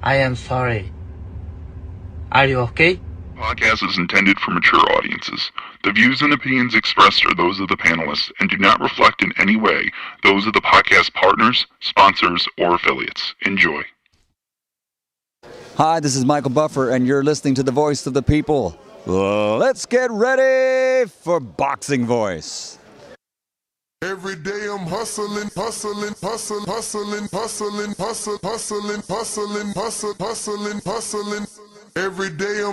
I am sorry. Are you okay? Podcast is intended for mature audiences. The views and opinions expressed are those of the panelists and do not reflect in any way those of the podcast partners, sponsors, or affiliates. Enjoy. Hi, this is Michael Buffer, and you're listening to the Voice of the People. Let's get ready for Boxing Voice. Every day I'm hustling. Every day I'm hustling. Every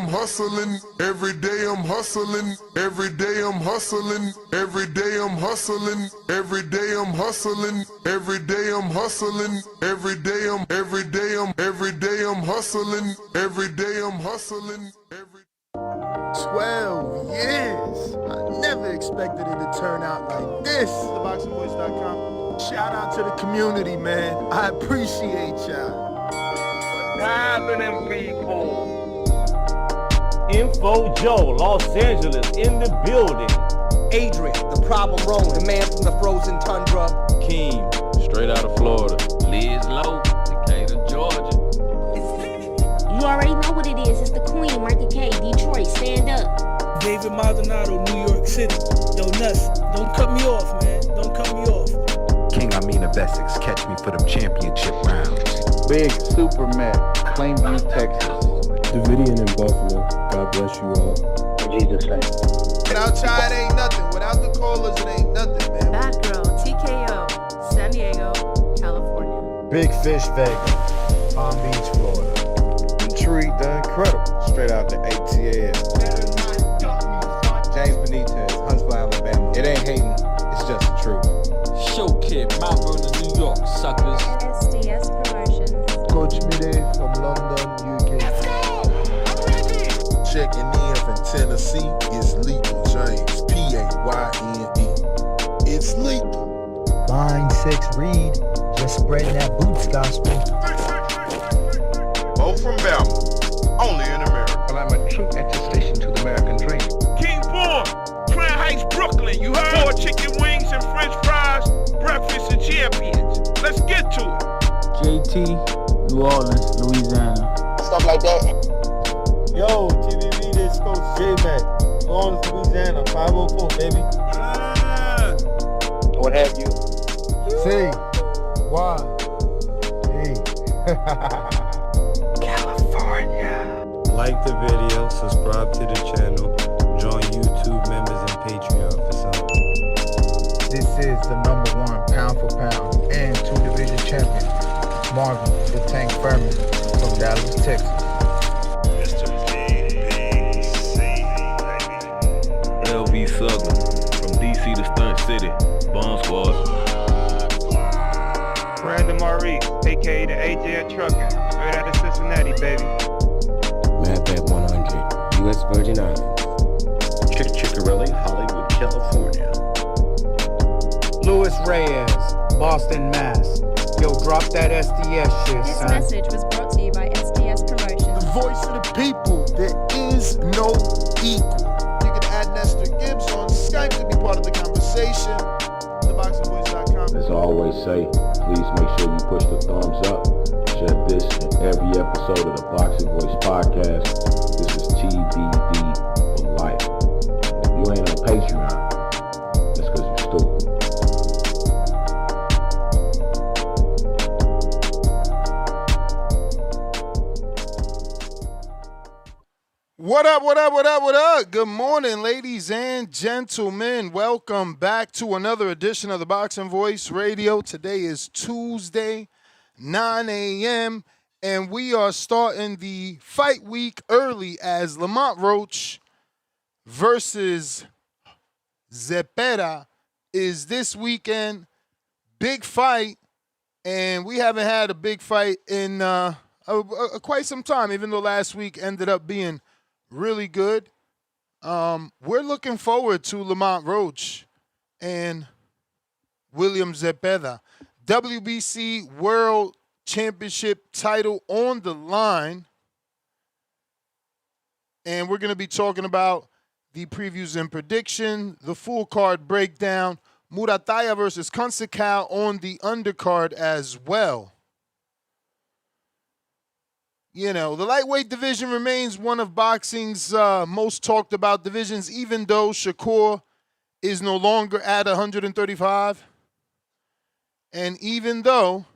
day I'm hustling. Every day I'm hustling. Every day I'm hustling. Every day I'm hustling. Every day I'm hustling. Every day I'm hustling. Every day I'm hustling. 12 years. I never expected it to turn out like this. TheBoxingVoice.com. Shout out to the community, man. I appreciate y'all. What's happening, people? Info Joe, Los Angeles, in the building. Adrian, the problem wrong, the man from the frozen tundra. Keem, straight out of Florida. Liz Lowe, Decatur, Georgia. You already know what it is. It's the Queen, Martha K, Detroit, stand up. David Maldonado, New York City. Yo, Nuts, don't cut me off, man. Don't cut me off. King Amin of Essex, catch me for them championship rounds. Big Super Mac, Plainview, Texas. Davidian in Buffalo. God bless you all. In Jesus' name. Without y'all, it ain't nothing. Without the callers, it ain't nothing, man. Bad Girl, TKO, San Diego, California. Big Fish Vega, Palm Beach, Florida. Intrigue the Incredible, straight out the ATL. James Benitez, Huntsville, Alabama. It ain't hating, it's just the truth. Show Kid, Mount Vernon, New York, suckers. SDS Promotions. Coach Mide from London, UK. Let's go! I'm ready! Checking in from Tennessee, it's Lethal James, P-A-Y-N-E. It's lethal. Line 6 Reed, just spreading that boots gospel. Bo from Bama, only in America. Well, I'm a true attestation to the American dream. King Born, Crown Heights, Brooklyn. You heard? 4 chicken wings and french fries, breakfast and champions. Let's get to it. JT, New Orleans, Louisiana. Stuff like that. Yo, TVV, this Coach J-Mac. New Orleans, Louisiana, 504, baby. What have you? C. Y. E. California. Like the video, subscribe to the channel, join YouTube members and Patreon for some. This is the #1 pound for pound and 2-division champion, Marvin the Tank Furman from Dallas, Texas. LV Southern, from DC to Stunt City, Bomb Squad. Brandon Marie, a.k.a. the AJ Trucking, straight out of Cincinnati, baby. Madback 100, U.S. Virgin Islands. Chickarelli, Hollywood, California. Louis Reyes, Boston, Mass. Yo, drop that SDS shit, This son. message was brought to you by SDS Promotions. The voice of the people. There is no equal. You can add Nestor Gibbs on Skype to be part of the conversation. TheBoxingVoice.com. As I always say, please make sure you push the thumbs up. Share this in every episode of the Boxing Voice podcast. This is TBV for life. If you ain't on Patreon, that's because you're stupid. What up, what up, what up, what up? Good morning, ladies and gentlemen. Welcome back to another edition of the Boxing Voice Radio. Today is Tuesday, 9 a.m., and we are starting the fight week early as Lamont Roach versus Zepeda is this weekend. Big fight, and we haven't had a big fight in quite some time, even though last week ended up being really good. We're looking forward to Lamont Roach and William Zepeda. WBC World Championship title on the line. And we're going to be talking about the previews and prediction, the full card breakdown, Muratalla versus Conceicao on the undercard as well. You know, the lightweight division remains one of boxing's most talked about divisions, even though Shakur is no longer at 135. And even though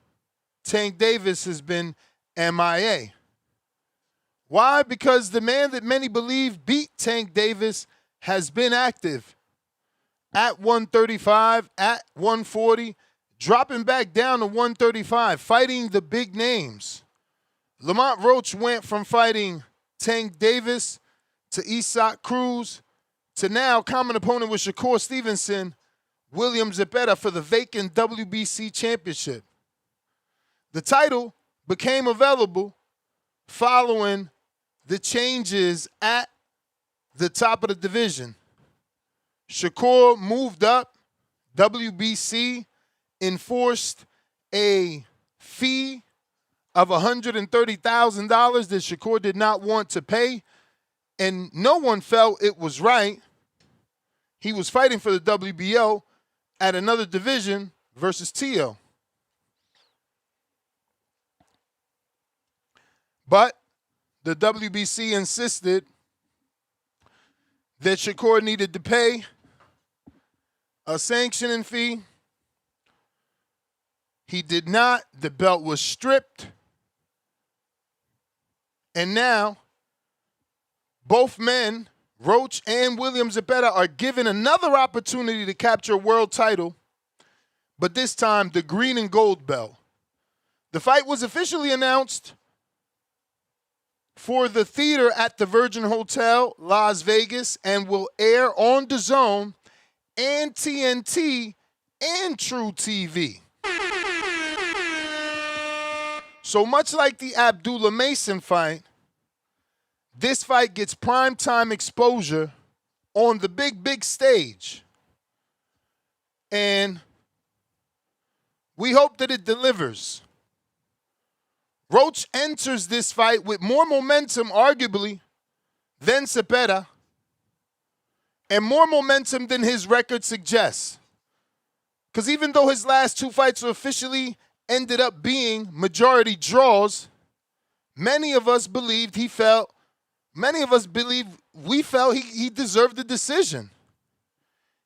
Tank Davis has been MIA. Why? Because the man that many believe beat Tank Davis has been active at 135, at 140, dropping back down to 135, fighting the big names. Lamont Roach went from fighting Tank Davis to Isaac Cruz to now common opponent with Shakur Stevenson, William Zepeda for the vacant WBC championship. The title became available following the changes at the top of the division. Shakur moved up. WBC enforced a fee of $130,000 that Shakur did not want to pay, and no one felt it was right. He was fighting for the WBO at another division versus Tio. But the WBC insisted that Shakur needed to pay a sanctioning fee. He did not. The belt was stripped. And now, both men, Roach and William Zepeda, are given another opportunity to capture a world title, but this time the green and gold belt. The fight was officially announced for the theater at the Virgin Hotel, Las Vegas, and will air on DAZN and TNT and True TV. So much like the Abdullah Mason fight, this fight gets primetime exposure on the big stage. And we hope that it delivers. Roach enters this fight with more momentum, arguably, than Zepeda, and more momentum than his record suggests. Because even though his last two fights officially ended up being majority draws, many of us believed he felt he deserved the decision.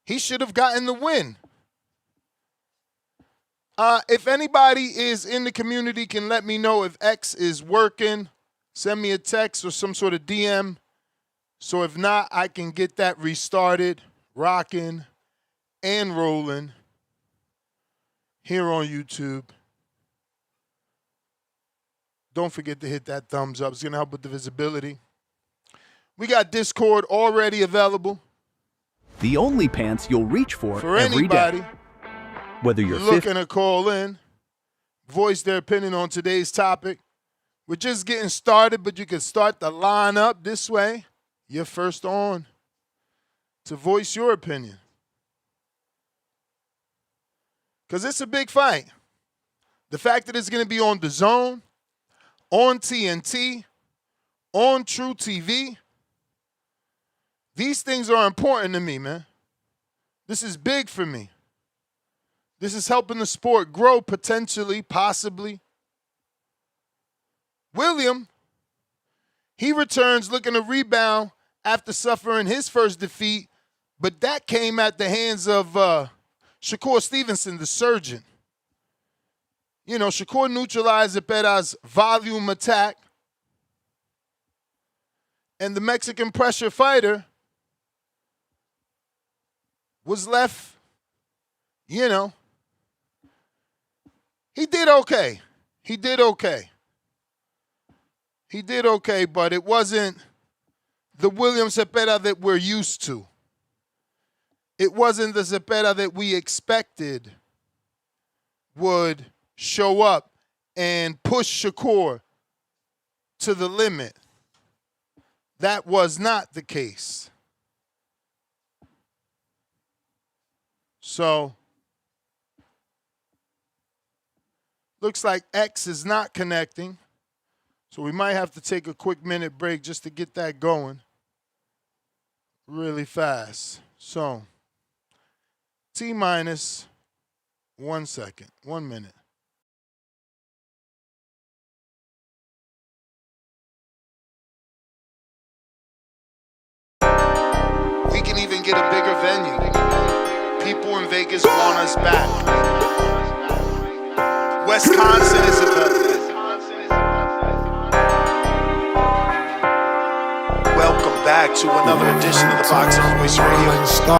He should have gotten the win. If anybody is in the community, can let me know if X is working. Send me a text or some sort of DM. So if not, I can get that restarted, rocking, and rolling here on YouTube. Don't forget to hit that thumbs up. It's going to help with the visibility. We got Discord already available. The only pants you'll reach for every anybody. day. Whether you're looking to call in, voice their opinion on today's topic. We're just getting started, but you can start the line up this way. You're first on to voice your opinion. Because it's a big fight. The fact that it's going to be on DAZN, on TNT, on True TV, these things are important to me, man. This is big for me. This is helping the sport grow potentially, possibly. William, he returns looking to rebound after suffering his first defeat, but that came at the hands of Shakur Stevenson, the surgeon. You know, Shakur neutralized Zepeda's volume attack, and the Mexican pressure fighter was left, you know, he did okay. He did okay. He did okay, but it wasn't the William Zepeda that we're used to. It wasn't the Zepeda that we expected would show up and push Shakur to the limit. That was not the case. So, looks like X is not connecting. So we might have to take a quick minute break just to get that going really fast. So, T-minus 1 second, 1 minute. bigger venue. People in Vegas want us back. Wisconsin is a better. Welcome back to another edition of the Boxing Voice Radio.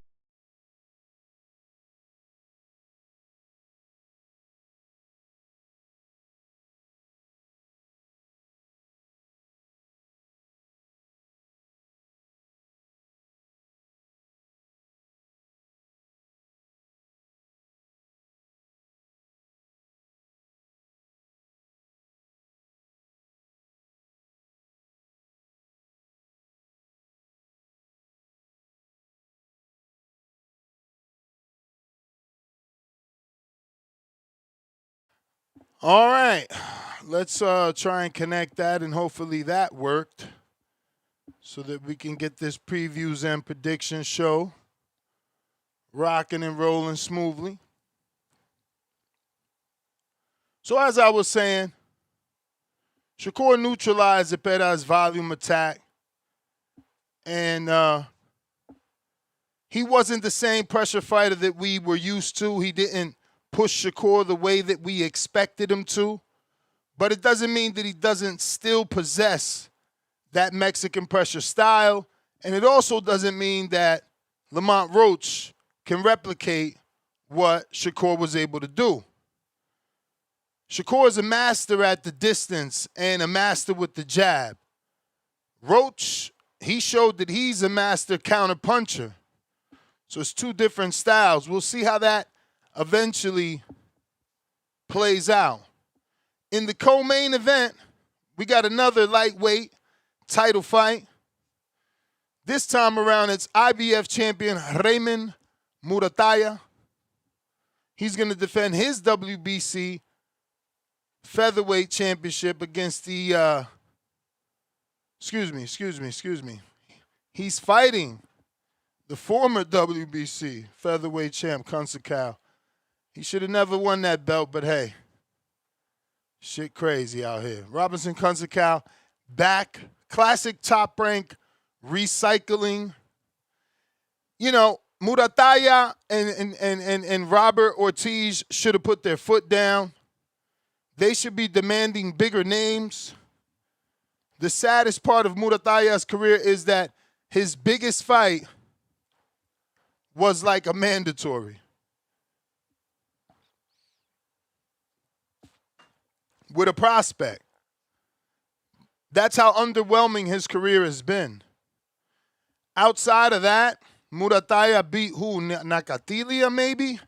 All right, let's try and connect that, and hopefully that worked so that we can get this previews and prediction show rocking and rolling smoothly. So as I was saying, Shakur neutralized Zepeda's volume attack, and he wasn't the same pressure fighter that we were used to. He didn't push Shakur the way that we expected him to, but it doesn't mean that he doesn't still possess that Mexican pressure style, and it also doesn't mean that Lamont Roach can replicate what Shakur was able to do. Shakur is a master at the distance and a master with the jab. Roach, he showed that he's a master counterpuncher. So it's two different styles. We'll see how that eventually plays out. In the co-main event, we got another lightweight title fight. This time around, it's IBF champion Raymond Muratalla. He's going to defend his WBC featherweight championship against the, excuse me. He's fighting the former WBC featherweight champ, Conceicao. He should have never won that belt, but hey, shit crazy out here. Robson Conceicao back, classic top rank recycling. You know, Muratalla and Robert Ortiz should have put their foot down. They should be demanding bigger names. The saddest part of Muratalla's career is that his biggest fight was like a mandatory. With a prospect. That's how underwhelming his career has been. Outside of that, Muratalla beat who? Nakatilia, maybe?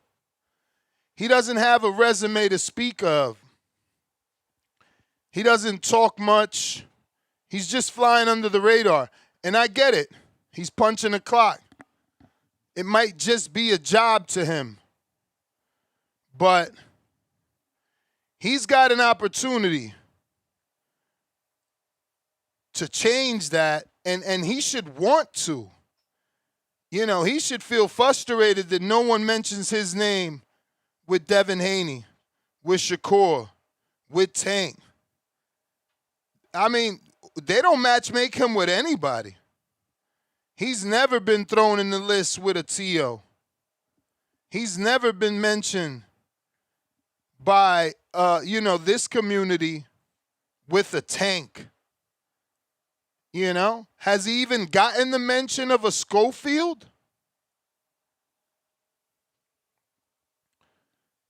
He doesn't have a resume to speak of. He doesn't talk much. He's just flying under the radar. And I get it. He's punching the clock. It might just be a job to him. But he's got an opportunity to change that, and he should want to. You know, he should feel frustrated that no one mentions his name with Devin Haney, with Shakur, with Tank. I mean, they don't matchmake him with anybody. He's never been thrown in the list with a T.O. He's never been mentioned by, this community with a Tank. You know? Has he even gotten the mention of a Schofield?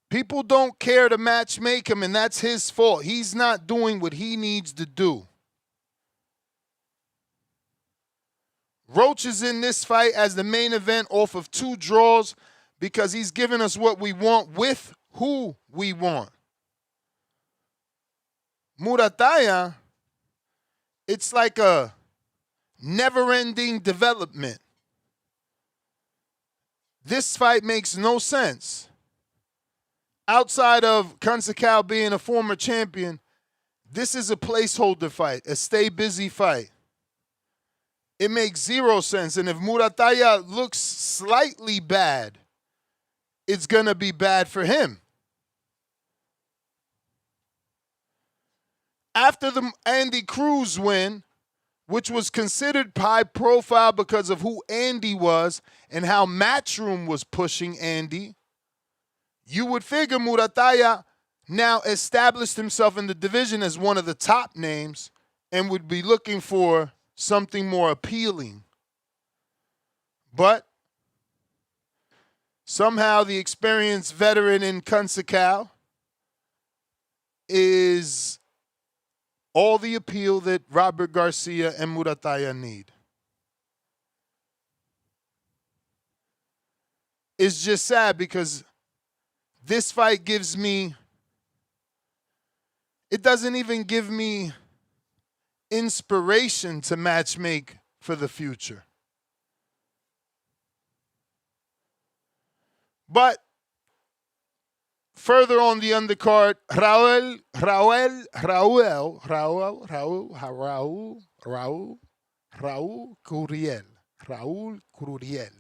People don't care to matchmake him, and that's his fault. He's not doing what he needs to do. Roach is in this fight as the main event off of 2 draws because he's giving us what we want with who we want. Muratalla, it's like a never-ending development. This fight makes no sense. Outside of Conceicao being a former champion, this is a placeholder fight, a stay-busy fight. It makes 0 sense. And if Muratalla looks slightly bad, it's going to be bad for him. After the Andy Cruz win, which was considered high profile because of who Andy was and how Matchroom was pushing Andy, you would figure Muratalla now established himself in the division as one of the top names and would be looking for something more appealing. But somehow the experienced veteran in Conceicao is all the appeal that Robert Garcia and Muratalla need. It's just sad because this fight gives me, it doesn't even give me inspiration to matchmake for the future. But further on the undercard, Raul Curiel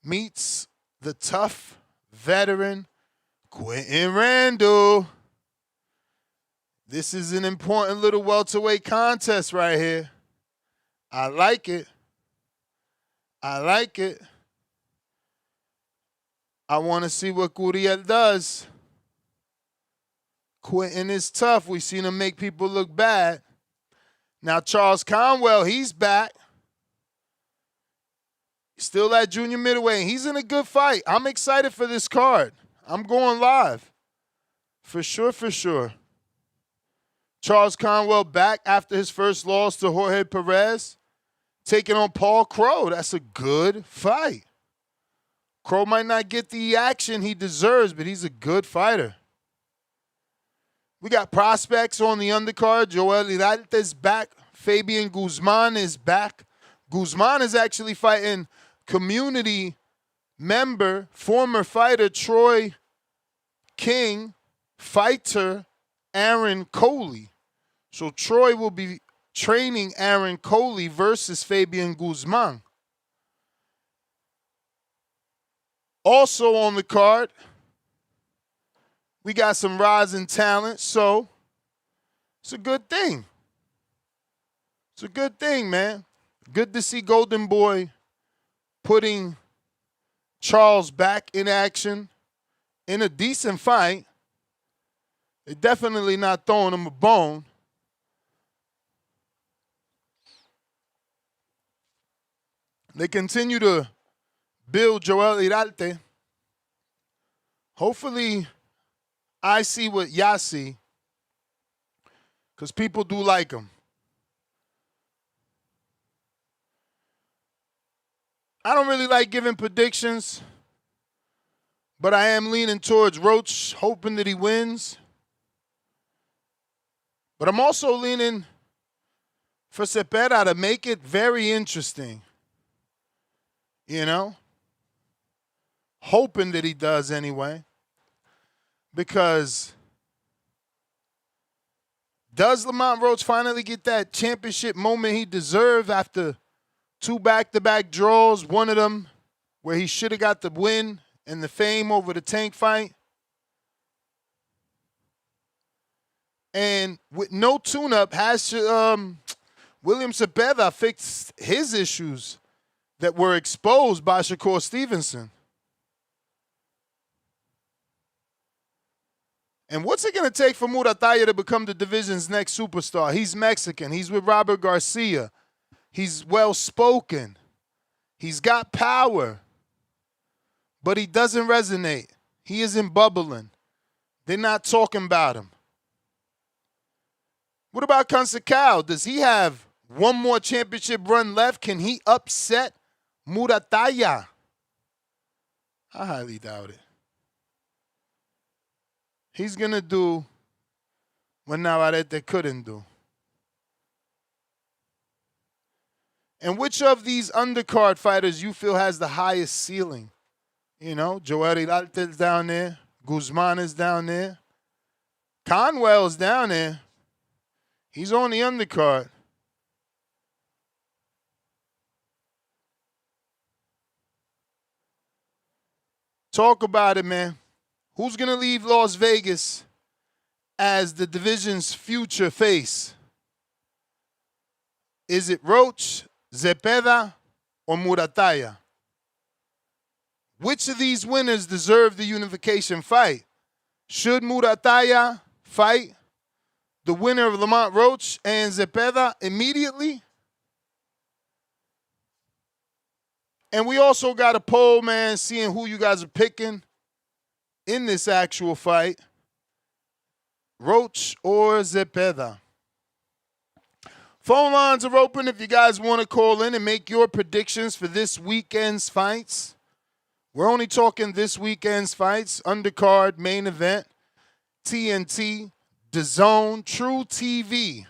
meets the tough veteran Quentin Randall. This is an important little welterweight contest right here. I like it. I like it. I want to see what Curiel does. Quentin is tough. We've seen him make people look bad. Now Charles Conwell, he's back. Still at junior middleweight. He's in a good fight. I'm excited for this card. I'm going live. For sure, for sure. Charles Conwell back after his first loss to Jorge Perez, taking on Paul Crow. That's a good fight. Crow might not get the action he deserves, but he's a good fighter. We got prospects on the undercard. Joel Iralte is back. Fabian Guzman is back. Guzman is actually fighting community member, former fighter Troy King, fighter Aaron Coley. So Troy will be training Aaron Coley versus Fabian Guzman. Also on the card, we got some rising talent, so it's a good thing. It's a good thing, man. Good to see Golden Boy putting Charles back in action in a decent fight. They're definitely not throwing him a bone. They continue to build Joel Iralte. Hopefully, I see what y'all see, because people do like him. I don't really like giving predictions, but I am leaning towards Roach, hoping that he wins. But I'm also leaning for Zepeda to make it very interesting. You know? Hoping that he does anyway. Because does Lamont Roach finally get that championship moment he deserved after 2 back-to-back draws, one of them where he should have got the win and the fame over the Tank fight? And with no tune-up, has William Zepeda fixed his issues that were exposed by Shakur Stevenson? And what's it going to take for Muratalla to become the division's next superstar? He's Mexican. He's with Robert Garcia. He's well-spoken. He's got power. But he doesn't resonate. He isn't bubbling. They're not talking about him. What about Conceicao? Does he have one more championship run left? Can he upset Muratalla? I highly doubt it. He's going to do what Navarrete couldn't do. And which of these undercard fighters you feel has the highest ceiling? You know, Joel Iralte is down there. Guzman is down there. Conwell is down there. He's on the undercard. Talk about it, man. Who's going to leave Las Vegas as the division's future face? Is it Roach, Zepeda, or Muratalla? Which of these winners deserve the unification fight? Should Muratalla fight the winner of Lamont Roach and Zepeda immediately? And we also got a poll, man, seeing who you guys are picking in this actual fight. Roach or Zepeda? Phone lines are open if you guys want to call in and make your predictions for this weekend's fights. We're only talking this weekend's fights, undercard, main event, TNT, DAZN, True TV.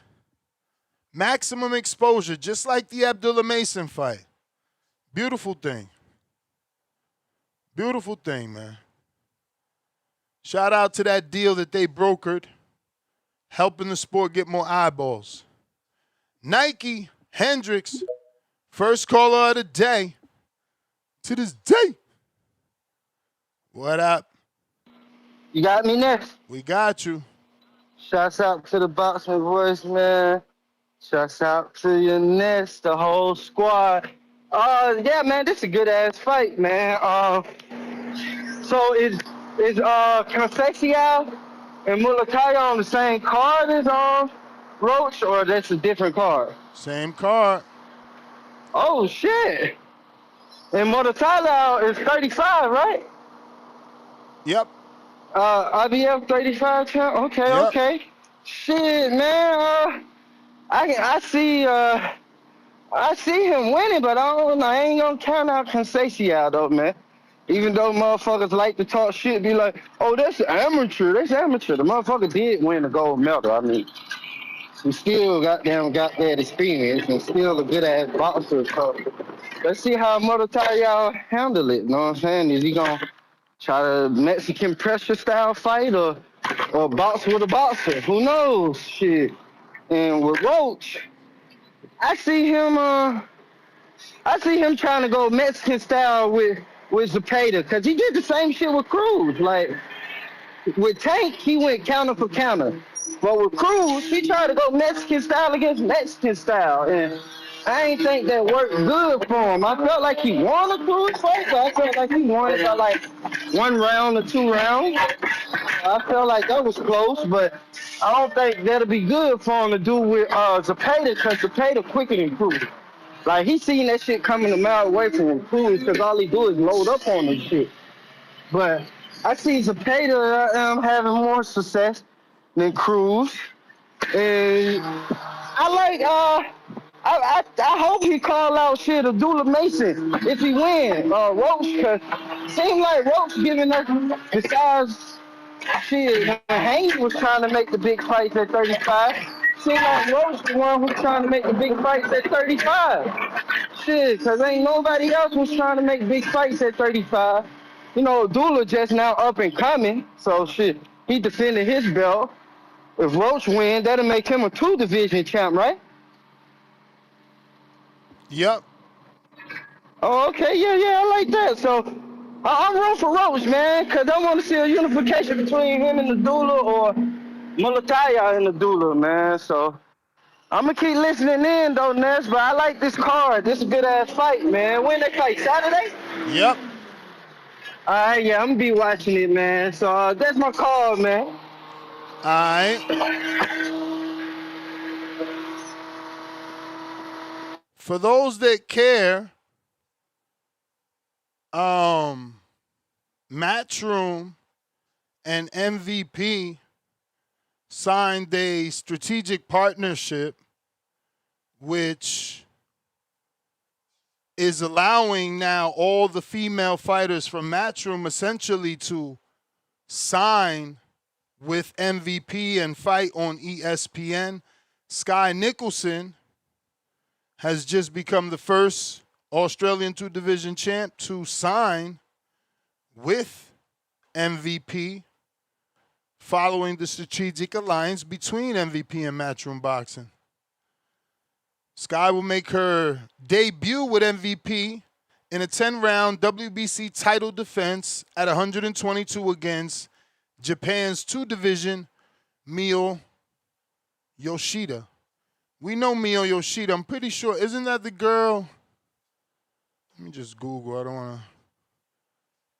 Maximum exposure, just like the Abdullah Mason fight. Beautiful thing. Beautiful thing, man. Shout out to that deal that they brokered, helping the sport get more eyeballs. Nike, Hendricks, first caller of the day. To this day. What up? You got me next? We got you. Shouts out to the Boxing Voice, man. Shouts out to your Nets, the whole squad. Yeah, man, this is a good-ass fight, man. So is Conceicao and Muratalla on the same card as Roach, or that's a different card? Same card. Oh, shit. And Muratalla is 35, right? Yep. IBF 35 champ? Okay, yep. Okay. Shit, man. I see him winning, but I ain't gonna count out Conceicao though, man. Even though motherfuckers like to talk shit, be like, oh, that's amateur. The motherfucker did win the gold medal. I mean, he still got that experience and still a good-ass boxer. So let's see how Muratalla handle it, you know what I'm saying? Is he gonna try to Mexican pressure style fight or box with a boxer? Who knows? Shit. And with Roach, I see him trying to go Mexican style with Zepeda, because he did the same shit with Cruz. Like, with Tank, he went counter for counter. But with Cruz, he tried to go Mexican style against Mexican style. And I ain't think that worked good for him. I felt like he won a Cruz fight, but I felt like he won it by like 1 round or 2 rounds. I felt like that was close, but I don't think that'll be good for him to do with Zepeda, because Zepeda quicker than Cruz. Like, he seen that shit coming a mile away from him, Cruz, because all he do is load up on this shit. But I see Zepeda having more success than Cruz. And I like, I hope he call out shit Abdullah Mason if he win. Roach, because seemed like Roach giving us, besides shit, Haney was trying to make the big fights at 35. Seemed like Roach the one who's trying to make the big fights at 35. Shit, because ain't nobody else was trying to make big fights at 35. You know, Abdullah just now up and coming, so shit, he defended his belt. If Roach win, that'll make him a 2-division champ, right? Yep. Oh, okay, yeah, I like that. So I'm rooting for Roach, man, because I want to see a unification between him and Abdullah or Muratalla and Abdullah, man. So I'm going to keep listening in, though, Ness, but I like this card. This is a good-ass fight, man. When they fight? Saturday? Yep. All right, yeah, I'm going to be watching it, man. So that's my call, man. All right. For those that care, Matchroom and MVP signed a strategic partnership which is allowing now all the female fighters from Matchroom essentially to sign with MVP and fight on ESPN. Sky Nicholson has just become the first Australian 2-division champ to sign with MVP following the strategic alliance between MVP and Matchroom Boxing. Sky will make her debut with MVP in a 10-round WBC title defense at 122 against Japan's 2-division Mio Yoshida. We know Mio Yoshida. I'm pretty sure. Isn't that the girl? Let me just Google. I don't want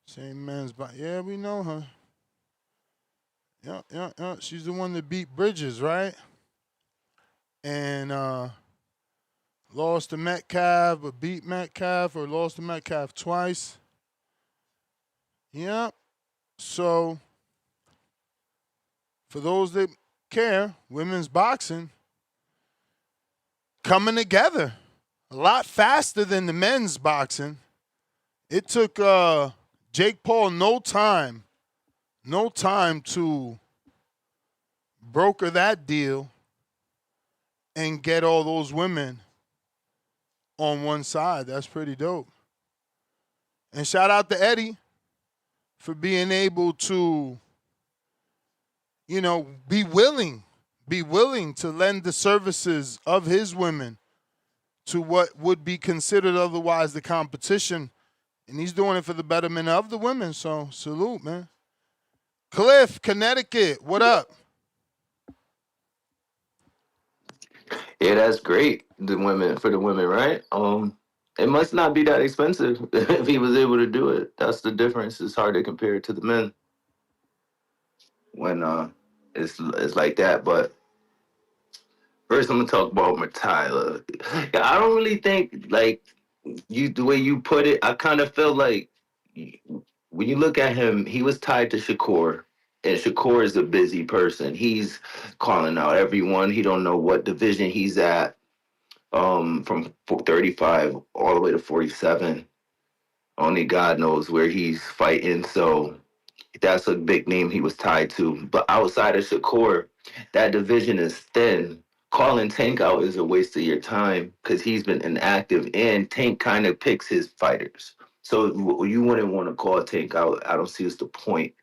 to say men's body. Yeah, we know her. Yeah. She's the one that beat Bridges, right? And lost to Metcalf, but beat Metcalf, or lost to Metcalf twice. Yeah. So, for those that care, women's boxing coming together a lot faster than the men's boxing. It took Jake Paul no time to broker that deal and get all those women on one side. That's pretty dope. And shout out to Eddie for being able to, be willing to lend the services of his women to what would be considered otherwise the competition. And he's doing it for the betterment of the women. So salute, man. Cliff, Connecticut, what up? Yeah, that's great. For the women, right? It must not be that expensive if he was able to do it. That's the difference. It's hard to compare it to the men when it's like that. But first, I'm gonna talk about Muratalla. Yeah, I don't really think the way you put it. I kind of feel like when you look at him, he was tied to Shakur. And Shakur is a busy person. He's calling out everyone. He don't know what division he's at. From 35 all the way to 47. Only God knows where he's fighting. So that's a big name he was tied to. But outside of Shakur, that division is thin. Calling Tank out is a waste of your time because he's been inactive, and Tank kind of picks his fighters. So you wouldn't want to call Tank out. I don't see what's the point.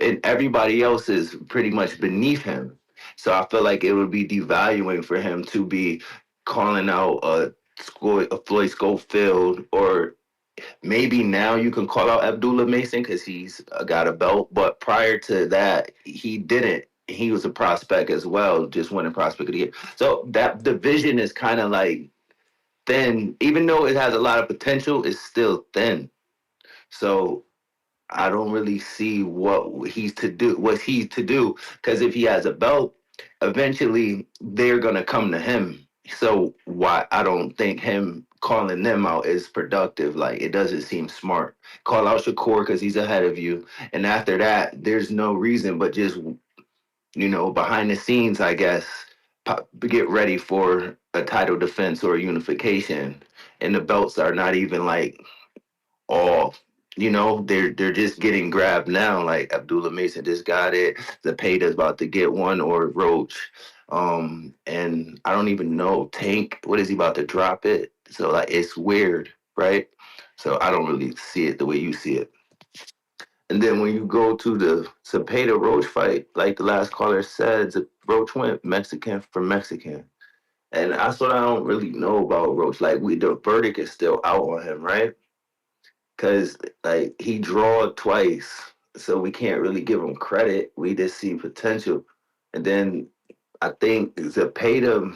And everybody else is pretty much beneath him. So I feel like it would be devaluing for him to be calling out a Floyd Schofield, or maybe now you can call out Abdullah Mason because he's got a belt. But prior to that, he didn't. He was a prospect as well, just winning prospect of the year. So that division is kind of like thin. Even though it has a lot of potential, it's still thin. So I don't really see what he's to do, because if he has a belt, eventually they're going to come to him. So why I don't think him calling them out is productive. Like, it doesn't seem smart. Call out Shakur because he's ahead of you. And after that, there's no reason but just, behind the scenes, I guess, get ready for a title defense or a unification. And the belts are not even like all, they're just getting grabbed now. Like Abdullah Mason just got it. Zepeda's about to get one, or Roach. And I don't even know Tank. What is he about to drop it? So like, it's weird, right? So I don't really see it the way you see it. And then when you go to the Zepeda Roach fight, like the last caller said, Roach went Mexican for Mexican. And that's what I don't really know about Roach. Like, the verdict is still out on him, right? Because, like, he drawed twice, so we can't really give him credit. We just see potential. And then I think Zepeda,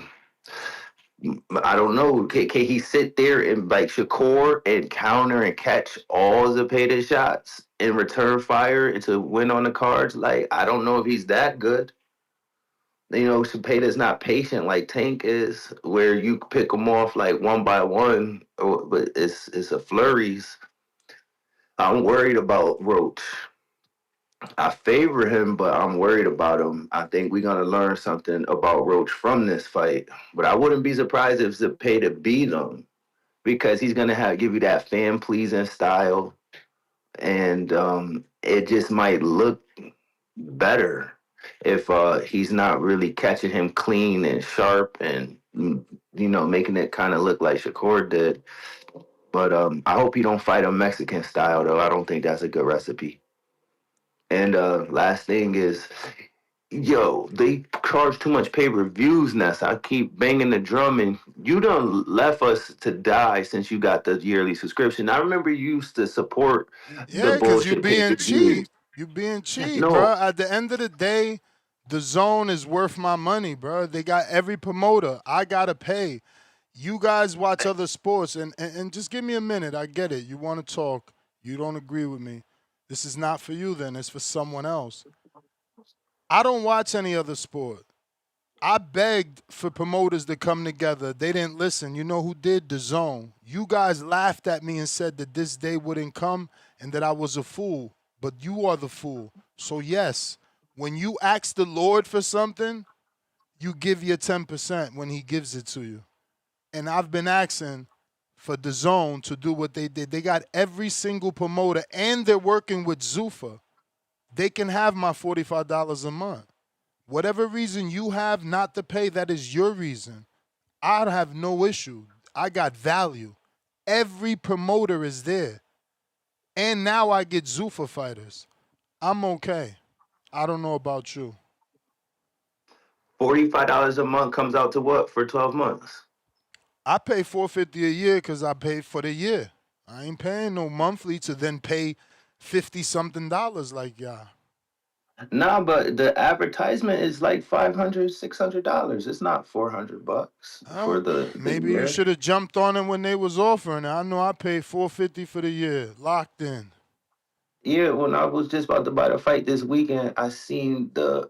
I don't know, can he sit there and, like, Shakur and counter and catch all Zepeda's shots and return fire and to win on the cards? Like, I don't know if he's that good. Zepeda's not patient like Tank is, where you pick them off, like, one by one, but it's a flurries. I'm worried about Roach. I favor him, but I'm worried about him. I think we're going to learn something about Roach from this fight. But I wouldn't be surprised if Zepeda beat him, because he's going to give you that fan-pleasing style. And it just might look better if he's not really catching him clean and sharp and, making it kind of look like Shakur did. But I hope you don't fight him Mexican style, though. I don't think that's a good recipe. And last thing is, they charge too much pay-per-views now. So I keep banging the drum, and you done left us to die since you got the yearly subscription. I remember you used to support the bullshit. Yeah, because you being cheap. You being cheap, bro. At the end of the day, DAZN is worth my money, bro. They got every promoter. I gotta pay. You guys watch other sports, and just give me a minute. I get it. You want to talk. You don't agree with me. This is not for you then. It's for someone else. I don't watch any other sport. I begged for promoters to come together. They didn't listen. You know who did? DAZN. You guys laughed at me and said that this day wouldn't come and that I was a fool. But you are the fool. So yes, when you ask the Lord for something, you give your 10% when he gives it to you. And I've been asking for DAZN to do what they did. They got every single promoter, and they're working with Zuffa. They can have my $45 a month. Whatever reason you have not to pay, that is your reason. I have no issue. I got value. Every promoter is there. And now I get Zuffa fighters. I'm okay. I don't know about you. $45 a month comes out to what for 12 months? I pay $450 a year because I pay for the year. I ain't paying no monthly to then pay $50-something like y'all. Nah, but the advertisement is like $500, $600. It's not $400 for the Maybe year. you should have jumped on it when they was offering it. I know I paid $450 for the year, locked in. Yeah, when I was just about to buy the fight this weekend, I seen the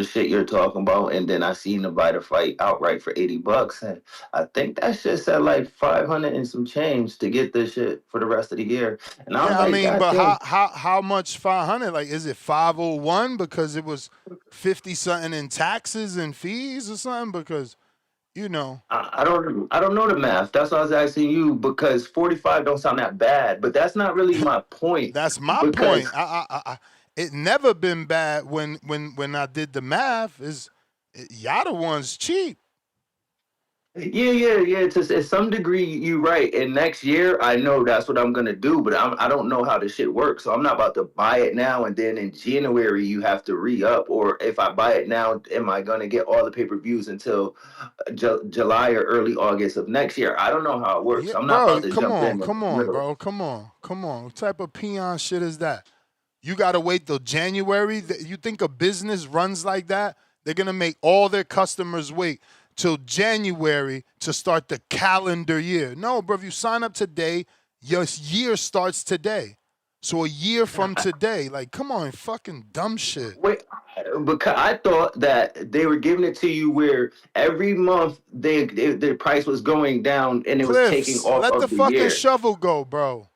shit you're talking about, and then I seen to buy the fight outright for $80, and I think that shit said like 500 and some change to get this shit for the rest of the year. And I was Yeah, I like, mean, God but damn. how much 500? Like, is it 501 because it was 50 something in taxes and fees or something? Because I don't know the math. That's why I was asking you because 45 don't sound that bad, but that's not really my point. That's my because point. It never been bad when I did the math. Y'all the ones cheap. Yeah. To some degree, you're right. And next year, I know that's what I'm gonna do, but I don't know how this shit works. So I'm not about to buy it now, and then in January you have to re-up. Or if I buy it now, am I gonna get all the pay-per-views until July or early August of next year? I don't know how it works. Yeah, I'm not bro, about to come jump in on, the come on, middle. bro, come on. What type of peon shit is that? You gotta wait till January. You think a business runs like that? They're gonna make all their customers wait till January to start the calendar year. No, bro, if you sign up today, your year starts today. So a year from today, like, come on, fucking dumb shit. Wait, because I thought that they were giving it to you where every month their price was going down and it was taking Cliffs, off let the of the fucking year. shovel go, bro.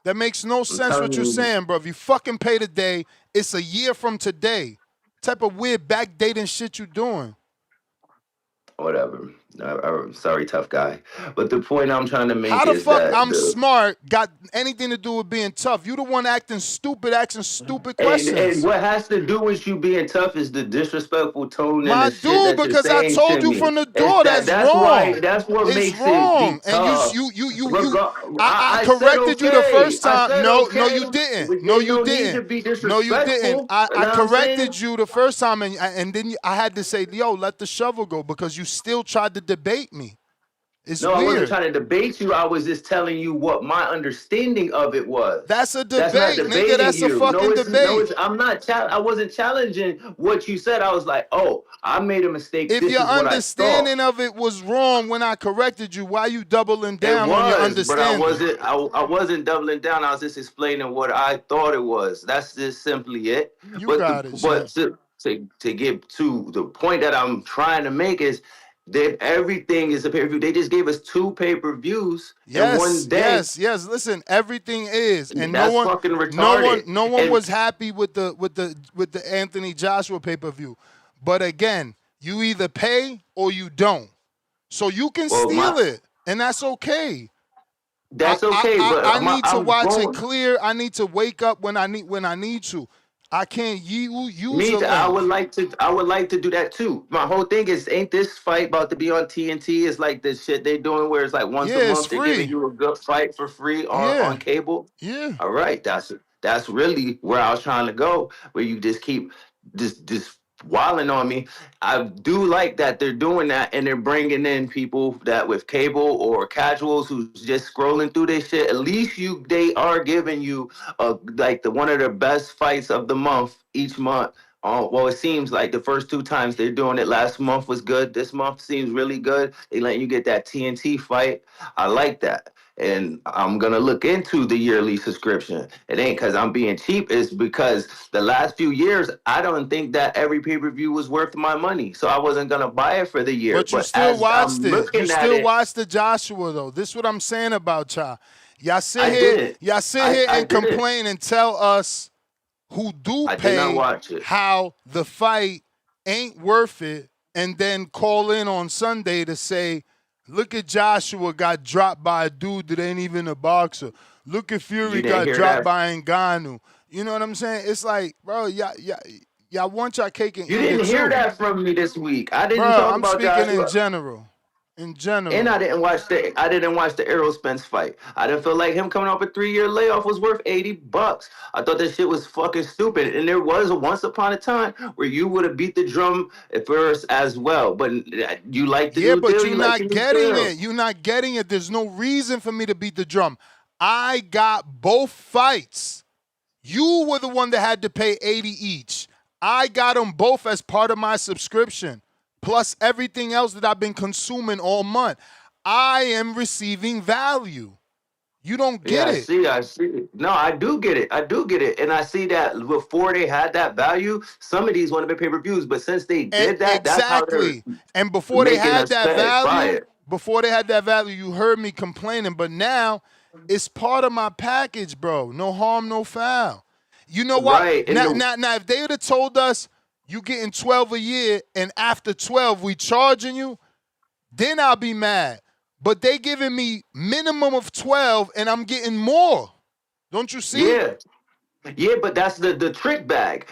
That makes no I'm sense telling what you're you, saying, bro. If you fucking pay today, it's a year from today. Type of weird backdating shit you doing. whatever. Sorry, tough guy. But the point I'm trying to How make the is fuck that I'm smart got anything to do with being tough? You the one asking stupid and questions. what has to do with you being tough is the disrespectful tone and My the shit dude, that you're because I saying told to you me. from the Is door that that's that's why wrong. that's what It's makes it be wrong. And tough. I I said corrected you the okay. first I time. said No, okay. you didn't. But No, there's you no need to didn't. be No, you didn't. disrespectful. You I know what I'm corrected saying? you the first time, and then I had to say, yo, let the shovel go because you still tried to debate me. It's No, I wasn't weird. trying to debate you. I was just telling you what my understanding of it was. That's a That's not debate, nigga. debating That's a you. fucking debate. I'm not. I wasn't challenging what you said. I was like, oh, I made a mistake. If This your is what I thought. understanding of it was wrong when I corrected you, why you doubling It down on your was, but I understanding? wasn't. I wasn't doubling down. I was just explaining what I thought it was. That's just simply it. You But got it, but champ. to get to the point that I'm trying to make is that everything is a pay-per-view. They just gave us 2 pay-per-views in one day. Yes. Listen, everything is, and That's fucking retarded. no one And was happy with the Anthony Joshua pay-per-view. But again, you either pay or you don't. So you can steal it, and that's okay. That's okay, I but need to I'm watch it going. clear. I need to wake up when I need to. I can't use a I link. would like to. I would like to do that too. My whole thing is, ain't this fight about to be on TNT? It's like this shit they doing where it's like once a Yeah, it's month they're giving free. you a good fight for free on Yeah. cable. Yeah. All right, that's really where I was trying to go. Where you just keep just wilding on me. I do like that they're doing that and they're bringing in people that with cable or casuals who's just scrolling through this shit. At least they are giving you like one of the best fights of the month each month Well, it seems like the first two times they're doing it. Last month was good. This month seems really good. They letting you get that TNT fight. I like that, and I'm gonna look into the yearly subscription. It ain't because I'm being cheap. It's because the last few years I don't think that every pay-per-view was worth my money, so I wasn't gonna buy it for the year. But you But still as I'm watched it. You looking at still it, watched the Joshua though. This is what I'm saying about y'all. Y'all sit I here, didn't. y'all sit I here I and didn't. complain and tell us who do I did not pay watch it. how the fight ain't worth it, and then call in on Sunday to say, look at Joshua got dropped by a dude that ain't even a boxer. Look at Fury You didn't got hear dropped that. by Ngannou. You know what I'm saying? It's like, bro, y'all want y'all cake and You eat it didn't hear too. that from me this week. I didn't Bro, talk I'm about speaking in Joshua. general. In general. And I didn't watch the Errol Spence fight. I didn't feel like him coming off a 3-year layoff was worth $80. I thought that shit was fucking stupid. And there was a once upon a time where you would have beat the drum at first as well. But you like the Yeah, new but deal. you're You like the not new getting deal. it. You're not getting it. There's no reason for me to beat the drum. I got both fights. You were the one that had to pay 80 each. I got them both as part of my subscription, plus everything else that I've been consuming all month. I am receiving value. You don't get Yeah, it. I see. No, I do get it. I do get it. And I see that before they had that value, some of these want to be pay-per-views. But since they And did that, that's how they're exactly. And before they making had us that buy value, it. you heard me complaining. But now it's part of my package, bro. No harm, no foul. You know what? Right. Now, if they would have told us you getting 12 a year and after 12 we charging you, then I'll be mad. But they giving me minimum of 12 and I'm getting more. Don't you see? Yeah. Yeah, but that's the trick bag.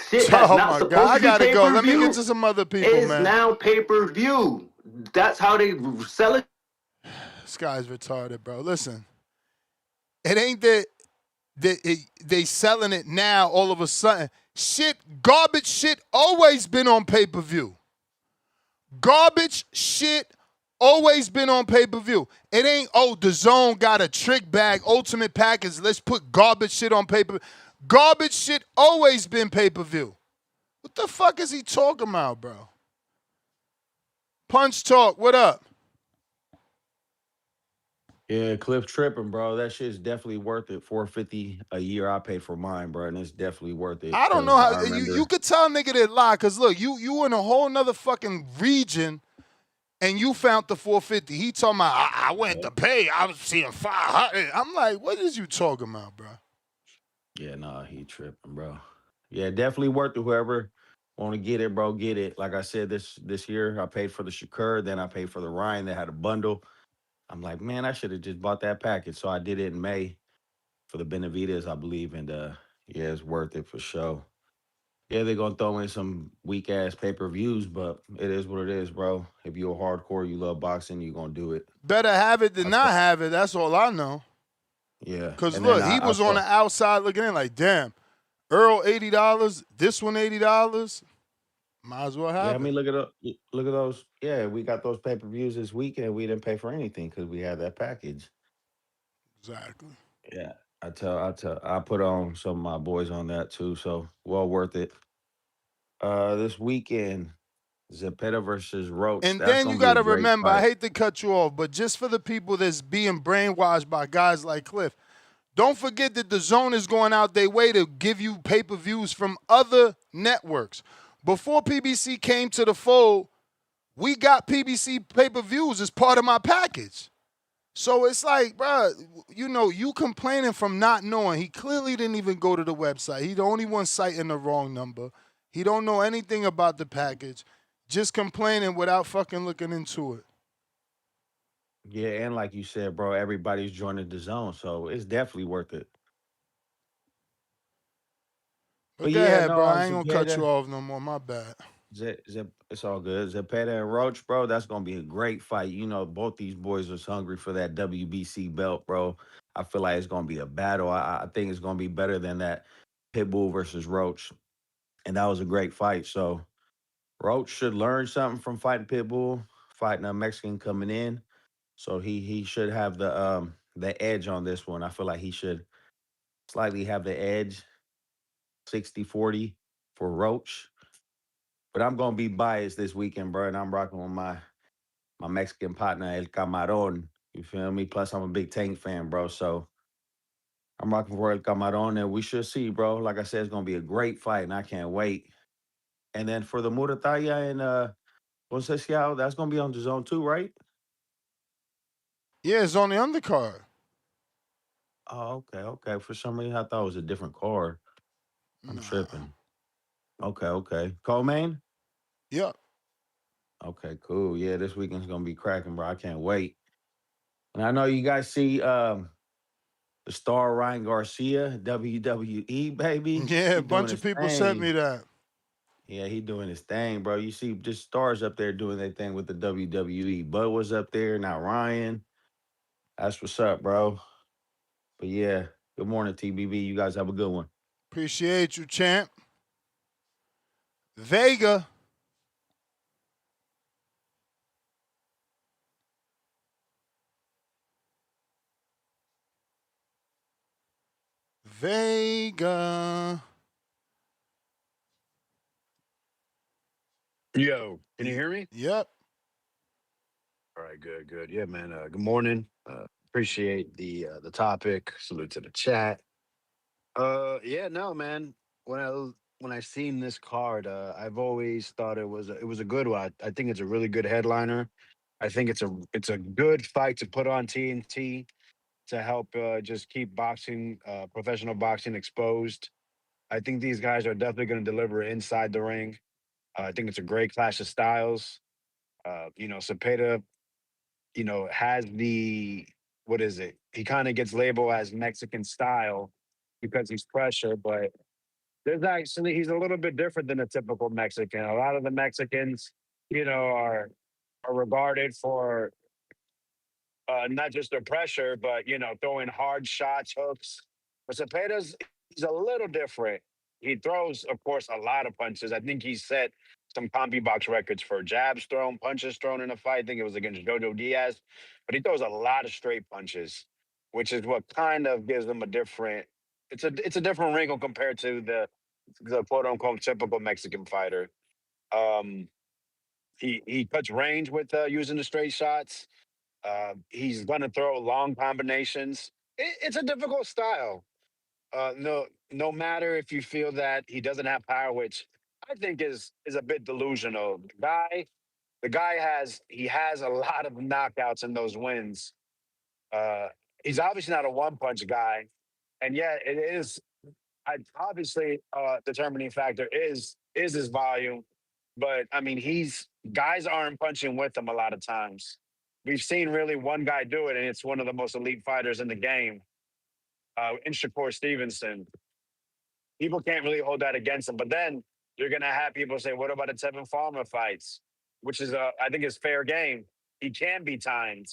Shit that's Oh not my God. supposed I to be gotta go. Let me get pay-per-view to some other people, is man. now pay-per-view. That's how they sell it. This guy's retarded, bro. Listen. It ain't that they selling it now all of a sudden. Garbage shit always been on pay-per-view. Garbage shit always been on pay-per-view. It ain't, DAZN got a trick bag, ultimate package. Let's put garbage shit on pay-per-view. Garbage shit always been pay-per-view. What the fuck is he talking about, bro? Punch Talk, what up? Yeah, Cliff tripping, bro. That shit's definitely worth it. $450 a year I pay for mine, bro, and it's definitely worth it. I don't know 'cause how I remember, you could tell a nigga that lie, because look, you in a whole nother fucking region and you found the 450. He talking about I went to pay. I was seeing 500. I'm like, what is you talking about, bro? Yeah, nah, he tripping, bro. Yeah, definitely worth it. Whoever want to get it, bro, get it. Like I said, this year I paid for the Shakur, then I paid for the Ryan. They had a bundle. I'm like, man, I should have just bought that package. So I did it in May for the Benavides, I believe, and yeah, it's worth it for sure. Yeah, they're gonna throw in some weak ass pay-per-views, but it is what it is, bro. If you're a hardcore, you love boxing, you're gonna do it. Better have it than not have it. That's all I know. Yeah. Because And look, then he I was on saw, the outside looking in like, damn, Earl $80, this one $80. Might as well yeah, I have mean, it. look at those. Yeah, we got those pay-per-views this weekend. We didn't pay for anything because we had that package. Exactly. Yeah. I put on some of my boys on that too, so well worth it. This weekend, Zepeda versus Roach. And That's then you gonna be got a to great remember, I fight. hate to cut you off, but just for the people that's being brainwashed by guys like Cliff, don't forget that the DAZN is going out their way to give you pay-per-views from other networks. Before PBC came to the fold, we got PBC pay-per-views as part of my package. So it's like, bro, you complaining from not knowing. He clearly didn't even go to the website. He the only one citing the wrong number. He don't know anything about the package. Just complaining without fucking looking into it. Yeah, and like you said, bro, everybody's joining the zone, so it's definitely worth it. But But go yeah, ahead, bro. no, I ain't gonna cut you Zepeda, off no more. My bad. It's all good. Zepeda and Roach, bro, that's gonna be a great fight. You know, both these boys are hungry for that WBC belt, bro. I feel like it's gonna be a battle. I think it's gonna be better than that Pitbull versus Roach, and that was a great fight. So Roach should learn something from fighting Pitbull, fighting a Mexican coming in. So he should have the edge on this one. I feel like he should slightly have the edge, 60-40. for Roach. But I'm gonna be biased this weekend, bro, and I'm rocking with my Mexican partner El Camarón. You feel me? Plus, I'm a big Tank fan, bro. So I'm rocking for El Camarón, and we should see, bro. Like I said, it's gonna be a great fight, and I can't wait. And then for the Muratalla and Conceicao, that's gonna be on the zone too, right? Yeah, it's on the undercard. Oh, okay. For some reason, I thought it was a different card. I'm tripping. Okay. Co-main? Yep. Okay, cool. Yeah, this weekend's gonna be cracking, bro. I can't wait. And I know you guys see the star Ryan Garcia, WWE, baby. Yeah, He a doing bunch of his people sent me thing. that. Yeah, he doing his thing, bro. You see just stars up there doing their thing with the WWE. Bud was up there, now Ryan. That's what's up, bro. But yeah, good morning, TBB. You guys have a good one. Appreciate you, champ. Vega. Vega. Yo, can you hear me? Yep. All right, good. Yeah, man. Good morning. Appreciate the topic. Salute to the chat. Yeah, no, man. When I seen this card, I've always thought it was a good one. I think it's a really good headliner. I think it's a good fight to put on TNT to help just keep boxing, professional boxing exposed. I think these guys are definitely going to deliver inside the ring. I think it's a great clash of styles. Cepeda, has the what is it? He kind of gets labeled as Mexican style because he's pressure, but there's actually he's a little bit different than a typical Mexican. A lot of the Mexicans, are regarded for not just their pressure, but throwing hard shots, hooks. But Cepeda's he's a little different. He throws, of course, a lot of punches. I think he set some combi box records for jabs thrown, punches thrown in a fight. I think it was against Jojo Diaz, but he throws a lot of straight punches, which is what kind of gives him a different. It's a different wrinkle compared to the quote unquote typical Mexican fighter. Um, he cuts range with using the straight shots. He's going to throw long combinations. It's a difficult style. No matter if you feel that he doesn't have power, which I think is a bit delusional. The guy has a lot of knockouts in those wins. Uh, he's obviously not a one punch guy, and yet it is. Obviously determining factor is his volume, but I mean he's guys aren't punching with him a lot of times. We've seen really one guy do it, and it's one of the most elite fighters in the game, in Shakur Stevenson. People can't really hold that against him. But then you're gonna have people say, "What about the Tevin Farmer fights?" Which is, I think, is fair game. He can be timed.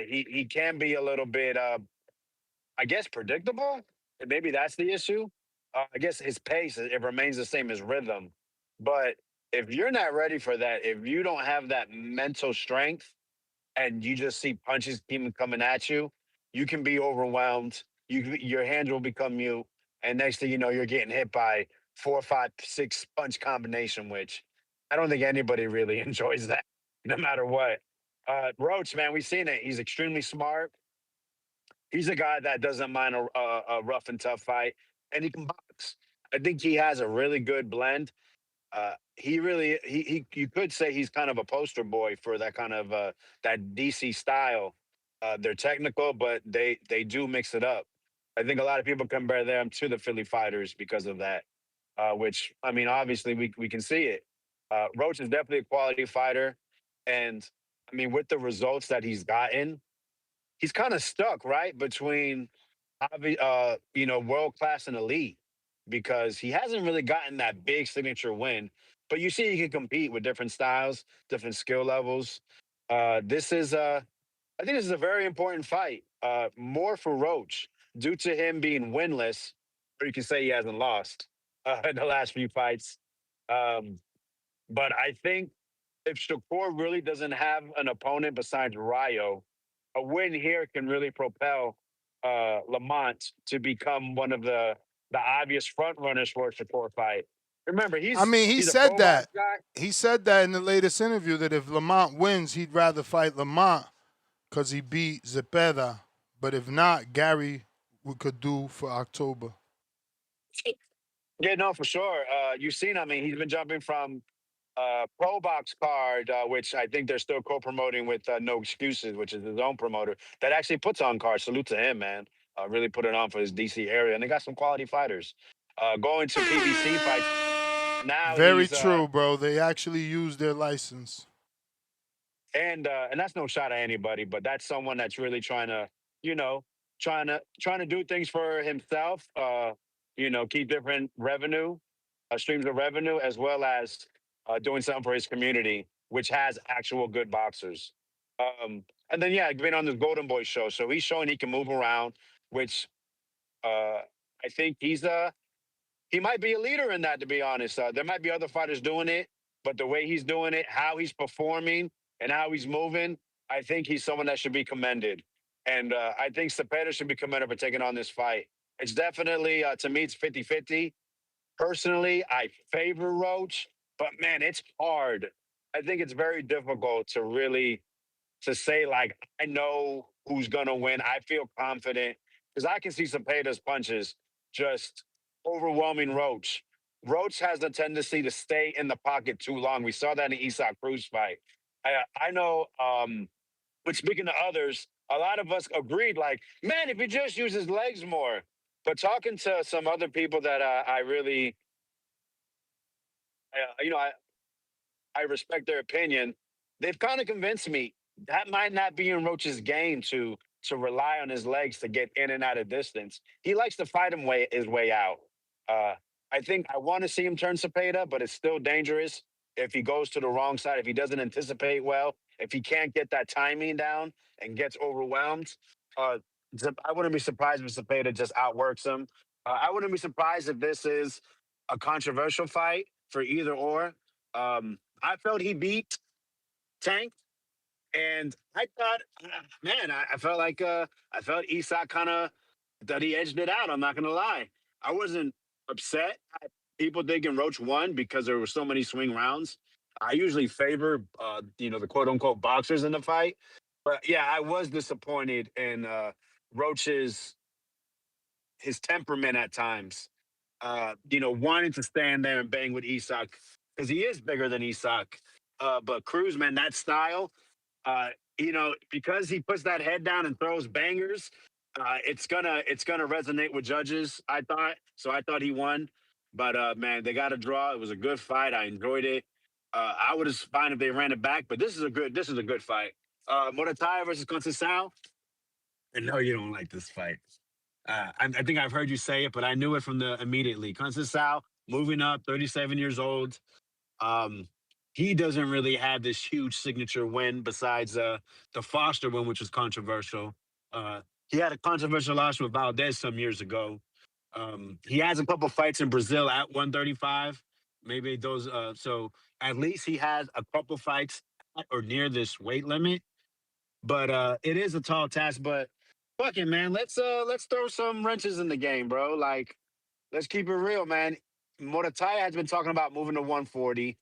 He can be a little bit, I guess, predictable. And maybe that's the issue. I guess his pace it remains the same as rhythm. But if you're not ready for that, if you don't have that mental strength, and you just see punches keep coming at you, you can be overwhelmed. Your hands will become mute, and next thing you know, you're getting hit by 4, 5, 6 punch combination. Which I don't think anybody really enjoys that, no matter what. Roach, man, we've seen it. He's extremely smart. He's a guy that doesn't mind a rough and tough fight, and he can box. I think he has a really good blend. He really you could say he's kind of a poster boy for that kind of that DC style. They're technical, but they do mix it up. I think a lot of people compare them to the Philly fighters because of that. Which I mean, obviously we can see it. Roach is definitely a quality fighter, and I mean with the results that he's gotten, he's kind of stuck right between world class and elite because he hasn't really gotten that big signature win. But you see, he can compete with different styles, different skill levels. This is, I think, this is a very important fight. More for Roach due to him being winless, or you can say he hasn't lost in the last few fights. Um, but I think if Shakur really doesn't have an opponent besides Rayo, a win here can really propel Lamont to become one of the obvious front runners for a Shakur fight. Remember, I mean, he he's a said pro box that. guy. He said that in the latest interview that if Lamont wins, he'd rather fight Lamont because he beat Zepeda. But if not, Gary we could do for October. Yeah, no, for sure. You've seen, I mean, he's been jumping from Pro Box Card, which I think they're still co-promoting with No Excuses, which is his own promoter that actually puts on cards. Salute to him, man. Really put it on for his DC area, and they got some quality fighters. Going to PBC fights now, Very he's true, bro. They actually use their license. and that's no shot at anybody, but that's someone that's really trying to, you know, trying to do things for himself. Keep different revenue, streams of revenue, as well as doing something for his community, which has actual good boxers. And then yeah, been on this Golden Boy show, so he's showing he can move around, which I think he might be a leader in that, to be honest. There might be other fighters doing it, but the way he's doing it, how he's performing, and how he's moving, I think he's someone that should be commended. And I think Zepeda should be commended for taking on this fight. It's definitely, to me, it's 50-50. Personally, I favor Roach, but man, it's hard. I think it's very difficult to really to say like I know who's gonna win. I feel confident because I can see Cepeda's punches just overwhelming Roach. Roach has the tendency to stay in the pocket too long. We saw that in the Isak Cruz fight. I know. But speaking to others, a lot of us agreed, like, man, if he just uses legs more. But talking to some other people that I really, I respect their opinion. They've kind of convinced me that might not be in Roach's game to rely on his legs to get in and out of distance. He likes to fight his way out. Uh, I think I want to see him turn Cepeda, but it's still dangerous if he goes to the wrong side, if he doesn't anticipate well, if he can't get that timing down and gets overwhelmed. Uh, I wouldn't be surprised if Cepeda just outworks him. I wouldn't be surprised if this is a controversial fight for either or. I felt he beat Tank, and I thought, man, I felt like I felt Isak kind of that he edged it out. I'm not gonna lie, I wasn't upset. People thinking Roach won because there were so many swing rounds. I usually favor, the quote unquote boxers in the fight, but yeah, I was disappointed in Roach's his temperament at times. Wanting to stand there and bang with Isak because he is bigger than Isak. But Cruz, man, that style, because he puts that head down and throws bangers, it's gonna resonate with judges. I thought so. I thought he won, but man, they got a draw. It was a good fight. I enjoyed it. I would have fine if they ran it back, but this is a good fight. Muratalla versus Conceicao. I know you don't like this fight. I think I've heard you say it, but I knew it from the immediately. Conceicao moving up, 37 years old. Um, he doesn't really have this huge signature win besides the Foster win, which was controversial. He had a controversial loss with Valdez some years ago. He has a couple fights in Brazil at 135. Maybe those. So at least he has a couple fights at or near this weight limit. But it is a tall task. But fuck it, man. Let's throw some wrenches in the game, bro. Like, let's keep it real, man. Morataya has been talking about moving to 140.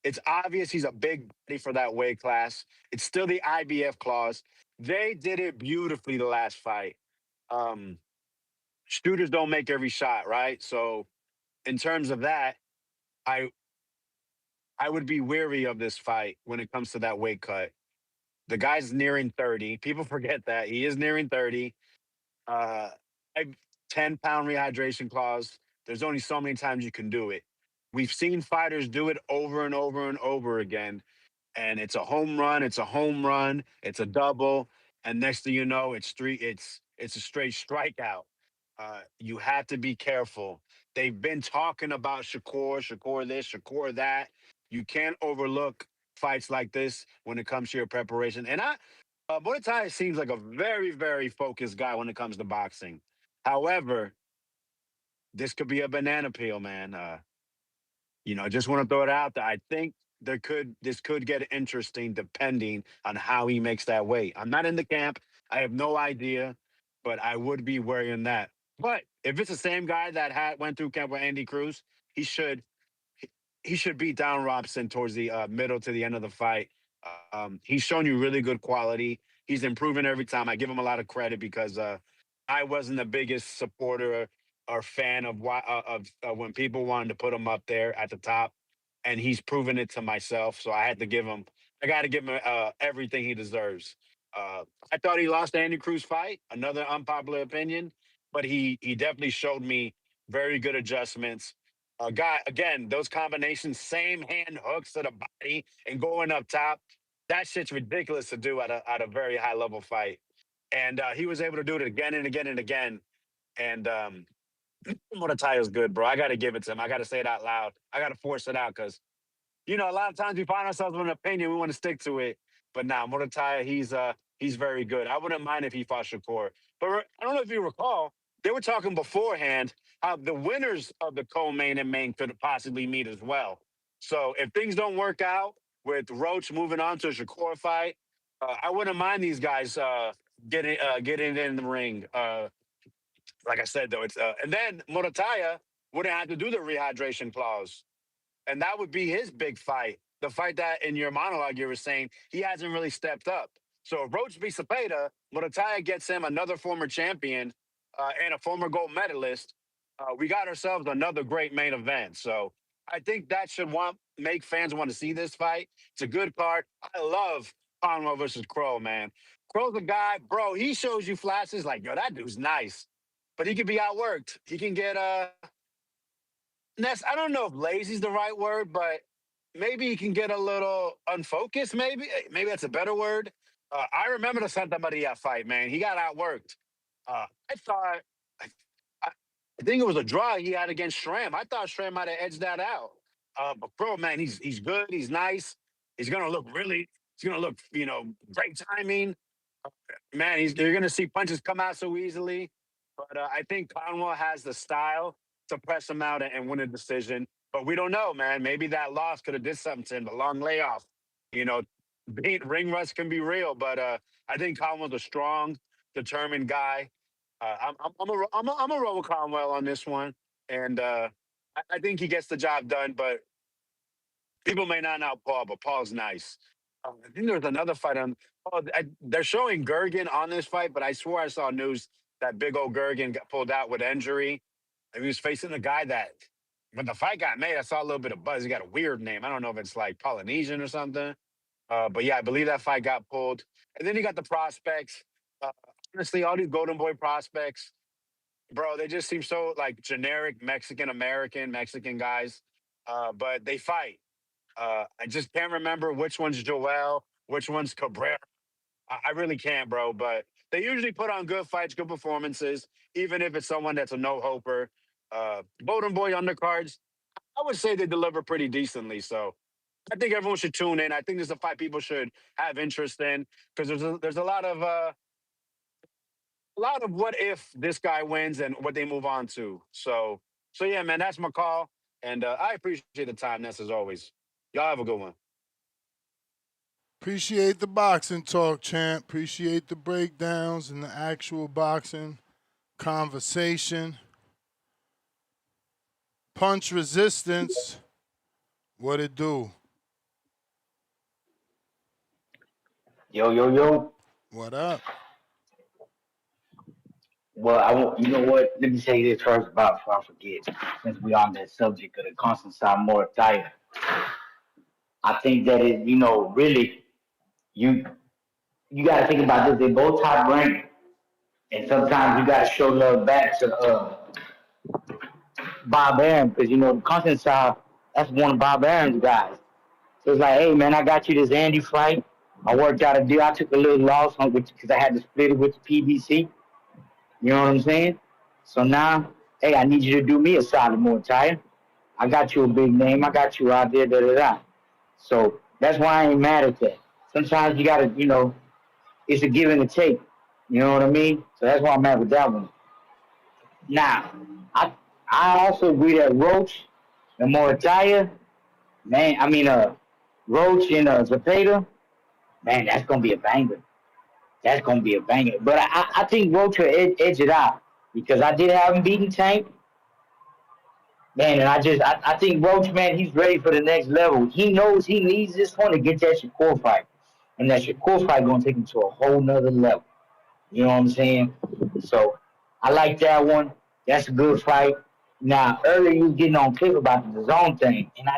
It's obvious he's a big body for that weight class. It's still the IBF clause. They did it beautifully the last fight. Um, Shooters don't make every shot, right? So in terms of that, I I would be weary of this fight when it comes to that weight cut. The guy's nearing 30. People forget that. He is nearing 30. Uh, I 10-pound rehydration clause. There's only so many times you can do it. We've seen fighters do it over and over and over again, and it's a home run. It's a home run. It's a double, and next thing you know, it's a straight strikeout. You have to be careful. They've been talking about Shakur this, Shakur that. You can't overlook fights like this when it comes to your preparation. And Muay seems like a very, very focused guy when it comes to boxing. However, this could be a banana peel, man. Just want to throw it out there. I think this could get interesting depending on how he makes that weight. I'm not in the camp. I have no idea, but I would be worrying that. But if it's the same guy that went through camp with Andy Cruz, he should he should beat down Robson towards the middle to the end of the fight. He's shown you really good quality. He's improving every time. I give him a lot of credit because I wasn't the biggest supporter or fan of when people wanted to put him up there at the top, and he's proven it to myself. So I had to give him. I got to give him everything he deserves. I thought he lost the Andy Cruz fight. Another unpopular opinion, but he definitely showed me very good adjustments. Guy, again, those combinations, same hand hooks to the body and going up top. That shit's ridiculous to do at a very high level fight. And he was able to do it again and again and again. And Moratalla's good, bro. I got to give it to him. I got to say it out loud. I got to force it out because a lot of times we find ourselves with an opinion, we want to stick to it. But now, Muratalla, he's very good. I wouldn't mind if he fought Shakur. But I don't know if you recall, they were talking beforehand how the winners of the co-main and main could possibly meet as well. So if things don't work out with Roach moving on to a Shakur fight, I wouldn't mind these guys getting in the ring. Like I said, though, it's and then Muratalla wouldn't have to do the rehydration clause. And that would be his big fight. The fight that in your monologue you were saying he hasn't really stepped up. So if Roach beats Zepeda, Muratalla gets him another former champion and a former gold medalist. We got ourselves another great main event. So I think that should make fans want to see this fight. It's a good card. I love Conwell versus Crow, man. Crow's a guy, bro. He shows you flashes like, yo, that dude's nice, but he can be outworked. He can get I don't know if lazy is the right word, but maybe he can get a little unfocused. Maybe that's a better word. I remember the Santa Maria fight, man. He got outworked. I thought, I think it was a draw he had against Schramm. I thought Schramm might have edged that out. But bro, man, he's good. He's nice. He's gonna look great timing. Man, you're gonna see punches come out so easily. But I think Conwell has the style to press him out and win a decision. But we don't know, man. Maybe that loss could have did something to him. The long layoff, you know, ring rust can be real. But I think Conwell's a strong, determined guy. I'm a roll with Conwell on this one, and I think he gets the job done. But people may not know Paul, but Paul's nice. I think there's another fight on. They're showing Gergen on this fight, but I swore I saw news that big old Gergen got pulled out with injury. And he was facing a guy that, when the fight got made, I saw a little bit of buzz. He got a weird name. I don't know if it's like Polynesian or something. But yeah, I believe that fight got pulled. And then you got the prospects. Honestly, all these Golden Boy prospects, bro, they just seem so like generic Mexican-American, Mexican guys. But they fight. I just can't remember which one's Joel, which one's Cabrera. I really can't, bro. But they usually put on good fights, good performances, even if it's someone that's a no-hoper. Golden Boy undercards, I would say they deliver pretty decently. So I think everyone should tune in. I think this is a fight people should have interest in because there's a lot of what if this guy wins and what they move on to. So yeah, man, that's my call. And I appreciate the time, Ness, as always. Y'all have a good one. Appreciate the boxing talk, champ. Appreciate the breakdowns and the actual boxing conversation. Punch resistance. What it do? Yo. What up? Well, you know what? Let me say this first before I forget. Since we on that subject of the Conceicao Muratalla, I think that it, really, you got to think about this. They both top ranked, and sometimes you got to show love back to Bob Arum because Conceicao, that's one of Bob Arum's guys. So it's like, hey man, I got you this Andy fight. I worked out a deal. I took a little loss on because I had to split it with the PBC. You know what I'm saying? So now, hey, I need you to do me a solid, Muratalla. I got you a big name. I got you out there, da-da-da. So that's why I ain't mad at that. Sometimes you got to, it's a give and a take. You know what I mean? So that's why I'm mad with that one. Now, I also agree that Roach and Muratalla, man, Roach and Zepeda, man, that's going to be a banger. That's going to be a banger. But I think Roach will edge it out because I did have him beating Tank. Man, and I think Roach, man, he's ready for the next level. He knows he needs this one to get that Shakur fight. And that Shakur fight going to take him to a whole nother level. You know what I'm saying? So I like that one. That's a good fight. Now, earlier you was getting on clip about the DAZN thing. And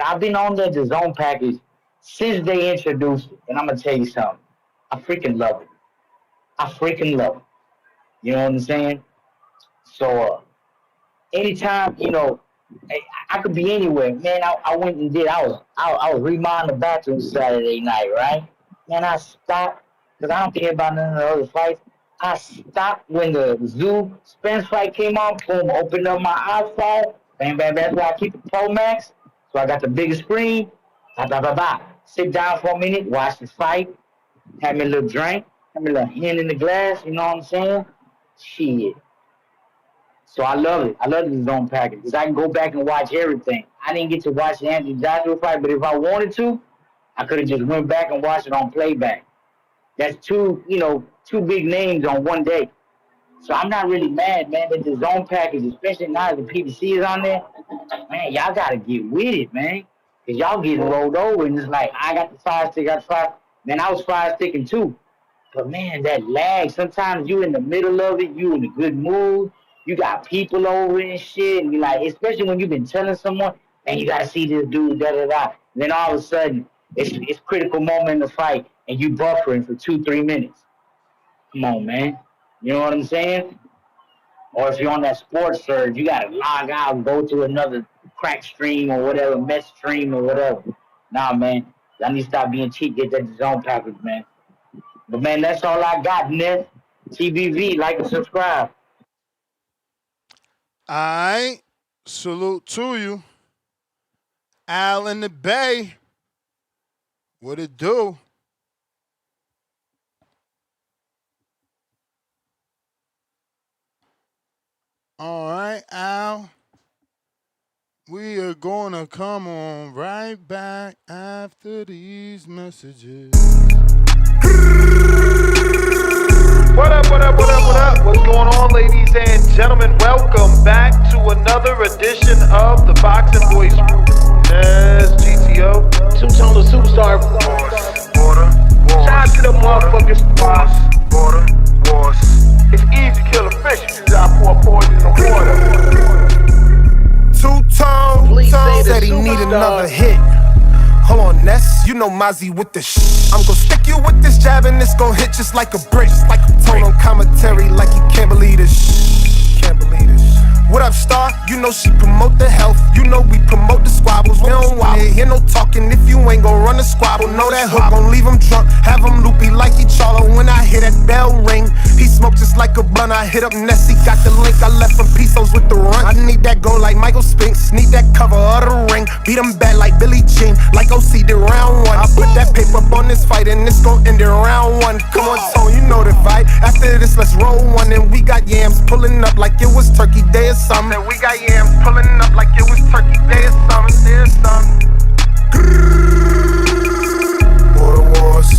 I've been on the DAZN package since they introduced it. And I'm going to tell you something. I freaking love it. I freaking love it. You know what I'm saying? So, anytime, you know, I could be anywhere. Man, I went and did. I was remodeling the bathroom Saturday night, right? Man, I stopped because I don't care about none of the other fights. I stopped when the Zoo Spence fight came on. Boom, opened up my iPhone. Bang, bang, bang. That's why I keep the Pro Max. So I got the biggest screen. Blah, blah, blah, blah. Sit down for a minute, watch the fight. Have me a little drink. Have me a little hen in the glass. You know what I'm saying? Shit. So I love it. I love the DAZN package because I can go back and watch everything. I didn't get to watch the Anthony Joshua fight, but if I wanted to, I could have just went back and watched it on playback. That's two big names on one day. So I'm not really mad, man, that the DAZN package, especially now that the PBC is on there, man, y'all got to get with it, man. Because y'all getting rolled over and it's like, I got the fire stick, Man, I was fire sticking too. But, man, that lag, sometimes you in the middle of it, you in a good mood. You got people over and shit, and you like, especially when you've been telling someone, man, you gotta see this dude, da-da-da. And then all of a sudden, it's critical moment in the fight, and you buffering for 2-3 minutes. Come on, man. You know what I'm saying? Or if you're on that sports surge, you gotta log out and go to another crack stream or whatever, mess stream or whatever. Nah, man. I need to stop being cheap, get that DAZN package, man. But, man, that's all I got, Ness. TBV, like and subscribe. All right. Salute to you. Al in the Bay. What it do? All right, Al. We are going to come on right back after these messages. What up, what up, what up, what up? What's going on, ladies and gentlemen? Welcome back to another edition of the Boxing Voice. Yes, GTO. Two-tone superstar. Water. Shout out to the motherfuckers. Water. It's easy to kill a fish. You just gotta pour poison in the water. Two-tone said he need another hit. Hold on, Ness, you know Mozzie with the I'm gon' stick you with this jab and it's gon' hit just like a brick. Tone on commentary like you can't believe this. Can't believe this. What up, Star? You know she promote the health. You know we promote the squabbles. We don't wanna hear no talking if you ain't gon' run the squabble. Know that hook gon' leave him drunk, have him loopy like he Charlo. When I hear that bell ring, he smoke just like a blunt. I hit up Nessie, got the link. I left him pesos with the run. I need that go like Michael Spinks, need that cover of the ring. Beat him back like Billie Jean, like OC did round one. I put that paper up on this fight and it's gon' end in round one. Come on, Tone, you know the fight. After this, let's roll one. And we got yams pulling up like it was Turkey Day or something. We got yams pulling up like it was Turkey Day or something. There's something. Border wars.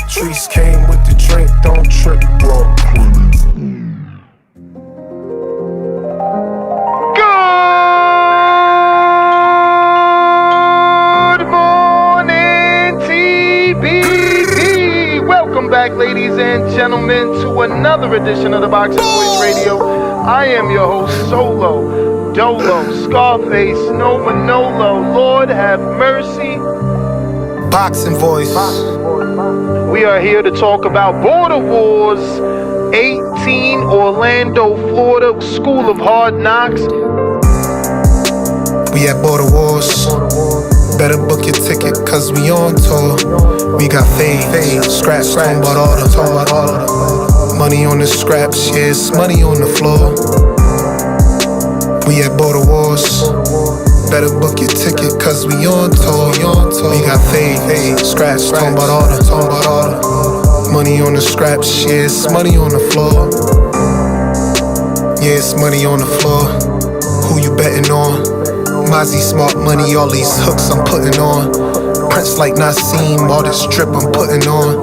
Trees came with the drink, don't trip, bro. Good morning, TBD. Welcome back, ladies and gentlemen, to another edition of the Boxing Voice Radio. I am your host, Solo, Dolo, Scarface, No Manolo. Lord have mercy. Boxing Voice. We are here to talk about Border Wars 18, Orlando, Florida, School of Hard Knocks. We at Border Wars. Better book your ticket, cause we on tour. We got fade, scraps, talking about order. Money on the scraps, yeah, it's money on the floor. We at Border Wars. Better book your ticket, cause we on tour. We got fade, scraps, talking about order. Money on the scraps, yeah, it's money on the floor. Yeah, it's money on the floor. Who you betting on? Mozzie smart money, all these hooks I'm putting on. Prince like Nassim, all this drip I'm putting on.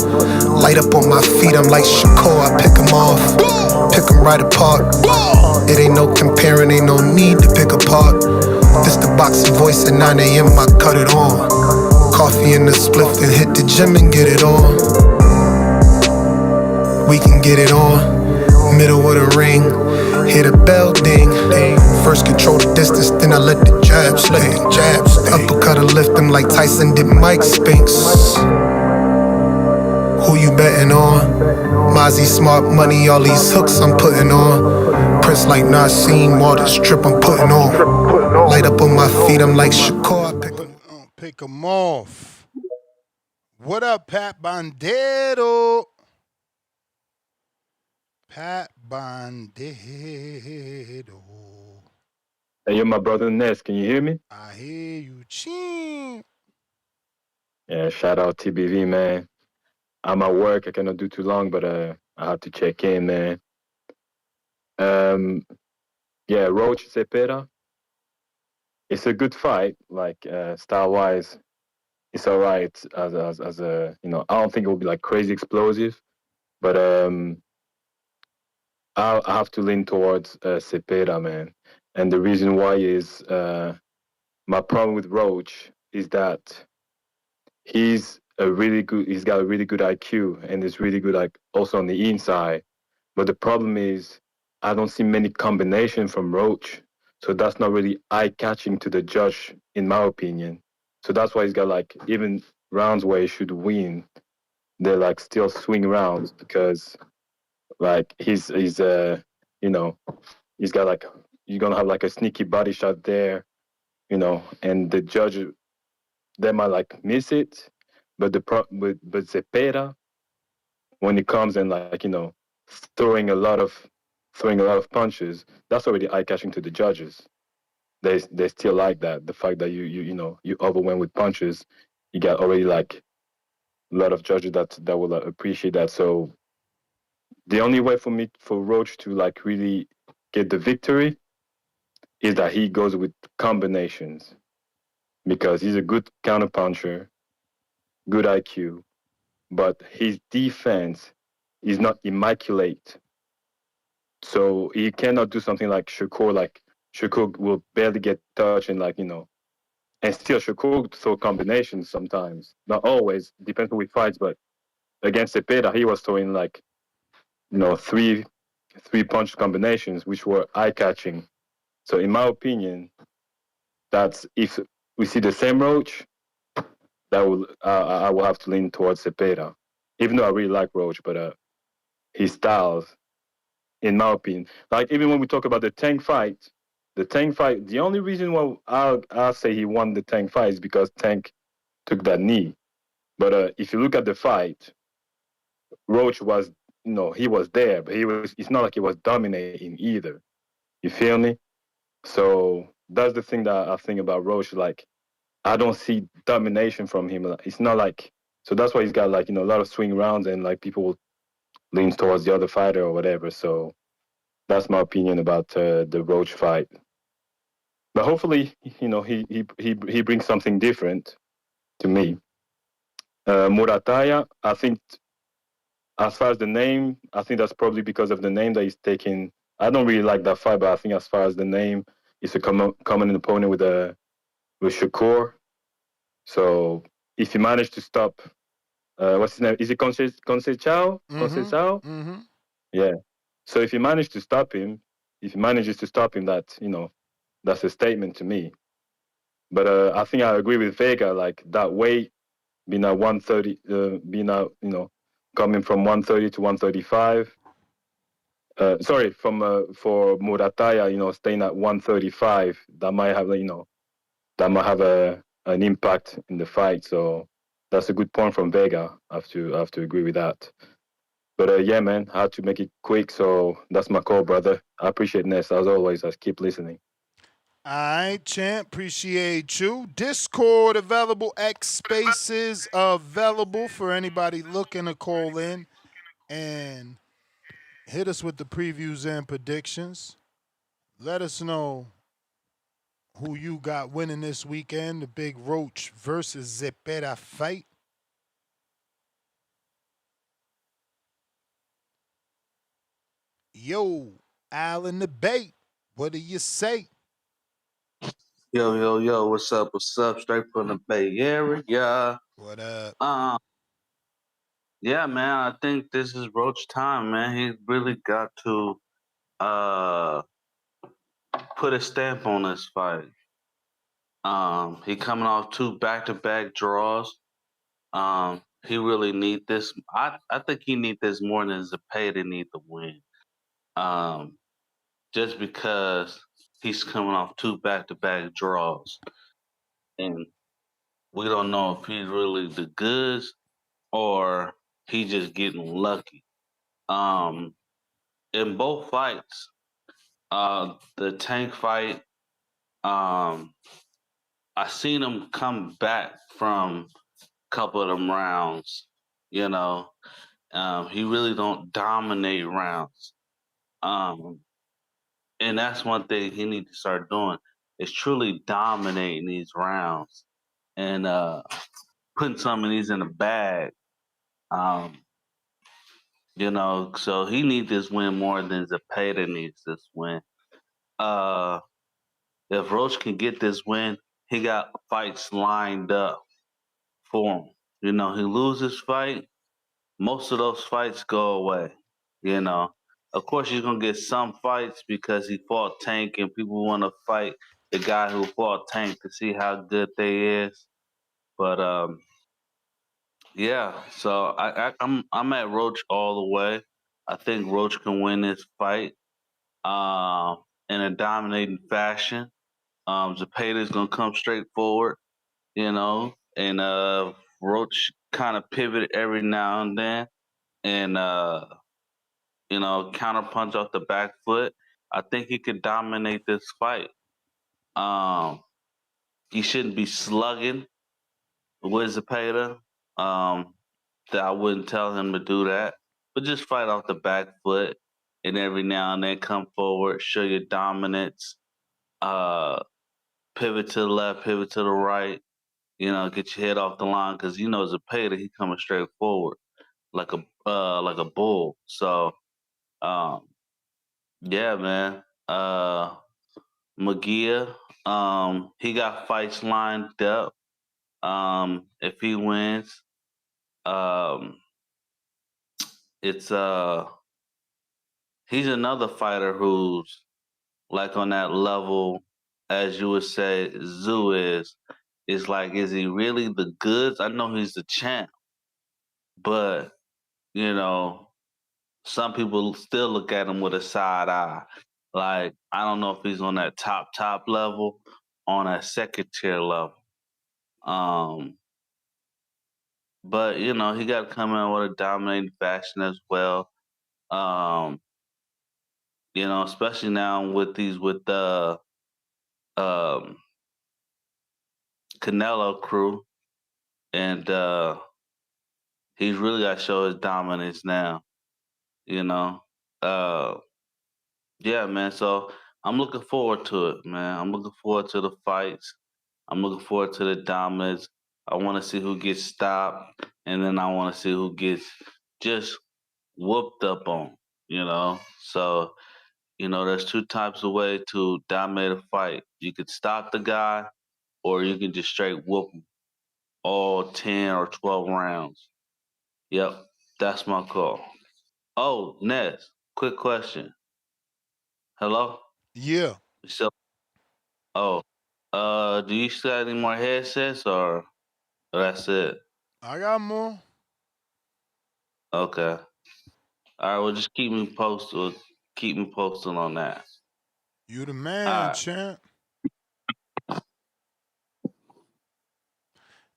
Light up on my feet, I'm like Shakur, I pick 'em off. Pick 'em right apart. It ain't no comparing, ain't no need to pick apart. This the boxing voice at 9 a.m., I cut it on. Coffee in the spliff, then hit the gym and get it on. We can get it on. Middle of the ring, hear the bell ding. First control the distance, then I let the jabs sting. Uppercut or lift them like Tyson did Mike Spinks. Who you betting on? Mozzie smart money, all these hooks I'm putting on. Prince like Nassim, all this trip I'm putting on. Light up on my feet, I'm like Shakur, I pick 'em off. What up, Pat Bandero? Pat Bandero. Hey, you're my brother Ness. Can you hear me? I hear you, Chin. Yeah, shout out TBV, man. I'm at work. I cannot do too long, but I have to check in, man. Yeah, Roach Zepeda. It's a good fight, like style-wise. It's all right as a I don't think it will be like crazy explosive, but I have to lean towards Zepeda, man. And the reason why is my problem with Roach is that he's got a really good IQ and is really good like also on the inside. But the problem is I don't see many combinations from Roach. So that's not really eye-catching to the judge, in my opinion. So that's why he's got like even rounds where he should win, they're like still swing rounds because like he's he's got like you're gonna have like a sneaky body shot there, and the judge they might like miss it, but but Zepeda, when it comes and like throwing a lot of punches, that's already eye catching to the judges. They still like that. The fact that you overwhelm with punches, you got already like a lot of judges that will appreciate that. So the only way for Roach to like really get the victory is that he goes with combinations because he's a good counter puncher, good IQ, but his defense is not immaculate. So he cannot do something like Shakur. Like Shakur will barely get touched and and still Shakur throw combinations sometimes. Not always, depends on who he fights. But against Zepeda, he was throwing like three punch combinations, which were eye catching. So in my opinion, that's if we see the same Roach, that will I will have to lean towards Zepeda. Even though I really like Roach, but his styles, in my opinion, like even when we talk about the Tank fight, the only reason why I'll say he won the Tank fight is because Tank took that knee. But if you look at the fight, Roach was, he was there, but it's not like he was dominating either. You feel me? So that's the thing that I think about Roach. Like, I don't see domination from him. It's not like, so that's why he's got like, a lot of swing rounds and like people lean towards the other fighter or whatever. So that's my opinion about the Roach fight. But hopefully, he brings something different to me. Muratalla, I think, as far as the name, I think that's probably because of the name that he's taking. I don't really like that fight, but I think as far as the name, it's a common opponent with Shakur. So if you manage to stop, what's his name? Is it Conceicao? Conceicao? Mm-hmm. Yeah. So if you manage to stop him, if he manages to stop him, that's a statement to me. But I think I agree with Vega, like that weight being at 130, coming from 130 to 135. Sorry, for Muratalla, staying at 135, that might have an impact in the fight. So that's a good point from Vega. I have to agree with that. But yeah, man, I had to make it quick. So that's my call, brother. I appreciate Ness as always. I keep listening. All right, champ. Appreciate you. Discord available. X Spaces available for anybody looking to call in and hit us with the previews and predictions. Let us know who you got winning this weekend, the big Roach versus Zepeda fight. Yo, Al in the Bay, what do you say? Yo, what's up? What's up? Straight from the Bay Area. What up? Yeah, man, I think this is Roach time, man. He really got to put a stamp on this fight. He coming off 2 back-to-back draws. He really need this. I think he need this more than Zepeda need the win. Just because he's coming off 2 back-to-back draws, and we don't know if he's really the goods or he just getting lucky. In both fights, the Tank fight, I seen him come back from a couple of them rounds. You know, he really don't dominate rounds. And that's one thing he need to start doing is truly dominating these rounds and putting some of these in the bag. You know, so he needs this win more than Zepeda needs this win. If Roach can get this win, he got fights lined up for him. You know, he loses fight, most of those fights go away. You know, of course you're gonna get some fights because he fought Tank, and people want to fight the guy who fought Tank to see how good they is. But yeah. So I'm at Roach all the way. I think Roach can win this fight in a dominating fashion. Zepeda's gonna come straight forward, you know, and Roach kind of pivot every now and then, and you know, counterpunch off the back foot. I think he could dominate this fight. He shouldn't be slugging with Zepeda. That I wouldn't tell him to do that, but just fight off the back foot, and every now and then come forward, show your dominance. Pivot to the left, pivot to the right. You know, get your head off the line because you know Zepeda, he coming straight forward like a bull. So, yeah, man. Magia, he got fights lined up. If he wins, it's he's another fighter who's like on that level, as you would say, Zoo is. It's like, is he really the goods? I know he's the champ, but you know, some people still look at him with a side eye. Like, I don't know if he's on that top level, on that second tier level. But you know, he got to come in with a dominating fashion as well. You know, especially now with the Canelo crew, and he's really got to show his dominance now. You know, yeah, man. So I'm looking forward to it, man. I'm looking forward to the fights. I'm looking forward to the dominance. I want to see who gets stopped, and then I want to see who gets just whooped up on. You know, so you know, there's 2 types of way to dominate a fight. You could stop the guy, or you can just straight whoop him all 10 or 12 rounds. Yep, that's my call. Oh, Ness, quick question. Hello? Yeah. So, do you still have any more headsets or that's it? I got more. Okay. All right, well, just keep me posted. Keep me posted on that. You the man, champ.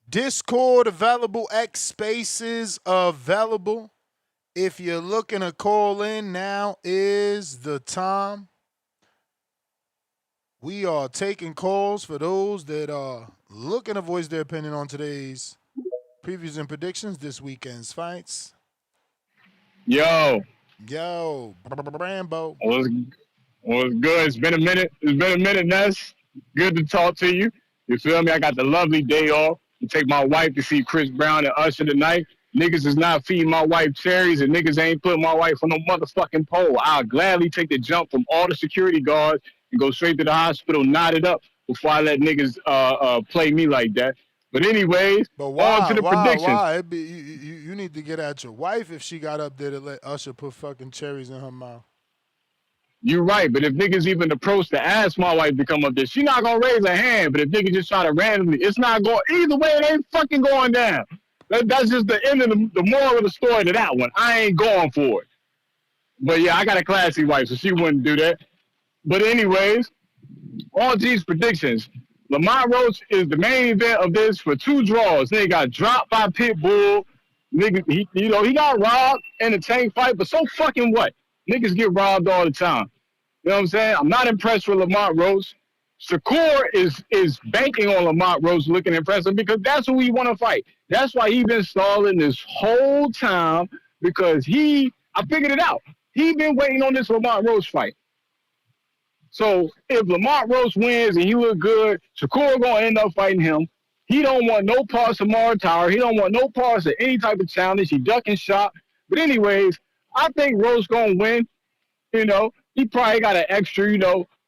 Discord available, X Spaces available. If you're looking to call in, now is the time. We are taking calls for those that are looking to voice their opinion on today's previews and predictions, this weekend's fights. Yo, Rambo. What's good? It's been a minute, Ness. Good to talk to you. You feel me? I got the lovely day off to take my wife to see Chris Brown and Usher tonight. Niggas is not feeding my wife cherries, and niggas ain't putting my wife on no motherfucking pole. I'll gladly take the jump from all the security guards and go straight to the hospital, knotted up, before I let niggas play me like that. But anyways, But on to the predictions. why? You need to get at your wife if she got up there to let Usher put fucking cherries in her mouth. You're right, but if niggas even approach to ask my wife to come up there, she not gonna raise her hand. But if niggas just try to randomly, it's not going either way. It ain't fucking going down. That's just the end of the moral of the story to that one. I ain't going for it. But yeah, I got a classy wife, so she wouldn't do that. But anyways, on to these predictions. Lamont Roach is the main event of this for 2 draws. Nigga got dropped by Pitbull. Nigga, he got robbed in a tank fight, but so fucking what? Niggas get robbed all the time. You know what I'm saying? I'm not impressed with Lamont Roach. Shakur is banking on Lamont Roach looking impressive because that's who he want to fight. That's why he been stalling this whole time because I figured it out. He been waiting on this Lamont Roach fight. So if Lamont Roach wins and he look good, Shakur gonna end up fighting him. He don't want no parts of Muratalla. He don't want no parts of any type of challenge. He ducking shot. But anyways, I think Roach gonna win. You know, he probably got an extra,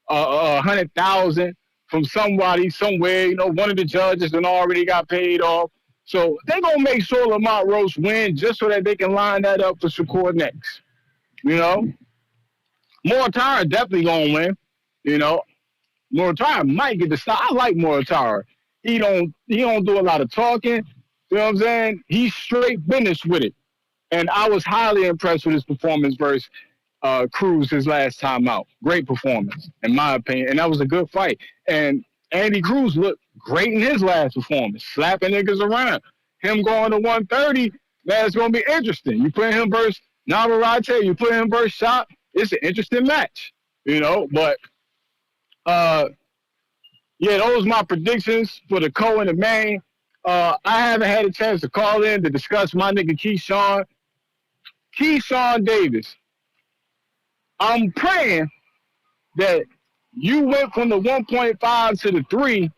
100,000 from somebody somewhere. You know, one of the judges and already got paid off. So they gonna make sure Lamont Roach win just so that they can line that up for Shakur next. You know, Muratalla definitely gonna win. You know, Muratalla might get the stop. I like Muratalla. He don't do a lot of talking. You know what I'm saying? He's straight business with it. And I was highly impressed with his performance versus Cruz his last time out. Great performance, in my opinion. And that was a good fight. And Andy Cruz looked great in his last performance, slapping niggas around. Him going to 130, man, it's going to be interesting. You put him versus Navarrete, you put him versus Shot, it's an interesting match, you know. But, yeah, those are my predictions for the co and the main. I haven't had a chance to call in to discuss my nigga Keyshawn Davis. I'm praying that you went from the 1.5 to the 3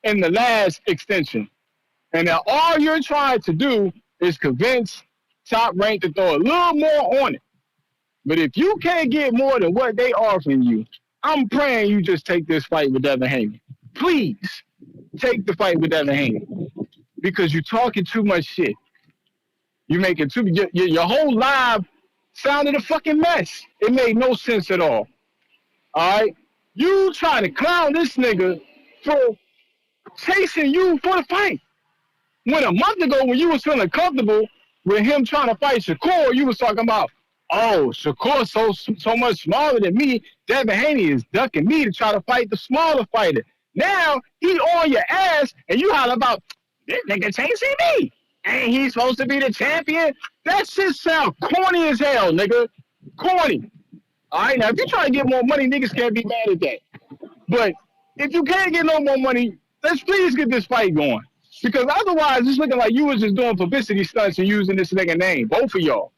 in the last extension. And that all you're trying to do is convince Top Rank to throw a little more on it. But if you can't get more than what they offering you, I'm praying you just take this fight with Devin Haney. Please take the fight with Devin Haney. Because you're talking too much shit. You're making your whole live sounded a fucking mess. It made no sense at all. All right? You trying to clown this nigga for chasing you for the fight. When a month ago, when you was feeling comfortable with him trying to fight Shakur, you was talking about, oh, Shakur's so much smaller than me. Devin Haney is ducking me to try to fight the smaller fighter. Now, he on your ass, and you holler about, this nigga chasing me. Ain't he supposed to be the champion? That shit sound corny as hell, nigga. Corny. All right, now, if you try to get more money, niggas can't be mad at that. But if you can't get no more money, let's please get this fight going. Because otherwise, it's looking like you was just doing publicity stunts and using this nigga name. Both of y'all.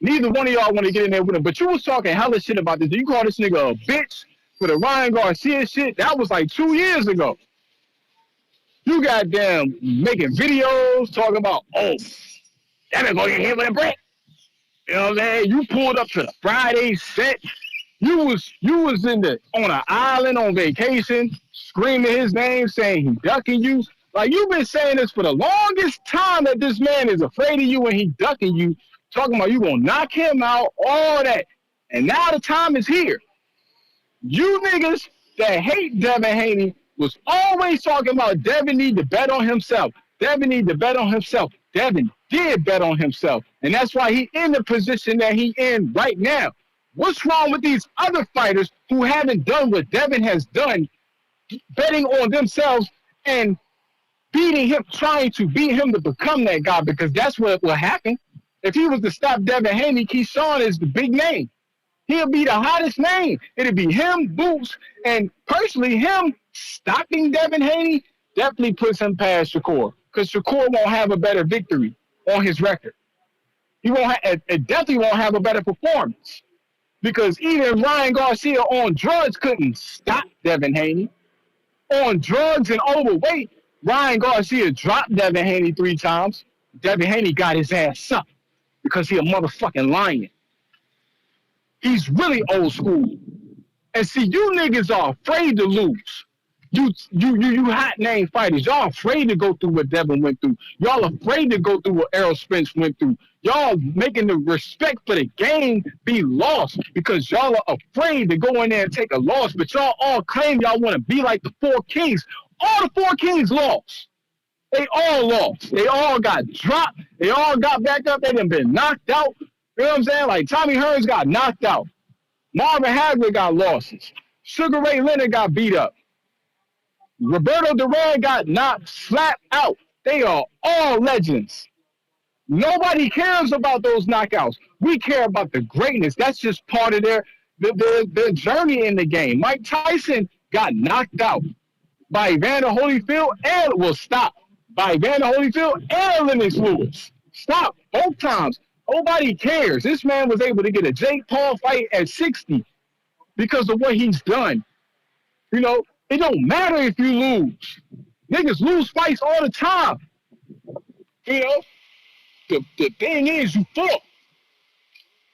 Neither one of y'all want to get in there with him. But you was talking hella shit about this. You call this nigga a bitch for the Ryan Garcia shit? That was like 2 years ago. You goddamn making videos talking about, oh, that nigga gonna get hit with a brick. You know what I'm saying? You pulled up to the Friday set. You was on an island on vacation, screaming his name, saying he ducking you. Like, you've been saying this for the longest time that this man is afraid of you and he ducking you, talking about you gonna knock him out, all that. And now the time is here. You niggas that hate Devin Haney was always talking about Devin need to bet on himself. Devin need to bet on himself. Devin did bet on himself. And that's why he in the position that he in right now. What's wrong with these other fighters who haven't done what Devin has done, betting on themselves and beating him, trying to beat him to become that guy? Because that's what will happen. If he was to stop Devin Haney, Keyshawn is the big name. He'll be the hottest name. It'll be him, Boots, and personally him stopping Devin Haney definitely puts him past Shakur, because Shakur won't have a better victory on his record. He won't. It definitely won't have a better performance. because even Ryan Garcia on drugs couldn't stop Devin Haney. On drugs and overweight, Ryan Garcia dropped Devin Haney 3 times. Devin Haney got his ass up because he a motherfucking lion. He's really old school. And see, you niggas are afraid to lose. You hot name fighters. Y'all afraid to go through what Devin went through. Y'all afraid to go through what Errol Spence went through. Y'all making the respect for the game be lost because y'all are afraid to go in there and take a loss. But y'all all claim y'all want to be like the 4 Kings. All the 4 Kings lost. They all lost. They all got dropped. They all got back up. They done been knocked out. You know what I'm saying? Like Tommy Hearns got knocked out. Marvin Hagler got losses. Sugar Ray Leonard got beat up. Roberto Duran got slapped out. They are all legends. Nobody cares about those knockouts. We care about the greatness. That's just part of their journey in the game. Mike Tyson got knocked out by Evander Holyfield by Evander Holyfield and Lennox Lewis. Stop. Both times. Nobody cares. This man was able to get a Jake Paul fight at 60 because of what he's done. You know, it don't matter if you lose. Niggas lose fights all the time. You know, the thing is you fought.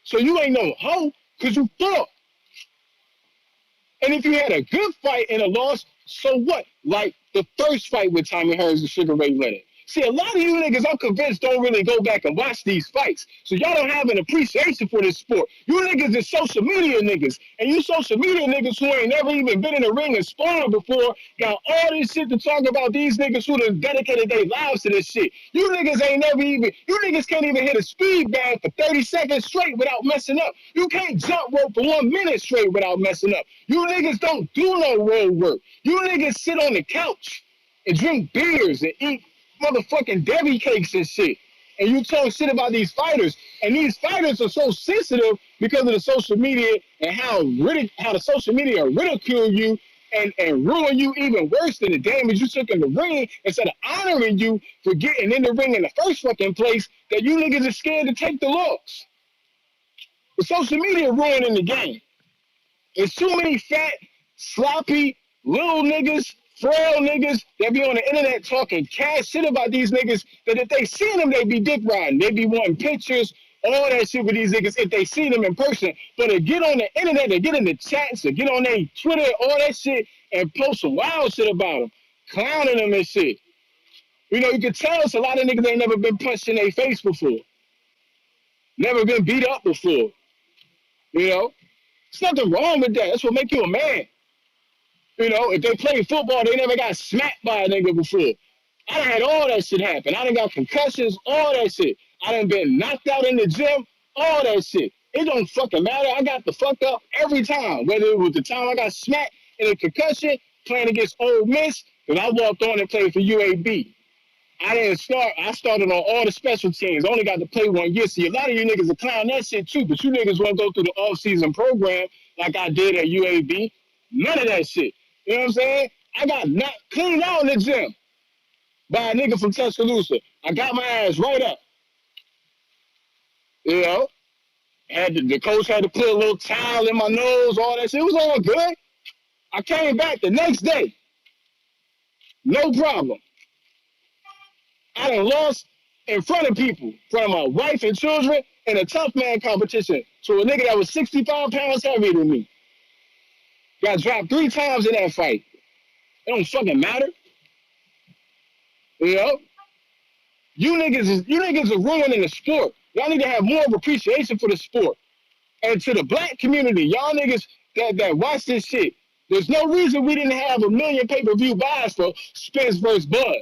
So you ain't no hoe because you fought. And if you had a good fight and a loss, so what? Like the first fight with Tommy Hearns and Sugar Ray Leonard. See, a lot of you niggas, I'm convinced, don't really go back and watch these fights. So y'all don't have an appreciation for this sport. You niggas is social media niggas. And you social media niggas who ain't never even been in a ring and sparred before got all this shit to talk about these niggas who done dedicated their lives to this shit. You niggas you niggas can't even hit a speed bag for 30 seconds straight without messing up. You can't jump rope for 1 minute straight without messing up. You niggas don't do no road work. You niggas sit on the couch and drink beers and eat motherfucking Debbie cakes and shit. And you talk shit about these fighters. And these fighters are so sensitive because of the social media and how the social media ridicule you and ruin you even worse than the damage you took in the ring instead of honoring you for getting in the ring in the first fucking place that you niggas are scared to take the loss. The social media ruining the game. There's too many fat, sloppy, little niggas, frail niggas that be on the internet talking cash shit about these niggas that if they see them, they be dick riding. They be wanting pictures, all that shit with these niggas if they see them in person. But to get on the internet, to get in the chats, to get on their Twitter, all that shit, and post some wild shit about them, clowning them and shit. You know, you can tell it's a lot of niggas ain't never been punched in their face before. Never been beat up before. You know? There's nothing wrong with that. That's what make you a man. You know, if they play football, they never got smacked by a nigga before. I done had all that shit happen. I done got concussions, all that shit. I done been knocked out in the gym, all that shit. It don't fucking matter. I got the fuck up every time. Whether it was the time I got smacked in a concussion, playing against Ole Miss, and I walked on and played for UAB. I started on all the special teams. I only got to play 1 year. See, a lot of you niggas are clown that shit too, but you niggas won't go through the off-season program like I did at UAB. None of that shit. You know what I'm saying? I got cleaned out in the gym by a nigga from Tuscaloosa. I got my ass right up. You know? The coach had to put a little towel in my nose, all that shit. It was all good. I came back the next day. No problem. I done lost in front of people, in front of my wife and children, in a tough man competition to a nigga that was 65 pounds heavier than me. Got dropped 3 times in that fight. It don't fucking matter. You know? You niggas are ruining the sport. Y'all need to have more of appreciation for the sport. And to the black community, y'all niggas that watch this shit, there's no reason we didn't have 1 million pay-per-view buys for Spence versus Bud.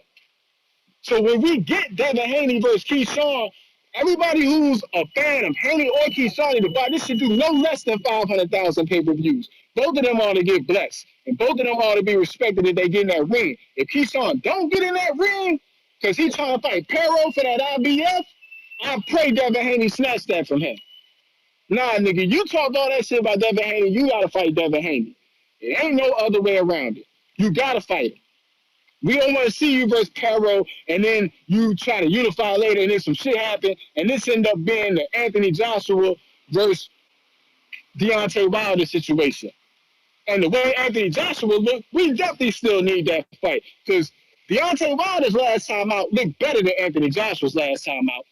So when we get Devin Haney versus Keyshawn, everybody who's a fan of Haney or Keyshawn to buy this should do no less than 500,000 pay-per-views. Both of them ought to get blessed. And both of them ought to be respected if they get in that ring. If Keyshawn don't get in that ring, because he's trying to fight Perro for that IBF, I pray Devin Haney snatch that from him. Nah, nigga, you talked all that shit about Devin Haney, you got to fight Devin Haney. It ain't no other way around it. You got to fight him. We don't want to see you versus Perro, and then you try to unify later, and then some shit happen, and this end up being the Anthony Joshua versus Deontay Wilder situation. And the way Anthony Joshua looked, we definitely still need that fight. Because Deontay Wilder's last time out looked better than Anthony Joshua's last time out.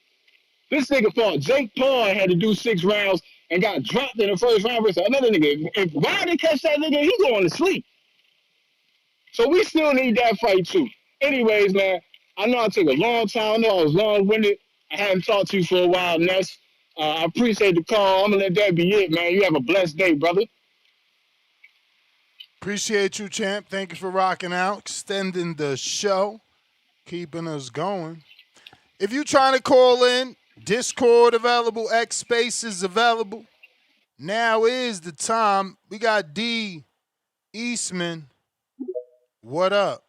This nigga fought Jake Paul and had to do 6 rounds and got dropped in the first round versus another nigga. If Wilder catch that nigga, he going to sleep. So we still need that fight too. Anyways, man, I know I took a long time. I know I was long-winded. I haven't talked to you for a while, Ness. I appreciate the call. I'm going to let that be it, man. You have a blessed day, brother. Appreciate you, champ. Thank you for rocking out, extending the show, keeping us going. If you're trying to call in, Discord available, X Spaces available. Now is the time. We got D. Eastman. What up?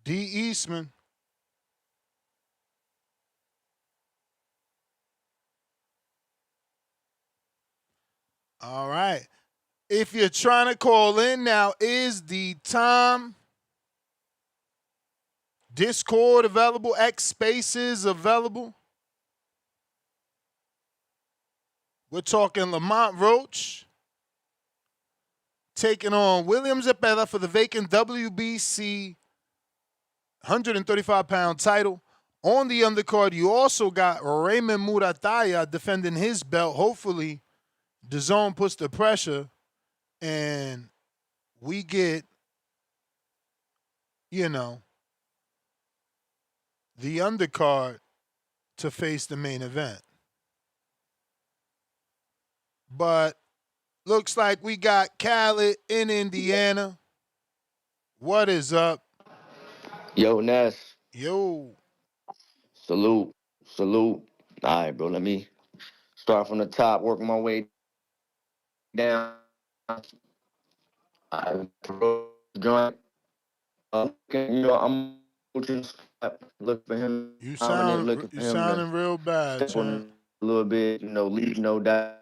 D. Eastman. All right. If you're trying to call in, now is the time. Discord available, X Spaces available. We're talking Lamont Roach taking on William Zepeda for the vacant WBC 135-pound title. On the undercard, you also got Raymond Muratalla defending his belt. Hopefully, DAZN puts the pressure and we get, the undercard to face the main event. But looks like we got Khaled in Indiana. What is up? Yo, Ness. Yo. Salute. All right, bro. Let me start from the top, work my way down. I joint. I'm looking for him. You Dominant, looking for him sounding to real bad, step on champ. a little bit, leave no doubt.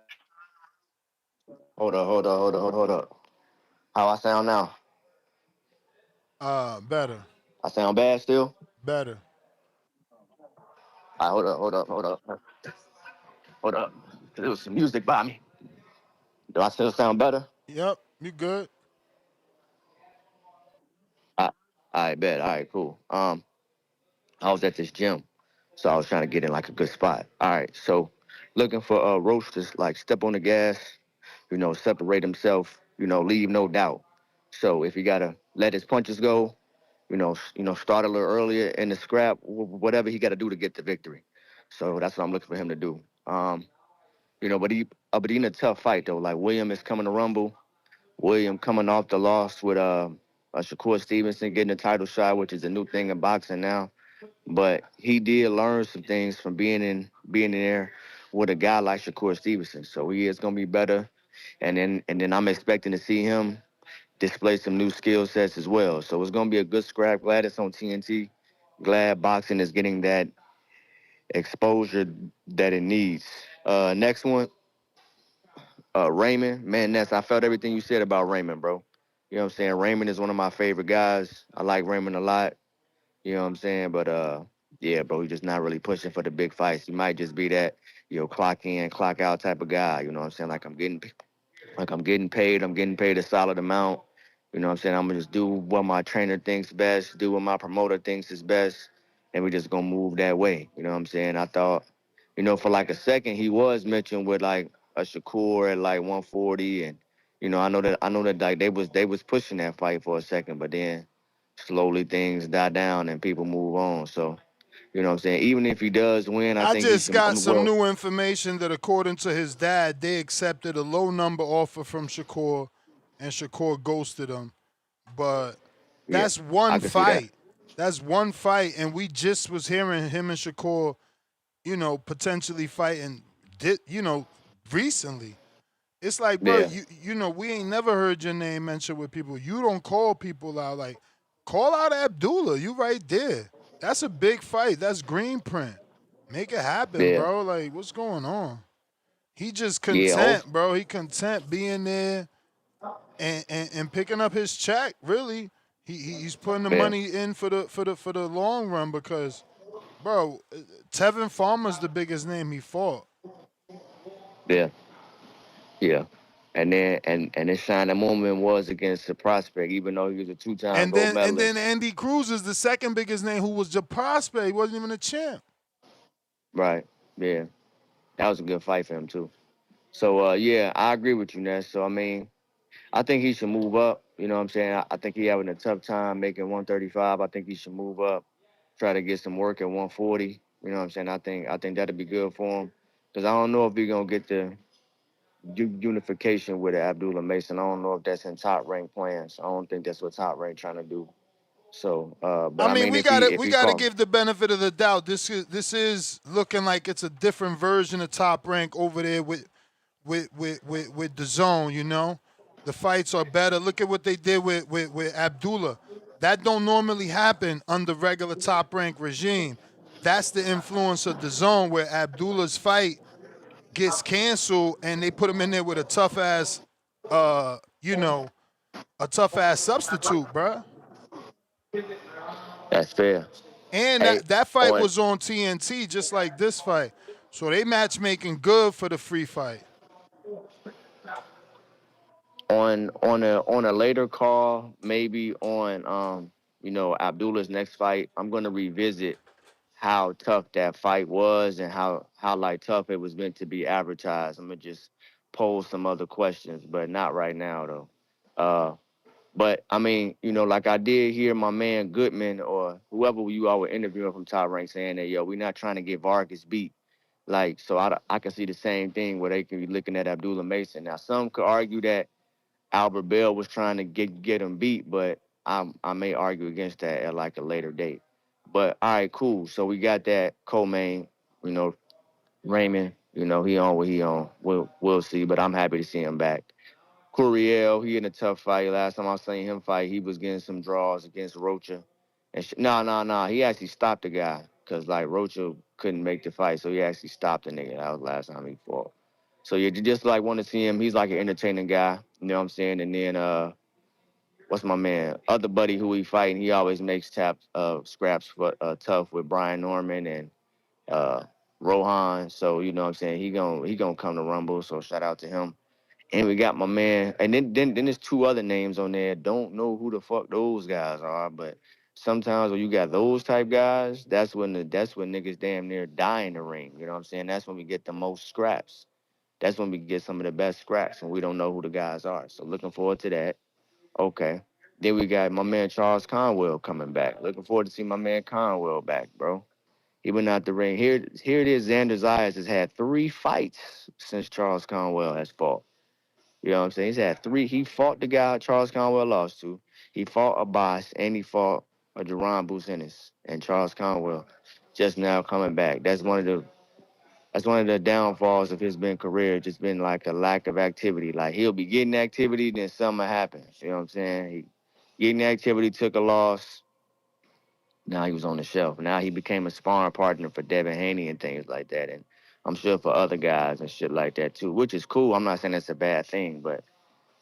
Hold up. How I sound now? Better. I sound bad still? Better. All right, hold up. There was some music by me. Do I still sound better? Yep, you good. All right, bet. All right, cool. I was at this gym, so I was trying to get in like a good spot. All right, so looking for Roach to like step on the gas, separate himself, leave no doubt. So if he gotta let his punches go, start a little earlier in the scrap, whatever he got to do to get the victory. So that's what I'm looking for him to do. But he in a tough fight though. Like William is coming to Rumble. William coming off the loss with Shakur Stevenson getting a title shot, which is a new thing in boxing now. But he did learn some things from being in there with a guy like Shakur Stevenson. So he is gonna be better. And then I'm expecting to see him display some new skill sets as well. So it's gonna be a good scrap. Glad it's on TNT. Glad boxing is getting that exposure that it needs. Next one, Raymond. Man, Ness, I felt everything you said about Raymond, bro. You know what I'm saying? Raymond is one of my favorite guys. I like Raymond a lot. You know what I'm saying? But yeah, bro, he's just not really pushing for the big fights. He might just be that, clock in, clock out type of guy. You know what I'm saying? I'm getting paid. I'm getting paid a solid amount. You know what I'm saying? I'm gonna just do what my trainer thinks best, do what my promoter thinks is best, and we just gonna move that way. You know what I'm saying? I thought, for like a second he was mentioned with like a Shakur at like 140, and I know that like they was pushing that fight for a second, but then slowly things die down and people move on. So, you know what I'm saying? Even if he does win, I I think he just should. got some new information that according to his dad, they accepted a low number offer from Shakur, and Shakur ghosted him. But that's one I can see that. fight. That's one fight, and we just was hearing him and Shakur, potentially fighting, recently. It's like, bro, Yeah. we ain't never heard your name mentioned with people. You don't call people out. Like, call out Abdullah. You right there. That's a big fight. That's green print. Make it happen, Yeah. bro. Like, what's going on? He just Yeah. Oh, content, bro. He content being there and picking up his check. Really, he's putting the yeah, money in for the long run because, bro, Tevin Farmer's the biggest name he fought. yeah, yeah. And then and his shining moment was against the prospect, even though he was a two-time gold And then medalist. Andy Cruz is the second biggest name who was the prospect. He wasn't even a champ. Right. Yeah. That was a good fight for him too. So yeah, I agree with you, Ness. So I mean, I think he should move up. You know what I'm saying? I think he having a tough time making 135. I think he should move up, try to get some work at 140. You know what I'm saying? I think that'd be good for him. Because I don't know if he's gonna get the unification with Abdullah Mason. I don't know if that's in top rank plans. I don't think that's what top rank trying to do. So, but I I mean, mean, we if got he to if we he got to call, give the benefit of the doubt. This is looking like it's a different version of Top Rank over there with the zone. You know, the fights are better. Look at what they did with Abdullah. That don't normally happen under regular Top Rank regime. That's the influence of the zone where Abdullah's fight gets canceled and they put him in there with a tough ass, you know, a tough ass substitute, bruh. that's fair. And Hey, that fight on was on TNT, just like this fight. So they matchmaking good for the free fight. on a later call, maybe on Abdullah's next fight, I'm gonna revisit how tough that fight was and how like tough it was meant to be advertised. I'm gonna just pose some other questions, but not right now though. But I mean, like I did hear my man Goodman or whoever you all were interviewing from Top Rank saying that, yo, we're not trying to get Vargas beat. Like, so I can see the same thing where they can be looking at Abdullah Mason. Now, some could argue that Albert Bell was trying to get him beat, but I may argue against that at like a later date. But all right, cool. So we got that co-main, you know, Raymond. He on what he on. We'll see. But I'm happy to see him back. Curiel, he in a tough fight. Last time I seen him fight, he was getting some draws against Rocha. And no. He actually stopped the guy because like Rocha couldn't make the fight, so he actually stopped the nigga. That was the last time he fought. So you just like want to see him. He's like an entertaining guy. You know what I'm saying? And then what's my man? Other buddy who he fighting, he always makes scraps for tough with Brian Norman and uh Rohan. So you know what I'm saying? He gonna come to Rumble. So shout out to him. And we got my man, and then there's two other names on there. Don't know who the fuck those guys are, but sometimes when you got those type guys, that's when niggas damn near die in the ring. You know what I'm saying? That's when we get the most scraps. That's when we get some of the best scraps, and we don't know who the guys are. So looking forward to that. Okay. Then we got my man Charles Conwell coming back. Looking forward to see my man Conwell back, bro. He went out the ring. Here it is. Xander Zayas has had 3 fights since Charles Conwell has fought. You know what I'm saying? He's had 3. He fought the guy Charles Conwell lost to. He fought a boss, and he fought a Jerron Business. And Charles Conwell just now coming back. That's one of the downfalls of his been career. Just been like a lack of activity. Like he'll be getting activity, then something happens. You know what I'm saying? He getting activity, took a loss. Now he was on the shelf. Now he became a sparring partner for Devin Haney and things like that. And I'm sure for other guys and shit like that too, which is cool. I'm not saying that's a bad thing, but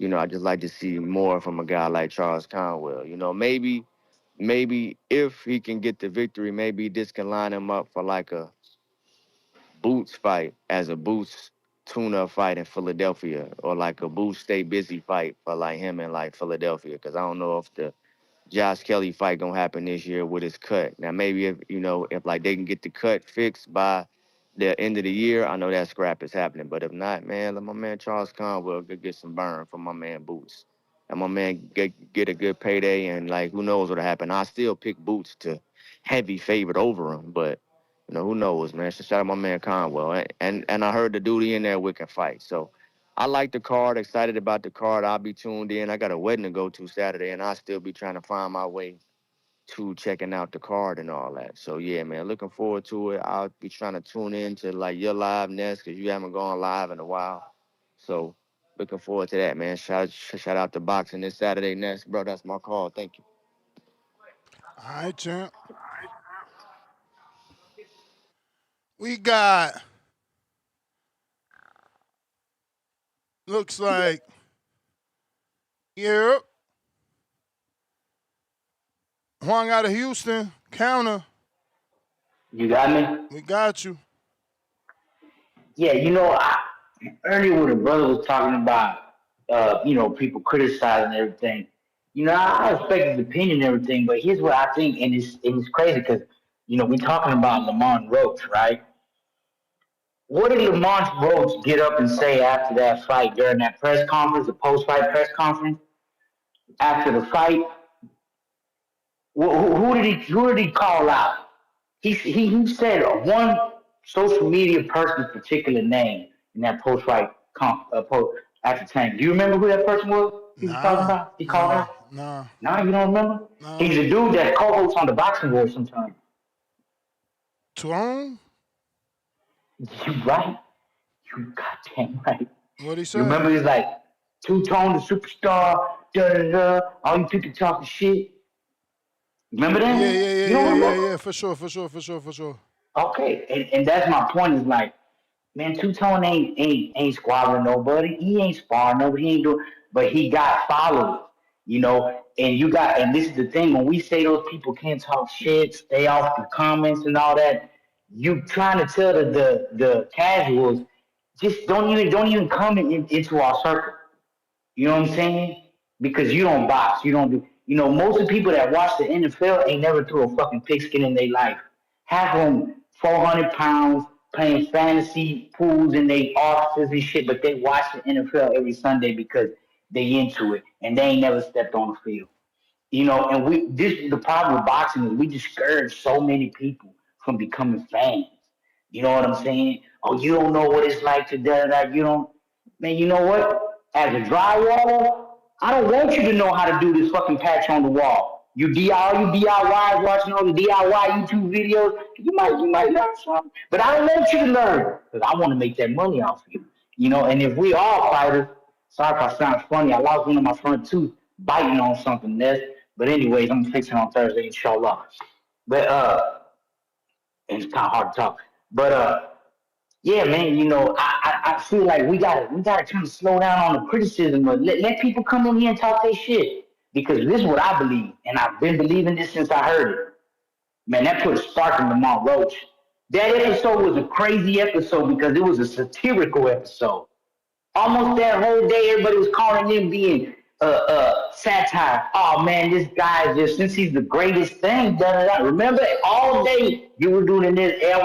I just like to see more from a guy like Charles Conwell. Maybe if he can get the victory, maybe this can line him up for like a Boots fight as a Boots tuna fight in Philadelphia, or like a Boots stay busy fight for like him in like Philadelphia. Because I don't know if the Josh Kelly fight gonna happen this year with his cut. Now maybe if like they can get the cut fixed by the end of the year, I know that scrap is happening. But if not, man, let my man Charles Conwell get some burn from my man Boots. And my man get a good payday, and like who knows what'll happen. I still pick Boots to heavy favorite over him, but who knows, man. So shout out my man Conwell. And I heard the dude in there we can fight. So I like the card, excited about the card. I'll be tuned in. I got a wedding to go to Saturday, and I'll still be trying to find my way to checking out the card and all that. So yeah, man, looking forward to it. I'll be trying to tune in to like your live Nest because you haven't gone live in a while. So looking forward to that, man. Shout out to boxing this Saturday, Nest, bro. That's my call. Thank you. All right, champ. We got Looks like, yeah. Juan out of Houston, counter. You got me? We got you. Yeah, earlier when the brother was talking about, people criticizing everything. I respect his opinion and everything, but here's what I think, and it's crazy because, we're talking about Lamont Roach, right? What did Lamont Roach get up and say after that fight during that press conference, the post-fight press conference? After the fight, who did he call out? He said one social media person's particular name in that post-fight post after Tank. Do you remember who that person was? He was talking about. He called out. Nah. No, you don't remember? Nah. He's a dude that co-hosts on the Boxing Voice sometimes. Tone? You right? You goddamn right. What'd he say? You remember he's like, Two-Tone the superstar, da-da-da, all you people talking shit. Remember that? Yeah, for sure. Okay, and that's my point is like, man, Two-Tone ain't squabbling nobody. He ain't sparring nobody. He ain't doing, but he got followers, and this is the thing, when we say those people can't talk shit, stay off the comments and all that, you trying to tell the casuals, just don't even come into our circle. You know what I'm saying? Because you don't box. You don't do. Most of the people that watch the NFL ain't never threw a fucking pigskin in their life. Half of them 400 pounds playing fantasy pools in their offices and shit, but they watch the NFL every Sunday because they into it and they ain't never stepped on the field. And the problem with boxing is we discourage so many people from becoming fans. You know what I'm saying? Oh, you don't know what it's like to da. You don't, man. You know what? As a drywall, I don't want you to know how to do this fucking patch on the wall. You DIYs watching all the DIY YouTube videos, you might learn something. But I don't want you to learn because I want to make that money off you. And if we all fighters, sorry if I sound funny, I lost one of my front teeth biting on something there. But anyways, I'm fixing on Thursday, inshallah. But and it's kind of hard to talk. But yeah, man, I feel like we gotta kind of slow down on the criticism, but let people come in here and talk their shit. Because this is what I believe, and I've been believing this since I heard it. Man, that put a spark in Lamont Roach. That episode was a crazy episode because it was a satirical episode. Almost that whole day, everybody was calling him being satire. Oh man, this guy just since he's the greatest thing. Remember, all day you were doing this, I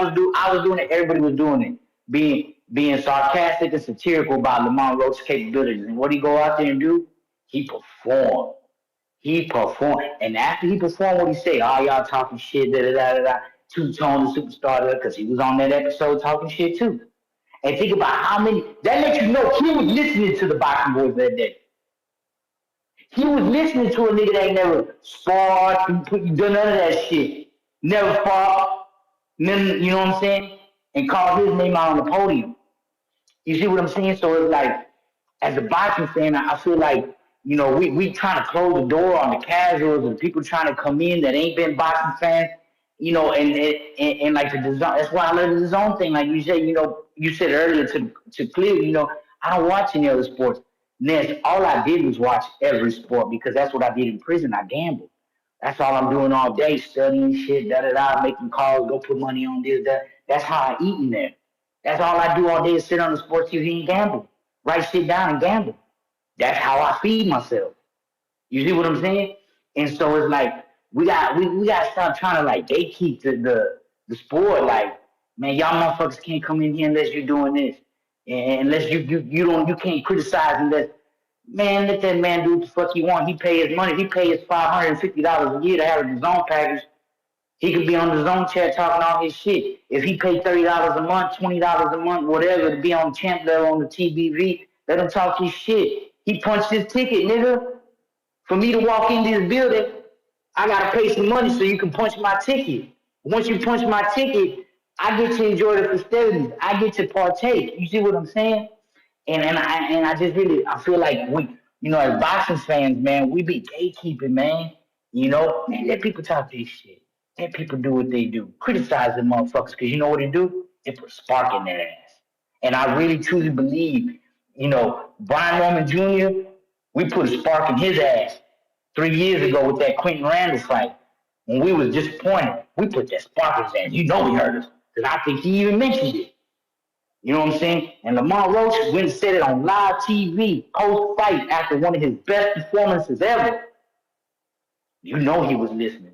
was doing it, everybody was doing it. Being sarcastic and satirical about Lamont Roach's capabilities. And what he go out there and do? He performed. And after he performed, what he say? Oh, y'all talking shit, Two-Tone the superstar, because he was on that episode talking shit too. And think about how many, that lets you know he was listening to the Boxing Boys that day. He was listening to a nigga that ain't never sparred, done none of that shit. Never fought, you know what I'm saying? And called his name out on the podium. You see what I'm saying? So it's like, as a boxing fan, I feel like, we trying to close the door on the casuals and people trying to come in that ain't been boxing fans, and like the DAZN, that's why I love the DAZN thing. Like you said, you said earlier to Cleve, I don't watch any other sports. Ness, all I did was watch every sport because that's what I did in prison. I gambled. That's all I'm doing all day, studying shit, making calls, go put money on this, that. That's how I eat in there. That's all I do all day is sit on the sports TV and gamble. Write shit down and gamble. That's how I feed myself. You see what I'm saying? And so it's like we got to stop trying to like gatekeep the sport. Like, man, y'all motherfuckers can't come in here unless you're doing this, and unless you can't criticize unless, man, let that man do what the fuck he want. He pay his money. He pay his $550 a year to have a DAZN package. He could be on the DAZN chat talking all his shit. If he paid $30 a month, $20 a month, whatever, to be on champ level on the TBV, let him talk his shit. He punched his ticket, nigga. For me to walk into this building, I gotta pay some money so you can punch my ticket. Once you punch my ticket, I get to enjoy the festivities. I get to partake. You see what I'm saying? And I just really, I feel like we, as boxing fans, man, we be gatekeeping, man. Man, let people talk this shit. Let people do what they do. Criticize them motherfuckers, because you know what they do? They put a spark in their ass. And I really truly believe, Brian Norman Jr., we put a spark in his ass 3 years ago with that Quentin Randall fight. When we was disappointed, we put that spark in his ass. He heard us. Because I think he even mentioned it. You know what I'm saying? And Lamont Roach went and said it on live TV, post-fight, after one of his best performances ever. He was listening.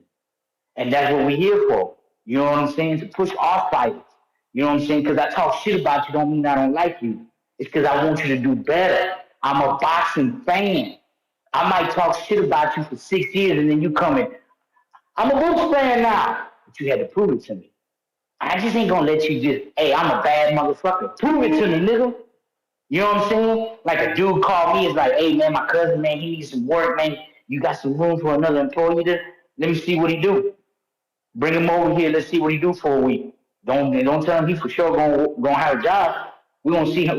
And that's what we're here for. You know what I'm saying? To push our fighters. You know what I'm saying? Because I talk shit about you don't mean I don't like you. It's because I want you to do better. I'm a boxing fan. I might talk shit about you for 6 years and then you come in. I'm a Bulls fan now. But you had to prove it to me. I just ain't gonna let you just, hey, I'm a bad motherfucker. Prove it to me, nigga. You know what I'm saying? Like a dude called me, it's like, hey man, my cousin, man, he needs some work, man. You got some room for another employee there? Let me see what he do. Bring him over here. Let's see what he do for a week. Don't tell him he for sure gonna have a job. We gonna see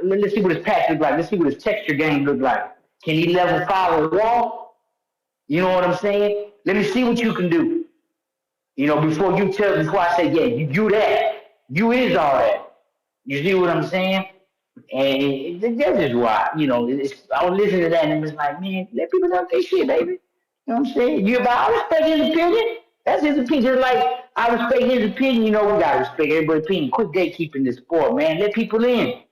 let's see what his patch look like. Let's see what his texture game look like. Can he level follow the wall? You know what I'm saying? Let me see what you can do. Before I say, yeah, you that. You is all that. You see what I'm saying? And that's just why, I was listening to that and it's like, man, let people know their shit, baby. You know what I'm saying? I respect his opinion. That's his opinion. Just like I respect his opinion, we gotta respect everybody's opinion. Quit gatekeeping this sport, man. Let people in.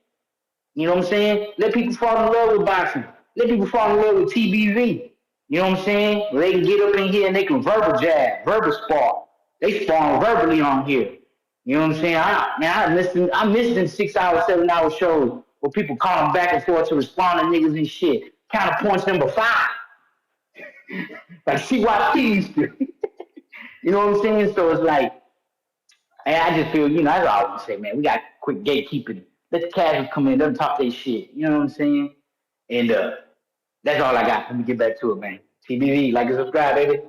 You know what I'm saying? Let people fall in love with boxing. Let people fall in love with TBV. You know what I'm saying? Where they can get up in here and they can verbal jab, verbal spar. They spawn verbally on here. You know what I'm saying? I'm listening 6 hour, 7 hour shows where people call them back and forth to respond to niggas and shit. Counterpoints number 5. Like CYP used to. You know what I'm saying? So it's like, and I just feel, that's all I want to say, man. We got to quit gatekeeping. Let the casuals come in, let them talk their shit. You know what I'm saying? And that's all I got. Let me get back to it, man. TBV, like and subscribe, baby.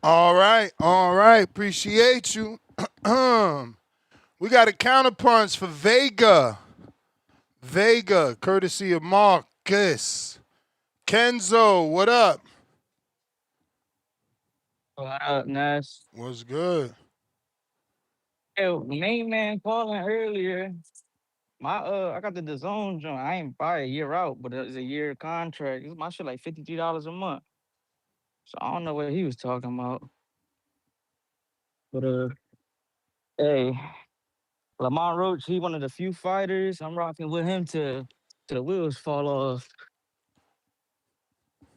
All right. Appreciate you. We got a counterpunch for Vega. Courtesy of Marcus. Kenzo, what up? What up, Ness? What's good? Hey, main man calling earlier. I got the DAZN joint. I ain't buy a year out, but it's a year contract. My shit like $53 a month. So I don't know what he was talking about. But hey, Lamont Roach, he one of the few fighters. I'm rocking with him to the wheels fall off.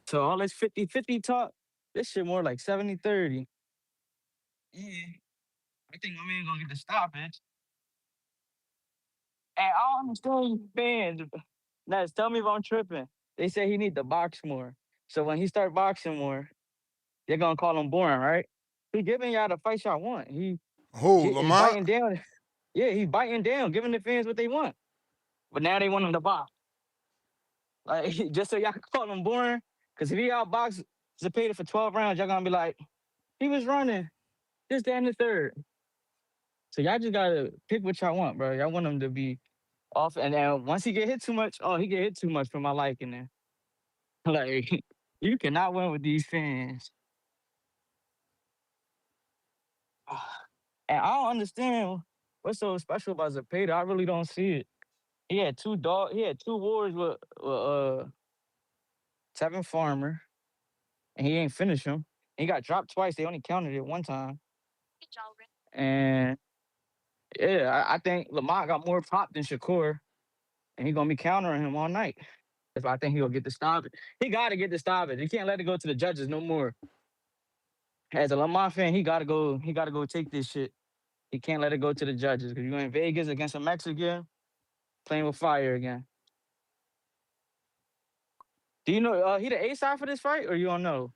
So all this 50-50 talk, this shit more like 70-30. Yeah. I think my man gonna get the stoppage. And I don't understand you fans. Ness, tell me if I'm tripping. They say he need to box more. So when he start boxing more, they're gonna call him boring, right? He giving y'all the fights y'all want. He Lamont? biting down. Yeah, he's biting down, giving the fans what they want. But now they want him to box. Like just so y'all can call him boring. Cause if he outbox Zepeda for 12 rounds, y'all gonna be like, he was running. This, that, and the third. So y'all just gotta pick what y'all want, bro. Y'all want him to be off, and then once he get hit too much, he get hit too much for my liking. There, like you cannot win with these fans. And I don't understand what's so special about Zepeda. I really don't see it. He had two wars with Tevin Farmer, and he ain't finished him. He got dropped twice. They only counted it one time. And yeah, I think Lamont got more pop than Shakur, and he gonna be countering him all night. If I think he'll get the stoppage. He gotta get the stoppage. He can't let it go to the judges no more. As a Lamont fan, he gotta go take this shit. He can't let it go to the judges. Because you're in Vegas against a Mexican, playing with fire again. Do you know he the A side for this fight, or you don't know?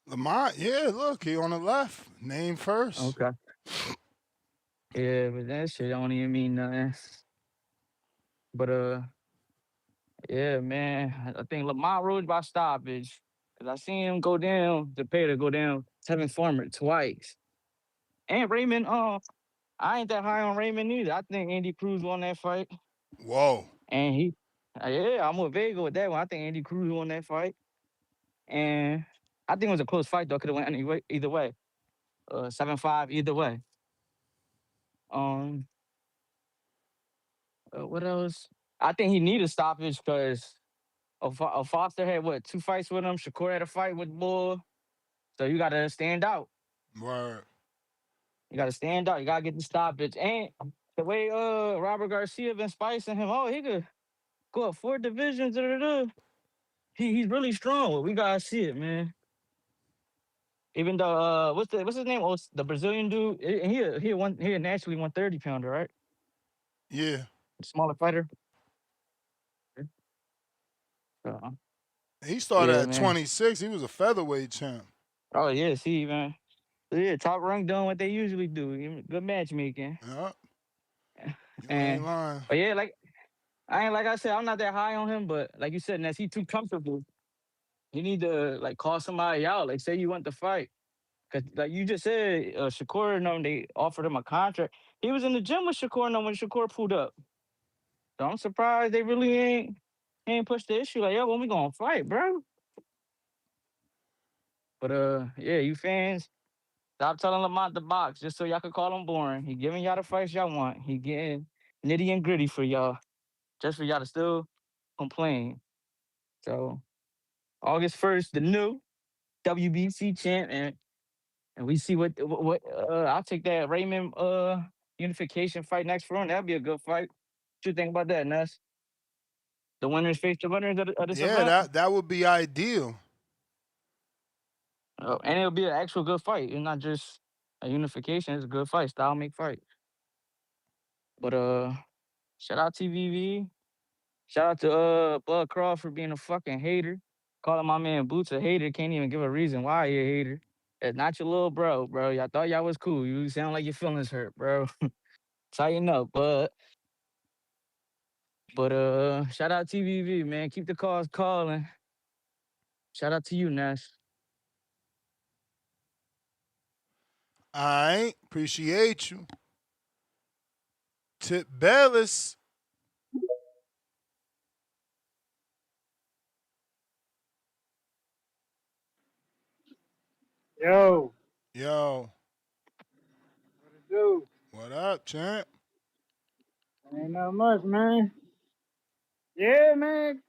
Lamont, yeah, look, he on the left. Name first. Okay. Yeah, but that shit don't even mean nothing. But yeah, man, I think Lamont Roach by stoppage. Cause I seen him go down, Zepeda go down, Tevin Farmer twice. And Raymond, I ain't that high on Raymond either. I think Andy Cruz won that fight. Whoa. And yeah, I'm with Vega with that one. I think Andy Cruz won that fight. And I think it was a close fight though. Could have went either way. 7-5 either way. What else? I think he needed stoppage because Foster had what 2 fights with him. Shakur had a fight with Bull. So you gotta stand out. Word. You gotta stand out. You gotta get the stoppage. And the way Robert Garcia been spicing him, oh, he could go up 4 divisions. He's really strong. We gotta see it, man. Even though what's his name? Oh, the Brazilian dude. He a naturally 130 pounder, right? Yeah. Smaller fighter. He started Yeah, at man. 26. He was a featherweight champ. Oh yeah, see, man. Yeah, top rank doing what they usually do. Good matchmaking. Yeah. You ain't And lying. but yeah, like I said, I'm not that high on him, but like you said, Ness, he too comfortable. You need to like call somebody out. Like say you want to fight. Cause like you just said, Shakur and them, they offered him a contract. He was in the gym with Shakur and them when Shakur pulled up. So I'm surprised they really ain't pushed the issue. Like, yo, when we gonna fight, bro? But yeah, you fans, stop telling Lamont the box just so y'all could call him boring. He giving y'all the fights y'all want. He getting nitty and gritty for y'all, just for y'all to still complain. So August 1st, the new WBC champ, and we see what I'll take that Raymond unification fight next for him. That'll be a good fight. What you think about that, Ness? The winners face the winners of this Yeah, event. that would be ideal. And it'll be an actual good fight. It's not just a unification. It's a good fight. Style make fight. But shout out TVV. Shout out to Bud Croft for being a fucking hater. Calling my man Boots a hater. Can't even give a reason why he a hater. That's not your little bro. Y'all thought y'all was cool. You sound like your feelings hurt, bro. Tighten up, bud. But shout out TVV, man. Keep the calls calling. Shout out to you, Nash. All right. Appreciate you. Tip Bellis. Yo. Yo. What it do? What up, champ? Ain't not much, man. Yeah, man.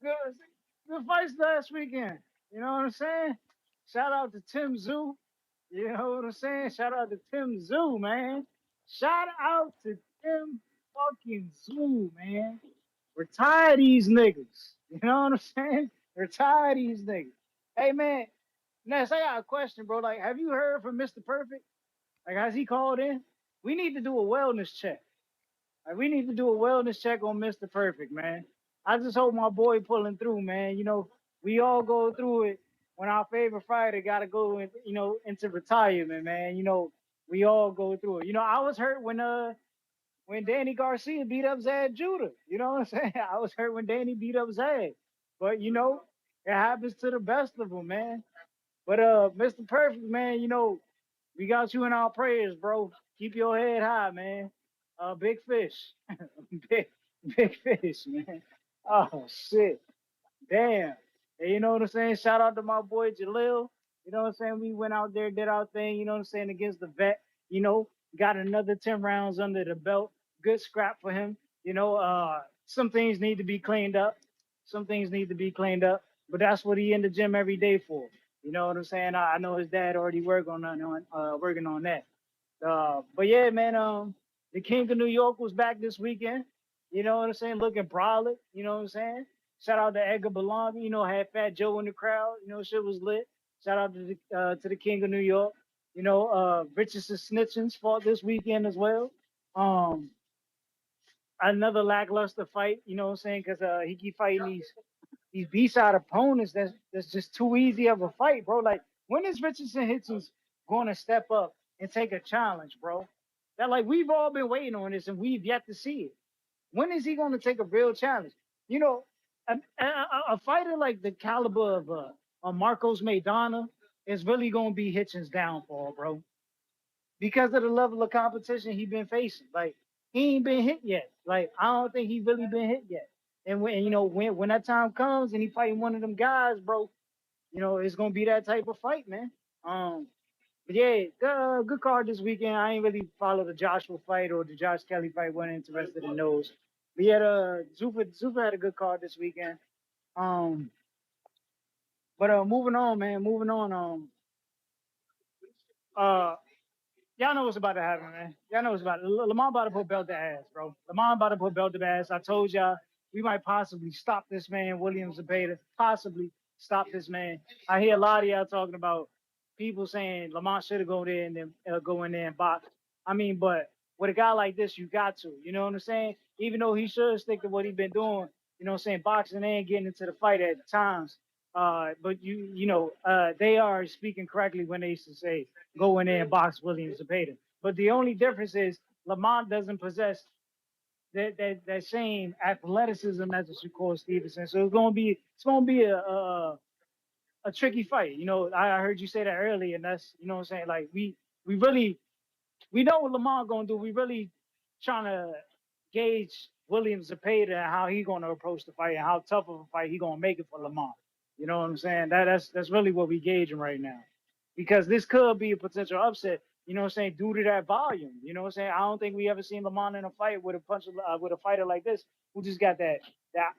Good fights last weekend. You know what I'm saying? Shout out to Tim Zoo. You know what I'm saying? Shout out to Tim Zoo, man. Shout out to Tim fucking Zoo, man. We're tired of these niggas. You know what I'm saying? We're tired of these niggas. Hey, man. Ness, I got a question, bro. Like, have you heard from Mr. Perfect? Like, has he called in? We need to do a wellness check. Like, we need to do a wellness check on Mr. Perfect, man. I just hope my boy pulling through, man. You know, we all go through it when our favorite fighter got to go, into retirement, man. You know, we all go through it. You know, I was hurt when Danny Garcia beat up Zad Judah. You know what I'm saying? I was hurt when Danny beat up Zad. But you know, it happens to the best of them, man. But Mr. Perfect, man, you know, we got you in our prayers, bro. Keep your head high, man. Big fish. big fish, man. Oh shit. Damn. And you know what I'm saying? Shout out to my boy Jalil. You know what I'm saying? We went out there, did our thing, you know what I'm saying, against the vet, you know, got another 10 rounds under the belt. Good scrap for him. You know, some things need to be cleaned up. Some things need to be cleaned up. But that's what he in the gym every day for. You know what I'm saying? I know his dad already working on that. But yeah, man, the King of New York was back this weekend. You know what I'm saying? Looking brolic. You know what I'm saying? Shout out to Edgar Belongi. You know, had Fat Joe in the crowd. You know, shit was lit. Shout out to the King of New York. You know, Richardson Snitchins fought this weekend as well. Um, Another lackluster fight. You know what I'm saying? Because he keep fighting these B-side opponents that's just too easy of a fight, bro. Like, when is Richardson Hitchens going to step up and take a challenge, bro? That, like, we've all been waiting on this and we've yet to see it. When is he going to take a real challenge? You know, a fighter like the caliber of Marcos Maidana is really going to be Hitchens' downfall, bro, because of the level of competition he been facing. Like, he ain't been hit yet. Like, I don't think he really been hit yet. And when that time comes and he fighting one of them guys, bro, you know, it's gonna be that type of fight, man. But yeah, good card this weekend. I ain't really follow the Joshua fight or the Josh Kelly fight. Wasn't interested in those. We had Zufa had a good card this weekend. Um, but moving on, man. Moving on. Uh, Y'all know what's about to happen, man. Y'all know what's about. Lamont about to put belt to ass, bro. Lamont about to put belt to ass. I told y'all we might possibly stop this man, William Zepeda. Possibly stop this man. I hear a lot of y'all talking about people saying Lamont should have go there and then go in there and box. I mean, but with a guy like this, you got to. You know what I'm saying? Even though he should stick to what he's been doing. You know what I'm saying? Boxing and getting into the fight at times. But they are speaking correctly when they used to say go in there and box William Zepeda. But the only difference is Lamont doesn't possess that same athleticism as a Shakur Stevenson. So it's gonna be a tricky fight. You know, I heard you say that earlier, and that's you know what I'm saying. Like we really we know what Lamont gonna do. We really trying to gauge William Zepeda and how he gonna approach the fight and how tough of a fight he gonna make it for Lamont. You know what I'm saying? That's really what we gauging right now, because this could be a potential upset. You know what I'm saying? Due to that volume. You know what I'm saying? I don't think we ever seen Lamont in a fight with with a fighter like this who just got that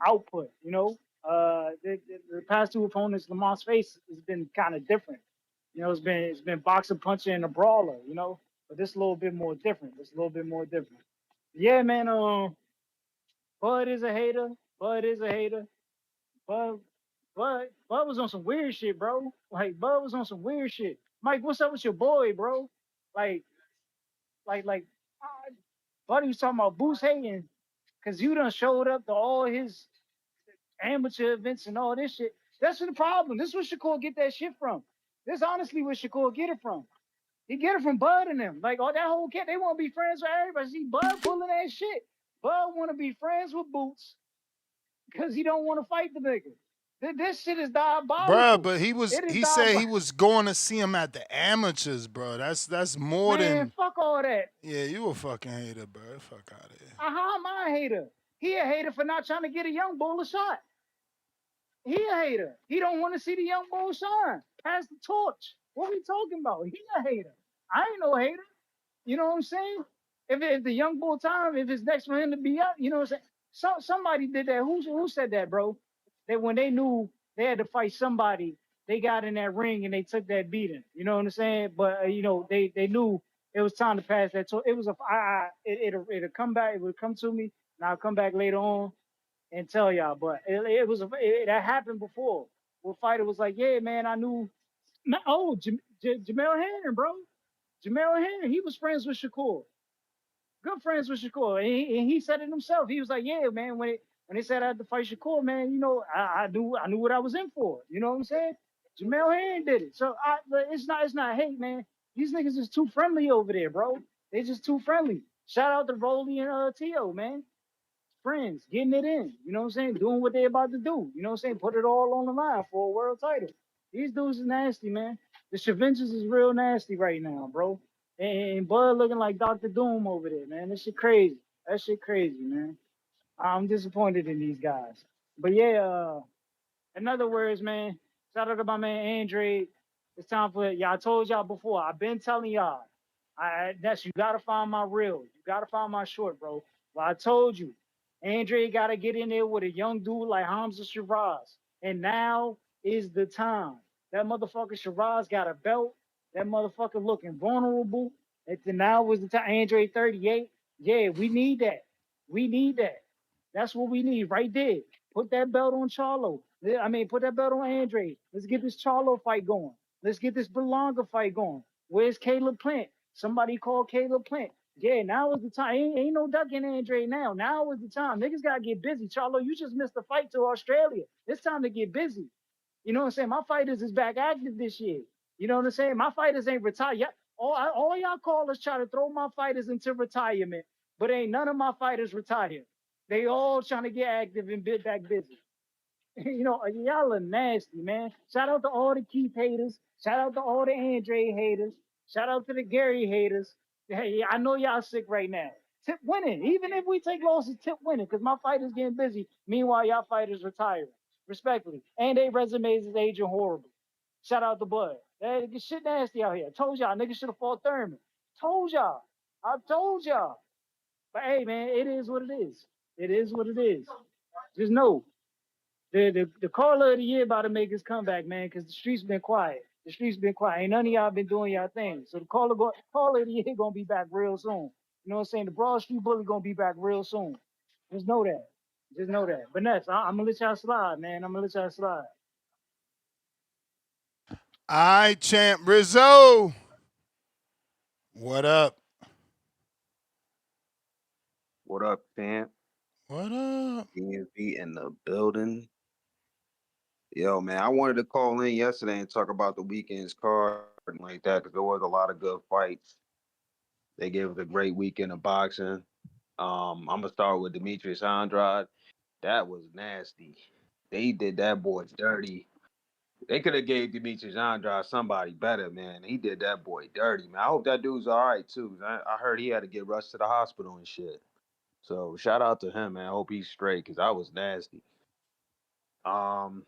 output. You know, the past two opponents Lamont's face has been kind of different. You know, it's been boxer, puncher, and a brawler. You know, but this a little bit more different. This a little bit more different. Yeah, man. Bud is a hater. Bud is a hater. Bud, Bud was on some weird shit, bro. Like Bud was on some weird shit. Mike, what's up with your boy, bro? Like, like, Buddy was talking about Boost hating because you done showed up to all his amateur events and all this shit. That's the problem. This is where Shakur get that shit from. This honestly where Shakur get it from. He get it from Bud and them. Like, all that whole kid, they want to be friends with everybody. See, Bud pulling that shit. Bud want to be friends with Boots because he don't want to fight the nigga. This shit is Bruh, diabolical. but It is he said he diabolical. was going to see him at the amateurs, bro. That's more Man, than fuck all that. yeah, you a fucking hater, bro. Fuck out of here. How am I a hater? He a hater for not trying to get a young bull a shot. He a hater. He don't want to see the young bull shine. Pass the torch. What we talking about? He a hater. I ain't no hater. You know what I'm saying? If the young bull time, if it's next for him to be up, you know what I'm saying? Somebody did that. Who said that, bro? That when they knew they had to fight somebody, they got in that ring and they took that beating. You know what I'm saying? But they knew it was time to pass that. So it was it'll come back. It would come to me, and I'll come back later on and tell y'all. But that happened before. Where fighter was like, yeah, man, I knew. Oh, Jamel Hannon, bro. Jamel Hannon, he was friends with Shakur. Good friends with Shakur. And he said it himself. He was like, yeah, man, when they said I had to fight Shakur, man, I knew what I was in for. You know what I'm saying? Jamel Hannon did it. So it's not hate, man. These niggas is too friendly over there, bro. They just too friendly. Shout out to Rolly and Tio, man. Friends, getting it in. You know what I'm saying? Doing what they about to do. You know what I'm saying? Put it all on the line for a world title. These dudes is nasty, man. The Shavenges is real nasty right now, bro. And Bud looking like Dr. Doom over there, man. That shit crazy. That shit crazy, man. I'm disappointed in these guys. But yeah, in other words, man, shout out to my man Andre. It's time for y'all. I told y'all before. I've been telling y'all. That's you gotta find my reel. You gotta find my short, bro. Well, I told you, Andre gotta get in there with a young dude like Hamza Shiraz. And now is the time. That motherfucker Shiraz got a belt. That motherfucker looking vulnerable. Now was the time. Andre 38. Yeah, we need that. We need that. That's what we need right there. Put that belt on Charlo. Put that belt on Andre. Let's get this Charlo fight going. Let's get this Berlanga fight going. Where's Caleb Plant? Somebody call Caleb Plant. Yeah, now is the time. Ain't no ducking Andre now. Now is the time. Niggas gotta get busy. Charlo, you just missed the fight to Australia. It's time to get busy. You know what I'm saying? My fighters is back active this year. You know what I'm saying? My fighters ain't retired. All y'all callers try to throw my fighters into retirement, but ain't none of my fighters retired. They all trying to get active and get back busy. Y'all are nasty, man. Shout out to all the Keith haters. Shout out to all the Andre haters. Shout out to the Gary haters. Hey, I know y'all sick right now. Tip winning. Even if we take losses, Tip winning, because my fighters getting busy. Meanwhile, y'all fighters retiring. Respectfully. And they resumes is aging horrible. Shout out to Bud. Hey, shit nasty out here. Told y'all, niggas should have fought Thurman. Told y'all. I told y'all. But hey, man, it is what it is. It is what it is. Just know the caller of the year about to make his comeback, man, because the streets been quiet. The streets been quiet. Ain't none of y'all been doing y'all thing. So the caller of the year gonna be back real soon. You know what I'm saying? The Broad Street Bully gonna be back real soon. Just know that. Just know that. But next, I'm gonna let y'all slide, man. I'm gonna let y'all slide. All right, Champ Rizzo. What up? What up, champ? What up? DMV in the building. Yo, man, I wanted to call in yesterday and talk about the weekend's card and like that because there was a lot of good fights. They gave us a great weekend of boxing. I'm gonna start with Demetrius Andrade. That was nasty. They did that boy dirty. They could have gave Demetrius Andrade somebody better, man. He did that boy dirty, man. I hope that dude's all right too. I heard he had to get rushed to the hospital and shit. So shout out to him, man. I hope he's straight because I was nasty. Um,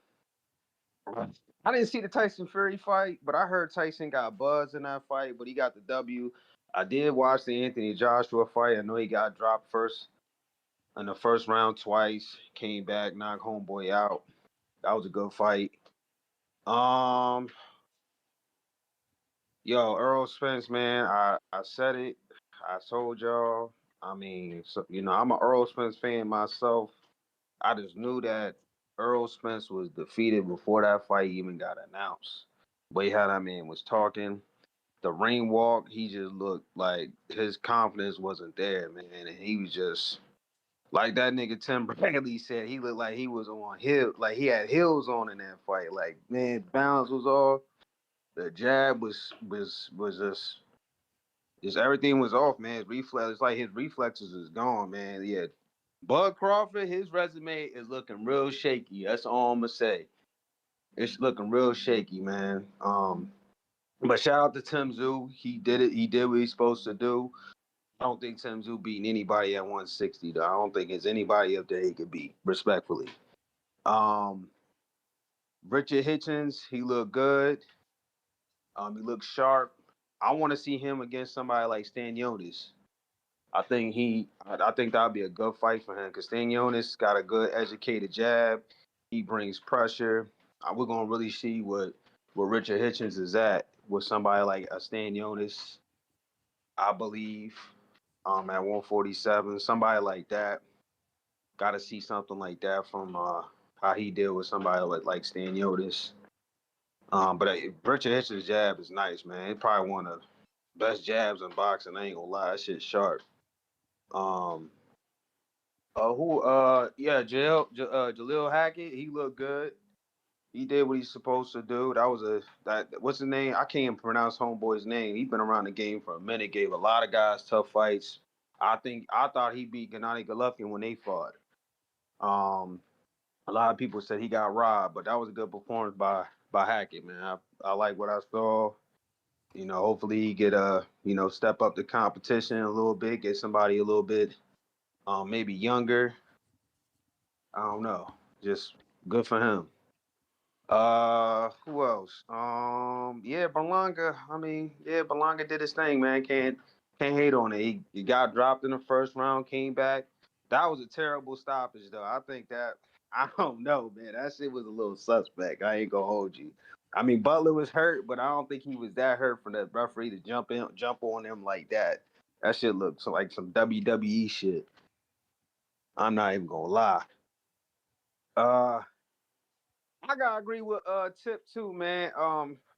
I didn't see the Tyson Fury fight, but I heard Tyson got buzzed in that fight, but he got the W. I did watch the Anthony Joshua fight. I know he got dropped first in the first round twice. Came back, knocked homeboy out. That was a good fight. Um, yo, Earl Spence, man, I said it. I told y'all. I mean, so, I'm an Earl Spence fan myself. I just knew that Earl Spence was defeated before that fight even got announced. Way how that man was talking, the ring walk, he just looked like his confidence wasn't there, man. And he was just like that nigga Tim Bradley said, he looked like he was on heel, like he had heels on in that fight. Like, man, balance was off. The jab was just everything was off, man. His reflex, it's like his reflexes is gone, man. Yeah. Bud Crawford, his resume is looking real shaky. That's all I'm gonna say. It's looking real shaky, man. But shout out to Tim Zoo. He did it. He did what he's supposed to do. I don't think Tim Zoo beating anybody at 160, though. I don't think there's anybody up there he could beat, respectfully. Um, Richard Hitchens, he looked good. He looked sharp. I want to see him against somebody like Stan Jonas. I think that'd be a good fight for him because Stanionis got a good educated jab. He brings pressure. We're gonna really see what Richard Hitchens is at with somebody like a Stanionis, I believe, at 147. Somebody like that. Got to see something like that from how he did with somebody like Stanionis. But Richard Hitchens' jab is nice, man. It's probably one of the best jabs in boxing. I ain't gonna lie, that shit's sharp. Um, Jalil Hackett, he looked good. He did what he's supposed to do. What's his name? I can't even pronounce homeboy's name. He's been around the game for a minute, gave a lot of guys tough fights. I thought he beat Gennady Golovkin when they fought. A lot of people said he got robbed, but that was a good performance by Hackett, man. I like what I saw. Hopefully he get step up the competition a little bit, get somebody a little bit maybe younger. I don't know. Just good for him. Who else? Yeah, Berlanga. I mean, yeah, Berlanga did his thing, man. Can't hate on it. He got dropped in the first round, came back. That was a terrible stoppage, though. I think that I don't know, man. That shit was a little suspect. I ain't gonna hold you. I mean, Butler was hurt, but I don't think he was that hurt for the referee to jump on him like that. That shit looked like some WWE shit. I'm not even gonna lie. Uh, I gotta agree with Tip too, man.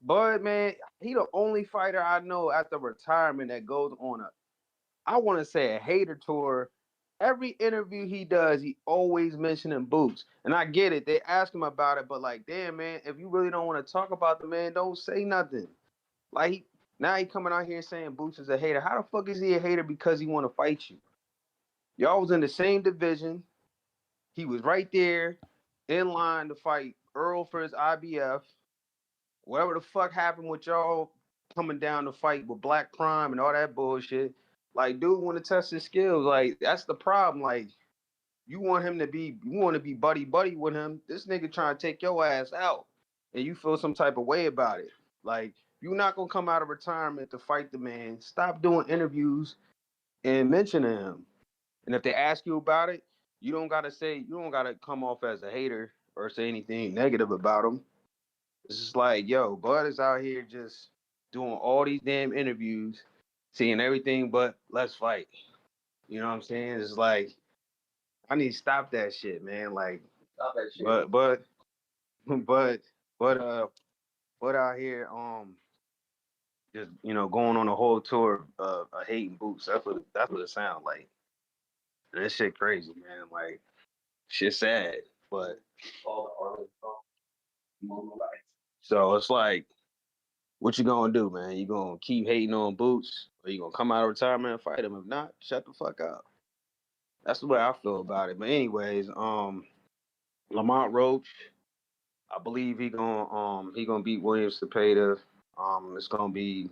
Bud, man, he the only fighter I know after retirement that goes on I want to say a hater tour. Every interview he does, he always mentioning Boots, and I get it. They ask him about it, but like, damn, man, if you really don't want to talk about the man, don't say nothing. Like now he coming out here saying Boots is a hater. How the fuck is he a hater because he want to fight you? Y'all was in the same division. He was right there in line to fight Earl for his IBF. Whatever the fuck happened with y'all coming down to fight with Black Prime and all that bullshit. Like, dude want to test his skills. Like, that's the problem. Like, you want to be buddy buddy with him. This nigga trying to take your ass out, and you feel some type of way about it. Like, you're not gonna come out of retirement to fight the man. Stop doing interviews and mentioning him. And if they ask you about it, you don't gotta come off as a hater or say anything negative about him. It's just like, yo, Bud is out here just doing all these damn interviews, seeing everything but let's fight. You know what I'm saying? It's like I need to stop that shit, man. Like, stop that shit. But but out here, just going on a whole tour of hating boots. That's what it sounds like. And that shit crazy, man. Like, shit sad, but so it's like, what you gonna do, man? You gonna keep hating on Boots, or you gonna come out of retirement and fight him? If not, shut the fuck up. That's the way I feel about it. But anyways, Lamont Roach, I believe he gonna beat William Zepeda. It's gonna be.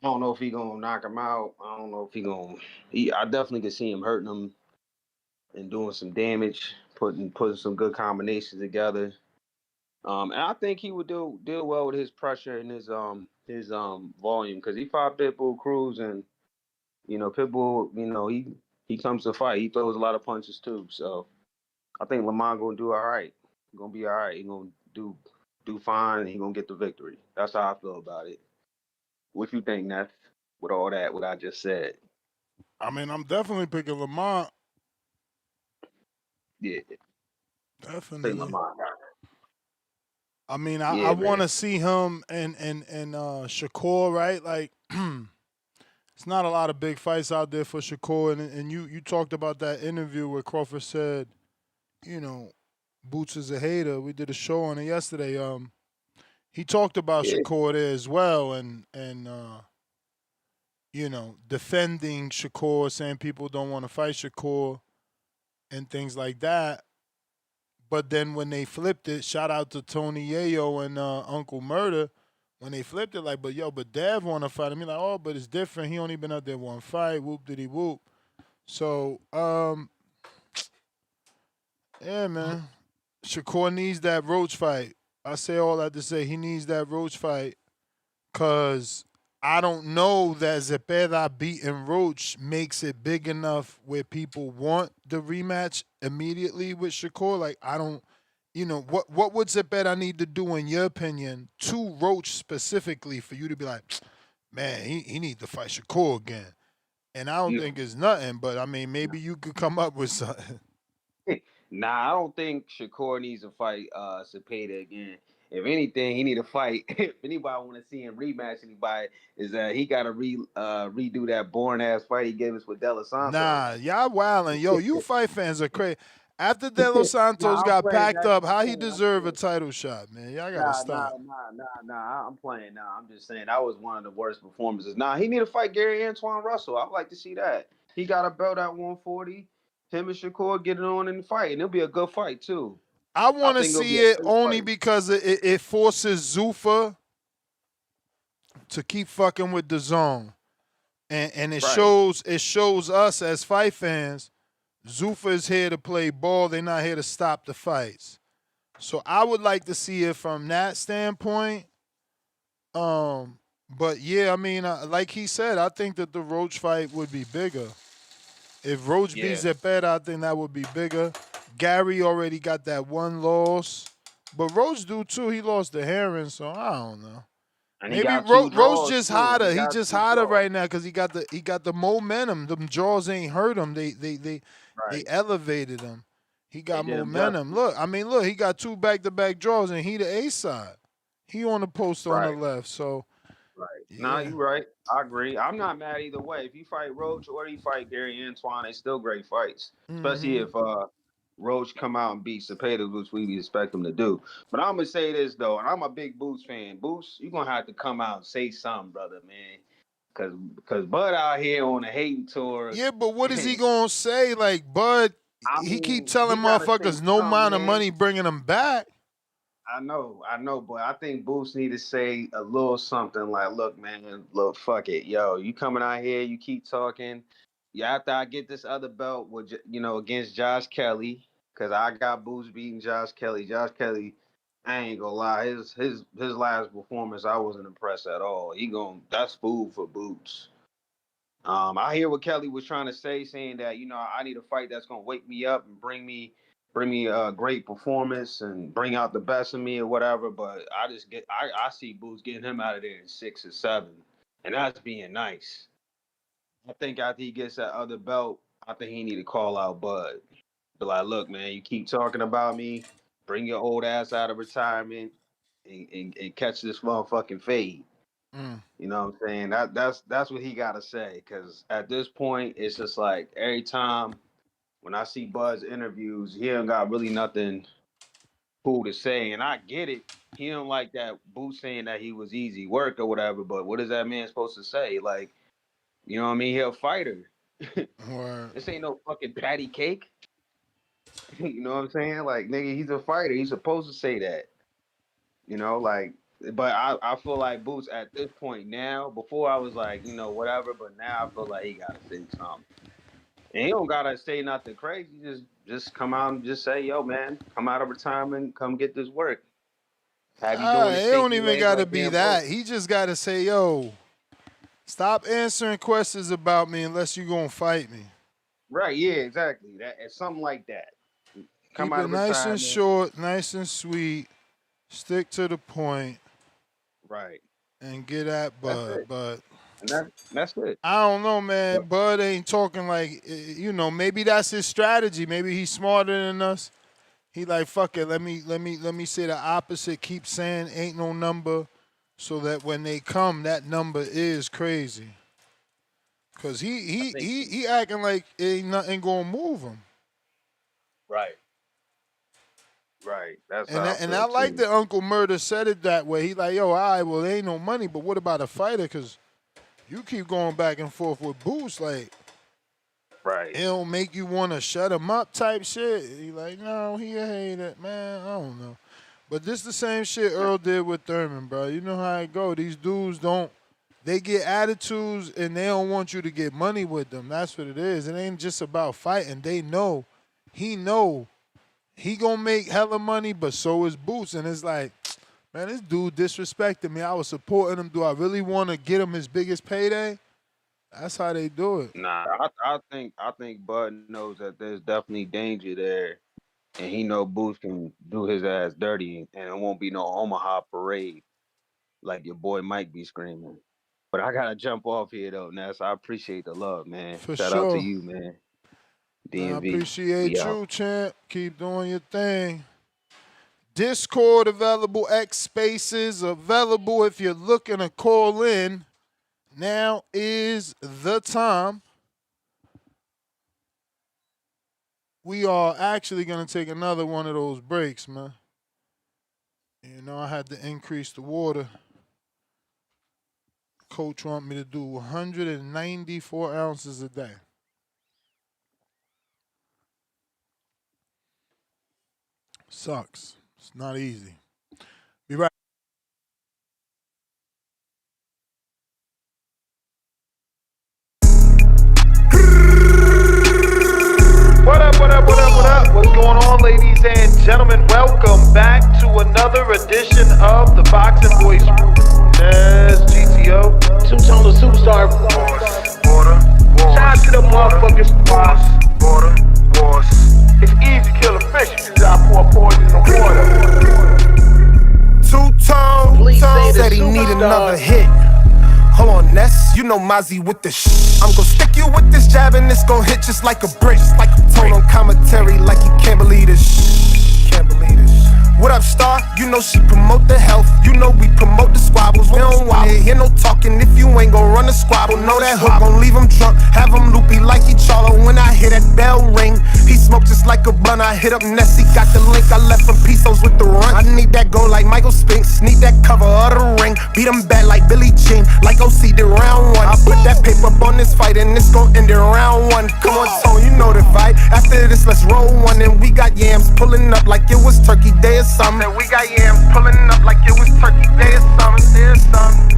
I don't know if he gonna knock him out. I don't know if he gonna. I definitely can see him hurting him and doing some damage, putting some good combinations together. And I think he would deal well with his pressure and his volume because he fought Pitbull Cruz and Pitbull, he comes to fight. He throws a lot of punches too. So I think Lamont gonna do all right. He gonna be all right. He gonna do fine. And he gonna get the victory. That's how I feel about it. What you think, Neff? With all that, what I just said. I mean, I'm definitely picking Lamont. Yeah, definitely. Lamont. I mean, I want to see him and Shakur, right? Like, it's not a lot of big fights out there for Shakur. And you talked about that interview where Crawford said, Boots is a hater. We did a show on it yesterday. He talked about Shakur there as well, and defending Shakur, saying people don't want to fight Shakur and things like that. But then when they flipped it, shout out to Tony Yayo and Uncle Murder, when they flipped it, like, but Dev want to fight him. He's like, oh, but it's different. He only been out there one fight. Whoop diddy whoop. So, yeah, man. Shakur needs that Roach fight. I say all that to say he needs that Roach fight because I don't know that Zepeda beating Roach makes it big enough where people want the rematch immediately with Shakur. Like, I don't, what would Zepeda need to do, in your opinion, to Roach specifically for you to be like, man, he need to fight Shakur again? And I don't think it's nothing, but I mean, maybe you could come up with something. Nah, I don't think Shakur needs to fight Zepeda again. If anything, he need to fight. If anybody want to see him rematch anybody, is that he got to redo that boring ass fight he gave us with De Los Santos. Nah, y'all wildin'. Yo, you fight fans are crazy. After De Los Santos got packed up, how he deserve a title shot, man? Y'all gotta stop. Nah. I'm playing. Nah, I'm just saying that was one of the worst performances. Nah, he need to fight Gary Antoine Russell. I'd like to see that. He got a belt at 140. Him and Shakur get it on in the fight, and it'll be a good fight too. I want to see it only because it forces Zuffa to keep fucking with DAZN, and it shows us as fight fans, Zuffa is here to play ball. They're not here to stop the fights. So I would like to see it from that standpoint. But yeah, I mean, like he said, I think that the Roach fight would be bigger. If Roach beats Zepeda, I think that would be bigger. Gary already got that one loss, but Roach do too. He lost to Herring, so I don't know. And maybe Roach just hotter. He just hotter right now because he got the momentum. Them draws ain't hurt him. They elevated him. He got momentum. Look, he got 2 back-to-back draws, and he the A side. He on the post on the left, so. Yeah. Nah, you right. I agree. I'm not mad either way. If you fight Roach or you fight Gary Antoine, they still great fights. Especially if Roach come out and beat Zepeda, which we expect him to do. But I'm gonna say this though, and I'm a big Boots fan. Boots, you're gonna have to come out and say something, brother, man. Cause Bud out here on a hating tour. Yeah, but what is he gonna say? Like, Bud, he keep telling motherfuckers no amount of money bringing him back. I know, but I think Boots need to say a little something like, look, man, look, fuck it. Yo, you coming out here, you keep talking. Yeah, after I get this other belt with, against Josh Kelly, because I got Boots beating Josh Kelly. Josh Kelly, I ain't gonna lie, his last performance, I wasn't impressed at all. That's food for Boots. I hear what Kelly was trying to say, saying that I need a fight that's gonna wake me up and bring me a great performance and bring out the best in me or whatever. But I see Boots getting him out of there in 6 or 7, and that's being nice. I think after he gets that other belt, I think he need to call out Bud. Be like, look, man, you keep talking about me. Bring your old ass out of retirement and catch this motherfucking fade. Mm. You know what I'm saying? That's what he gotta say. Cause at this point, it's just like every time when I see Bud's interviews, he don't got really nothing cool to say. And I get it. He don't like that Boo saying that he was easy work or whatever. But what is that man supposed to say? Like, you know what I mean? He a fighter. Word. This ain't no fucking patty cake. You know what I'm saying? Like, nigga, he's a fighter. He's supposed to say that. Like, but I feel like Boots at this point now, before I was like, whatever, but now I feel like he gotta say something. And he don't gotta say nothing crazy. Just come out and just say, yo, man, come out of retirement, come get this work. Have you doing the It don't shaky even legs gotta like be Dan that. Brooks? He just gotta say, yo, stop answering questions about me unless you gonna fight me. Right, yeah, exactly. That it's something like that. Come Keep out it of nice and retirement. short, nice and sweet. Stick to the point. Right. And get at That's Bud. it. But And that's it. I don't know, man. But, Bud ain't talking like, maybe that's his strategy. Maybe he's smarter than us. He like, fuck it. Let me say the opposite. Keep saying ain't no number, so that when they come, that number is crazy. Cause he acting like ain't nothing gonna move him. right. Right. That's And how I and I feel like too. that Uncle Murder said it that way. He like, yo, all right, well, there ain't no money, but what about a fighter? Cause you keep going back and forth with Boost, like, Right. it'll make you want to shut him up type shit. He like, no, he hate it, man. I don't know. But this the same shit Earl did with Thurman, bro. You know how it go. These dudes they get attitudes and they don't want you to get money with them. That's what it is. It ain't just about fighting. They know. He gonna make hella money, but so is Boots. And it's like, man, this dude disrespected me. I was supporting him. Do I really want to get him his biggest payday? That's how they do it. Nah, I think Bud knows that there's definitely danger there, and he know Boots can do his ass dirty, and it won't be no Omaha parade like your boy Mike be screaming. But I gotta jump off here though, Ness. I appreciate the love, man. For Shout out to sure. you, man. I DMV, we appreciate out. you, champ. Keep doing your thing. Discord available, X Spaces available if you're looking to call in. Now is the time. We are actually going to take another one of those breaks, man. I had to increase the water. Coach want me to do 194 ounces a day. Sucks. It's not easy. Be right. What up, what up, what up, what up? What's going on, ladies and gentlemen? Welcome back to another edition of the Boxing Voice. Yes, GTO. Two-tone superstar. Border. Shout out to the motherfuckers. Border. It's easy to kill a fish. You just gotta pour poison in the water. Two-tone said he need another hit. Hold on, Ness, you know Mozzie with the I'm gon' stick you with this jab and it's gon' hit just like a brick. Like a tone on commentary like you can't believe this. Can't believe this. What up, Star? You know she promote the health. You know we promote the squabbles. We don't wanna hear no talking if you ain't gon' run the squabble. Know that hook gon' leave him drunk, have him loopy like he Charlo. When I hear that bell ring, he smoke just like a blunt. I hit up Nessie, got the link. I left from Pesos with the run. I need that goal like Michael Spinks. Need that cover of the ring. Beat him back like Billie Jean, like OC did round one. I put that paper up on this fight and it's gon' end in round one. Come on, Tone, you know the vibe. After this, let's roll one. And we got yams pulling up like it was Turkey Day or something. And we got yams pulling up like it was Turkey Day or something. There's something.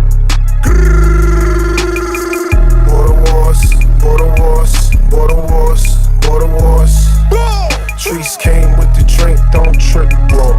Border wars, border wars, border wars, border wars. Trees came with the drink, don't trip, bro.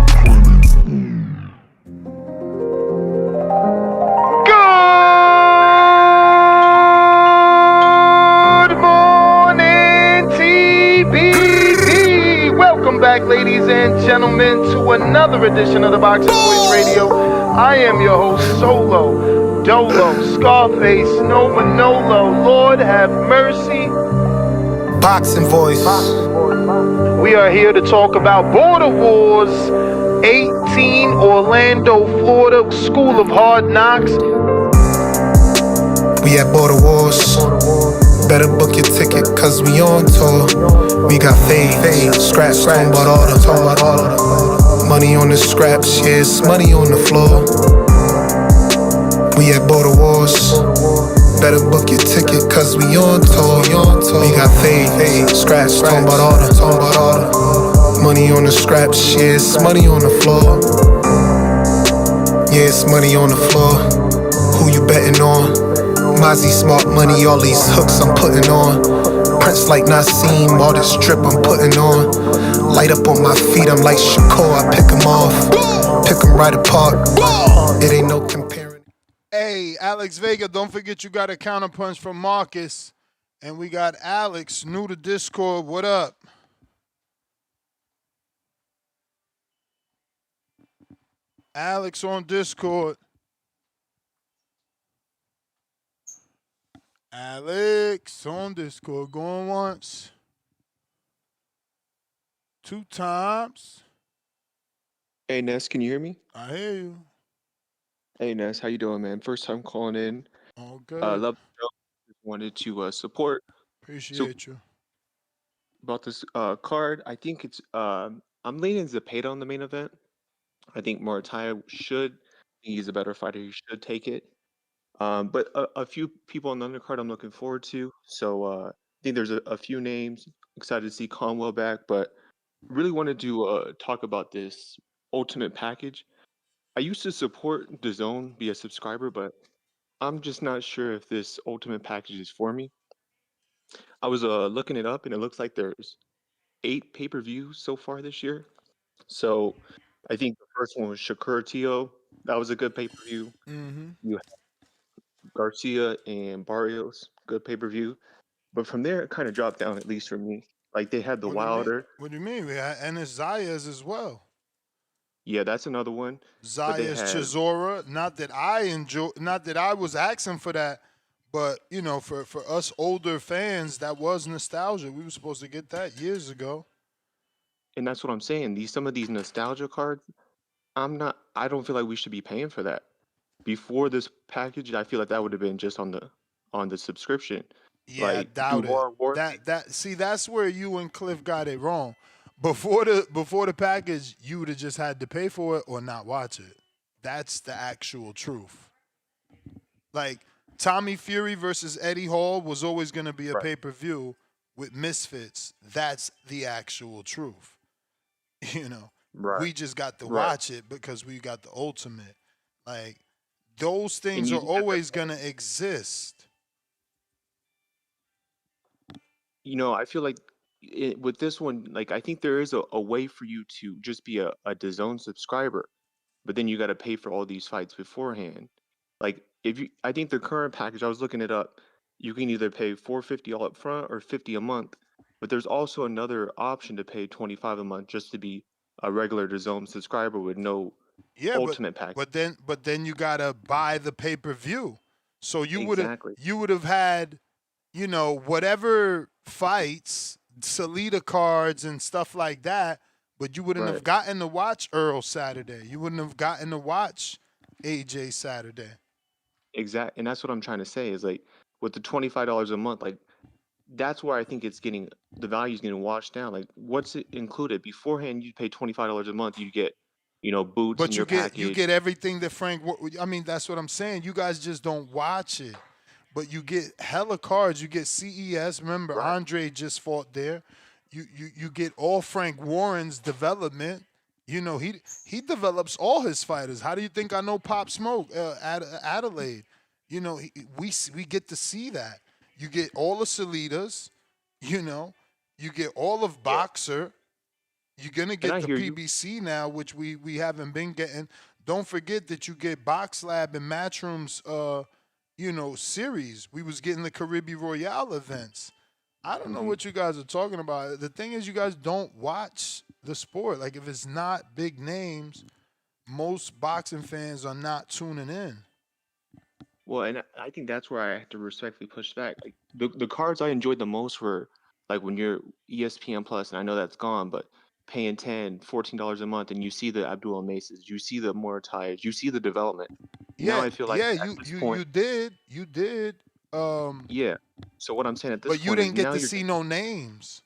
ladies and gentlemen, to another edition of the Boxing Voice Radio. I am your host, Solo, Dolo, Scarface, No Manolo. Lord have mercy. Boxing Voice. We are here to talk about Border Wars 18, Orlando, Florida, School of Hard Knocks. We at Border Wars. Better book your ticket, cause we on tour. We got fades, scraps, talking about all the money on the scraps, yes, money on the floor. We at Border Wars. Better book your ticket, cause we on tour. We got fades, scraps, talking about all the money on the scraps, yes, money on the floor. Yeah, it's money on the floor. Who you betting on? Mozzie, smart money, all these hooks I'm putting on. Prince like Nassim, all this drip I'm putting on. Light up on my feet, I'm like Shakur, I pick them off. Pick them right apart. It ain't no comparing. Hey, Alex Vega, don't forget you got a counterpunch from Marcus. And we got Alex, new to Discord. What up? Alex on Discord. Alex on Discord. Going once. 2 times. Hey, Ness, can you hear me? I hear you. Hey, Ness, how you doing, man? First time calling in. All good. Love the show. Just wanted to support. Appreciate you. About this card, I think it's I'm leaning Zepeda on the main event. I think Muratalla should. He's a better fighter. He should take it. But a few people on the undercard I'm looking forward to. So I think there's a few names. Excited to see Conwell back, but really wanted to talk about this ultimate package. I used to support DAZN, be a subscriber, but I'm just not sure if this ultimate package is for me. I was looking it up, and it looks like there's 8 pay-per-views so far this year. So I think the first one was Shakur Tio. That was a good pay-per-view. You had Garcia and Barrios, good pay-per-view. But from there, it kind of dropped down, at least for me. Like they had the Wilder. What do you mean? And it's Zayas as well. Yeah, that's another one. But they Zayas had Chisora. Not that I was asking for that, but you know, for us older fans, that was nostalgia. We were supposed to get that years ago. And that's what I'm saying. Some of these nostalgia cards, I don't feel like we should be paying for that. Before this package, I feel like that would have been just on the subscription. Yeah, like, I doubt it. That's where you and Cliff got it wrong. Before the package, you would have just had to pay for it or not watch it. That's the actual truth. Like Tommy Fury versus Eddie Hall was always going to be a pay-per-view with Misfits. That's the actual truth. You know, we just got to watch it because we got the ultimate. Like those things are always going to exist. I feel like with this one, like I think there is a way for you to just be a DAZN subscriber, but then you got to pay for all these fights beforehand. Like I think the current package, I was looking it up, you can either pay $450 all up front or $50 a month, but there's also another option to pay $25 a month just to be a regular DAZN subscriber with no ultimate package. But then you gotta buy the pay-per-view. So you would have had, you know, whatever fights, Salida cards and stuff like that, but you wouldn't have gotten to watch Earl Saturday. You wouldn't have gotten to watch AJ Saturday. Exactly. And that's what I'm trying to say is like with the $25 a month, like that's where I think the value is getting washed down. Like what's it included? Beforehand, you pay $25 a month, you get, boots in your package. You get everything that that's what I'm saying. You guys just don't watch it. But you get hella cards. You get CES. Remember, Andre just fought there. You get all Frank Warren's development. You know, he develops all his fighters. How do you think I know Pop Smoke, Adelaide? You know, we get to see that. You get all the Salidas. You know, you get all of Boxer. You're gonna get the PBC now, which we haven't been getting. Don't forget that you get Box Lab and Matchroom's series. We was getting the Caribbean Royale events. I don't know what you guys are talking about. The thing is, you guys don't watch the sport. Like, if it's not big names, most boxing fans are not tuning in. Well, and I think that's where I have to respectfully push back. Like the cards I enjoyed the most were like when you're ESPN Plus, and I know that's gone, but paying $14 a month, and you see the Abdullah Maces, you see the Murattallas, you see the development. Now Yeah, I feel like yeah, at you this you point, you did, you did. yeah. So what I'm saying at this But you point is didn't get now to you're see no names.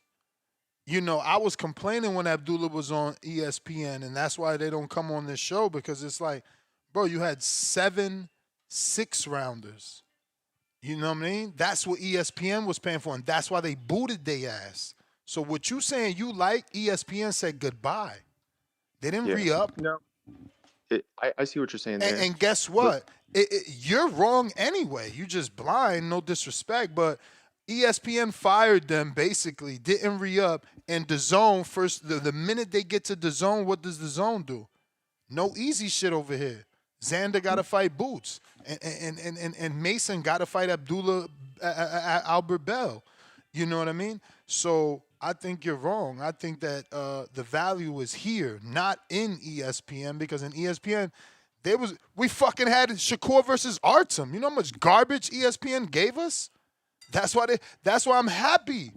You know, I was complaining when Abdullah was on ESPN, and that's why they don't come on this show, because it's like, bro, you had 7 6-rounders. You know what I mean? That's what ESPN was paying for, and that's why they booted their ass. So what you saying you like, ESPN said goodbye. They didn't yeah. re-up. No, I see what you're saying And, there, and guess but what? You're wrong anyway. You just blind, no disrespect, but ESPN fired them basically, didn't re-up, and DAZN first, the minute they get to DAZN, what does DAZN do? No easy shit over here. Xander got to fight Boots, and Mason got to fight Abdullah Albert Bell. You know what I mean? So I think you're wrong. I think that the value is here, not in ESPN, because in ESPN, we fucking had Shakur versus Artem. You know how much garbage ESPN gave us? That's why I'm happy.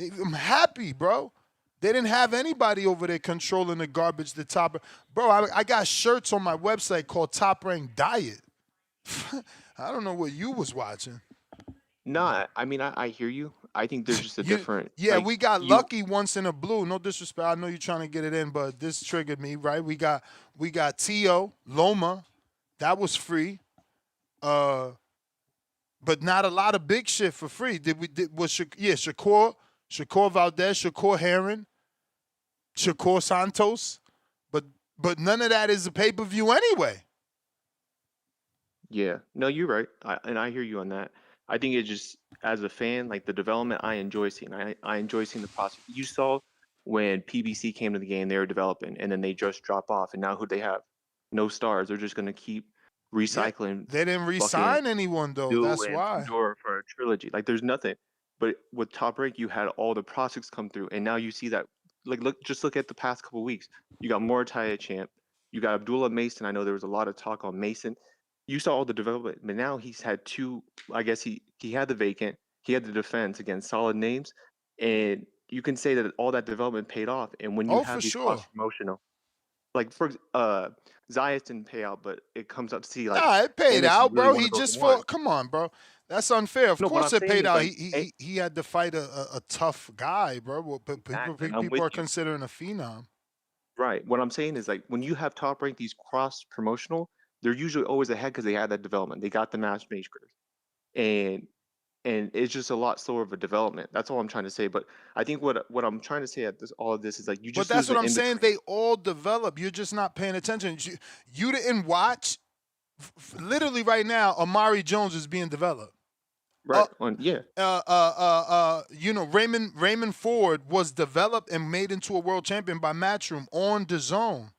I'm happy, bro. They didn't have anybody over there controlling the garbage, the top. Bro, I got shirts on my website called Top Rank Diet. I don't know what you was watching. no, I mean I hear you. I think there's just a different Yeah, like we got you. lucky once in a blue. No disrespect. I know you're trying to get it in, but this triggered me, right? We got Tio, Loma. That was free. But not a lot of big shit for free. Shakur Valdez, Shakur Heron, Shakur Santos, but none of that is a pay-per-view anyway. Yeah, no, you're right, and I hear you on that. I think it just as a fan, like the development, I enjoy seeing. I enjoy seeing the process. You saw when PBC came to the game, they were developing, and then they just drop off, and now who they have? No stars. They're just gonna keep Yeah, recycling they didn't fucking re-sign anyone though. Do That's and why. Fundora for a trilogy. Like there's nothing. But with Top Rank, you had all the prospects come through, and now you see that. Like look at the past couple weeks. You got Muratalla champ. You got Abdullah Mason. I know there was a lot of talk on Mason. You saw all the development, but now he's had two. I guess he had the vacant. He had the defense against solid names, and you can say that all that development paid off. And when you Oh, have for these sure. cross promotional, like for Zayas didn't pay out, but it comes out to see like Nah, it paid Anderson out, really bro. one He of those just ones. fought. Come on, bro. That's unfair. Of No, what course I'm it saying paid is out. like, He had to fight a tough guy, bro. But exactly, and I'm people with are you. considering a phenom. Right. What I'm saying is like when you have top rank these cross promotional, they're usually always ahead because they had that development. They got the matchmakers, and it's just a lot slower of a development. That's all I'm trying to say. But I think what I'm trying to say at this all of this is like you But just that's lose what the I'm in saying. between. They all develop. You're just not paying attention. You didn't watch. Literally right now, Amari Jones is being developed. Right. Yeah. Raymond Ford was developed and made into a world champion by Matchroom on DAZN.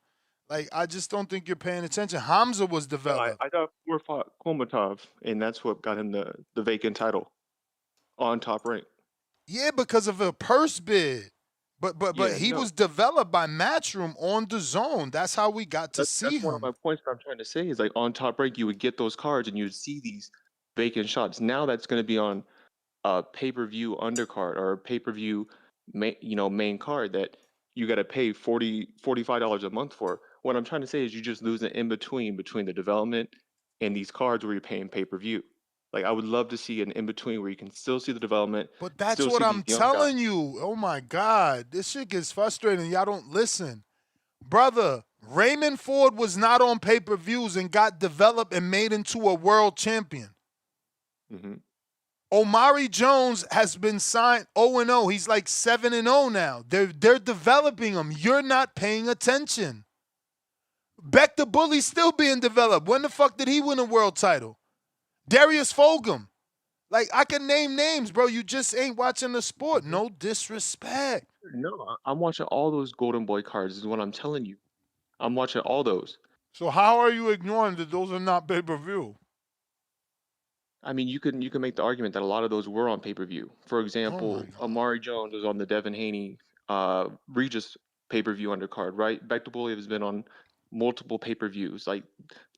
Like, I just don't think you're paying attention. Hamza was No, developed. I thought Ford fought Komatov, and that's what got him the vacant title on top rank. Yeah, because of a purse bid. But Yeah. he No. was developed by Matchroom on DAZN. That's how we got to see That's one of him. my points that I'm trying to say is like on top rank you would get those cards and you would see these vacant shots. Now that's going to be on a pay-per-view undercard or a pay-per-view main card that you got to pay $45 a month for. What I'm trying to say is you just lose an in between the development and these cards where you're paying pay-per-view. Like I would love to see an in between where you can still see the development, But that's still what see I'm these young guys. telling you. Oh my God. This shit gets frustrating. Y'all don't listen. Brother, Raymond Ford was not on pay-per-views and got developed and made into a world champion. Mm-hmm. Omari Jones has been signed 0-0. He's like 7-0 now. They're developing him. You're not paying attention. Beck the Bully's still being developed. When the fuck did he win a world title? Darius Fulgham. Like, I can name names, bro. You just ain't watching the sport. No disrespect. No, I'm watching all those Golden Boy cards is what I'm telling you. I'm watching all those. So how are you ignoring that those are not pay-per-view? I mean, you can make the argument that a lot of those were on pay-per-view. For example, Amari Jones was on the Devin Haney Regis pay-per-view undercard, right? Bektabuli has been on multiple pay-per-views. Like,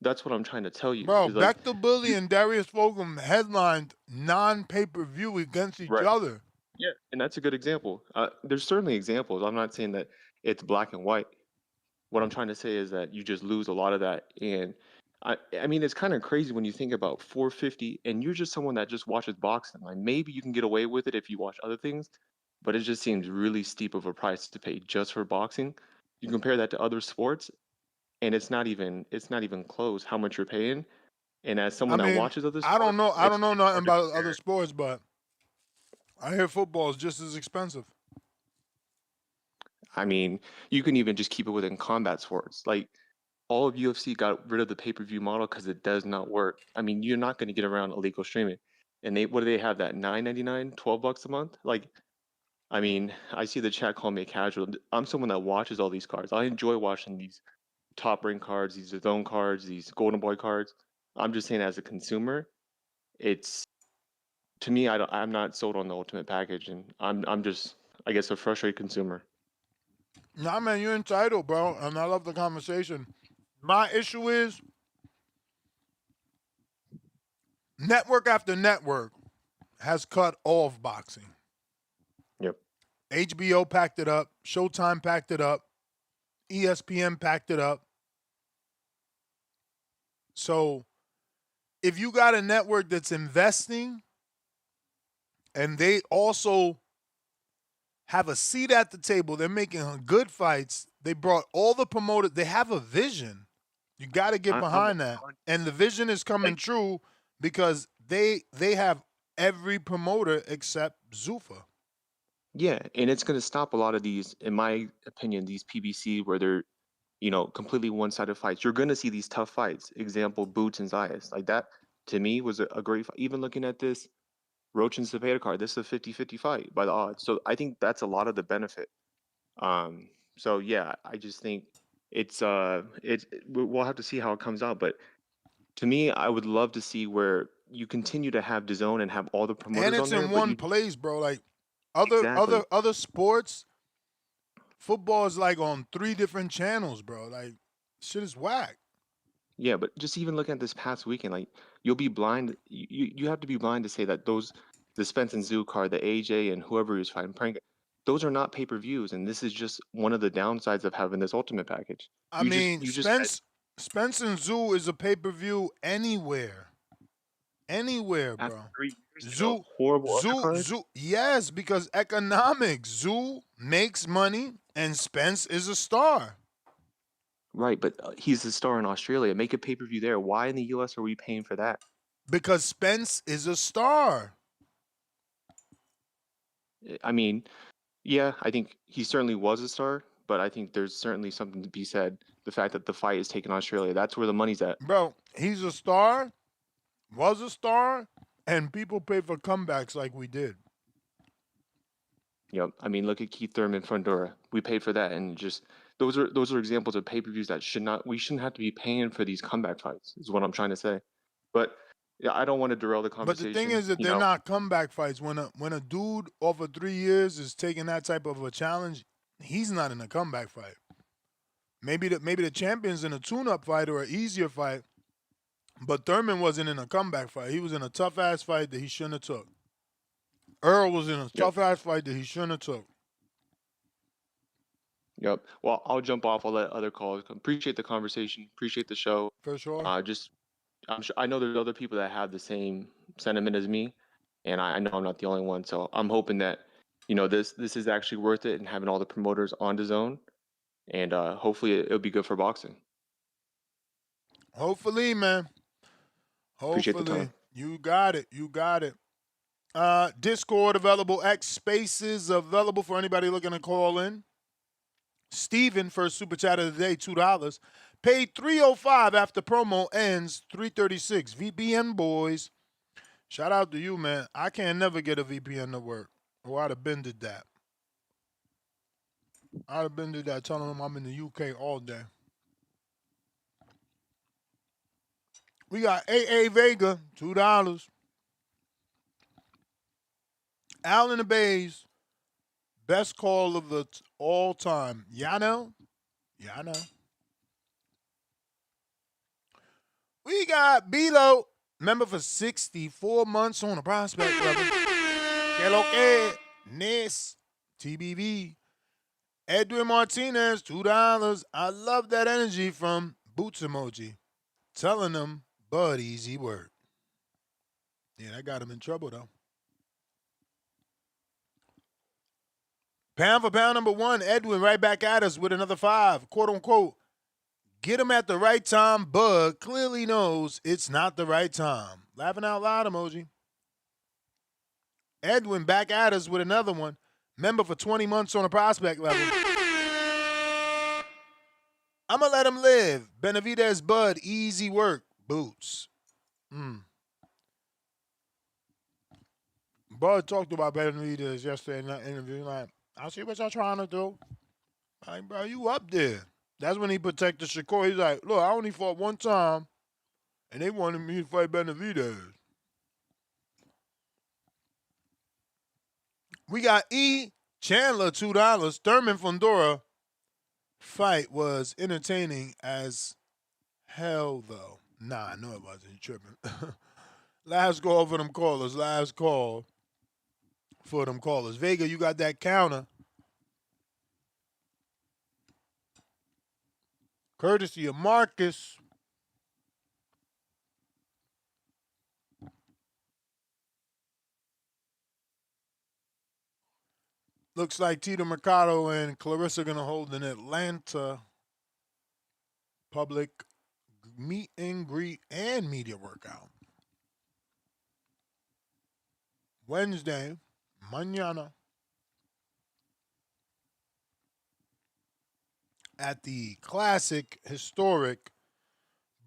that's what I'm trying to tell you. Bro, Is like, Bektabuli and Darius Fulgham headlined non-pay-per-view against each right. other. Yeah, and that's a good example. There's certainly examples. I'm not saying that it's black and white. What I'm trying to say is that you just lose a lot of that. And I mean, it's kind of crazy when you think about 450 and you're just someone that just watches boxing. Like, maybe you can get away with it if you watch other things, but it just seems really steep of a price to pay just for boxing. You compare that to other sports, and it's not even close how much you're paying. And as I someone that mean, watches other I don't sports, know it's nothing hard to about compare other it. sports, but I hear football is just as expensive. I mean, you can even just keep it within combat sports. Like, all of UFC got rid of the pay-per-view model because it does not work. I mean, you're not going to get around illegal streaming. And what do they have, that $9.99, $12 a month? Like, I mean, I see the chat call me a casual. I'm someone that watches all these cards. I enjoy watching these top rank cards, these zone cards, these golden boy cards. I'm just saying, as a consumer, it's, to me, I'm not sold on the ultimate package, and I'm just, I guess, a frustrated consumer. Nah, man, you're entitled, bro, and I love the conversation. My issue is network after network has cut off boxing. Yep. HBO packed it up. Showtime packed it up. ESPN packed it up. So if you got a network that's investing and they also have a seat at the table, they're making good fights, they brought all the promoters, they have a vision. You got to get behind that. And the vision is coming true because they have every promoter except Zuffa. Yeah, and it's going to stop a lot of these, in my opinion, these PBC where they're, completely one-sided fights. You're going to see these tough fights. Example, Boots and Zayas. Like, that, to me, was a great fight. Even looking at this Roach and Zepeda card, this is a 50-50 fight by the odds. So I think that's a lot of the benefit. So yeah, I just think we'll have to see how it comes out. But to me, I would love to see where you continue to have DAZN and have all the promoters And on it's there, in but one place, bro. Like other sports, football is like on 3 different channels, bro. Like, shit is whack. Yeah, but just even looking at this past weekend, like, you'll be blind. You have to be blind to say that the Spence and Zoo card, the AJ and whoever he was fighting, Prank, those are not pay-per-views, and this is just one of the downsides of having this ultimate package. I mean, You just had, Spence and Zoo is a pay-per-view anywhere. Anywhere, after bro. 3 years of horrible undercards. Zoo, yes, because economics. Zoo makes money, and Spence is a star. Right, but he's a star in Australia. Make a pay-per-view there. Why in the US are we paying for that? Because Spence is a star. I mean, yeah, I think he certainly was a star, but I think there's certainly something to be said. The fact that the fight is taken in Australia, that's where the money's at. Bro, he's a star, was a star, and people pay for comebacks like we did. Yep. I mean, look at Keith Thurman, Fundora. We paid for that, and just those are examples of pay-per-views that we shouldn't have to be paying for these comeback fights. Is what I'm trying to say. But yeah, I don't want to derail the But conversation. the thing is that they're not comeback fights. When a dude over 3 years is taking that type of a challenge, he's not in a comeback fight. Maybe the champion's in a tune-up fight or an easier fight, but Thurman wasn't in a comeback fight. He was in a tough-ass fight that he shouldn't have took. Earl was in a tough-ass fight that he shouldn't have took. Yep. Well, I'll jump off. I'll let other calls. Appreciate the conversation. Appreciate the show. For sure. I know there's other people that have the same sentiment as me, and I know I'm not the only one. So I'm hoping that, this is actually worth it, and having all the promoters on DAZN, and hopefully it'll be good for boxing. Hopefully, man. Appreciate the time. You got it. You got it. Discord available. X Spaces available for anybody looking to call in. Steven, first super chat of the day, $2. Paid $3.05 after promo ends, $3.36. VPN boys. Shout out to you, man. I can't never get a VPN to work. Or I'd have been did that. I'd have been did that telling them I'm in the UK all day. We got AA Vega, $2. Al in the Bays, best call of the all time. Y'all know? Yeah, I know. We got Bilo, member for 64 months on a prospect level. Que lo que? Nis, TBV. Edwin Martinez, $2. I love that energy from Boots Emoji. Telling them, Bud, easy work. Yeah, that got him in trouble, though. Pound for pound number one, Edwin right back at us with another 5. Quote unquote, get him at the right time. Bud clearly knows it's not the right time. Laughing out loud emoji. Edwin back at us with another one. Member for 20 months on a prospect level. I'm going to let him live. Benavidez, Bud, easy work. Boots. Bud talked about Benavidez yesterday in that interview. Like, I see what y'all trying to do. Like, bro, you up there. That's when he protected Shakur. He's like, look, I only fought one time, and they wanted me to fight Benavidez. We got E. Chandler, $2. Thurman Fundora fight was entertaining as hell, though. Nah, I know it wasn't. You tripping. Last call for them callers. Last call for them callers. Vega, you got that counter. Courtesy of Marcus. Looks like Tito Mercado and Clarissa are going to hold an Atlanta public meet and greet and media workout. Wednesday, mañana, at the classic, historic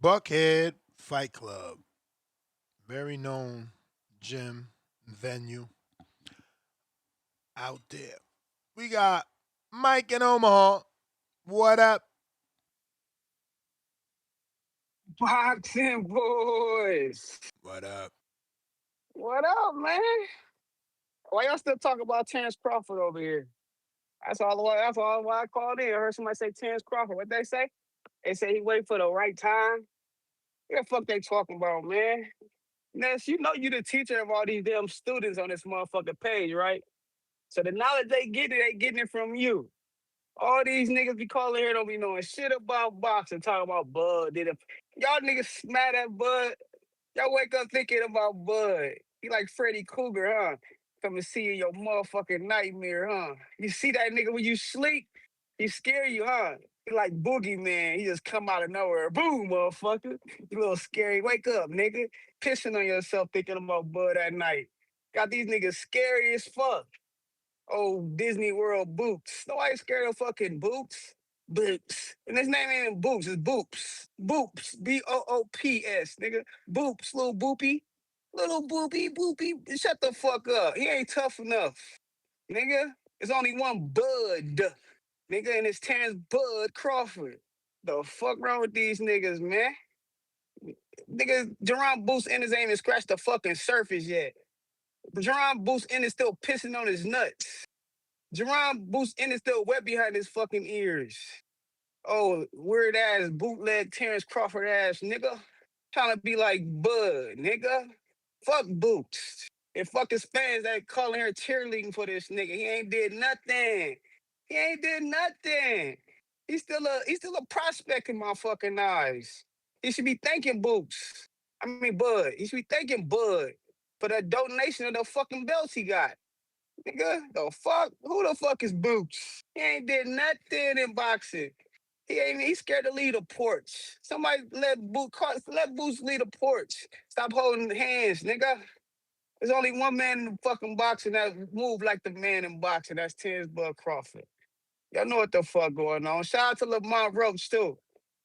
Buckhead Fight Club. Very known gym, venue out there. We got Mike in Omaha. What up? Boxing boys. What up? What up, man? Why y'all still talking about Terrence Crawford over here? That's all why I called in. I heard somebody say Terrence Crawford. What they say? They say he wait for the right time. What the fuck they talking about, man? Ness, you know you the teacher of all these damn students on this motherfucking page, right? So the knowledge they getting it from you. All these niggas be calling here don't be knowing shit about boxing, talking about Bud. Y'all niggas mad at Bud? Y'all wake up thinking about Bud. He like Freddy Krueger, huh? Come and see you in your motherfucking nightmare, huh? You see that nigga when you sleep, he scare you, huh? He like boogeyman. He just come out of nowhere. Boom, motherfucker. You little scary. Wake up, nigga. Pissing on yourself thinking about Bud at night. Got these niggas scary as fuck. Oh, Disney World Boots. Nobody scared of fucking Boots. Boots. And his name ain't even Boots, it's Boops. Boops. Boops, nigga. Boops, little boopy. Little boopy, boopy. Shut the fuck up. He ain't tough enough. Nigga. There's only one Bud. Nigga, and it's Terrence Bud Crawford. The fuck wrong with these niggas, man? Nigga, Jerron Boots Ennis ain't even scratched the fucking surface yet. Jerron Boots Ennis still pissing on his nuts. Jerron Boots Ennis still wet behind his fucking ears. Oh, weird ass bootleg Terrence Crawford ass nigga. Trying to be like Bud, nigga. Fuck Boots. And fuck his fans that calling her cheerleading for this nigga. He ain't did nothing. He ain't did nothing. He's still a prospect in my fucking eyes. He should be thanking Boots. I mean Bud. He should be thanking Bud for that donation of the fucking belts he got. Nigga, the fuck? Who the fuck is Boots? He ain't did nothing in boxing. He's scared to leave the porch. Somebody let Boots leave the porch. Stop holding hands, nigga. There's only one man in fucking boxing that move like the man in boxing. That's Terrence Bud Crawford. Y'all know what the fuck going on. Shout out to Lamont Roach, too.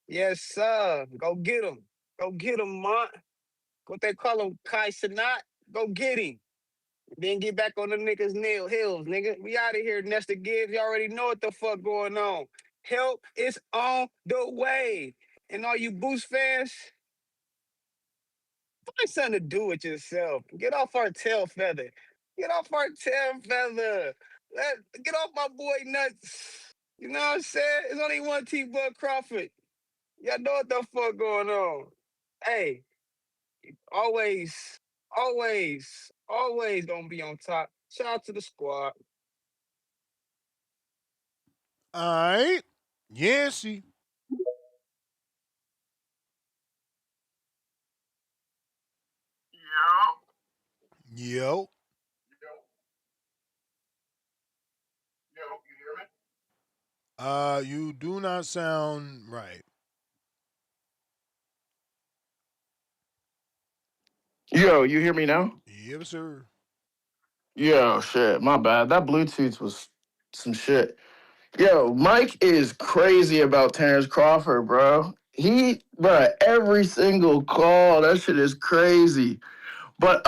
Yes, sir. Go get him. Go get him, Mont. What they call him, Kai Sinat. Go get him. Then get back on the niggas' nail hills, nigga. We out of here, Nestor Gibbs. You already know what the fuck going on. Help is on the way. And all you Boost fans, find something to do with yourself. Get off our tail feather. Get off our tail feather. Get off my boy nuts. You know what I'm saying? It's only one T Bud Crawford. Y'all know what the fuck going on. Hey, always, always gonna be on top. Shout out to the squad. All right. Yancey. Yo. You do not sound right. Yo, you hear me now? Yes, sir. Yo, shit, my bad. That Bluetooth was some shit. Yo, Mike is crazy about Terrence Crawford, bro. Bro, every single call, that shit is crazy. But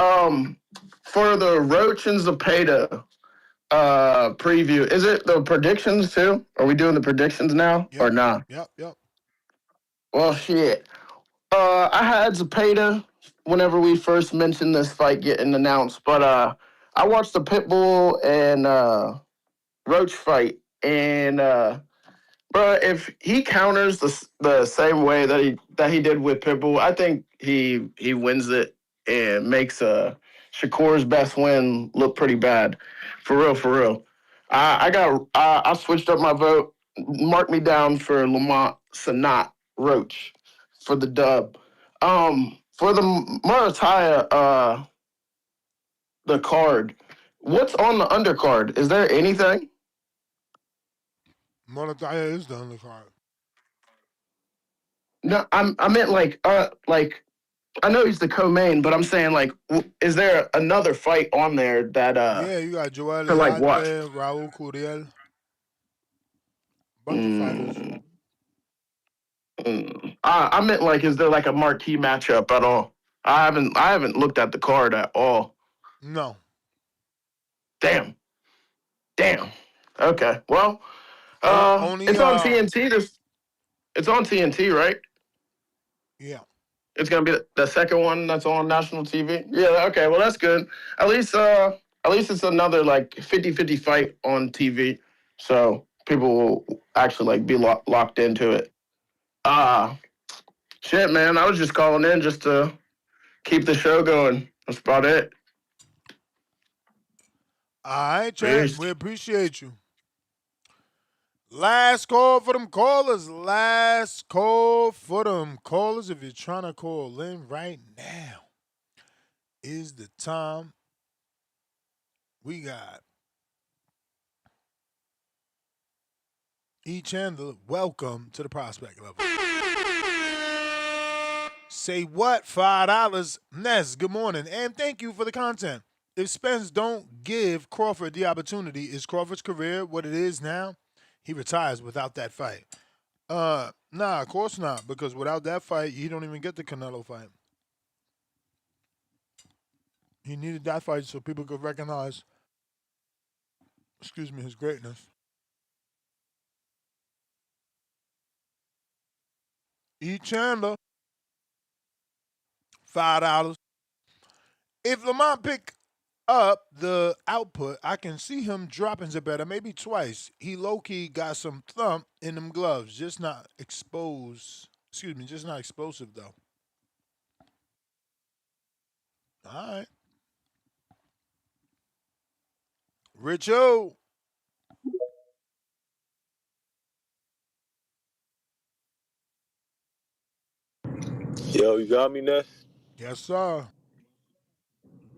for the Roach and Zepeda preview, is it the predictions too? Are we doing the predictions now or Yep. not? Yep. Well, shit. I had Zepeda whenever we first mentioned this fight getting announced, but I watched the Pitbull and Roach fight, and bro, if he counters the same way that he did with Pitbull, I think he wins it and makes Shakur's best win look pretty bad, for real, for real. I switched up my vote. Mark me down for Lamont Sanat Roach for the dub. For the Muratalla, the card. What's on the undercard? Is there anything? Muratalla is the undercard. No, I meant like I know he's the co-main, but I'm saying like, is there another fight on there that Yeah, you got Joel to like watch? Leate, Raul Curiel, bunch of fighters. Mm, I meant like, is there like a marquee matchup at all? I haven't looked at the card at all. No. Damn, damn. Okay, well, Only it's on TNT. It's on TNT, right? yeah. It's gonna be the second one that's on national TV. Yeah, okay, well that's good. At least it's another like 50-50 fight on TV. So people will actually like be locked into it. Ah, shit, man. I was just calling in just to keep the show going. That's about it. All right, chat. Peace. We appreciate you. Last call for them callers. Last call for them callers. If you're trying to call in right now, is the time. We got E. Chandler. Welcome to the prospect level. Say what? $5. Ness, good morning. And thank you for the content. If Spence don't give Crawford the opportunity, is Crawford's career what it is now? He retires without that fight. Nah, of course not. Because without that fight, he don't even get the Canelo fight. He needed that fight so people could recognize, his greatness. E. Chandler, $5. If Lamont pick up the output, I can see him dropping Zepeda maybe twice. He low-key got some thump in them gloves, just not exposed. Just not explosive though. All right. Richo. Yo, you got me, Ness? Yes, sir.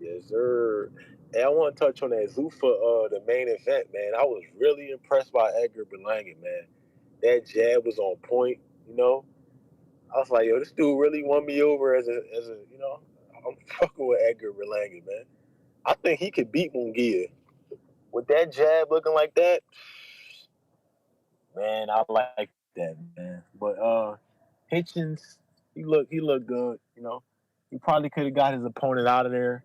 Yes, sir. Hey, I want to touch on that Zuffa, the main event, man. I was really impressed by Edgar Berlanga, man. That jab was on point, you know. I was like, yo, this dude really won me over as a, you know. I'm fucking with Edgar Berlanga, man. I think he could beat Munguia. With that jab looking like that, man, I like that, man. But Hitchens, he looked good, you know. He probably could have got his opponent out of there.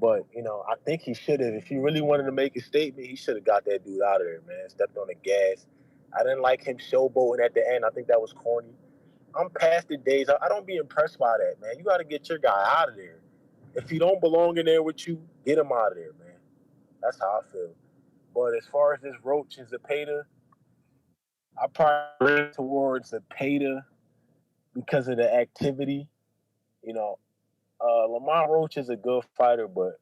But, you know, I think he should have. If he really wanted to make a statement, he should have got that dude out of there, man. Stepped on the gas. I didn't like him showboating at the end. I think that was corny. I'm past the days. I don't be impressed by that, man. You got to get your guy out of there. If he don't belong in there with you, get him out of there, man. That's how I feel. But as far as this Roach and Zepeda, I probably lean towards Zepeda because of the activity. You know, Lamont Roach is a good fighter, but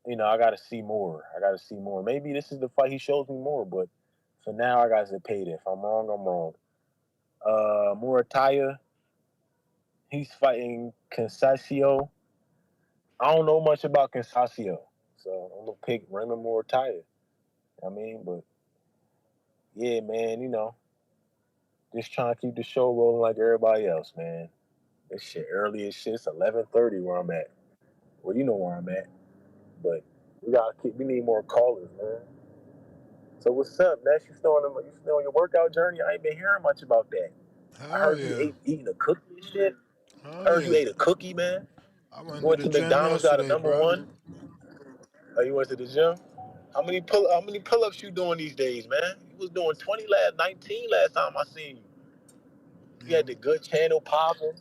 I got to see more. I got to see more. Maybe this is the fight he shows me more, but for now, I got Zepeda. If I'm wrong, I'm wrong. Muratalla, he's fighting Conceicao. I don't know much about Conceicao, so I'm gonna pick Raymond Muratalla. I mean, but yeah, man, just trying to keep the show rolling like everybody else, man. This shit early as shit. It's 11:30 where I'm at. Well, you know where I'm at, but we need more callers, man. So what's up, Ness? You still on your workout journey? I ain't been hearing much about that. I Hell heard you yeah. eating a cookie and shit. Hell I heard you yeah. ate a cookie, man. I You went to went the to gym McDonald's, got a yesterday, number bro. one. Oh, you went to the gym? How many pull-ups you doing these days, man? You was doing 20 last 19 last time I seen you. You Yeah. had the good channel popping.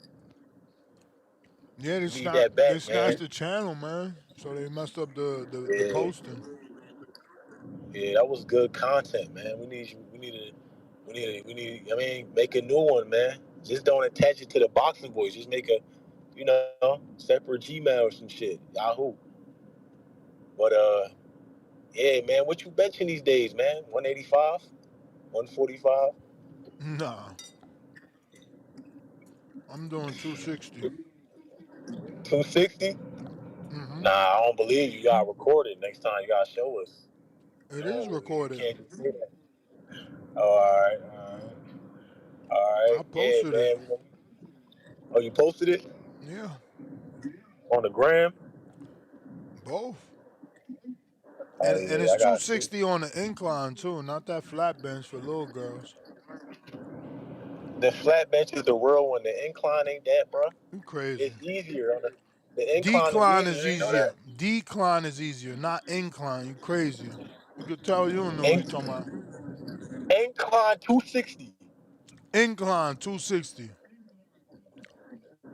Yeah, You need that back, they snatched man. the channel, man. So they messed up the Yeah, posting. yeah, that was good content, man. We need you. We need. I mean, make a new one, man. Just don't attach it to the boxing voice. Just make a, separate Gmail or some shit. Yahoo. But yeah, man. What you benching these days, man? 185, 145, Nah, I'm doing 260. 260. Mm-hmm. Nah, I don't believe you. You gotta record it next time. You gotta show us. It is No, you recorded. can't just say that. Oh, all right, all right. I Yeah, posted it. man. Oh, you posted it Yeah, on the gram? both. Oh And yeah, it's I gotta see. 260 on the incline too, not that flat bench for little girls. The flat bench is the real one. The incline ain't that, bro. You crazy. It's easier on the incline is Decline is easier. You know easier. that? Decline is easier, not incline. You crazy. You could tell you don't know what you're talking In, about. incline 260 Incline 260.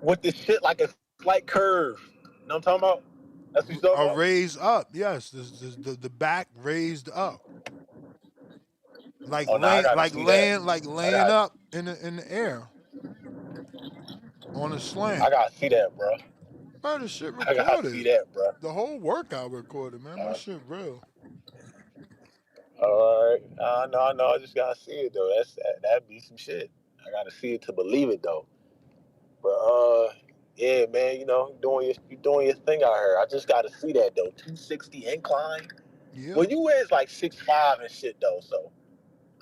with the shit like a slight curve. You know what I'm talking about? That's what you talking A about? raise up, yes. The back raised up. Oh no, I gotta see that. Like I laying got up in the air on a I slant. gotta see that, bro. Man, the shit I gotta see recorded. that, bro. The whole workout recorded, man. My shit real. All right. I know. I just gotta see it though. That'd be some shit. I gotta see it to believe it though. But yeah, man. You doing your thing out here. I just gotta see that though. 260 incline. Yeah, Well, you is like 6'5" and shit though. So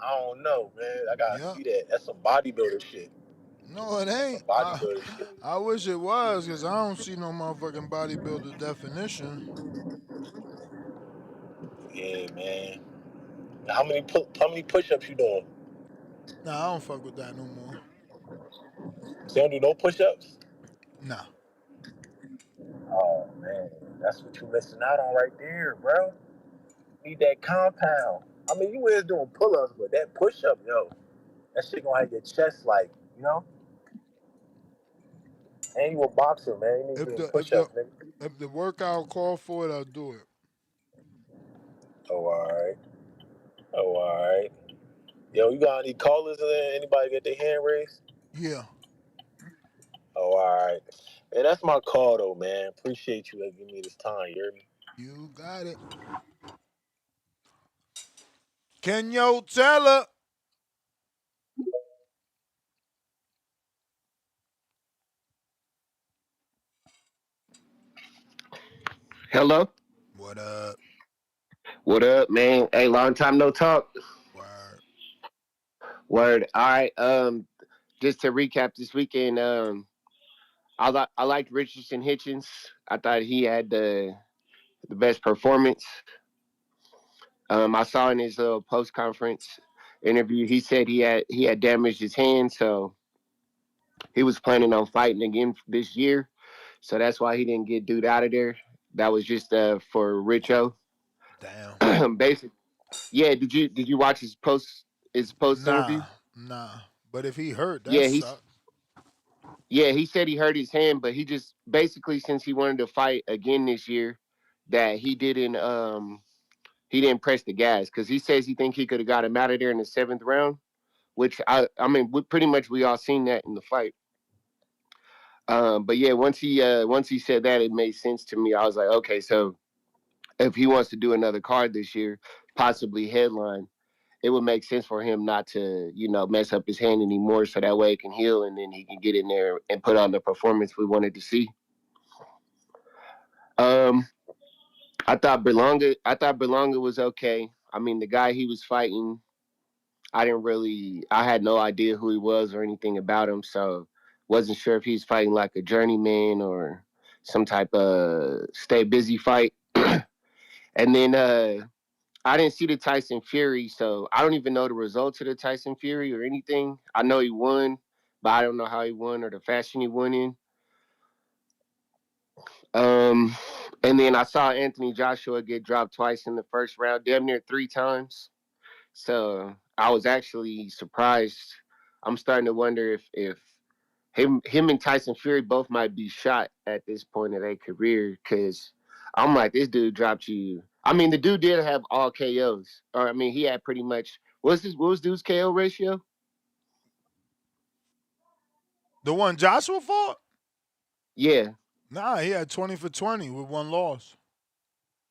I don't know, man. I gotta yeah. see that. That's some bodybuilder shit. No, it That's ain't. some bodybuilder shit. I wish it was, cause I don't see no motherfucking bodybuilder definition. Yeah, man. How many push-ups you doing? Nah, I don't fuck with that no more. So you don't do no push-ups? Nah. Oh man, that's what you missing out on right there, bro. Need that compound. I mean, you is doing pull-ups, but that push-up, yo, that shit gonna have your chest like, you know. And you a boxer, man. You need to If do them the if the push-ups, nigga. if the workout call for it, I'll do it. Oh, all right. Oh, all right. Yo, you got any callers in there? Anybody get their hand raised? Yeah, Oh, all right. Man, that's my call though, man. Appreciate you giving me this time. You hear me? you got it. Kenyo Teller. Hello. What up? What up, man? Hey, long time no talk. Word. Word. All right. Just to recap this weekend, I liked Richardson Hitchens. I thought he had the best performance. I saw in his post conference interview, he said he had damaged his hand, so he was planning on fighting again this year. So that's why he didn't get dude out of there. That was just for Richo. Damn. Basic. Yeah. Did you watch his post interview? Nah, nah. But if he hurt, that Yeah, he's sucks. Yeah, he said he hurt his hand, but he just basically since he wanted to fight again this year, that he didn't. he didn't press the gas because he says he think he could have got him out of there in the 7th round, which I mean, pretty much we all seen that in the fight. But yeah, once he said that, it made sense to me. I was like, okay, so if he wants to do another card this year, possibly headline, it would make sense for him not to, mess up his hand anymore, so that way it can heal and then he can get in there and put on the performance we wanted to see. Um, I thought Berlanga was okay. I mean, the guy he was fighting, I had no idea who he was or anything about him, so wasn't sure if he's fighting like a journeyman or some type of stay busy fight. And then I didn't see the Tyson Fury, so I don't even know the results of the Tyson Fury or anything. I know he won, but I don't know how he won or the fashion he won in. Um, and then I saw Anthony Joshua get dropped twice in the first round, damn near 3 times. So I was actually surprised. I'm starting to wonder if him and Tyson Fury both might be shot at this point of their career because I'm like, this dude dropped you. I mean, the dude did have all KOs, or I mean, he had pretty much. What was dude's KO ratio? The one Joshua fought? Yeah. Nah, he had 20 for 20 with one loss.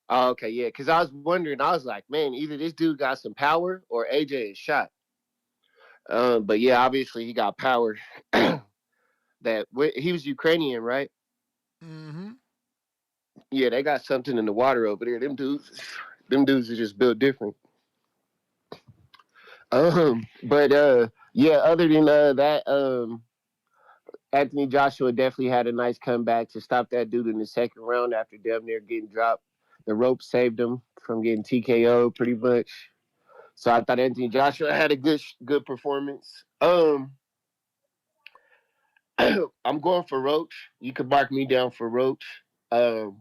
Oh, okay, yeah. Because I was wondering, I was like, man, either this dude got some power or AJ is shot. But yeah, obviously he got power. He was Ukrainian, right? Mm-hmm. Yeah, they got something in the water over there. Them dudes are just built different. But yeah, other than that, Anthony Joshua definitely had a nice comeback to stop that dude in the 2nd round after damn near getting dropped. The rope saved him from getting TKO pretty much. So I thought Anthony Joshua had a good performance. I'm going for Roach. You could mark me down for Roach. Um,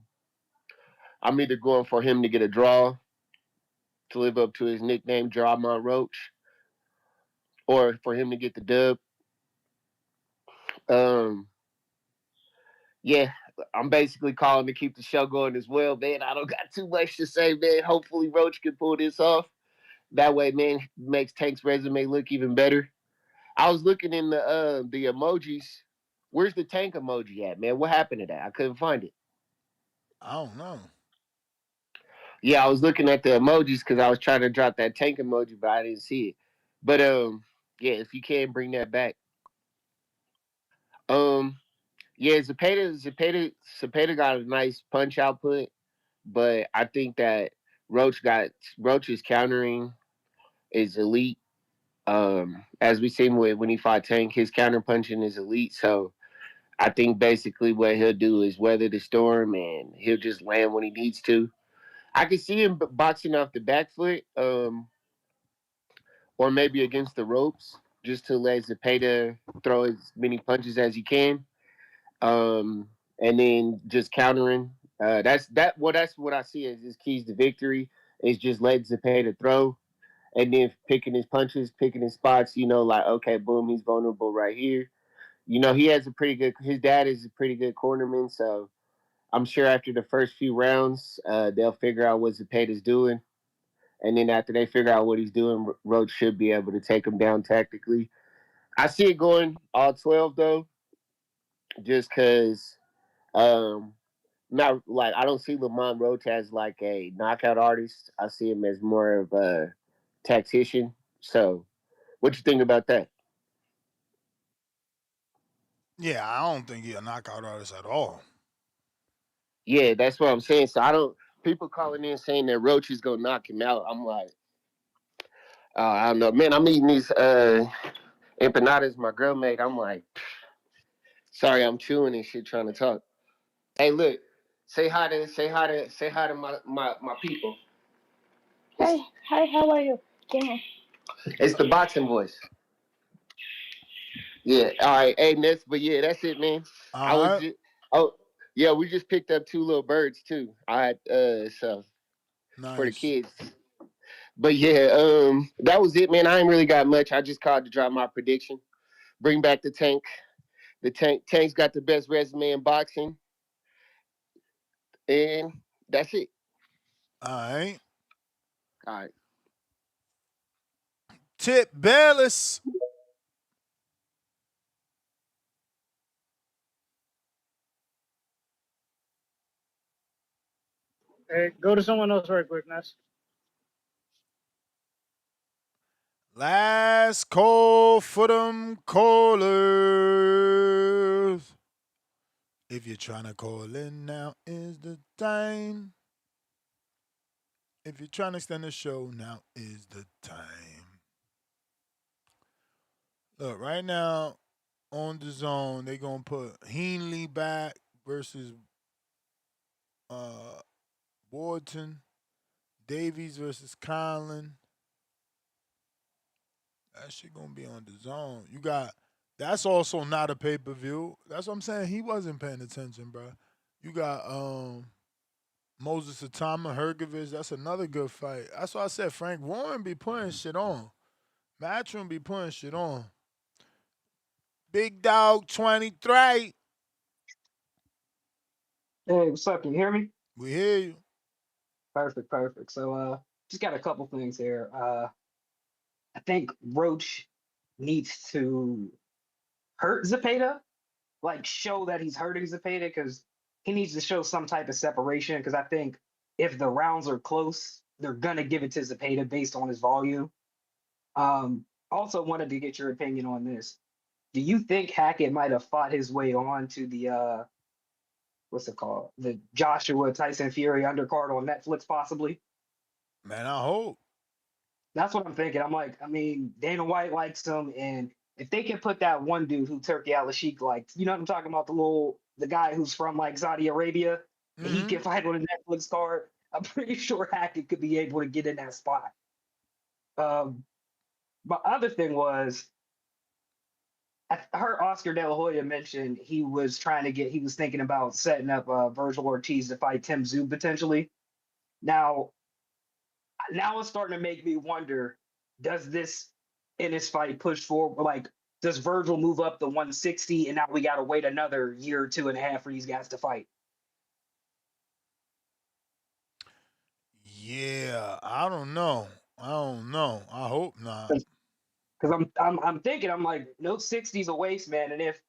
I'm either going for him to get a draw to live up to his nickname, Lamont Roach, or for him to get the dub. Um, yeah, I'm basically calling to keep the show going as well, man. I don't got too much to say, man. Hopefully Roach can pull this off. That way, man, makes Tank's resume look even better. I was looking in the emojis. Where's the Tank emoji at, man? What happened to that? I couldn't find it. I don't know. Yeah, I was looking at the emojis because I was trying to drop that Tank emoji, but I didn't see it. But yeah, if you can bring that back. Um, yeah, Zepeda got a nice punch output, but I think that Roach's countering is elite. As we seen when he fought Tank, his counter punching is elite. So I think basically what he'll do is weather the storm and he'll just land when he needs to. I can see him boxing off the back foot, or maybe against the ropes, just to let Zepeda throw as many punches as he can, and then just countering. That's what I see as his keys to victory is just let Zepeda throw, and then picking his punches, picking his spots. Like okay, boom, he's vulnerable right here. He has a pretty good. His dad is a pretty good cornerman, so I'm sure after the first few rounds, they'll figure out what Zepeda's doing. And then after they figure out what he's doing, Roach should be able to take him down tactically. I see it going all 12 though, just because not like I don't see Lamont Roach as like a knockout artist. I see him as more of a tactician. So, what you think about that? Yeah, I don't think he's a knockout artist at all. Yeah, that's what I'm saying. So I don't. People calling in saying that Roach is gonna knock him out. I'm like, I don't know, man. I'm eating these empanadas. My girl made. I'm like, sorry, I'm chewing and shit trying to talk. Hey, look, say hi to my people. Hey, hi, how are you? Yeah. It's the boxing voice. Yeah. All right. Hey, next, but yeah, that's it, man. I All was right. just. Oh, yeah. We just picked up 2 little birds too. All right. So for the Nice. kids. But yeah, that was it, man. I ain't really got much. I just called to drop my prediction. Bring back the Tank. Tank's got the best resume in boxing, and that's it. All right. All right. Tip Bayless. Hey, go to someone else right quick, Ness. Last call for them callers. If you're trying to call in, now is the time. If you're trying to extend the show, now is the time. Look, right now on the zone, they're going to put Heenley back versus uh, Wharton. Davies versus Conlon. That shit gonna be on the zone. You got that's also not a pay per view. That's what I'm saying. He wasn't paying attention, bro. You got Moses Atama Hergovich. That's another good fight. That's why I said Frank Warren be putting shit on. Matchroom be putting shit on. Big Dog 23. Hey, what's up? Can you hear me? We hear you. Perfect, perfect. So just got a couple things here. I think Roach needs to hurt Zepeda, like show that he's hurting Zepeda, because he needs to show some type of separation. Because I think if the rounds are close, they're gonna give it to Zepeda based on his volume. Also wanted to get your opinion on this. Do you think Hackett might have fought his way on to the what's it called? The Joshua Tyson Fury undercard on Netflix, possibly? Man, I hope. That's what I'm thinking. I'm like, I mean, Dana White likes him, and if they can put that one dude who Turkey Al Sheikh liked, you know what I'm talking about, the guy who's from like Saudi Arabia, and he Mm-hmm. can fight on a Netflix card. I'm pretty sure Hackett could be able to get in that spot. My other thing was, I heard Oscar De La Hoya mention he was thinking about setting up Virgil Ortiz to fight Tim Tszyu potentially. Now it's starting to make me wonder, does this in this fight push forward? Like, does Virgil move up to 160 and now we got to wait another year or 2.5 for these guys to fight? Yeah, I don't know. I hope not. Because I'm thinking, I'm like, no 60's a waste, man. And if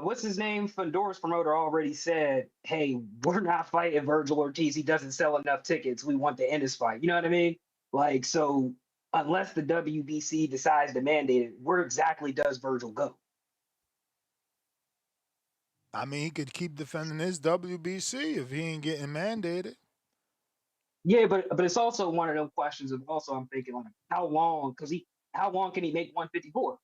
what's his name? Fedor's promoter already said, hey, we're not fighting Virgil Ortiz. He doesn't sell enough tickets. We want to end his fight. You know what I mean? Like, so unless the WBC decides to mandate it, where exactly does Virgil go? I mean, he could keep defending his WBC if he ain't getting mandated. Yeah, but it's also one of those questions of also I'm thinking like how long can he make 154?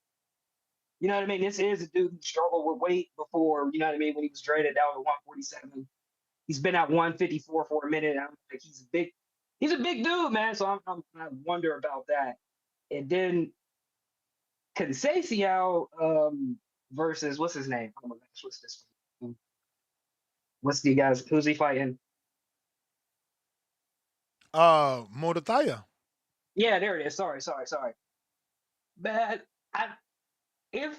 You know what I mean? This is a dude who struggled with weight before, you know what I mean, when he was traded down to 147. He's been at 154 for a minute. And I'm like, he's a big dude, man. So I wonder about that. And then Conceicao versus what's his name? Oh my gosh, what's this? What's the guys? Who's he fighting? Muratalla. Yeah, there it is. Sorry. But if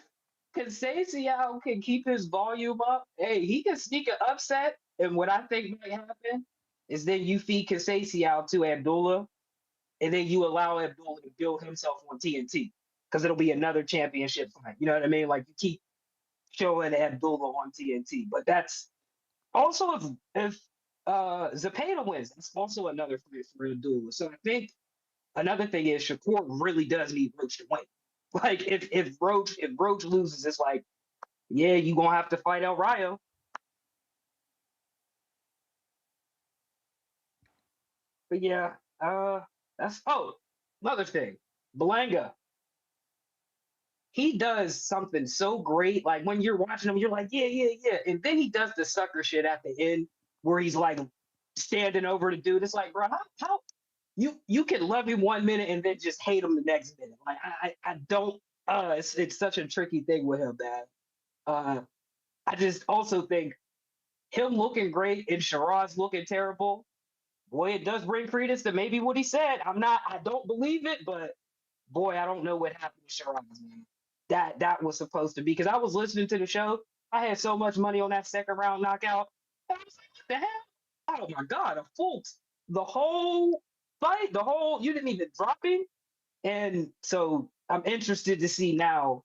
Conceicao can keep his volume up, hey, he can sneak an upset. And what I think might happen is then you feed Conceicao to Abdullah, and then you allow Abdullah to build himself on TNT because it'll be another championship fight. You know what I mean? Like you keep showing Abdullah on TNT, but that's also if Zepeda wins, that's also another fight for Abdullah. So I think another thing is Shakur really does need Roach to win. Like if Roach loses, it's like, yeah, you gonna have to fight El Rayo. But yeah, that's another thing. Belanga, he does something so great. Like when you're watching him, you're like, yeah. And then he does the sucker shit at the end where he's like standing over the dude. It's like, bro, how you can love him 1 minute and then just hate him the next minute. Like I don't it's such a tricky thing with him, man. I just also think him looking great and Shiraz looking terrible, boy, it does bring credence to maybe what he said. I don't believe it, but boy, I don't know what happened to Shiraz, man. That was supposed to be, because I was listening to the show. I had so much money on that second round knockout. I was like, what the hell? Oh my God, a full the whole fight. You didn't even drop him. And so I'm interested to see now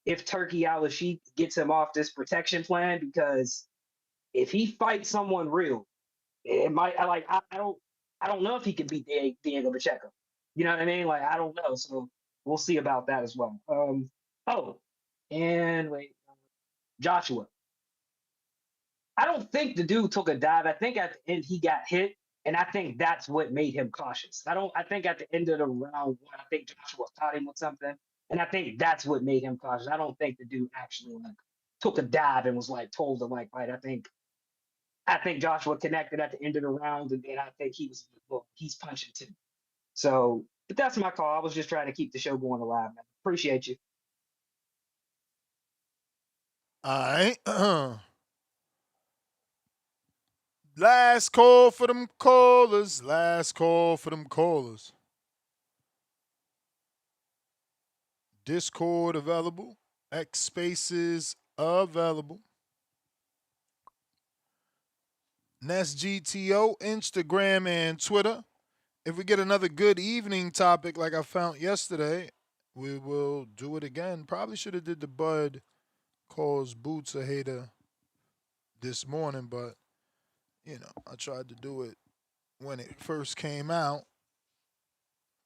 if Turkey Al-Sheikh gets him off this protection plan, because if he fights someone real, it might I don't know if he could beat Diego Pacheco. You know what I mean? Like I don't know. So we'll see about that as well. Oh, and wait, Joshua. I don't think the dude took a dive. I think at the end he got hit, and I think that's what made him cautious. I think at the end of the round one, I think Joshua caught him with something, and I think that's what made him cautious. I don't think the dude actually like took a dive and was like told to like fight. I think Joshua connected at the end of the round, and then I think he was well, he's punching too. So, but that's my call. I was just trying to keep the show going alive, man. Appreciate you. All right. Last call for them callers. Last call for them callers. Discord available. X Spaces available. Nest GTO, Instagram, and Twitter. If we get another good evening topic like I found yesterday, we will do it again. Probably should have did the Bud calls Boots a hater this morning, but I tried to do it when it first came out,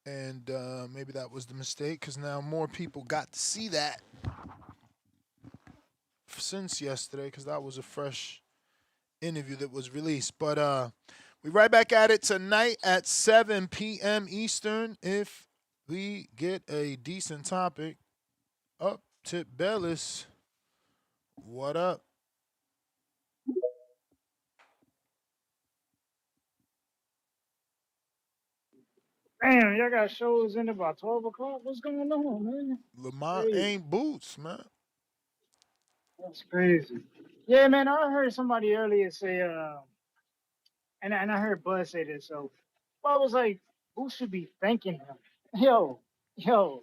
and maybe that was the mistake because now more people got to see that since yesterday because that was a fresh interview that was released. But we right back at it tonight at 7 p.m. Eastern if we get a decent topic. Up, Tip Bellis. What up? Damn, y'all got shows in about 12 o'clock. What's going on, man? Lamont Crazy. ain't Boots, man. That's crazy. Yeah, man, I heard somebody earlier say, and I heard Bud say this, so I was like, who should be thanking him? Yo, yo,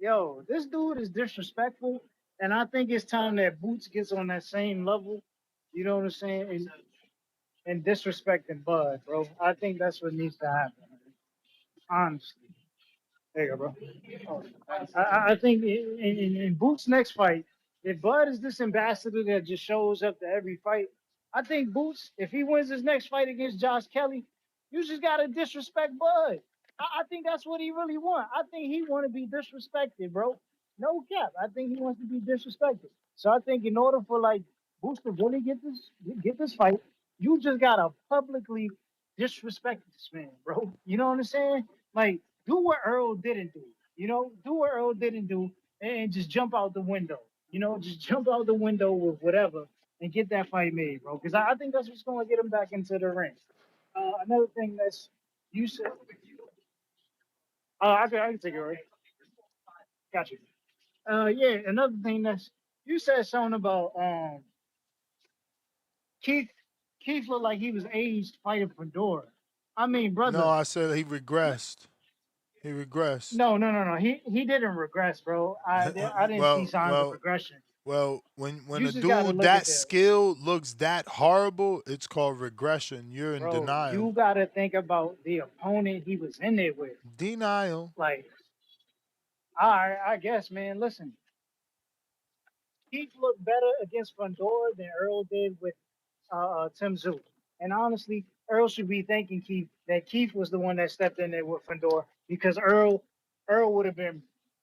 yo, this dude is disrespectful, and I think it's time that Boots gets on that same level. You know what I'm saying? And disrespecting Bud, bro. I think that's what needs to happen. Honestly. There you go, bro. Oh, I think in Boot's next fight, if Bud is this ambassador that just shows up to every fight, I think Boots, if he wins his next fight against Josh Kelly, you just gotta disrespect Bud. I think that's what he really want. I think he want to be disrespected, bro. No cap. I think he wants to be disrespected. So I think in order for like Boots to really get this fight, you just gotta publicly disrespect this man, bro. You know what I'm saying? Like do what Earl didn't do. Do what Earl didn't do and just jump out the window. Just jump out the window with whatever and get that fight made, bro. Because I think that's what's going to get him back into the ring. Another thing that's you said. I can take it right. Got you. Yeah. Another thing that's you said something about Keith. Keith looked like he was aged fighting Fedora. I mean, No, brother. I said he regressed. He regressed. No. He didn't regress, bro. I didn't see well, signs of well, regression. well. When You a just got to dude look at that the skilled looks that horrible, it's called regression. You're in bro. denial. You got to think about the opponent he was in there with. Denial. Like, I guess, man. Listen, Keith looked better against Fundora than Earl did with Tim Zoo. And honestly, Earl should be thanking Keith that Keith was the one that stepped in there with Fundora because Earl would have been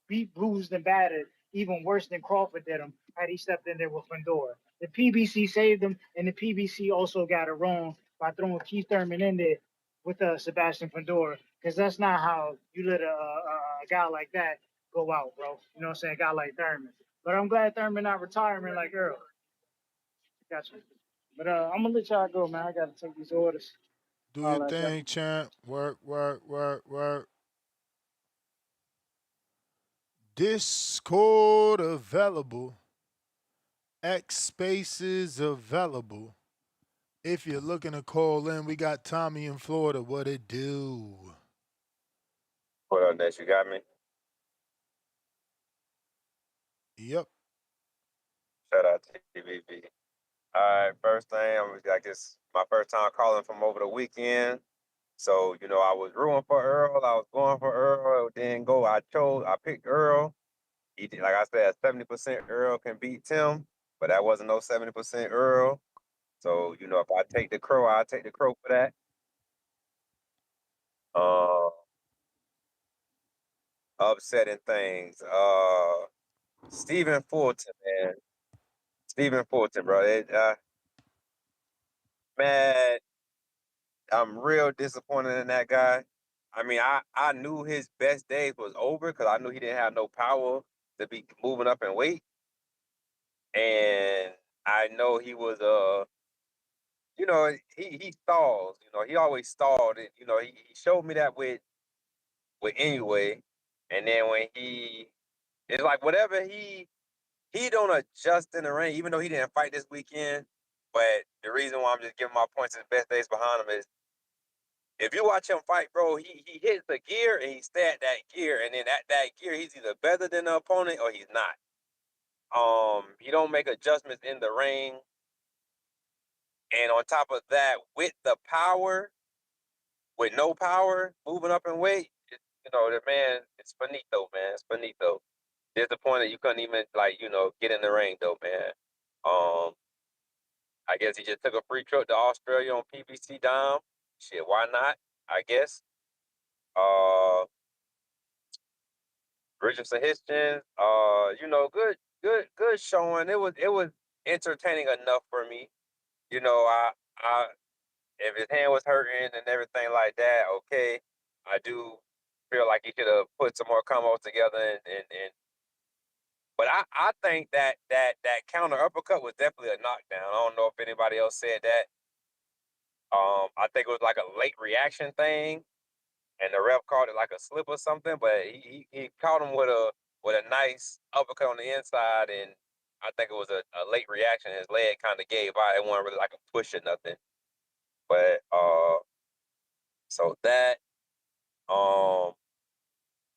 beat, bruised, and battered even worse than Crawford did him had he stepped in there with Fundora. The PBC saved him, and the PBC also got it wrong by throwing Keith Thurman in there with Sebastian Fundora because that's not how you let a guy like that go out, bro. You know what I'm saying? A guy like Thurman. But I'm glad Thurman not retiring like Earl. Gotcha. But I'm gonna let y'all go, man. I gotta take these orders. Do your All that y'all. thing, champ. Work, work, work, work. Discord available. X spaces available. If you're looking to call in, we got Tommy in Florida. What it do? What up, Ness? You got me? Yep. Shout out to TVB. All right, first thing, I guess my first time calling from over the weekend. So, I was rooting for Earl. I was going for Earl. Didn't go. I picked Earl. He did, like I said, 70% Earl can beat Tim, but that wasn't no 70% Earl. So, if I take the crow, I'll take the crow for that. Uh, Upsetting things. Stephen Fulton, man. Stephen Fulton, bro. Man, I'm real disappointed in that guy. I mean, I knew his best days was over because I knew he didn't have no power to be moving up in weight. And I know he was he stalls. He always stalled it. He showed me that with anyway. And then when it's like whatever he don't adjust in the ring, even though he didn't fight this weekend. But the reason why I'm just giving my points his best days behind him is if you watch him fight, bro, he hits the gear and he stay at that gear, and then at that gear he's either better than the opponent or he's not. He don't make adjustments in the ring. And on top of that, with the power, with no power, moving up in weight, the man, it's finito, man. It's finito. Disappointed you couldn't even, get in the ring, though, man. I guess he just took a free trip to Australia on PBC dime. Shit, why not? I guess. Richardson Hitchens, good showing. It was entertaining enough for me. I if his hand was hurting and everything like that, okay. I do feel like he could have put some more combos together and but I think that counter uppercut was definitely a knockdown. I don't know if anybody else said that. I think it was like a late reaction thing, and the ref called it like a slip or something. But he caught him with a nice uppercut on the inside, and I think it was a late reaction. His leg kind of gave out. It wasn't really like a push or nothing. But so that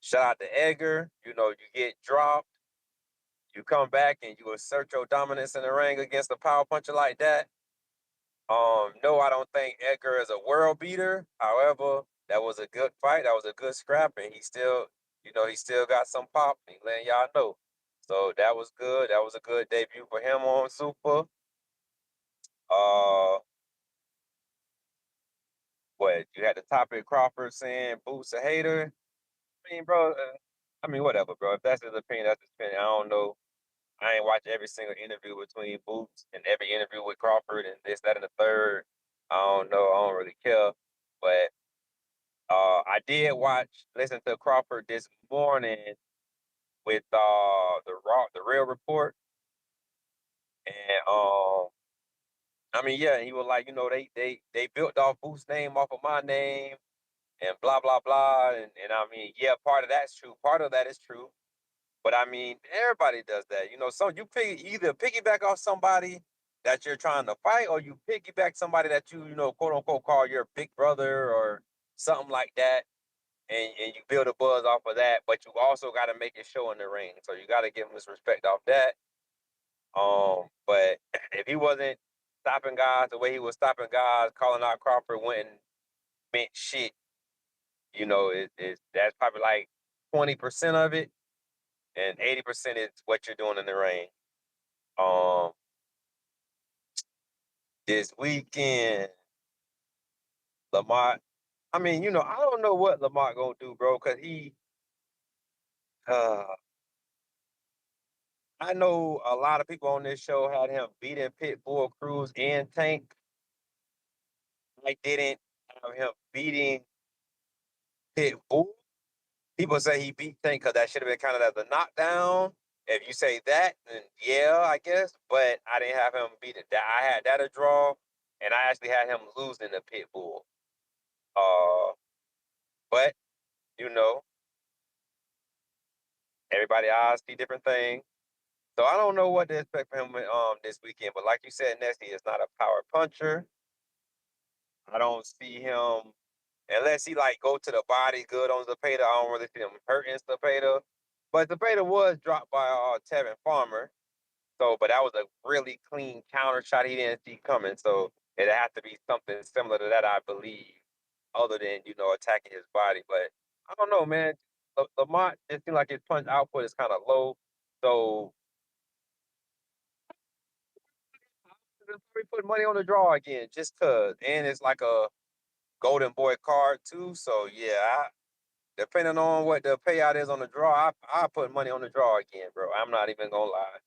shout out to Edgar. You get dropped, you come back and you assert your dominance in the ring against a power puncher like that. No, I don't think Edgar is a world beater. However, that was a good fight. That was a good scrap, and he still got some pop. He letting y'all know. So that was good. That was a good debut for him on Super. Uh, what you had the topic Crawford saying Boots a hater. I mean, bro. Whatever, bro. If that's his opinion, that's his opinion. I don't know. I ain't watched every single interview between Boots and every interview with Crawford and this, that, and the third. I don't know. I don't really care. But I did listen to Crawford this morning with the Real Report, and yeah, he was like, they built off Boots' name off of my name, and blah blah blah, and I mean, yeah, part of that's true, part of that is true, but I mean, everybody does that, So you either piggyback off somebody that you're trying to fight, or you piggyback somebody that you quote unquote call your big brother or something like that. And you build a buzz off of that, but you also got to make it show in the ring. So you got to give him his respect off that. But if he wasn't stopping guys the way he was stopping guys, calling out Crawford went and meant shit. That's probably like 20% of it, and 80% is what you're doing in the ring. This weekend, Lamont. I don't know what Lamont gonna do, bro, because uh, I know a lot of people on this show had him beating Pitbull, Cruz, and Tank. I didn't have him beating Pitbull. People say he beat Tank because that should have been kind of as a knockdown. If you say that, then yeah, I guess. But I didn't have him beat it. I had that a draw, and I actually had him losing to Pitbull. But you know, everybody eyes see different things. So I don't know what to expect from him this weekend. But like you said, Nessie is not a power puncher. I don't see him unless he go to the body good on Zepeda. I don't really see him hurting Zepeda. But Zepeda was dropped by Tevin Farmer. But that was a really clean counter shot he didn't see coming. So it'd have to be something similar to that, I believe. other than attacking his body. But I don't know, man. Lamont, it seems like his punch output is kind of low. So we put money on the draw again, just cause, and it's like a golden boy card too. So yeah, depending on what the payout is on the draw, I put money on the draw again, bro. I'm not even gonna lie,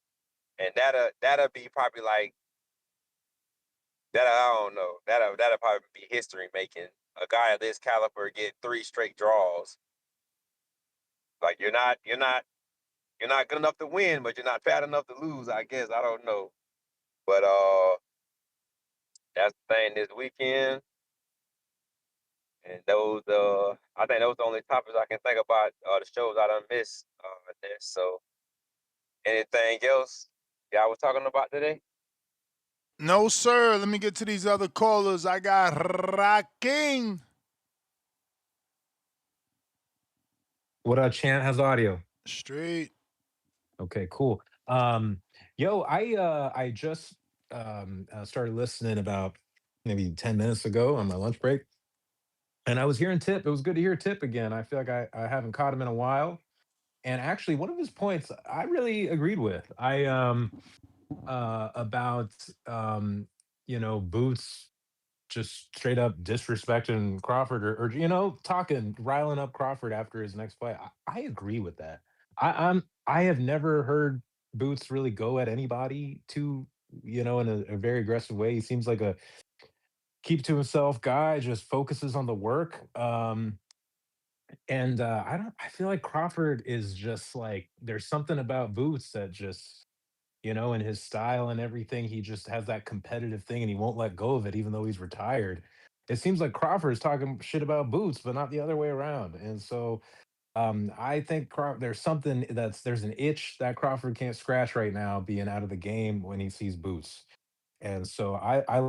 and that'll be probably like that. I don't know. That'll probably be history making. A guy of this caliber get 3 straight draws. Like you're not good enough to win, but you're not bad enough to lose. I guess I don't know, but that's the thing this weekend. And those, I think those are the only topics I can think about. The shows I done missed. This. So, anything else y'all was talking about today? No, sir. Let me get to these other callers. I got Rocking. What Chant has audio. Straight. Okay, cool. Yo, I just started listening about maybe 10 minutes ago on my lunch break, and I was hearing Tip. It was good to hear Tip again. I feel like I haven't caught him in a while. And actually, one of his points I really agreed with. I about Boots just straight up disrespecting Crawford, or talking, riling up Crawford after his next fight. I agree with that. I have never heard Boots really go at anybody too, in a very aggressive way. He seems like a keep to himself guy, just focuses on the work. And I feel like Crawford is just like, there's something about Boots that just, in his style and everything, he just has that competitive thing and he won't let go of it, even though he's retired. It seems like Crawford is talking shit about Boots, but not the other way around. And so I think there's something there's an itch that Crawford can't scratch right now, being out of the game when he sees Boots. And so I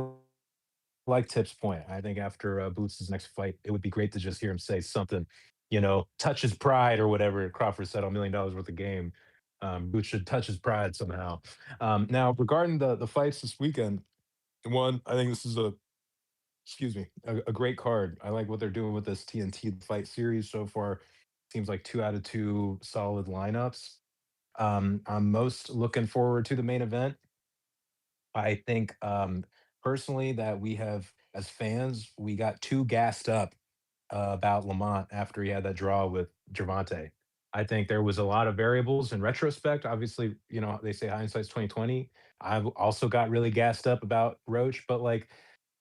like Tip's point. I think after Boots' next fight, it would be great to just hear him say something, touch his pride or whatever Crawford said on $1 million worth of game. Boots should touch his pride somehow. Now, regarding the fights this weekend, one, I think this is excuse me, a great card. I like what they're doing with this TNT fight series so far. Seems like 2 out of 2 solid lineups. I'm most looking forward to the main event. I think personally that we have, as fans, we got too gassed up about Lamont after he had that draw with Gervonta. I think there was a lot of variables in retrospect. Obviously, they say hindsight's 2020. I've also got really gassed up about Roach, but like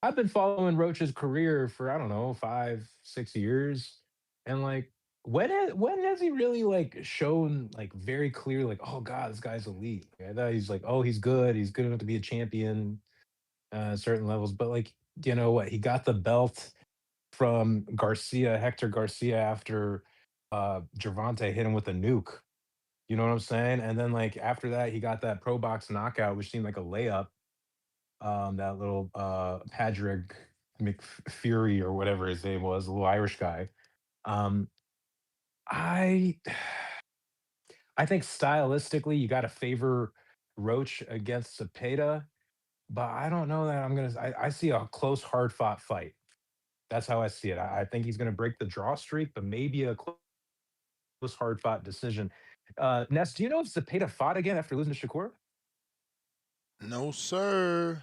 I've been following Roach's career for, I don't know, 5, 6 years, and like when has he really like shown like very clear, like, oh god, this guy's elite? Like, I thought he's like, oh, he's good enough to be a champion at certain levels, but like, you know what, he got the belt from Hector Garcia, after Gervonta hit him with a nuke. You know what I'm saying? And then like after that, he got that pro box knockout, which seemed like a layup. That little Padraig McFury or whatever his name was, a little Irish guy. Um, I I think stylistically, you got to favor Roach against Zepeda, but I don't know that I'm gonna. I see a close, hard fought fight. That's how I see it. I think he's gonna break the draw streak, but maybe a close, hard fought decision. Ness, do you know if Zepeda fought again after losing to Shakur? No, sir.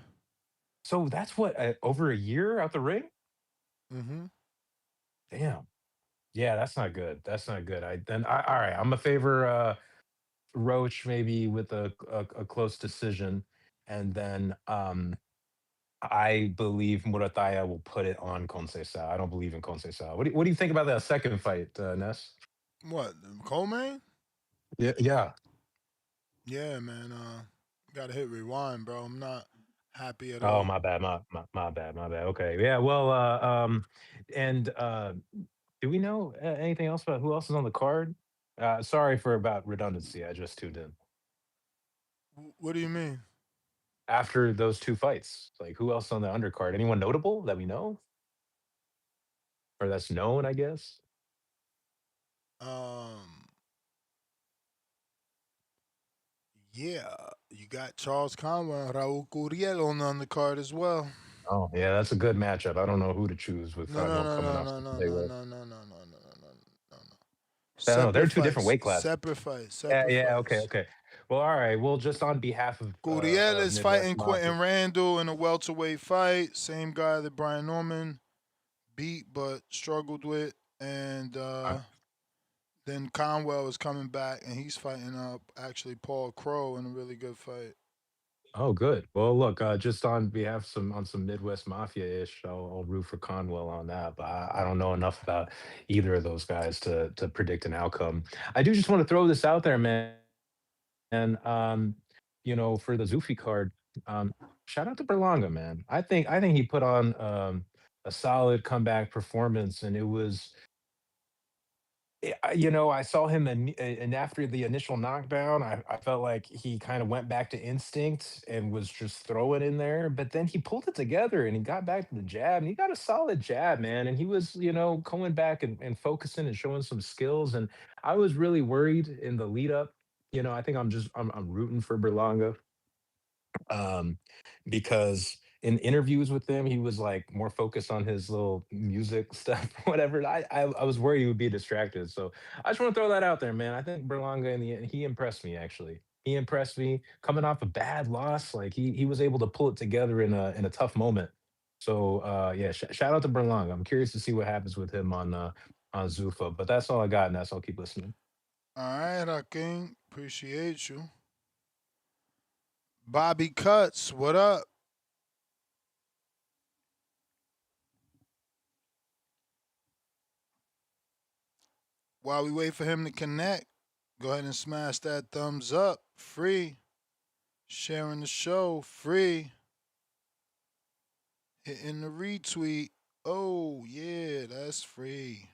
So that's what, over a year out the ring. Mm-hmm. Damn. Yeah, that's not good. That's not good. All right. I'm a favor Roach maybe with a close decision, and then I believe Muratalla will put it on Conceicao. I don't believe in Conceicao. What do you think about that second fight, Ness? What? Coleman? Yeah, yeah. Yeah, man. Gotta hit rewind, bro. I'm not happy at Oh, all. my bad. My bad. My bad. Okay. Yeah. Well. And do we know anything else about who else is on the card? Sorry for about redundancy. I just tuned in. What do you mean? After those 2 fights, like who else on the undercard? Anyone notable that we know or that's known? I guess. Um, yeah, you got Charles Conwell and Raul Curiel on the undercard as well. Oh, yeah, that's a good matchup. I don't know who to choose with No, no, Conwell no, coming no, off no, such a no, big no, win. no, no, no, no, no, no, no, no. I don't know. They're Separate two different fights. weight classes. Separate fights. Yeah, Separate yeah, okay, fights. okay. Well, all right. Well, just on behalf Gurriel of is fighting Midwest Mafia. Quentin Randall in a welterweight fight. Same guy that Brian Norman beat but struggled with. And then Conwell is coming back and he's fighting actually Paul Crow in a really good fight. Oh, good. Well, look, just on behalf some Midwest Mafia ish, I'll root for Conwell on that. But I don't know enough about either of those guys to predict an outcome. I do just want to throw this out there, man. And for the Zufi card, shout out to Berlanga, man. I think he put on a solid comeback performance, and it was I saw him and after the initial knockdown, I felt like he kind of went back to instinct and was just throwing in there. But then he pulled it together and he got back to the jab and he got a solid jab, man. And he was, going back and focusing and showing some skills. And I was really worried in the lead up. I think I'm rooting for Berlanga um, because in interviews with him, he was like more focused on his little music stuff, whatever. I was worried he would be distracted. So I just want to throw that out there, man. I think Berlanga in the end, he impressed me actually. He impressed me coming off a bad loss. Like he was able to pull it together in a tough moment. So yeah, shout out to Berlanga. I'm curious to see what happens with him on Zuffa. But that's all I got, and that's I'll keep listening. All right, Hakeem. Appreciate you. Bobby Cuts, what up? While we wait for him to connect, go ahead and smash that thumbs up. Free. Sharing the show. Free. Hitting the retweet. Oh, yeah, that's free.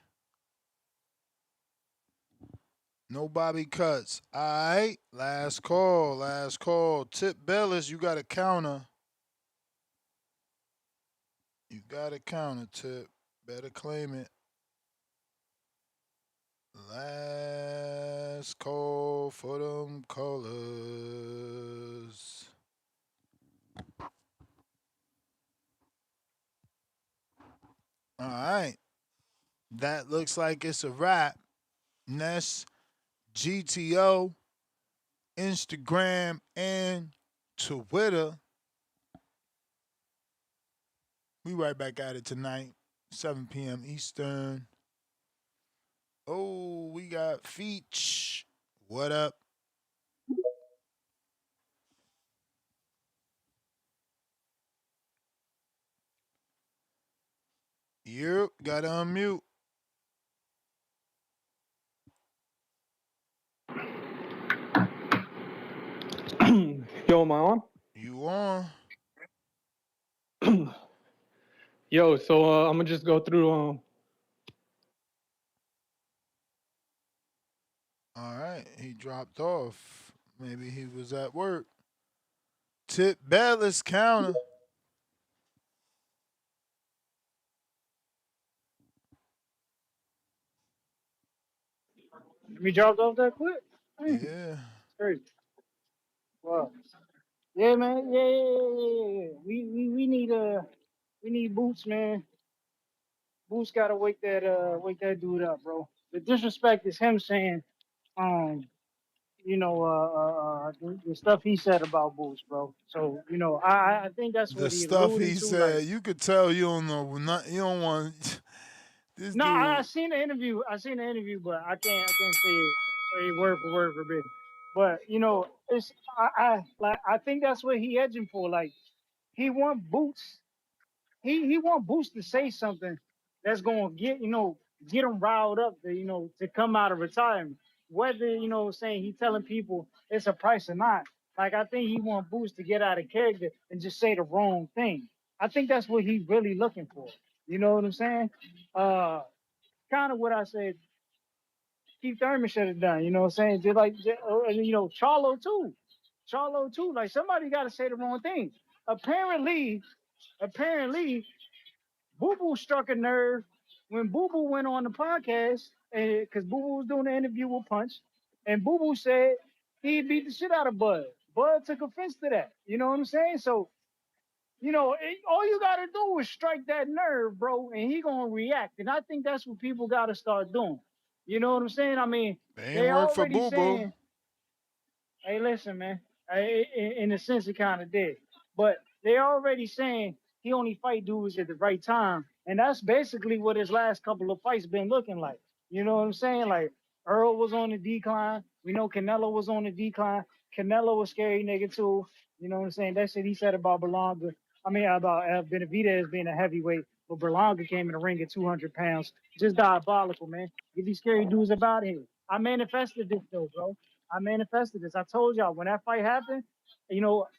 No Bobby Cuts. All right. Last call. Last call. Tip Bellis, you got a counter. You got a counter, Tip. Better claim it. Last call for them callers. All right. That looks like it's a wrap. Ness, GTO, Instagram, and Twitter. We right back at it tonight, 7 p.m. Eastern. Oh, we got Feach. What up? Yep, gotta unmute. Yo, am I on? You on? Yo, so I'm gonna just go through. All right, he dropped off. Maybe he was at work. Tip Bellis counter. We dropped off that quick. Yeah. It's crazy. Wow. Yeah, man. Yeah. We need Boots, man. Boots gotta wake that dude up, bro. The disrespect is him saying, um, the stuff he said about Boots, bro. So, I think that's The what he stuff alluding he to. Like, said, you could tell you don't know. You don't want this no, I dude. seen the interview. But I can't say word for word verbatim. But it's I think that's what he edging for. Like, he want Boots. He want Boots to say something that's gonna get him riled up to come out of retirement. Whether saying he telling people it's a price or not. Like, I think he want Boots to get out of character and just say the wrong thing. I think that's what he's really looking for. You know what I'm saying? Uh, Kind of what I said Keith Thurman should have done. You know what I'm saying? Charlo too. Charlo too. Like, somebody got to say the wrong thing. Apparently, Boo Boo struck a nerve when Boo Boo went on the podcast, and because Boo Boo was doing the interview with Punch, and Boo Boo said he beat the shit out of Bud. Bud took offense to that. You know what I'm saying? So all you gotta do is strike that nerve, bro, and he gonna react. And I think that's what people gotta start doing. You know what I'm saying? I mean, They ain't they work for already Boo Boo. saying, hey, listen, man. In a sense, it kind of did, but they already saying he only fight dudes at the right time, and that's basically what his last couple of fights been looking like. You know what I'm saying? Like Earl was on the decline. We know Canelo was on the decline. Canelo was scary nigga too. You know what I'm saying? That shit he said about Berlanga. I mean about Benavidez being a heavyweight, but Berlanga came in the ring at 200 pounds. Just diabolical, man. Get these scary dudes about here. I manifested this though, bro. I manifested this. I told y'all when that fight happened,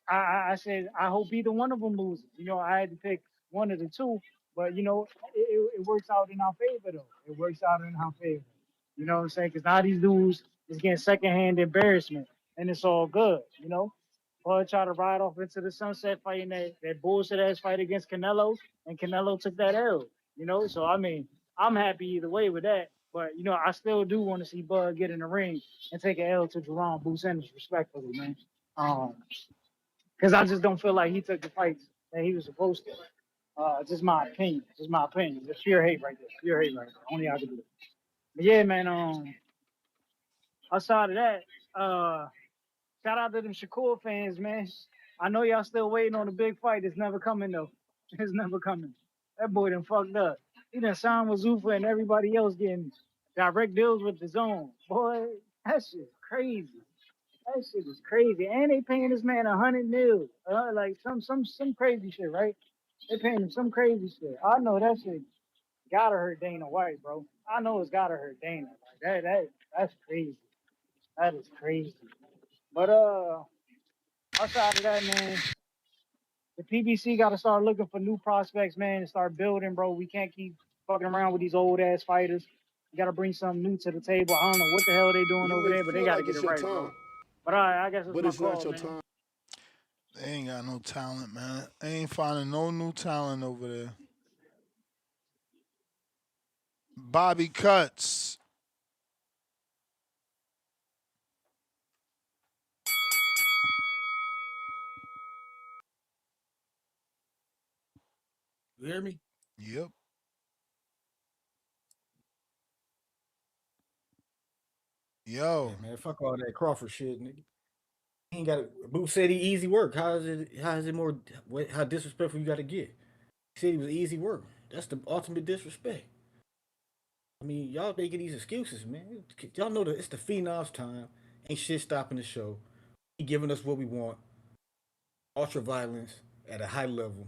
I said I hope either one of them loses. I had to pick one of the two, but it works out in our favor though. It works out in our favor. You know what I'm saying? Because now these dudes is getting secondhand embarrassment, and it's all good. Bud tried to ride off into the sunset fighting that bullshit ass fight against Canelo, and Canelo took that L. So I mean, I'm happy either way with that. But I still do want to see Bud get in the ring and take an L to Jerome Boots Ennis respectfully, man. Because I just don't feel like he took the fights that he was supposed to. Just my opinion. Just my opinion. Just pure hate right there. Pure hate right there. Only I can do it. But yeah, man. Outside of that, shout out to them Shakur fans, man. I know y'all still waiting on the big fight. It's never coming though. It's never coming. That boy done fucked up. He done signed with Zuffa and everybody else getting direct deals with the zone. Boy, that shit's crazy. That shit is crazy. And they paying this man 100 mil. Like some crazy shit, right? They paying him some crazy shit. I know that shit gotta hurt Dana White, bro. I know it's gotta hurt Dana. Like that's crazy. That is crazy. But outside of that, man, the PBC got to start looking for new prospects, man, and start building, bro. We can't keep fucking around with these old ass fighters. We got to bring something new to the table. I don't know what the hell they doing You over may there, but they feel got to like get it's it your right, bro. time, But all right, I guess it's but my it's not call, your man. time. They ain't got no talent, man. They ain't finding no new talent over there. Bobby Cuts. You hear me? Yep. Yeah, Yo. man. Fuck all that Crawford shit, nigga. He ain't got Boot said he easy work. How is it? How is it more? How disrespectful you got to get? He said he was easy work. That's the ultimate disrespect. I mean, y'all making these excuses, man. Y'all know that it's the Phenoms time. Ain't shit stopping the show. He giving us what we want. Ultra violence at a high level.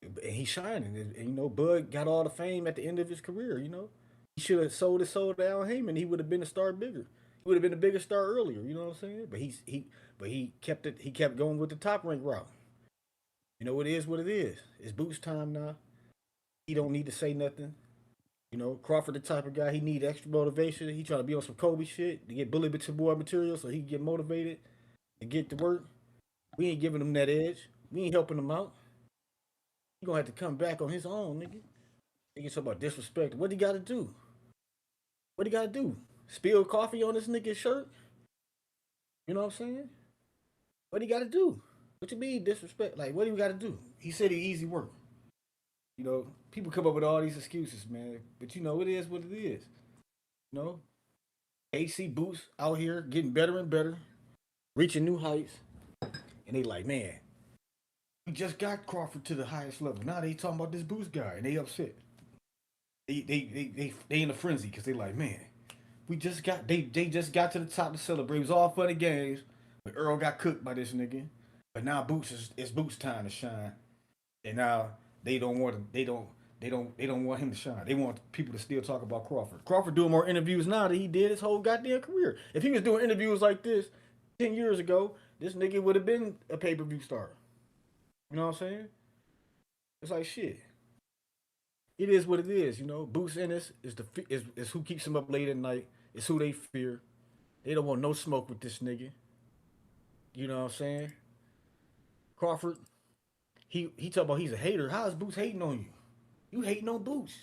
And he's shining. Bud got all the fame at the end of his career, He should have sold his soul to Al Heyman. He would have been a star bigger. He would have been a bigger star earlier, you know what I'm saying? But he kept it, he kept going with the top rank route. It is what it is. It's Boots time now. He don't need to say nothing. Crawford the type of guy, he need extra motivation. He trying to be on some Kobe shit to get bully bit to boy material so he can get motivated and get to work. We ain't giving him that edge. We ain't helping him out. He gonna have to come back on his own, nigga. Nigga talk about disrespect. What he gotta do? What he gotta do? Spill coffee on this nigga's shirt? You know what I'm saying? What he gotta do? What you mean disrespect? Like, what do you gotta do? He said he easy work. People come up with all these excuses, man. But it is what it is. You know, AC Boots out here getting better and better, reaching new heights, and they like, man, we just got Crawford to the highest level. Now they talking about this Boots guy, and they upset. They in a frenzy because they like, man, they just got to the top to celebrate. It was all fun and games, but Earl got cooked by this nigga. But now it's Boots time to shine, and now they don't want him. They don't want him to shine. They want people to still talk about Crawford. Crawford doing more interviews now than he did his whole goddamn career. If he was doing interviews like this 10 years ago, this nigga would have been a pay-per-view star. You know what I'm saying? It's like shit. It is what it is, Boots Ennis is who keeps him up late at night. It's who they fear. They don't want no smoke with this nigga. You know what I'm saying? Crawford, he talk about he's a hater. How is Boots hating on you? You hating on Boots.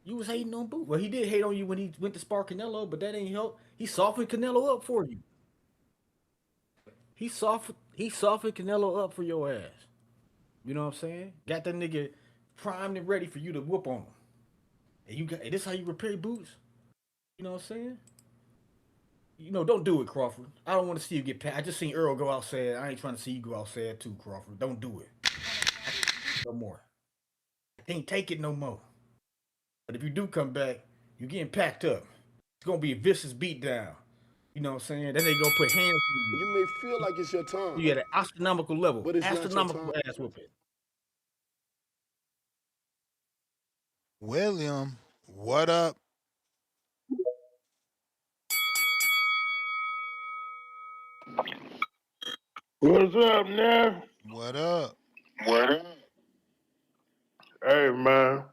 You was hating on Boots. Well, he did hate on you when he went to spar Canelo, but that ain't help. He softened Canelo up for you. He softened He softened Canelo up for your ass. You know what I'm saying? Got that nigga primed and ready for you to whoop on him. And you got and this how you repair boots? You know what I'm saying? Don't do it, Crawford. I don't want to see you get pat. I just seen Earl go outside. I ain't trying to see you go outside too, Crawford. Don't do it. No more. I can't take it no more. But if you do come back, you getting packed up. It's gonna be a vicious beatdown. You know what I'm saying? Then they gonna put hands on you. You may feel like it's your time, You at an astronomical level. but it's not your Astronomical time. ass whooping. William, what up? What's up, now? What up? What up? Hey, man.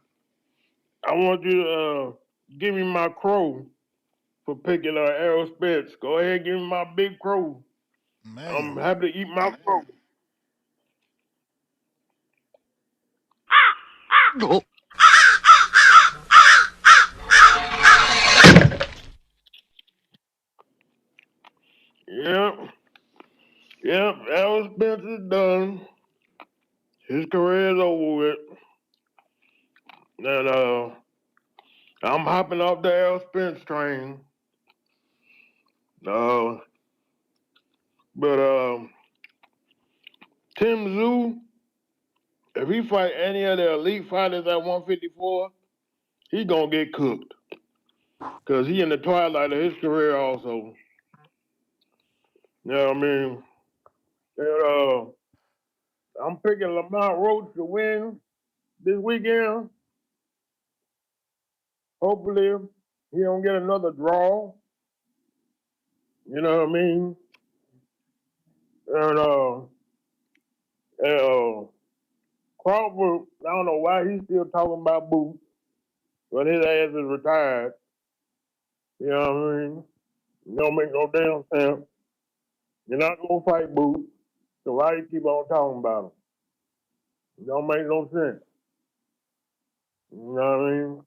I want you to give me my crow for picking Errol Spence. Go ahead, give me my big crow. I'm Man. happy to eat my crow. Yep. Yep. Errol Spence is done. His career is over with. And I'm hopping off the Errol Spence train. Uh, but Tim Zoo, if he fight any of the elite fighters at 154, he gonna get cooked. Cause he in the twilight of his career also. You know what I mean? And I'm picking Lamont Roach to win this weekend. Hopefully he don't get another draw. You know what I mean? And Crawford, I don't know why he's still talking about Boots when his ass is retired. You know what I mean? It don't make no damn sense. You're not gonna fight Boots, so why you keep on talking about him? It don't make no sense. You know what I mean?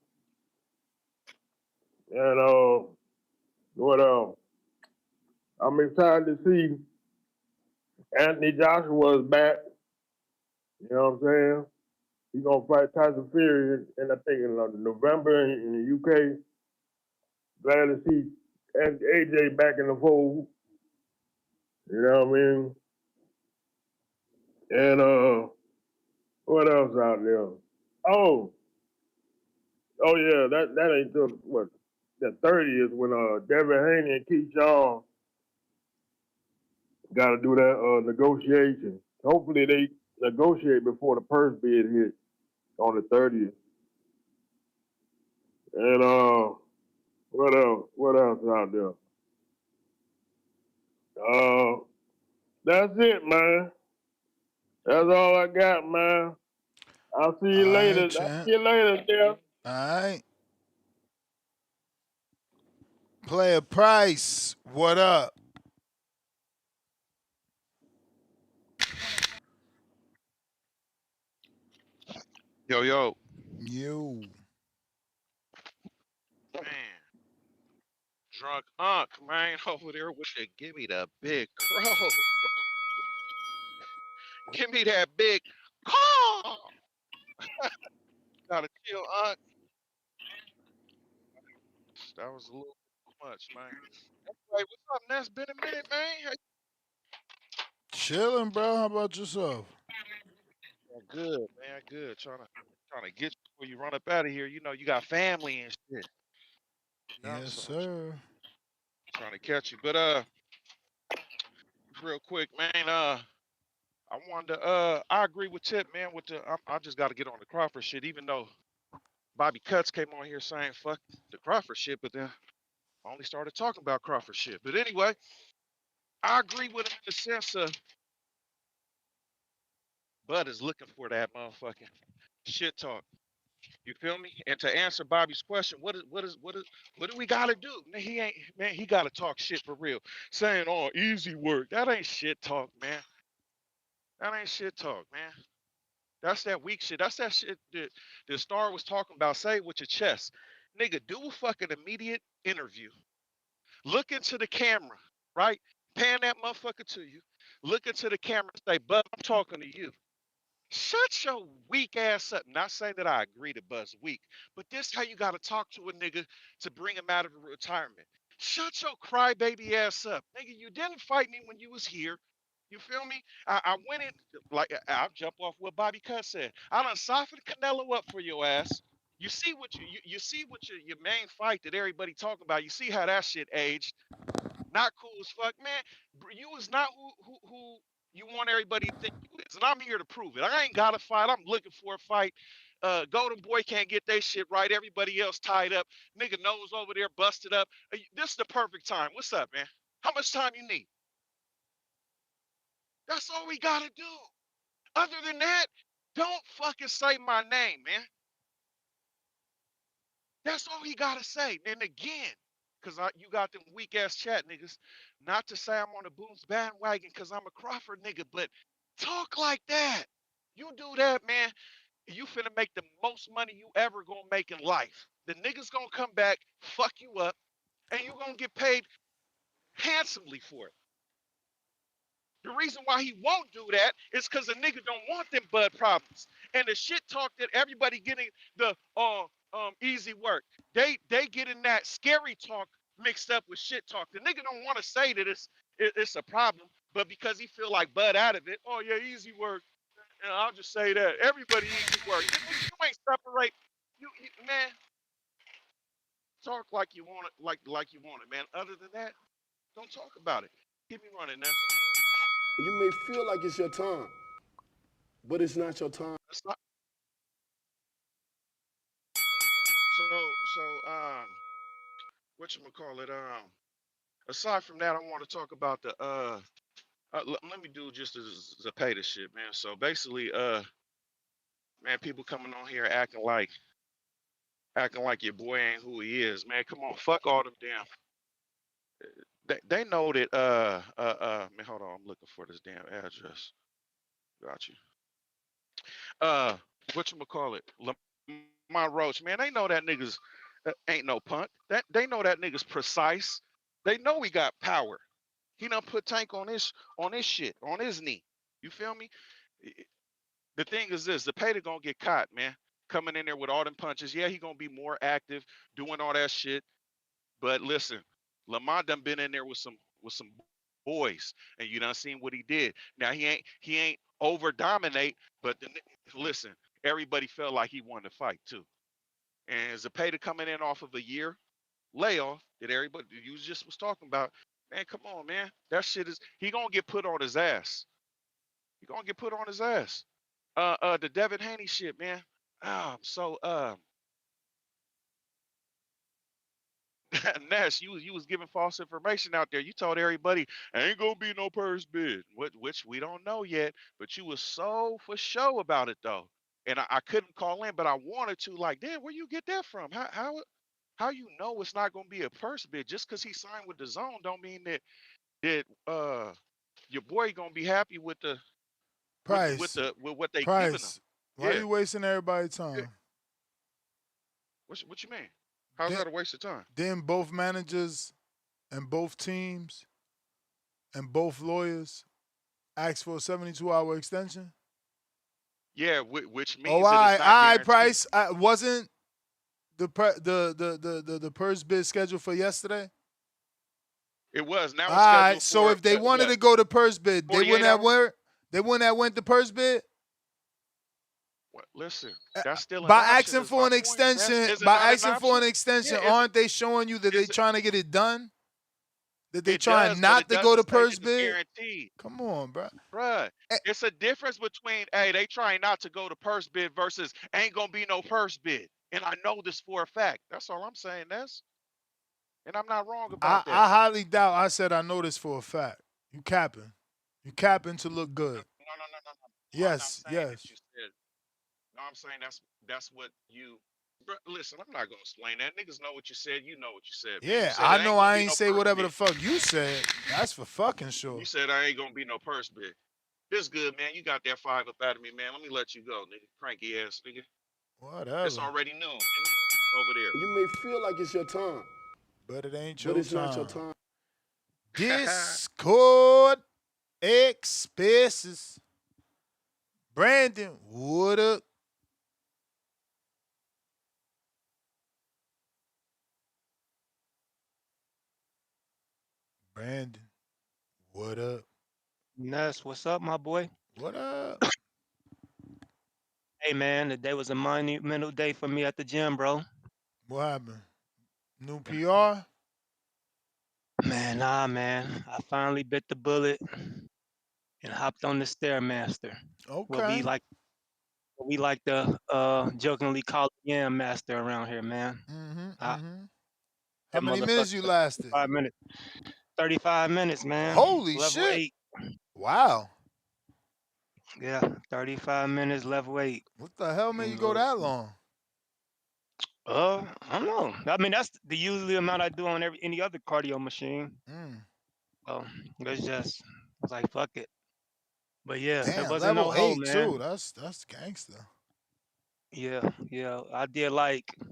And what else? I'm excited to see Anthony Joshua's back. You know what I'm saying? He's gonna fight Tyson Fury in I think in November in the UK. Glad to see AJ back in the fold. You know what I mean? And what else out there? Oh, oh yeah, that ain't till what the 30th when Devin Haney and Keith Shaw got to do that negotiation. Hopefully they negotiate before the purse bid hit on the 30th. And what else? What else out there? Uh, that's it, man. That's all I got, man. I'll see you All later. right, I'll champ. see you later, Jeff. All right. Player Price, what up? Yo, yo, You. man, drunk Unc, man, over there with the give me the big crow. Give me that big call. Gotta chill, Unc. That was a little too much, man. Anyway, what's up, Ness? Been a minute, man. Chilling, bro. How about yourself? Good, man. Good. Trying to get you before you run up out of here. You know, you got family and shit. You know, Yes, so I'm sir. trying to catch you. But real quick, man. I wanted to. I agree with Tip, man. With I just got to get on the Crawford shit. Even though Bobby Cuts came on here saying fuck the Crawford shit, but then I only started talking about Crawford shit. But anyway, I agree with him in the sense of Bud is looking for that motherfucking shit talk. You feel me? And to answer Bobby's question, what do we gotta do? Man, he gotta talk shit for real. Saying oh easy work. That ain't shit talk, man. That ain't shit talk, man. That's that weak shit. That's that shit that the star was talking about. Say it with your chest. Nigga, do a fucking immediate interview. Look into the camera, right? Pan that motherfucker to you. look into the camera and say, Buzz, I'm talking to you. Shut your weak ass up. Not saying that I agree to Buzz weak, but this how you gotta talk to a nigga to bring him out of retirement. Shut your crybaby ass up. Nigga, you didn't fight me when you was here. You feel me? I went in like I'll jump off what Bobby Cutt said. I done softened Canelo up for your ass. You see what you see what your main fight that everybody talking about. You see how that shit aged. Not cool as fuck, man. You is not who you want everybody to think you is, and I'm here to prove it. I ain't got a fight. I'm looking for a fight. Golden Boy can't get their shit right. Everybody else tied up. Nigga nose over there busted up. This is the perfect time. What's up, man? How much time you need? That's all we gotta do. Other than that, don't fucking say my name, man. That's all he gotta say. And again, cause you got them weak ass chat niggas. Not to say I'm on the Boone's bandwagon, cause I'm a Crawford nigga, but talk like that. You do that, man. You finna make the most money you ever gonna make in life. The niggas gonna come back, fuck you up, and you gonna get paid handsomely for it. The reason why he won't do that is because the nigga don't want them bud problems. And the shit talk that everybody getting the easy work. They getting that scary talk mixed up with shit talk. The nigga don't want to say that it's a problem, but because he feel like bud out of it, oh yeah, easy work. And I'll just say that. Everybody easy work. You ain't separate. Man, talk like you want it, like you want it, man. Other than that, don't talk about it. Keep me running, Ness. You may feel like it's your time, but it's not your time. It's not. So what you call it? Aside from that, I want to talk about the let me do just the Zepeda shit, man. So basically, man, people coming on here acting like your boy ain't who he is, man. Come on, fuck all them damn. They know that man, hold on, I'm looking for this damn address. Got you. What you call it? Lamont Roach, man. They know that niggas ain't no punk. That they know that niggas precise. They know he got power. He done put Tank on his shit, on his knee. You feel me? The thing is this: the Zepeda gonna get caught, man. Coming in there with all them punches. Yeah, he gonna be more active, doing all that shit. But listen, Lamont done been in there with some boys, and you done seen what he did. Now he ain't over dominate, but listen, everybody felt like he wanted to fight too. And Zepeda coming in off of a year layoff that everybody you just was talking about, man, come on, man. That shit is he gonna get put on his ass. He gonna get put on his ass. The Devin Haney shit, man. So Ness, you was giving false information out there. You told everybody ain't gonna be no purse bid, which we don't know yet. But you was so for sure about it though, and I couldn't call in, but I wanted to. Like, damn, where you get that from? How you know it's not gonna be a purse bid? Just because he signed with the zone don't mean that your boy gonna be happy with the Price, with what they giving him. Price. Why Yeah. you wasting everybody's Yeah. time? What you mean? How's Then, that a waste of time? then both managers and both teams and both lawyers asked for a 72-hour extension. Yeah, which Oh, means that it's not all right, guaranteed. Price. Wasn't the purse bid scheduled for yesterday? It was. Now All it's right. scheduled So for if they wanted what? to go to purse bid, they 48 wouldn't have hours? went. They wouldn't have went to purse bid What? Listen, that's still an by option. asking Is my for an point. That's extension. is it By not an asking for option? an Yeah. extension, aren't they showing you that they Is it? trying to get it done? That they It trying does, but not it to go doesn't to say that purse it's bid? guaranteed, Come on, bro. bruh. It's a difference between hey, they trying not to go to purse bid versus ain't gonna be no purse bid. And I know this for a fact. That's all I'm saying. And I'm not wrong I, about that. I highly doubt I said I know this for a fact. You capping. You capping to look No, good. no. I'm not Yes, saying that yes. you said. No, I'm saying that's what you. Bruh, listen, I'm not gonna explain that. Niggas know what you said. You know what you said, man. You Yeah, said I it know ain't gonna I be ain't no say purse whatever the bid. fuck you said. That's for fucking You sure. said I ain't gonna be no purse bid. This good, man. You got that five up out of me, man. Let me let you go, nigga. Cranky ass nigga. It's Whatever. already noon, nigga. Over there. You may feel like it's your time, But it ain't but your it's not your time. time. Discord. Expenses. Brandon, what up? Brandon, what up? Ness, what's up, my boy? What up? Hey, man, the day was a monumental day for me at the gym, bro. What happened? New PR? Man, nah, man. I finally bit the bullet and hopped on the Stairmaster. What we Okay. like, what we like to jokingly call the Yam Master around here, man. Mm-hmm. I, Mm-hmm. How that many motherfucker minutes you for lasted? 5 minutes. 35 minutes, man. Holy Level shit. 8. Wow. Yeah, 35 minutes, level 8. What the hell made You you go know, that so, long? I don't know. I mean, that's the usually amount I do on any other cardio machine. Mm. So it's just, I was like, fuck it. But yeah, it Damn, wasn't no level hoe, 8 too. man. That's gangster. Yeah, yeah. I did like, I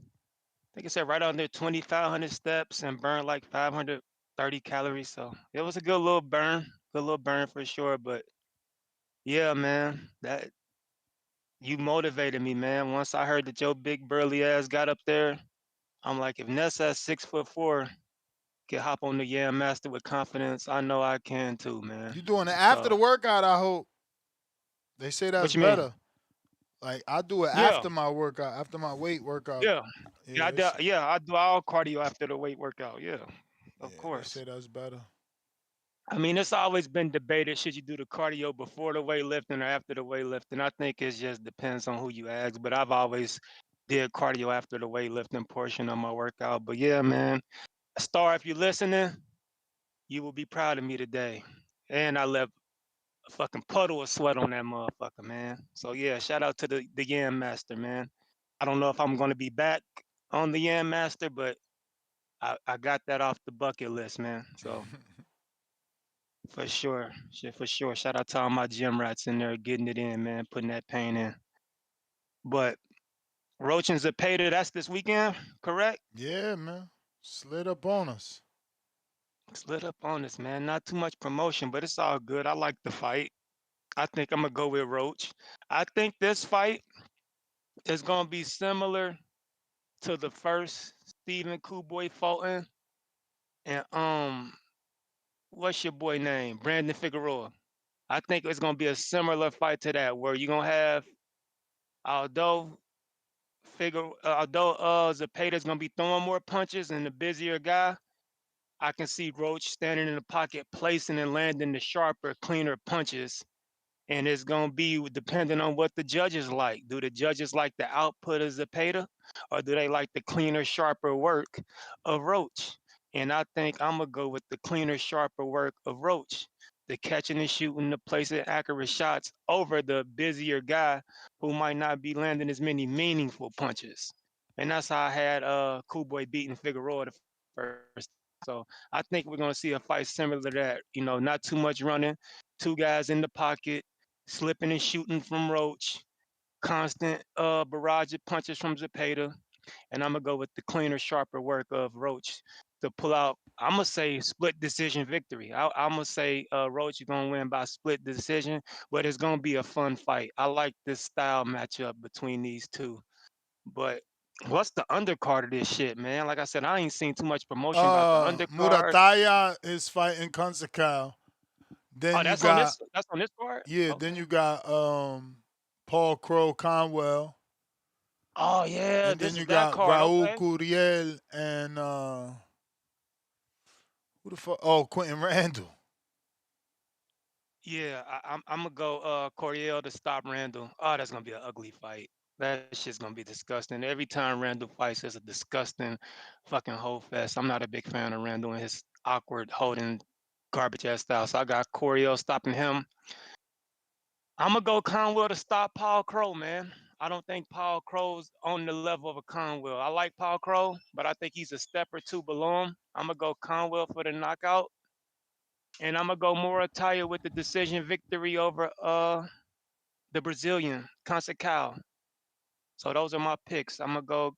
think I said right under 2,500 steps and burned like 530 calories. So it was a good little burn for sure. But yeah, man, that you motivated me, man. Once I heard that your big burly ass got up there, I'm like, if Nessa at 6'4" can hop on the Yam Master with confidence, I know I can too, man. You doing it after So the workout, I hope. They say what that's you mean? better. Like I do it Yeah, after my workout, after my weight workout. yeah. Yeah, Yeah, I do all cardio after the weight workout. Yeah, of they course. say that's better. I mean, it's always been debated should you do the cardio before the weightlifting or after the weightlifting. I think it just depends on who you ask, but I've always did cardio after the weightlifting portion of my workout. But yeah, man, Star, if you're listening, you will be proud of me today. And I left a fucking puddle of sweat on that motherfucker, man. So yeah, shout out to the Yam Master, man. I don't know if I'm gonna be back on the Yam Master, but I got that off the bucket list, man. So for sure, shit, for sure. Shout out to all my gym rats in there getting it in, man, putting that pain in. But Roach and Zepeda, that's this weekend, correct? Yeah, man. Slid up on us. Slid up on us, man. Not too much promotion, but it's all good. I like the fight. I think I'm gonna go with Roach. I think this fight is gonna be similar to the first Stephen Boy Fulton and what's your boy name? Brandon Figueroa. I think it's gonna be a similar fight to that, where you're gonna have although Zepeda's gonna be throwing more punches and the busier guy, I can see Roach standing in the pocket, placing and landing the sharper, cleaner punches. And it's gonna be depending on what the judges like. Do the judges like the output of Zepeda, or do they like the cleaner, sharper work of Roach? And I think I'm gonna go with the cleaner, sharper work of Roach, the catching and shooting, the placing accurate shots over the busier guy who might not be landing as many meaningful punches. And that's how I had Boy beating Figueroa the first time. So I think we're gonna see a fight similar to that. Not too much running, two guys in the pocket, slipping and shooting from Roach, constant barrage of punches from Zepeda, and I'm gonna go with the cleaner, sharper work of Roach to pull out. I'm gonna say split decision victory. I'm gonna say Roach is gonna win by split decision, but it's gonna be a fun fight. I like this style matchup between these two. But what's the undercard of this shit, man? Like I said, I ain't seen too much promotion about the undercard. Muratalla is fighting Conceicao. Oh, Then you that's on got this. That's on this card. yeah, then Okay. you got Paul Crow Conwell. Oh yeah, And then this is you that got card. Raul Okay. Curiel and who the fuck? Oh, Quentin Randall. Yeah, I'm gonna go Coriel to stop Randall. Oh, that's gonna be an ugly fight. That shit's gonna be disgusting. Every time Randall fights, it's a disgusting fucking whole fest. I'm not a big fan of Randall and his awkward holding garbage ass style. So I got Coriel stopping him. I'm gonna go Conwell to stop Paul Crow, man. I don't think Paul Crow's on the level of a Conwell. I like Paul Crow, but I think he's a step or two below him. I'm gonna go Conwell for the knockout, and I'm gonna go Muratalla with the decision victory over the Brazilian Conceicao. So those are my picks. I'm gonna go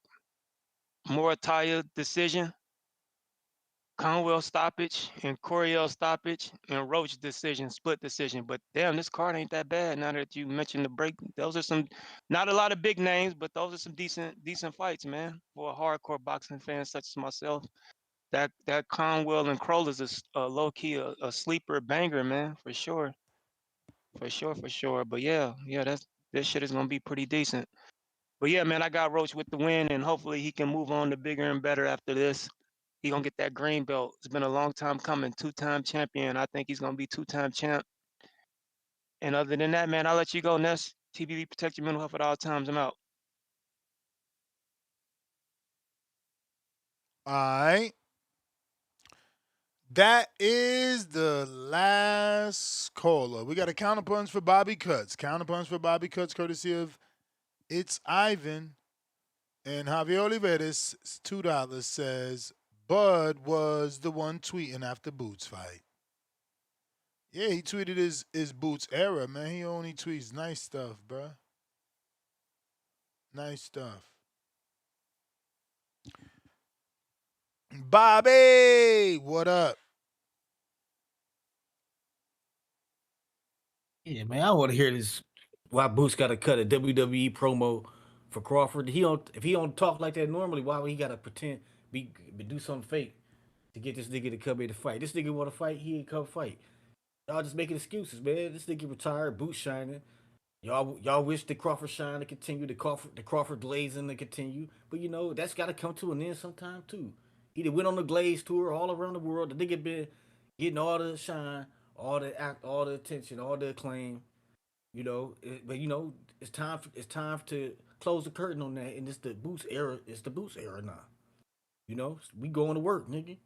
Muratalla decision Conwell stoppage and Curiel stoppage and Roach decision, split decision. But damn, this card ain't that bad. Now that you mentioned the break, those are some, not a lot of big names, but those are some decent fights, man, for a hardcore boxing fan such as myself. That Conwell and Kroll is a low key a sleeper banger, man, for sure, for sure. But yeah, this shit is gonna be pretty decent. But yeah, man, I got Roach with the win, and hopefully he can move on to bigger and better after this. He gonna get that green belt. It's been a long time coming. 2-time champion. I think he's gonna be 2-time champ. And other than that, man, I'll let you go, Ness. TBV, protect your mental health at all times. I'm out. All right. That is the last caller. We got a counterpunch for Bobby Cuts. Counterpunch for Bobby Cuts, courtesy of It's Ivan. And Javier Oliveras, $2, says Bud was the one tweeting after Boots fight. Yeah, he tweeted his Boots era, man. He only tweets nice stuff, bruh. Nice stuff. Bobby, what up? Yeah, man, I want to hear this. Why Boots got to cut a WWE promo for Crawford? If he don't talk like that normally, why would he got to pretend do something fake to get this nigga to come here to fight? This nigga want to fight, he ain't come fight. Y'all just making excuses, man. This nigga retired, Boots shining. Y'all wish the Crawford shine to continue, the Crawford glazing to continue, but you know that's got to come to an end sometime too. He done went on the glaze tour all around the world. The nigga been getting all the shine, all the all the attention, all the acclaim. You know, but you know it's time to close the curtain on that, and it's the Boots era. It's the Boots era now. You know, we going to work, nigga.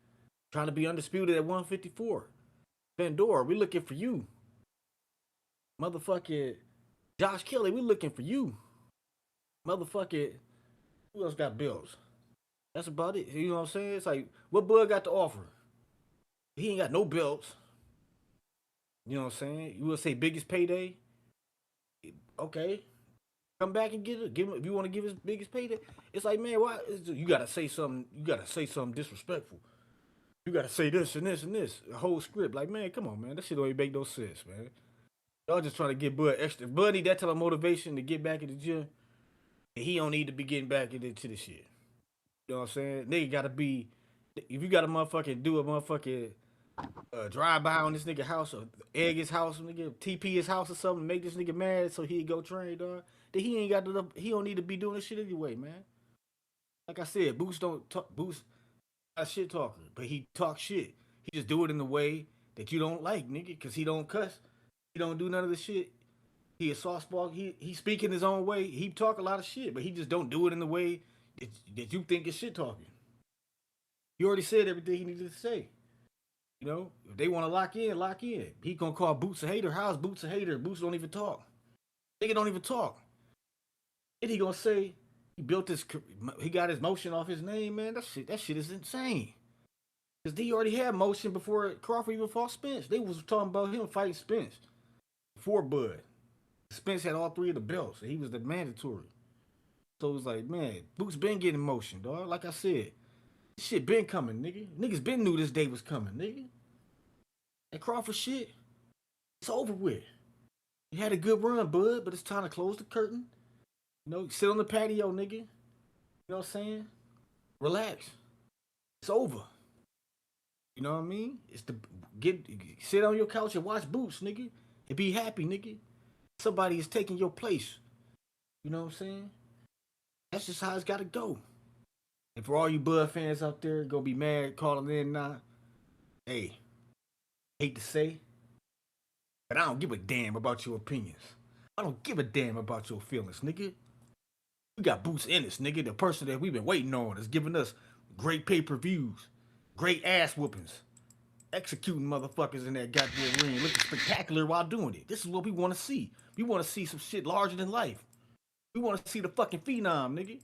Trying to be undisputed at 154. Pandora, we looking for you, motherfucking Josh Kelly. We looking for you, motherfucking. Who else got bills? That's about it. You know what I'm saying? It's like what Bud got to offer. He ain't got no belts. You know what I'm saying? You would say biggest payday? Okay. Come back and get it. Give him if you want to give his biggest payday. It's like, man, why you gotta say something, disrespectful. You gotta say this and this and this. A whole script. Like, man, come on, man. That shit don't even make no sense, man. Y'all just trying to get Bud extra. Bud need that type of motivation to get back in the gym. And he don't need to be getting back into the shit. You know what I'm saying? Nigga gotta be if you gotta motherfucking do a motherfucking drive by on this nigga house or egg his house, nigga TP his house or something, make this nigga mad so he go train, dog. Then he ain't got to. He don't need to be doing this shit anyway, man. Like I said, Boots don't talk. Boots a shit talker, but he talk shit. He just do it in the way that you don't like, nigga, cause he don't cuss. He don't do none of the shit. He a soft spot. He speak in his own way. He talk a lot of shit, but he just don't do it in the way that you think is shit talking. He already said everything he needed to say. You know, if they want to lock in, lock in. He gonna call Boots a hater. How's Boots a hater? Boots don't even talk. Nigga don't even talk. And he gonna say he built this. He got his motion off his name, man. That shit is insane. Cause he already had motion before Crawford even fought Spence. They was talking about him fighting Spence before Bud. Spence had all three of the belts. And he was the mandatory. So it was like, man, Boots been getting motion, dog. Like I said, this shit been coming, nigga. Niggas been knew this day was coming, nigga. That Crawford shit, it's over with. You had a good run, Bud, but it's time to close the curtain. You know, sit on the patio, nigga. You know what I'm saying? Relax. It's over. You know what I mean? It's the sit on your couch and watch Boots, nigga, and be happy, nigga. Somebody is taking your place. You know what I'm saying? That's just how it's got to go. And for all you Bud fans out there gonna be mad calling in now, hey, hate to say, but I don't give a damn about your opinions. I don't give a damn about your feelings, nigga. We got Boots Ennis, nigga, the person that we've been waiting on is giving us great pay-per-views, great ass whoopings, executing motherfuckers in that goddamn ring, looking spectacular while doing it. This is what we want to see. We want to see some shit larger than life. We want to see the fucking phenom, nigga.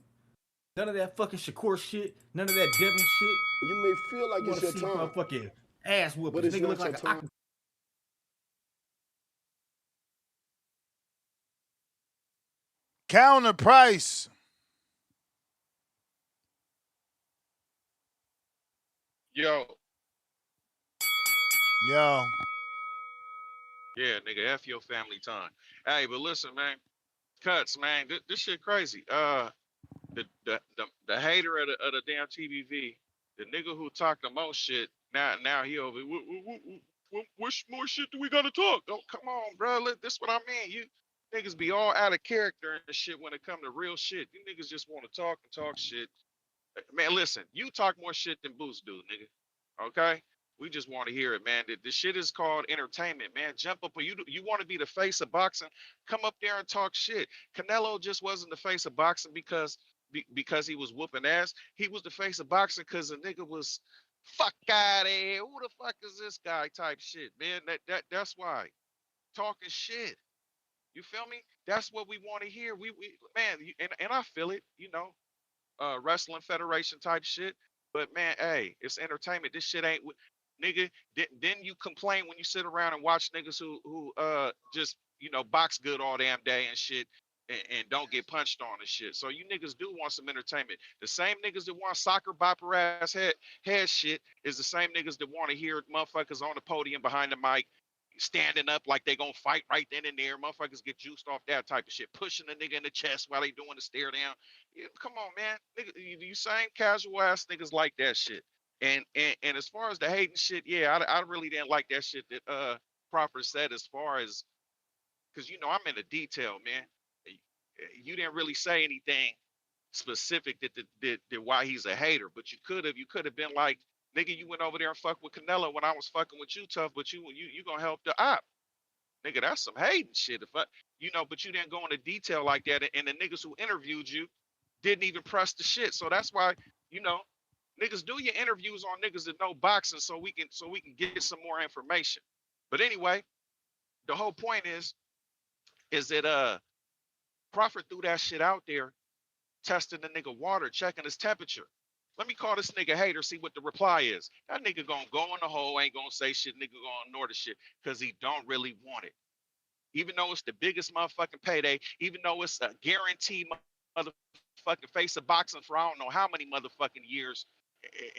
None of that fucking Shakur shit. None of that Devin shit. You may feel like We want it's to your see time, motherfucking ass but whoopings. it's Nigga look not your like time. Counter price. Yo, Yo. Yeah, nigga, F your family time. Hey, but listen, man. Cuts, man. This shit crazy. The hater of the damn TBV, the nigga who talked the most shit. Now he over. What more shit do we gotta talk? Oh, come on, bro. This what I mean. You niggas be all out of character and shit when it come to real shit. You niggas just want to talk and talk shit. Man, listen, you talk more shit than Boost do, nigga. Okay? We just want to hear it, man. The shit is called entertainment, man. Jump up. You want to be the face of boxing? Come up there and talk shit. Canelo just wasn't the face of boxing because he was whooping ass. He was the face of boxing because the nigga was fuck out of here. Who the fuck is this guy? Type shit, man. That's why talking shit. You feel me? That's what we want to hear. We man, and I feel it. You know, wrestling federation type shit. But man, hey, it's entertainment. This shit ain't nigga. Then you complain when you sit around and watch niggas who just box good all damn day and shit. And don't get punched on and shit. So you niggas do want some entertainment. The same niggas that want soccer bopper ass head shit is the same niggas that want to hear motherfuckers on the podium behind the mic standing up like they gonna fight right then and there. Motherfuckers get juiced off that type of shit. Pushing a nigga in the chest while they doing the stare down. Yeah, come on, man. Nigga, you same casual ass niggas like that shit. And as far as the hating shit, yeah, I really didn't like that shit that Crawford said as far as because I'm in the detail, man. You didn't really say anything specific that why he's a hater, but you could have been like, nigga, you went over there and fucked with Canelo when I was fucking with you tough, but you gonna help the op. Nigga, that's some hating shit. If but you didn't go into detail like that, and the niggas who interviewed you didn't even press the shit. So that's why, you know, niggas do your interviews on niggas that know boxing so we can get some more information. But anyway, the whole point is that Crawford threw that shit out there, testing the nigga water, checking his temperature. Let me call this nigga hater, see what the reply is. That nigga gonna go in the hole, ain't gonna say shit, nigga gonna ignore the shit, cause he don't really want it. Even though it's the biggest motherfucking payday, even though it's a guaranteed motherfucking face of boxing for I don't know how many motherfucking years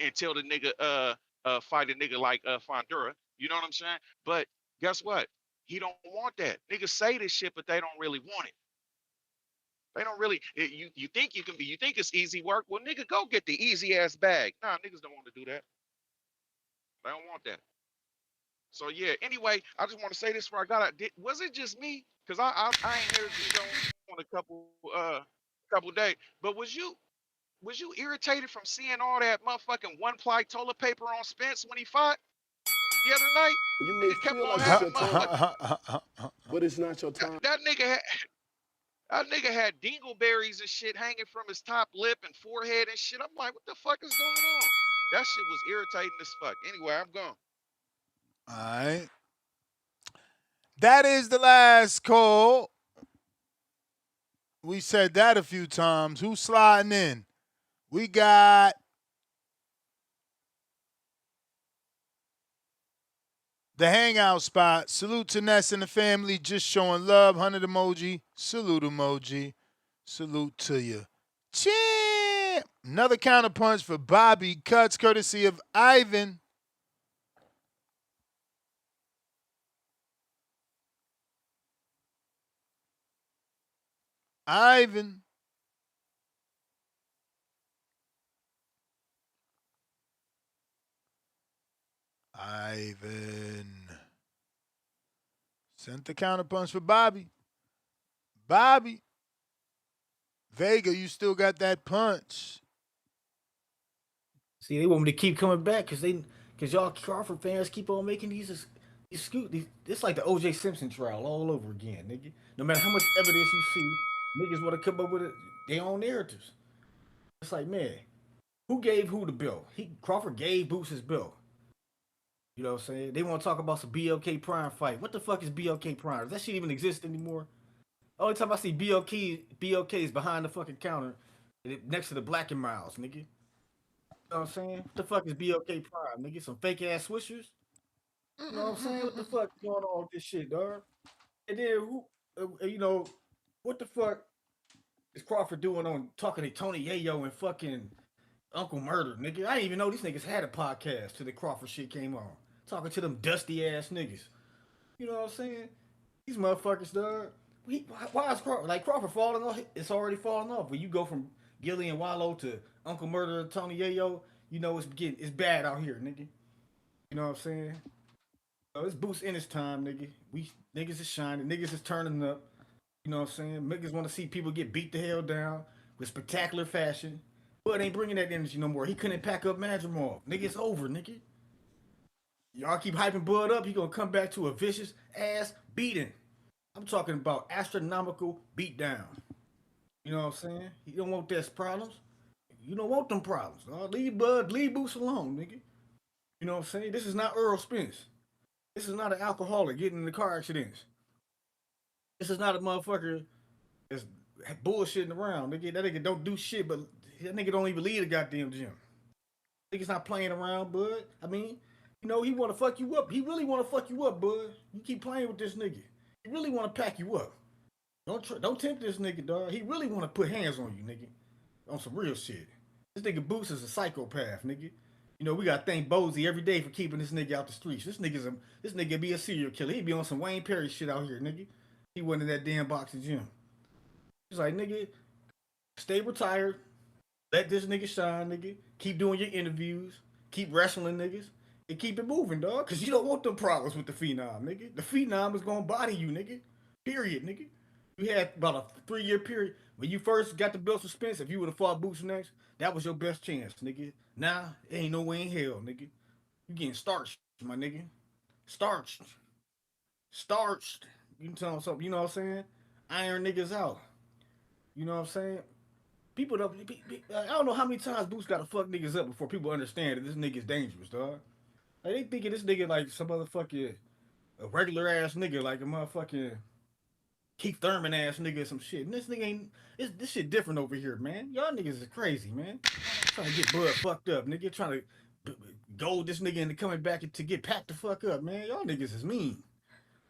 until the nigga fight a nigga like Fondura. You know what I'm saying? But guess what? He don't want that. Niggas say this shit, but they don't really want it. They don't really. You think you can be? You think it's easy work? Well, nigga, go get the easy ass bag. Nah, niggas don't want to do that. They don't want that. So yeah. Anyway, I just want to say this before I got out. Was it just me? Cause I ain't heard this on a couple days. But was you irritated from seeing all that motherfucking one ply toilet paper on Spence when he fought the other night? You may Nigga kept feel on like it's having your time, motherfucking but it's not your time. that nigga had dingleberries and shit hanging from his top lip and forehead and shit. I'm like, what the fuck is going on? That shit was irritating as fuck. Anyway, I'm gone. All right. That is the last call. We said that a few times. Who's sliding in? We got the hangout spot. Salute to Ness and the family. Just showing love. 100 emoji. Salute emoji. Salute to you. Champ. Another counterpunch for Bobby Cuts, courtesy of Ivan. Ivan. Ivan. Sent the counterpunch for Bobby. Bobby. Vega, you still got that punch. See, they want me to keep coming back because y'all Crawford fans keep on making It's like the O.J. Simpson trial all over again, nigga. No matter how much evidence you see, niggas want to come up with their own narratives. It's like, man, who gave who the bill? Crawford gave Boots his bill. You know what I'm saying? They want to talk about some BLK Prime fight. What the fuck is BLK Prime? Does that shit even exist anymore? Only time I see BLK is behind the fucking counter next to the Black and Miles, nigga. You know what I'm saying? What the fuck is BLK Prime, nigga? Some fake ass swishers? You know what I'm saying? What the fuck going on with this shit, dog? And then what the fuck is Crawford doing on talking to Tony Yayo and fucking Uncle Murder, nigga? I didn't even know these niggas had a podcast till the Crawford shit came on. Talking to them dusty ass niggas. You know what I'm saying? These motherfuckers, dog. Why is Crawford falling off? It's already falling off. When you go from Gillian Wallow to Uncle Murder Tony Yayo, you know it's bad out here, nigga. You know what I'm saying? So it's Boost in his time, nigga. We niggas is shining, niggas is turning up. You know what I'm saying? Niggas want to see people get beat the hell down with spectacular fashion. Bud ain't bringing that energy no more. He couldn't pack up Madrimov. Nigga, it's over, nigga. Y'all keep hyping Bud up, he gonna come back to a vicious ass beating. I'm talking about astronomical beatdown. You know what I'm saying? You don't want this problems. You don't want them problems. Dog. Leave Boots alone, nigga. You know what I'm saying? This is not Earl Spence. This is not an alcoholic getting in the car accidents. This is not a motherfucker that's bullshitting around. Nigga, that nigga don't do shit, but that nigga don't even leave the goddamn gym. Nigga's not playing around, bud. I mean, you know, he want to fuck you up. He really want to fuck you up, bud. You keep playing with this nigga. He really want to pack you up. Don't tempt this nigga, dog. He really want to put hands on you, nigga. On some real shit. This nigga Boots is a psychopath, nigga. You know, we gotta thank Bozy every day for keeping this nigga out the streets. This nigga be a serial killer. He be on some Wayne Perry shit out here, nigga. He wasn't in that damn boxing gym. He's like, nigga, stay retired. Let this nigga shine, nigga. Keep doing your interviews. Keep wrestling niggas. And keep it moving, dog. Cause you don't want them problems with the Phenom, nigga. The Phenom is gonna body you, nigga. Period, nigga. You had about a 3-year period. When you first got the belt suspense, if you would have fought Boots next, that was your best chance, nigga. Now, ain't no way in hell, nigga. You getting starched, my nigga. Starched. Starched. You can tell them something, you know what I'm saying? Iron niggas out. You know what I'm saying? People don't. I don't know how many times Boots got to fuck niggas up before people understand that this nigga's dangerous, dog. Like, they thinking this nigga like some motherfucking a regular ass nigga, like a motherfucking Keith Thurman ass nigga or some shit. And this nigga ain't. This shit different over here, man. Y'all niggas is crazy, man. Trying to get Bud fucked up, nigga. Trying to gold this nigga into coming back to get packed the fuck up, man. Y'all niggas is mean.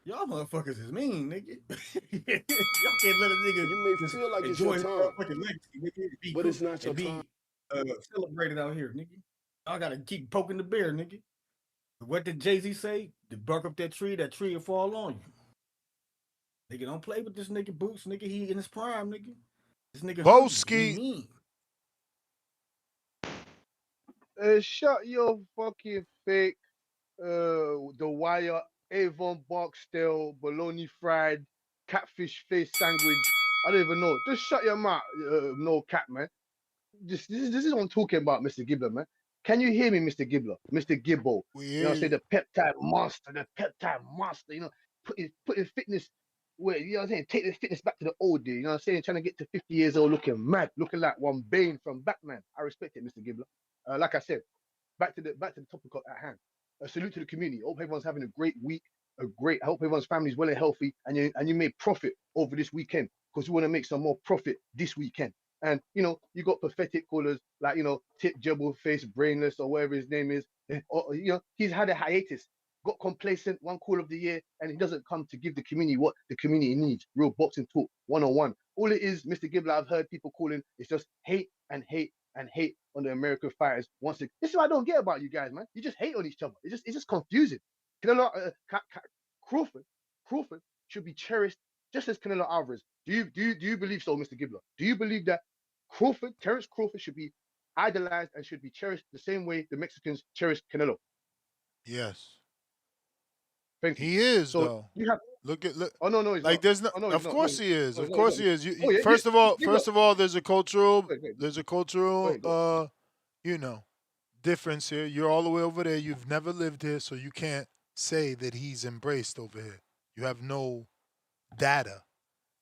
Y'all motherfuckers is mean, nigga. Y'all can't let a nigga You may just feel like it's your enjoy his time, motherfucking legacy, nigga. And be but cool it's not your and time. be celebrated out here, nigga. Y'all gotta keep poking the bear, nigga. What did Jay-Z say? To bark up that tree will fall on you. Nigga, don't play with this nigga Boots, nigga. He in his prime, nigga. This nigga hungry. He Boski. mean. Shut your fucking fake, The Wire, Avon Barksdale, bologna fried, catfish face sandwich. I don't even know. Just shut your mouth, no cap, man. This is what I'm talking about, Mr. Gibbler, man. Can you hear me, Mr. Gibbler, Mr. Gibbo? We You know, hear what I'm saying you. the peptide monster. You know, putting fitness where you know what I'm saying. Take the fitness back to the old day. You know what I'm saying? Trying to get to 50 years old, looking mad, looking like one Bane from Batman. I respect it, Mr. Gibbler. Like I said, back to the topic at hand. A salute to the community. I hope everyone's having a great week. I hope everyone's family is well and healthy, and you made profit over this weekend because you want to make some more profit this weekend. And you know, you got pathetic callers like Tip Jebble Face Brainless or whatever his name is. Or, he's had a hiatus, got complacent, one call of the year, and he doesn't come to give the community what the community needs. Real boxing talk, 101. All it is, Mr. Gibbler, I've heard people calling, it's just hate and hate and hate on the American fighters. This is what I don't get about you guys, man. You just hate on each other. It's just confusing. Crawford, Crawford should be cherished just as Canelo Alvarez. Do you believe so, Mr. Gibbler? Do you believe that Terence Crawford should be idolized and should be cherished the same way the Mexicans cherish Canelo? Yes. Thank you. He is So though. you have. Look. Oh no, he's Like not. there's no. Oh no, he's Of not. course he is. No, Of he's not. course he is. Oh yeah, First of all, Gibbler. there's a Go ahead. cultural, Go ahead. difference here. You're all the way over there. You've never lived here, so you can't say that he's embraced over here. You have no data.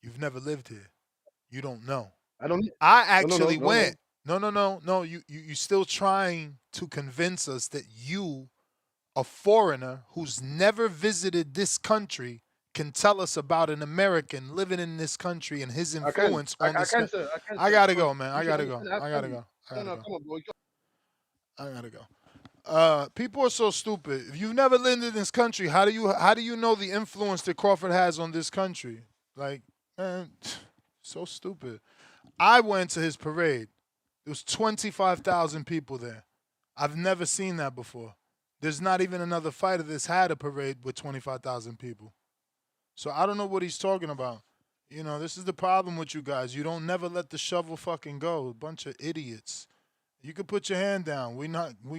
You've never lived here. You don't know. I don't. I No. actually went. No. You still trying to convince us that you, a foreigner who's never visited this country, can tell us about an American living in this country and his I can. influence on this. Sir. I can, I sir. gotta Because go, man. you I should gotta go. understand. I I tell gotta you. go. I No, gotta go. come on, bro. I gotta go. People are so stupid. If you've never lived in this country, how do you know the influence that Crawford has on this country? Like, man, so stupid. I went to his parade. There was 25,000 people there. I've never seen that before. There's not even another fighter that's had a parade with 25,000 people. So I don't know what he's talking about. You know, this is the problem with you guys. You don't never let the shovel fucking go. A bunch of idiots. You can put your hand down. We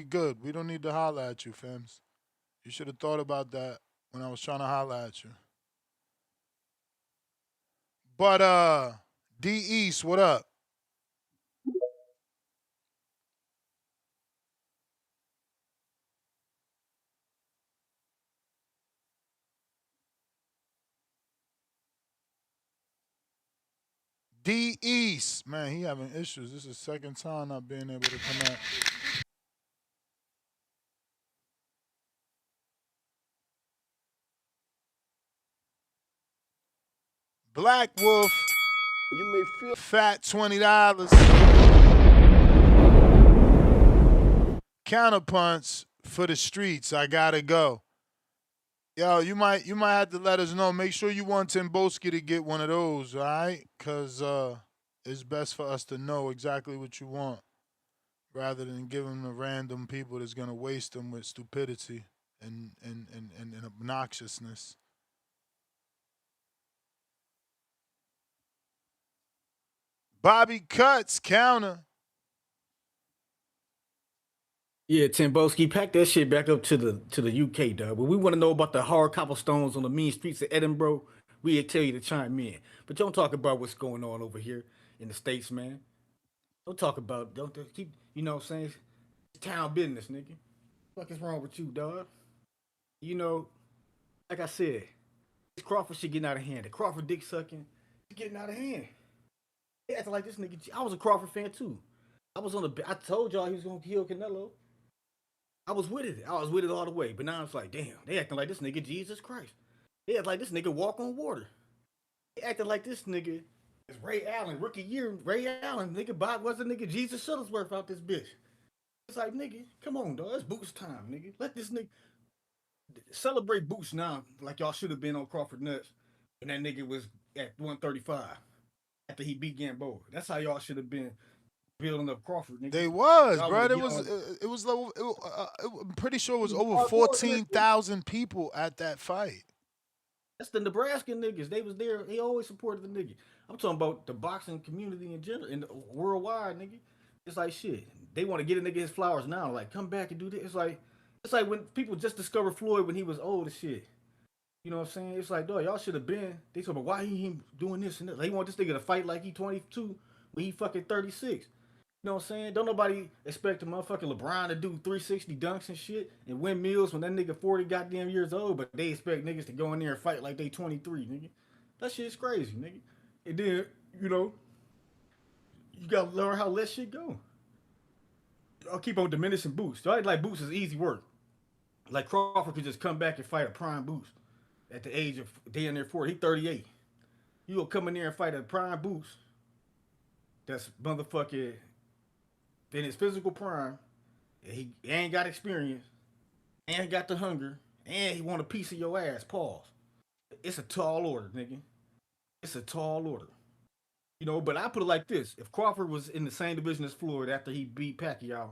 good. We don't need to holler at you, Fims. You should have thought about that when I was trying to holler at you. But D East, what up? D East, man, he having issues. This is the second time not being able to connect. Black Wolf, You may feel fat $20. Counterpunch for the streets. I gotta go. Yo, you might have to let us know. Make sure you want Timboski to get one of those, all right? Cause it's best for us to know exactly what you want, rather than giving them to random people that's gonna waste them with stupidity and obnoxiousness. Bobby Cuts counter. Yeah, Timboski, pack that shit back up to the UK, dog. But we want to know about the hard cobblestones on the mean streets of Edinburgh. We tell you to chime in. But don't talk about what's going on over here in the States, man. Don't talk about, don't keep, you know what I'm saying? It's town business, nigga. What is wrong with you, dog? You know, like I said, this Crawford shit getting out of hand. The Crawford dick sucking, it's getting out of hand. They acting like this nigga. I was a Crawford fan too. I told y'all he was gonna kill Canelo. I was with it. I was with it all the way. But now it's like, damn, they acting like this nigga Jesus Christ. They act like this nigga walk on water. They acting like this nigga is Ray Allen, rookie year. Ray Allen, nigga, Bob was the nigga Jesus Shuttlesworth out this bitch. It's like, nigga, come on, dog. It's Boots time, nigga. Let this nigga celebrate Boots now, like y'all should have been on Crawford Nuts when that nigga was at 135 after he beat Gamboa. That's how y'all should have been building up Crawford, nigga. They was, Y'all bro. would have It get was on. it was low. I'm pretty sure it was It was over hardcore in that bitch. 14,000 people at that fight. That's the Nebraska niggas. They was there. They always supported the nigga. I'm talking about the boxing community in general and worldwide, nigga. It's like shit. They want to get a nigga his flowers now. Like, come back and do this. It's like when people just discovered Floyd when he was old as shit. You know what I'm saying? It's like, dog, y'all should have been. They talk about why he doing this and that. They want this nigga to fight like he 22 when he fucking 36. You know what I'm saying? Don't nobody expect a motherfucking LeBron to do 360 dunks and shit and win meals when that nigga 40 goddamn years old, but they expect niggas to go in there and fight like they 23, nigga. That shit's crazy, nigga. And then, you know, you gotta learn how to let shit go. I'll keep on diminishing Boots. So I like Boots is easy work. Like Crawford could just come back and fight a prime Boots at the age of damn near 40. He 38. You gonna come in there and fight a prime Boots that's motherfucking in his physical prime. He ain't got experience, ain't got the hunger, and he want a piece of your ass. Pause. It's a tall order, nigga. It's a tall order. You know, but I put it like this: if Crawford was in the same division as Floyd after he beat Pacquiao,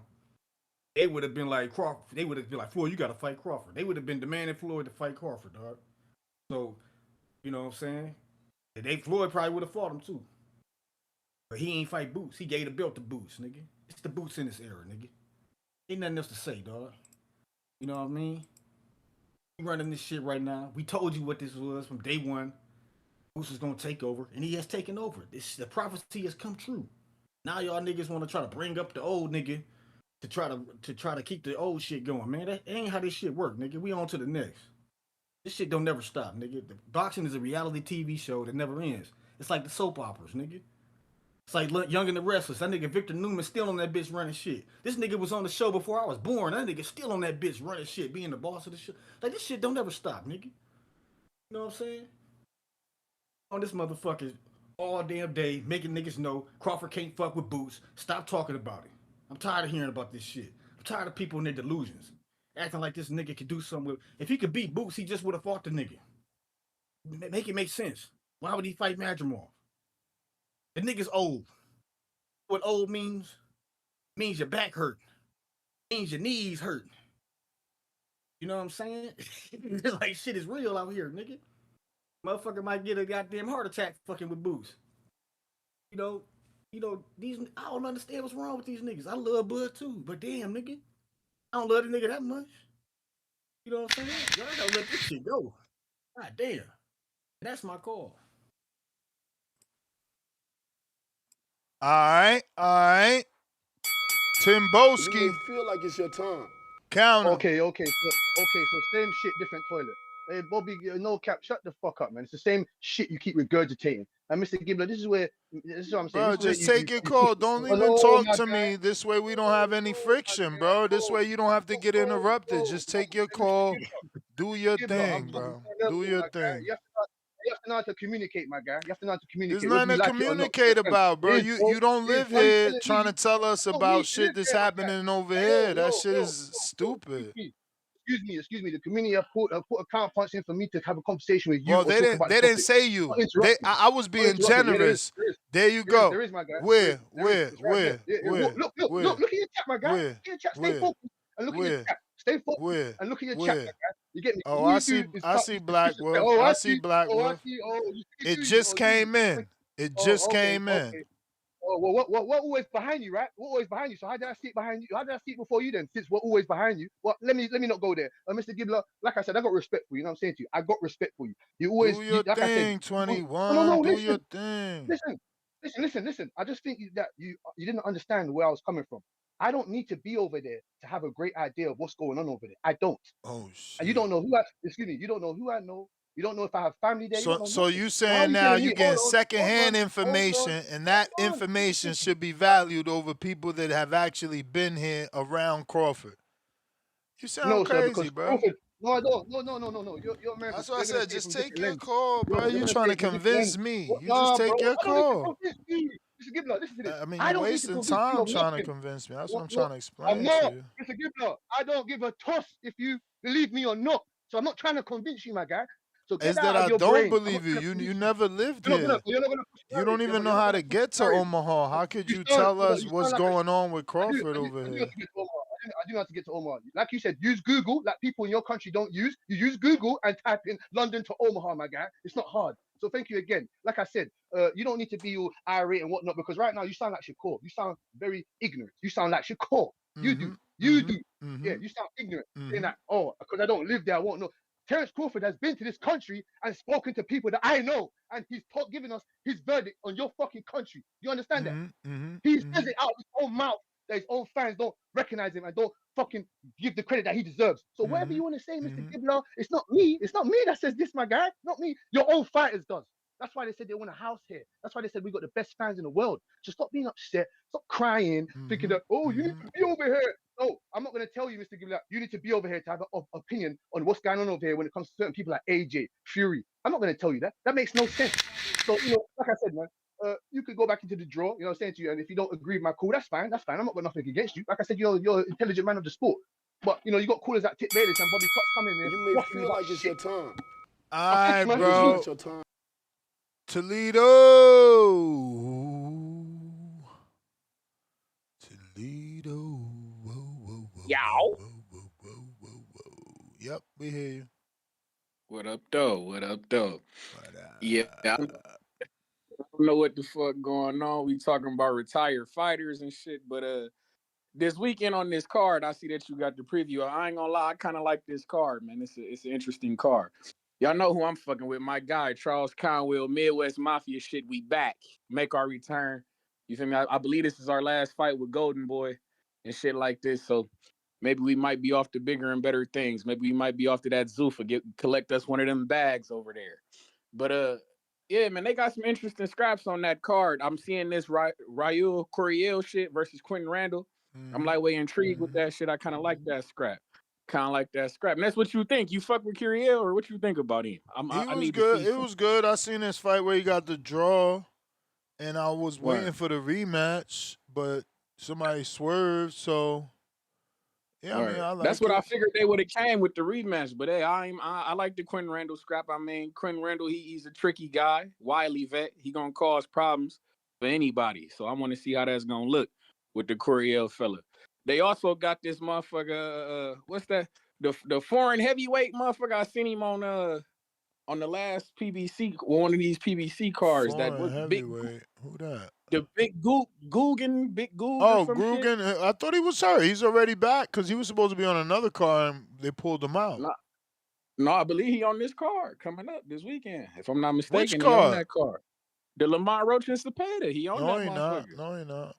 they would have been like Crawford. They would have been like Floyd, you got to fight Crawford. They would have been demanding Floyd to fight Crawford, dog. So, you know what I'm saying? They Floyd probably would have fought him too, but he ain't fight Boots. He gave the belt to Boots, nigga. It's the Boots in this era, nigga. Ain't nothing else to say, dog. You know what I mean? We running this shit right now. We told you what this was from day one. Boots was gonna take over, and he has taken over. The prophecy has come true. Now y'all niggas want to try to bring up the old nigga to try to keep the old shit going, man. That ain't how this shit work, nigga. We on to the next. This shit don't never stop, nigga. The boxing is a reality TV show that never ends. It's like the soap operas, nigga. It's like Young and the Restless. That nigga Victor Newman still on that bitch running shit. This nigga was on the show before I was born. That nigga still on that bitch running shit, being the boss of the show. Like, this shit don't ever stop, nigga. You know what I'm saying? On this motherfucker all damn day, making niggas know Crawford can't fuck with Boots. Stop talking about it. I'm tired of hearing about this shit. I'm tired of people in their delusions. Acting like this nigga could do something with. If he could beat Boots, he just would have fought the nigga. Make it make sense. Why would he fight Madrimov? The nigga's old. What old means? Means your back hurt. Means your knees hurt. You know what I'm saying? It's like shit is real out here, nigga. Motherfucker might get a goddamn heart attack fucking with Boots. You know, these I don't understand what's wrong with these niggas. I love Bud too, but damn nigga, I don't love the nigga that much. You know what I'm saying? Y'all gotta let this shit go. God damn. That's my call. All right, all right. Tim You may Boski, feel like it's your time. counter. So same shit, different toilet. Hey, Bobby, no cap, shut the fuck up, man. It's the same shit you keep regurgitating. And Mr. Gibbler, this is what I'm saying. This Bro, is where just take your you push. call. Don't Oh even no, talk my to guy. me. This way we don't have any Oh, my friction, guy. bro. This Oh, way you don't have to get interrupted. Just take your Mr. call. Gibbler, Do your Gibbler, thing, I'm bro. my Do level, your my guy. thing. You have to know how to communicate, my guy. You have to know how to There's communicate, whether nothing you to like it or not. communicate about, It bro. is, bro. You don't It is. live Why are you here telling trying me? to tell us I don't need about to live shit that's there, my guy. happening over Yo, here. That yo, shit yo, is excuse stupid. me. Excuse me. The community have put a counterpunch in for me to have a conversation with you Well, or talk about the they didn't topic. say Not you. interrupting. I was Not being interrupting. Yeah, there is. generous. There you go. There is, my guy. Where, There is. where, It's right there. where, Yeah, yeah. where, Look where, at your chat, my guy. Look where, at your chat. Stay where, focused and look at your where, chat. Stay focused where, and look at your chat, my where? guy. You get me? Oh, All you do is I see disrespect. Black Oh, I I see see. Black Oh, I Wolf. see. Oh, It you. just Oh, you. came in. It just Oh, okay, came in. okay. Oh, well, what always behind you, right? What always behind you? So how did I see it behind you? How did I see it before you then? Since we're always behind you, well, let me not go there. Mr. Gibbler, like I said, I got respect for you. You know what I'm saying to you? I got respect for you. Do You your like I said. thing, No. 21. Do your thing. Listen. I just think that you didn't understand where I was coming from. I don't need to be over there to have a great idea of what's going on over there. I don't. Oh And you shit. don't know who I. Excuse me. You don't know who I know. You don't know if I have family there. You don't know So nothing. you So how are saying you now telling you me? getting Hold secondhand on, information, and that hold on. information should be valued over people that have actually been here around Crawford. You sound No, sir, crazy, because bro. Crawford. No, I don't. No. You're American, That's so what I you're gonna said. see it Just from a take different your lens. call, bro. You're You gonna trying see to it from a different convince lens. me. What? You just Nah, bro. take your I don't need to call. convince you. Mr. Gibbler, listen to this. I mean, I you're don't need to wasting convince you time of trying to nothing. convince me. That's what What? I'm trying to I'm explain to not, you. Mr. Gibbler. I don't give a toss if you believe me or not. So I'm not trying to convince you, my guy. So get Is that that out of I your don't brain. I'm not believe you. trying to You convince you. never lived here. You're not gonna push the You don't narrative. even know You're not how gonna to push get the to narrative. Omaha. How could You you sound, tell us you what's sound like a going on with Crawford I over do know how here? to get to Omar. I do know how to get to Omar. Like you said, use Google, like people in your country don't use. You use Google and type in London to Omaha, my guy. It's not hard. So thank you again. Like I said, you don't need to be all irate and whatnot because right now you sound like Shakur. You sound very ignorant. You sound like Shakur. You do. Mm-hmm. You Mm-hmm. do. Yeah, Mm-hmm. you sound ignorant. Saying Mm-hmm. that, oh, because I don't live there, I won't know. Terence Crawford has been to this country and spoken to people that I know, and he's giving us his verdict on your fucking country. You understand that? Mm-hmm. He Mm-hmm. says it out of his own mouth that his own fans don't recognize him and don't fucking give the credit that he deserves. So whatever Mm-hmm. you want to say, Mr. Mm-hmm. Gibbler, it's not me. It's not me that says this, my guy. Not me. Your own fighters does. That's why they said they want a house here. That's why they said we got the best fans in the world. Just stop being upset. Stop crying, thinking Mm-hmm. that, oh, you need Mm-hmm. to be over here. No, I'm not going to tell you, Mr. Gibbler, you need to be over here to have an opinion on what's going on over here when it comes to certain people like AJ, Fury. I'm not going to tell you that. That makes no sense. So, like I said, man, you could go back into the draw, you know what I'm saying to you, and if you don't agree with my call, that's fine. I'm not got nothing against you. Like I said, you're an intelligent man of the sport. But you got callers like Tip Bayless and Bobby Clutch coming in there You may waffling feel about like it's shit. your time. All I right, man. But it's bro. not your time. Toledo. Whoa, whoa, whoa, Yow. Yep, we hear you. What up, though? What up, though? But, Yeah, I don't know what the fuck going on. We talking about retired fighters and shit, but this weekend on this card, I see that you got the preview. I ain't gonna lie, I kind of like this card, man. It's an interesting card. Y'all know who I'm fucking with. My guy, Charles Conwell, Midwest Mafia shit. We back. Make our return. You feel me? I believe this is our last fight with Golden Boy and shit like this. So maybe we might be off to bigger and better things. Maybe we might be off to that Zuffa, collect us one of them bags over there. But yeah, man, they got some interesting scraps on that card. I'm seeing this Raul Curiel shit versus Quentin Randall. I'm mm-hmm. like way intrigued with that shit. I kind of like that scrap. Kind of like that scrap. And that's what you think. You fuck with Curiel, or what you think about him? He I was need to good. see It some. was good. I seen this fight where he got the draw, and I was waiting Word. for the rematch, but somebody swerved. So yeah, I mean, Word. I That's like what I it. figured they would have came with the rematch. But hey, I like the Quentin Randall scrap. I mean, Quentin Randall, he's a tricky guy, wily vet. He gonna cause problems for anybody. So I want to see how that's gonna look with the Curiel fella. They also got this motherfucker. What's that? the foreign heavyweight motherfucker. I seen him on the last PBC, one of these PBC cards. That Foreign what big heavyweight. Who that? the big Googan, big Goog or Oh, some shit. Grugan. I thought he was hurt. He's already back because he was supposed to be on another car and they pulled him out. No, I believe he on this card coming up this weekend. If I'm not Which mistaken, he on card? that card. The Lamont Roach and Zepeda. He on No, that he not. motherfucker. No, he not.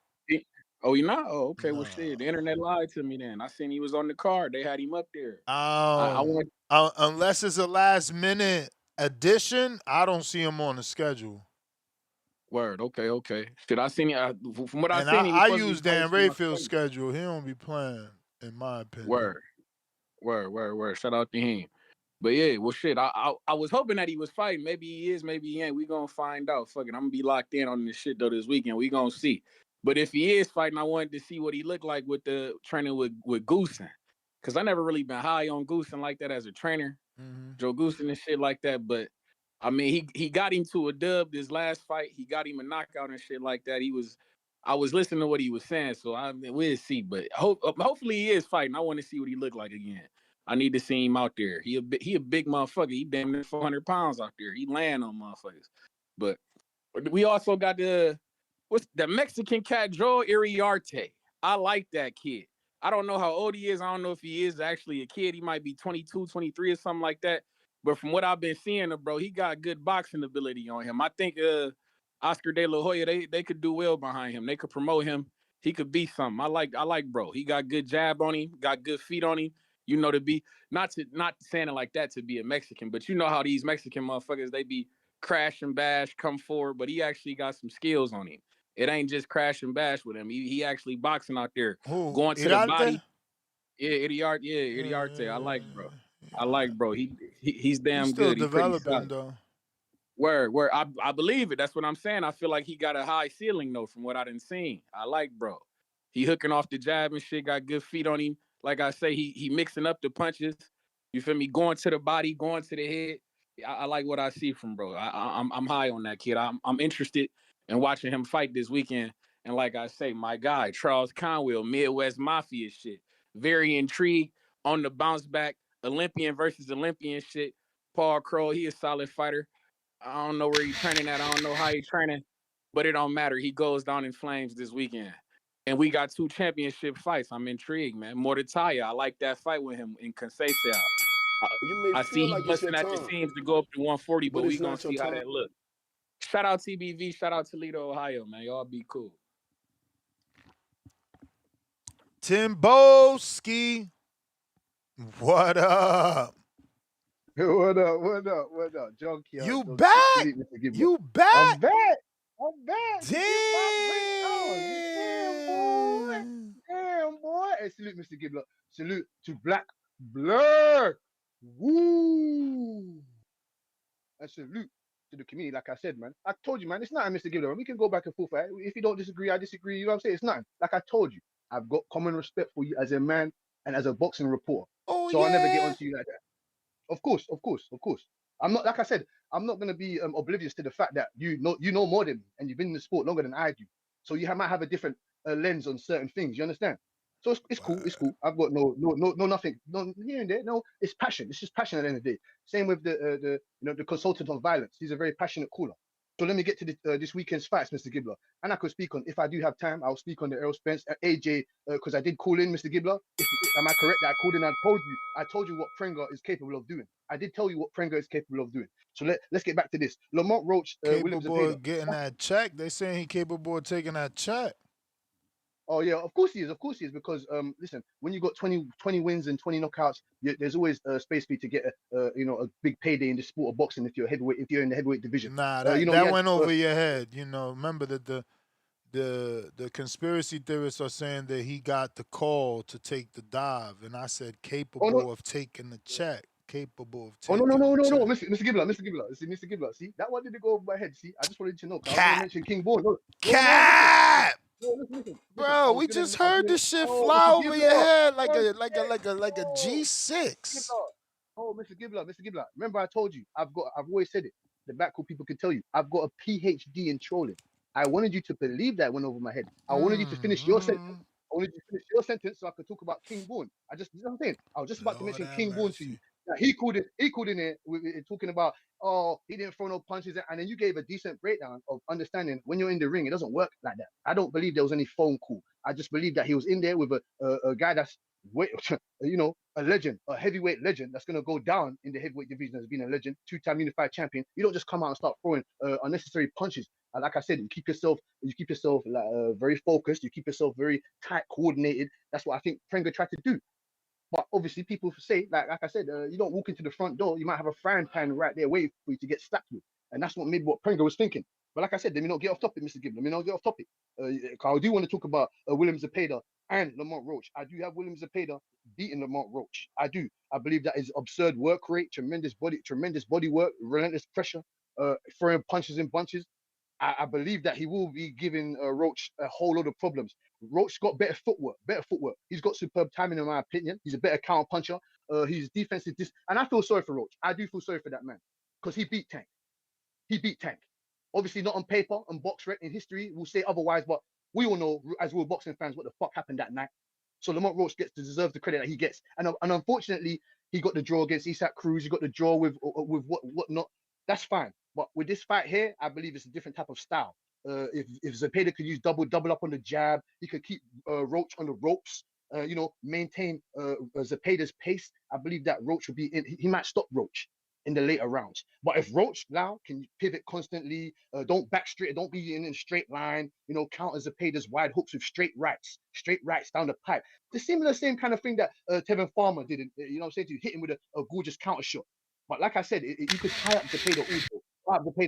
Oh, you not? Oh, okay. Nah. Well, shit. The internet lied to me then. I seen he was on the card. They had him up there. I Oh, want. unless it's a last minute addition, I don't see him on the schedule. Word. Okay. Okay. Shit, I seen him. From what I And seen, he was I supposed to be use Dan posting on Rayfield's Sunday. schedule. He don't be playing, in my opinion. Word. Shout out to him. But yeah, well, shit. I was hoping that he was fighting. Maybe he is. Maybe he ain't. We gonna find out. Fuck it. I'm gonna be locked in on this shit though this weekend. We gonna see. But if he is fighting, I wanted to see what he looked like with the training with Goosen, because I never really been high on Goosen like that as a trainer, Joe Goosen and shit like that. But I mean, he got him to a dub this last fight. He got him a knockout and shit like that. I was listening to what he was saying, so we'll see. But hopefully he is fighting. I want to see what he looked like again. I need to see him out there. He a big motherfucker. He damn near 400 pounds out there. He laying on motherfuckers. But we also got what's the Mexican cat, Joe Iriarte. I like that kid. I don't know how old he is. I don't know if he is actually a kid. He might be 22, 23 or something like that. But from what I've been seeing, bro, he got good boxing ability on him. I think Oscar De La Hoya, they could do well behind him. They could promote him. He could be something. I like bro. He got good jab on him, got good feet on him. You know, to be not saying it like that to be a Mexican, but you know how these Mexican motherfuckers, they be crash and bash, come forward, but he actually got some skills on him. It ain't just crash and bash with him. He actually boxing out there, going to the body. Yeah, Iriarte. I like bro. I like bro. He's damn He's still good. He's pretty developing solid. though. Word. I believe it. That's what I'm saying. I feel like he got a high ceiling though, from what I done seen. I like bro. He hooking off the jab and shit. Got good feet on him. Like I say, he mixing up the punches. You feel me? Going to the body, going to the head. I like what I see from bro. I'm high on that kid. I'm interested in watching him fight this weekend. And like I say, my guy Charles Conwell, Midwest Mafia shit. Very intrigued on the bounce back. Olympian versus Olympian shit. Paul Crow, he a solid fighter. I don't know where he's training at. I don't know how he's training, but it don't matter. He goes down in flames this weekend. And we got 2 championship fights. I'm intrigued, man. Muratalla, I like that fight with him in Conceicao. You may I see feel he like it's your busting at the time, seams to go up to 140, but but we it's gonna not your see how time. that look. Shout out TBV, shout out Toledo, Ohio, man. Y'all be cool. Timboski, what up? What up? Junkie. You back? You back? I'm back. Damn. Damn, boy. Hey, salute, Mr. Gibbler. Salute to Black Blur. Woo. And salute to the community, like I said, man. I told you, man, it's nothing, Mr. Gibbler. We can go back and forth. Right? If you don't disagree, I disagree. You know what I'm saying? It's nothing. Like I told you, I've got common respect for you as a man and as a boxing reporter. Oh, so yeah. I'll never get onto you like that. Of course. I'm not, like I said, I'm not gonna be oblivious to the fact that you know more than me and you've been in the sport longer than I do. So you might have a different lens on certain things. You understand? So it's cool. It's cool. I've got no nothing here and there. No, it's passion. It's just passion at the end of the day. Same with the the consultant on violence. He's a very passionate caller. So let me get to this weekend's fights, Mr. Gibbler. And I could speak on, if I do have time, I'll speak on the Errol Spence, AJ, because I did call in, Mr. Gibbler. Am I correct that I called in and I told you what Prenga is capable of doing. I did tell you what Prenga is capable of doing. So let's get back to this. Lamont Roach, William Capable Zepeda. of getting that check. They saying he capable of taking that check. Oh yeah, of course he is. Because listen, when you got 20 wins and 20 knockouts, there's always space for you to get a big payday in the sport of boxing if you're in the heavyweight division. Nah, that went over your head. Remember that the conspiracy theorists are saying that he got the call to take the dive, and I said capable of taking the check. Capable of taking no, the check. Mr. Gibbler. See, that one didn't go over my head. See, I just wanted to know. I was going to mention King Ball. Cap. No, listen. Bro, we just heard this shit fly over your head like a G6. Oh, Mr. Gibbler. Remember I told you, I've always said it. The backcool people can tell you, I've got a PhD in trolling. I wanted you to believe that went over my head. I wanted you to finish your sentence. I only just finish your sentence so I could talk about King Bourne. You know what I'm saying? I was just about to Lord mention have King Bourne to you. mercy. Now, he called in there talking about, oh, he didn't throw no punches, and then you gave a decent breakdown of understanding when you're in the ring, it doesn't work like that. I don't believe there was any phone call. I just believe that he was in there with a guy that's a legend, a heavyweight legend that's gonna go down in the heavyweight division as being a legend, two-time unified champion. You don't just come out and start throwing unnecessary punches. And like I said, you keep yourself like very focused. You keep yourself very tight, coordinated. That's what I think Prenga tried to do. But obviously, people say, like I said, you don't walk into the front door. You might have a frying pan right there waiting for you to get slapped with, and that's maybe what Prenga was thinking. But like I said, let me not get off topic, Mr. Gibb. Let me not get off topic. I do want to talk about William Zepeda and Lamont Roach. I do have William Zepeda beating Lamont Roach. I do. I believe that is absurd work rate, tremendous body work, relentless pressure, throwing punches in bunches. I believe that he will be giving Roach a whole lot of problems. Roach got better footwork. He's got superb timing, in my opinion. He's a better counter puncher. His defensive, and I feel sorry for Roach. I do feel sorry for that man because he beat Tank. Obviously not on paper, and box rec in history will say otherwise, but we all know as real boxing fans what the fuck happened that night. So Lamont Roach deserves the credit that he gets, and unfortunately he got the draw against Isaac Cruz. He got the draw with whatnot. That's fine. But with this fight here, I believe it's a different type of style. If Zepeda could use double up on the jab, he could keep Roach on the ropes. Maintain Zepeda's pace. I believe that Roach will be in. He might stop Roach in the later rounds. But if Roach now can pivot constantly, don't back straight, don't be in a straight line, counter Zepeda's wide hooks with straight rights down the pipe. The same kind of thing that Tevin Farmer did, what I'm saying, to hit him with a gorgeous counter shot. But like I said, you could tie up Zepeda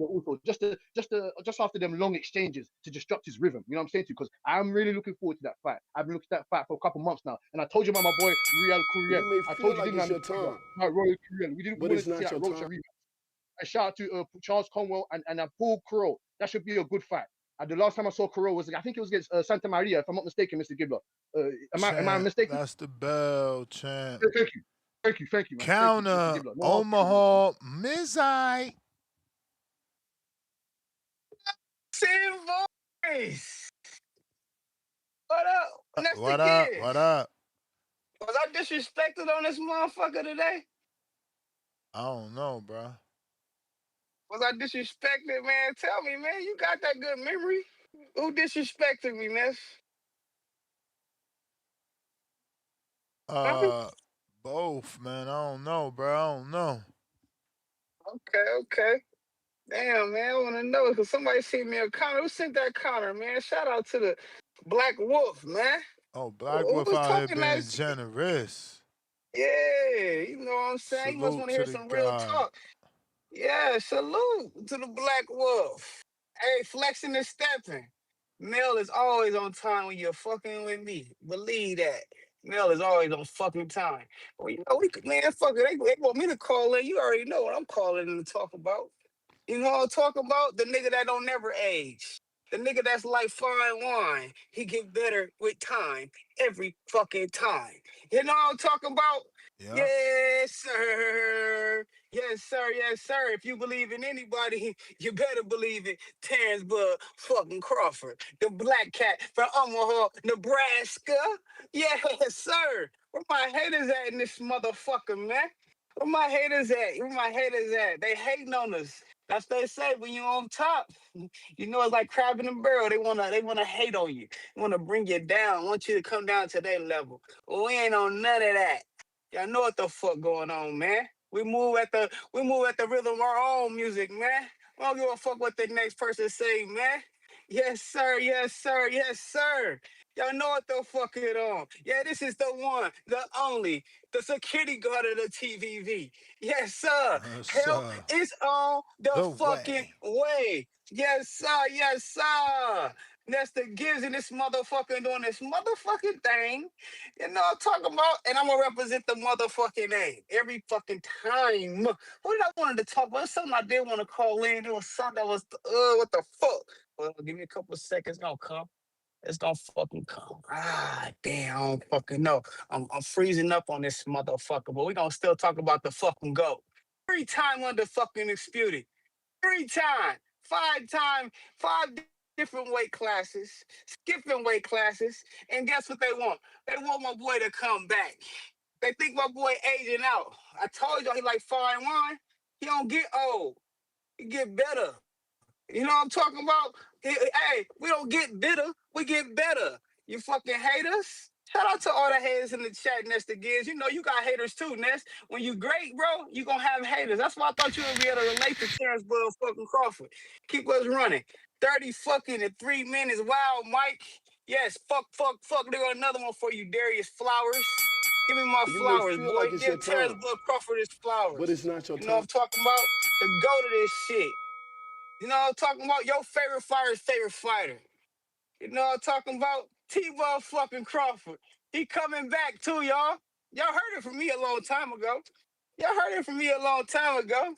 also, just after them long exchanges to disrupt his rhythm. You know what I'm saying to you? Because I'm really looking forward to that fight. I've been looking at that fight for a couple months now, and I told you about my boy Raul Curiel. You may I feel told you, like didn't I, it's your time, about Raul Curiel. We but wanted it's to see not that your Roach time. rematch. A shout out to Charles Conwell and Paul Crow. That should be a good fight. The last time I saw Crow was, I think it was against Santa Maria, if I'm not mistaken, Mr. Gibbler. Am I mistaken? That's the bell, champ. Thank you, man. Counter, Thank you, Mr. Gibbler. No hard Omaha, Mizai. Same voice. What up? Next What the up? kids. What up? Was I disrespected on this motherfucker today? I don't know, bro. Was I disrespected, man? Tell me, man. You got that good memory. Who disrespected me, man? Both, man. I don't know, bro. I don't know. Okay. Damn, man. I want to know because somebody sent me a comment. Who sent that comment, man? Shout out to the Black Wolf, man. Oh, Black Who Wolf was out here talking that being shit? generous. Yeah, you know what I'm saying? You must Salute want to to hear the some real guy. talk. Yeah, salute to the Black Wolf. Hey, flexing and stepping. Mel is always on time when you're fucking with me. Believe that. Mel is always on fucking time. Well, man, fuck it. They want me to call in. You already know what I'm calling in to talk about. You know what I'm talking about? The nigga that don't never age. The nigga that's like fine wine. He get better with time every fucking time. You know what I'm talking about? Yeah. Yes, sir. Yes, sir. Yes, sir. If you believe in anybody, you better believe it. Terrence Bud fucking Crawford, the black cat from Omaha, Nebraska. Yes, sir. Where my haters at in this motherfucker, man? Where my haters at? Where my haters at? They hating on us. That's what they say when you on top. You know it's like crab in a barrel. They wanna hate on you. They wanna bring you down. Want you to come down to their level. Well, we ain't on none of that. Y'all know what the fuck going on, man. We move at the rhythm of our own music, man. We don't give a fuck what the next person say, man. Yes, sir. Yes, sir. Yes, sir. Y'all know what the fuck it on. Yeah, this is the one, the only, the security guard of the TVV. Yes, sir. Help Sir. is on the The fucking way. way. Yes, sir. Yes, sir. That's the gives in this motherfucker doing this motherfucking thing. You know what I'm talking about? And I'm gonna represent the motherfucking name every fucking time. What did I wanted to talk about? It's something I did want to call in. It was something that was what the fuck? Well, give me a couple of seconds, it's gonna come. It's gonna fucking come. Ah, damn, I don't fucking know. I'm freezing up on this motherfucker, but we gonna still talk about the fucking GOAT. 3-time under fucking disputed. 3-time, 5-time, 5 different weight classes, skipping weight classes, and guess what they want? They want my boy to come back. They think my boy aging out. I told y'all he like fine wine. He don't get old. He get better. You know what I'm talking about? Hey, we don't get bitter. We get better. You fucking haters. Shout out to all the haters in the chat, Nest again. You know you got haters too, Nest. When you great, bro, you gonna have haters. That's why I thought you would be able to relate to Terrence Bud fucking Crawford. Keep us running. 30 fucking in 3 minutes. Wow, Mike. Yes, fuck. There got another one for you, Darius Flowers. Give me my You may flowers, feel like boy. it's your Give Terrence time, Bud Crawford his but flowers. it's not your You know what time. I'm talking about? The go to this shit. You know what I'm talking about? Your favorite fighter's favorite fighter. You know what I'm talking about? T-Ball fucking Crawford. He coming back too, y'all. Y'all heard it from me a long time ago. Y'all heard it from me a long time ago.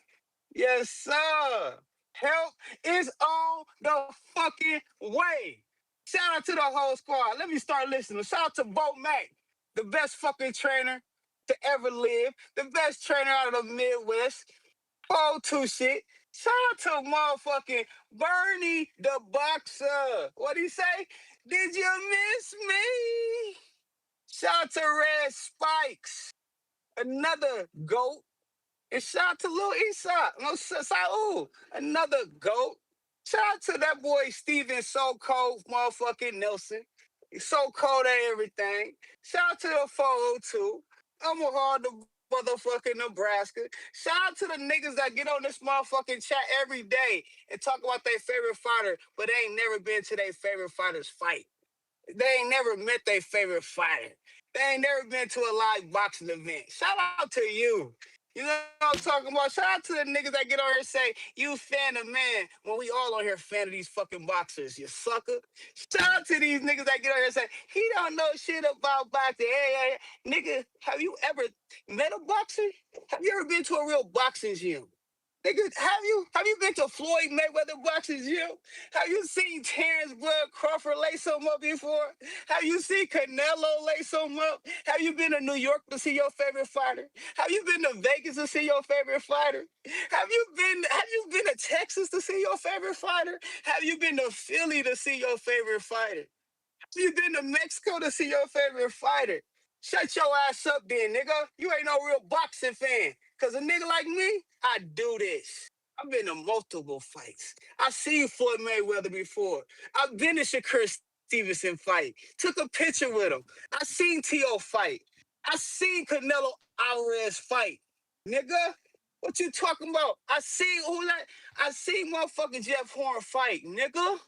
Yes, sir. Help is on the fucking way. Shout out to the whole squad. Let me start listening. Shout out to Bo Mack, the best fucking trainer to ever live, the best trainer out of the Midwest. Oh, two shit. Shout out to motherfucking Bernie the Boxer. What'd he say? Did you miss me? Shout out to Red Spikes, another GOAT. And shout out to Lil Esau. No, Saul, another GOAT. Shout out to that boy Steven So Cold motherfucking Nelson. He's so cold at everything. Shout out to the 402. I'm a hard to motherfucking Nebraska. Shout out to the niggas that get on this motherfucking chat every day and talk about their favorite fighter, but they ain't never been to their favorite fighter's fight. They ain't never met their favorite fighter. They ain't never been to a live boxing event. Shout out to you. You know what I'm talking about? Shout out to the niggas that get on here and say, you fan of man, when we all on here fan of these fucking boxers, you sucker. Shout out to these niggas that get on here and say, he don't know shit about boxing. Hey, nigga, have you ever met a boxer? Have you ever been to a real boxing gym? Nigga, have you been to Floyd Mayweather boxing gym? Have you seen Terrence Bud Crawford lace him up before? Have you seen Canelo lace him up? Have you been to New York to see your favorite fighter? Have you been to Vegas to see your favorite fighter? Have you been to Texas to see your favorite fighter? Have you been to Philly to see your favorite fighter? You been to Mexico to see your favorite fighter? Shut your ass up then, nigga. You ain't no real boxing fan. Cause a nigga like me, I do this. I've been to multiple fights. I've seen Floyd Mayweather before. I've been to Shakur Stevenson fight. Took a picture with him. I seen T.O. fight. I seen Canelo Alvarez fight. Nigga, what you talking about? I seen motherfucking Jeff Horn fight, nigga.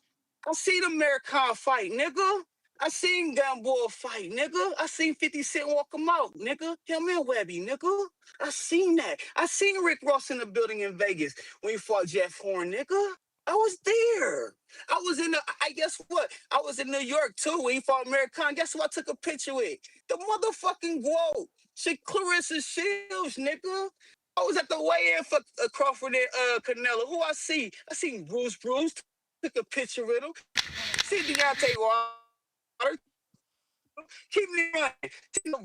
I seen American fight, nigga. I seen Gamboa fight, nigga. I seen 50 Cent walk him out, nigga. Him and Webby, nigga. I seen that. I seen Rick Ross in the building in Vegas when he fought Jeff Horn, nigga. I was there. I guess what? I was in New York too when he fought American. Guess who I took a picture with? The motherfucking GOAT. Shit, Clarissa Shields, nigga. I was at the weigh-in for Crawford and Canelo. Who I see? I seen Bruce. Took a picture with him. See Deontay Wilder. Keep me running. Took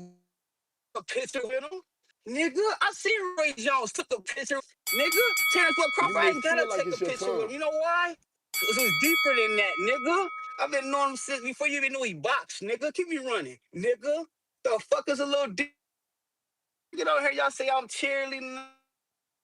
a picture with him. Nigga, I seen Ray Jones. Took a picture. Nigga, Terrence Bud You Crawford, I may ain't gotta feel like take a it's your picture with time. him. You know why? Because it was deeper than that, nigga. I've been knowing him since before you even knew he boxed, nigga. Keep me running, nigga. The fuck is a little deep? Get on here, y'all say I'm cheerleading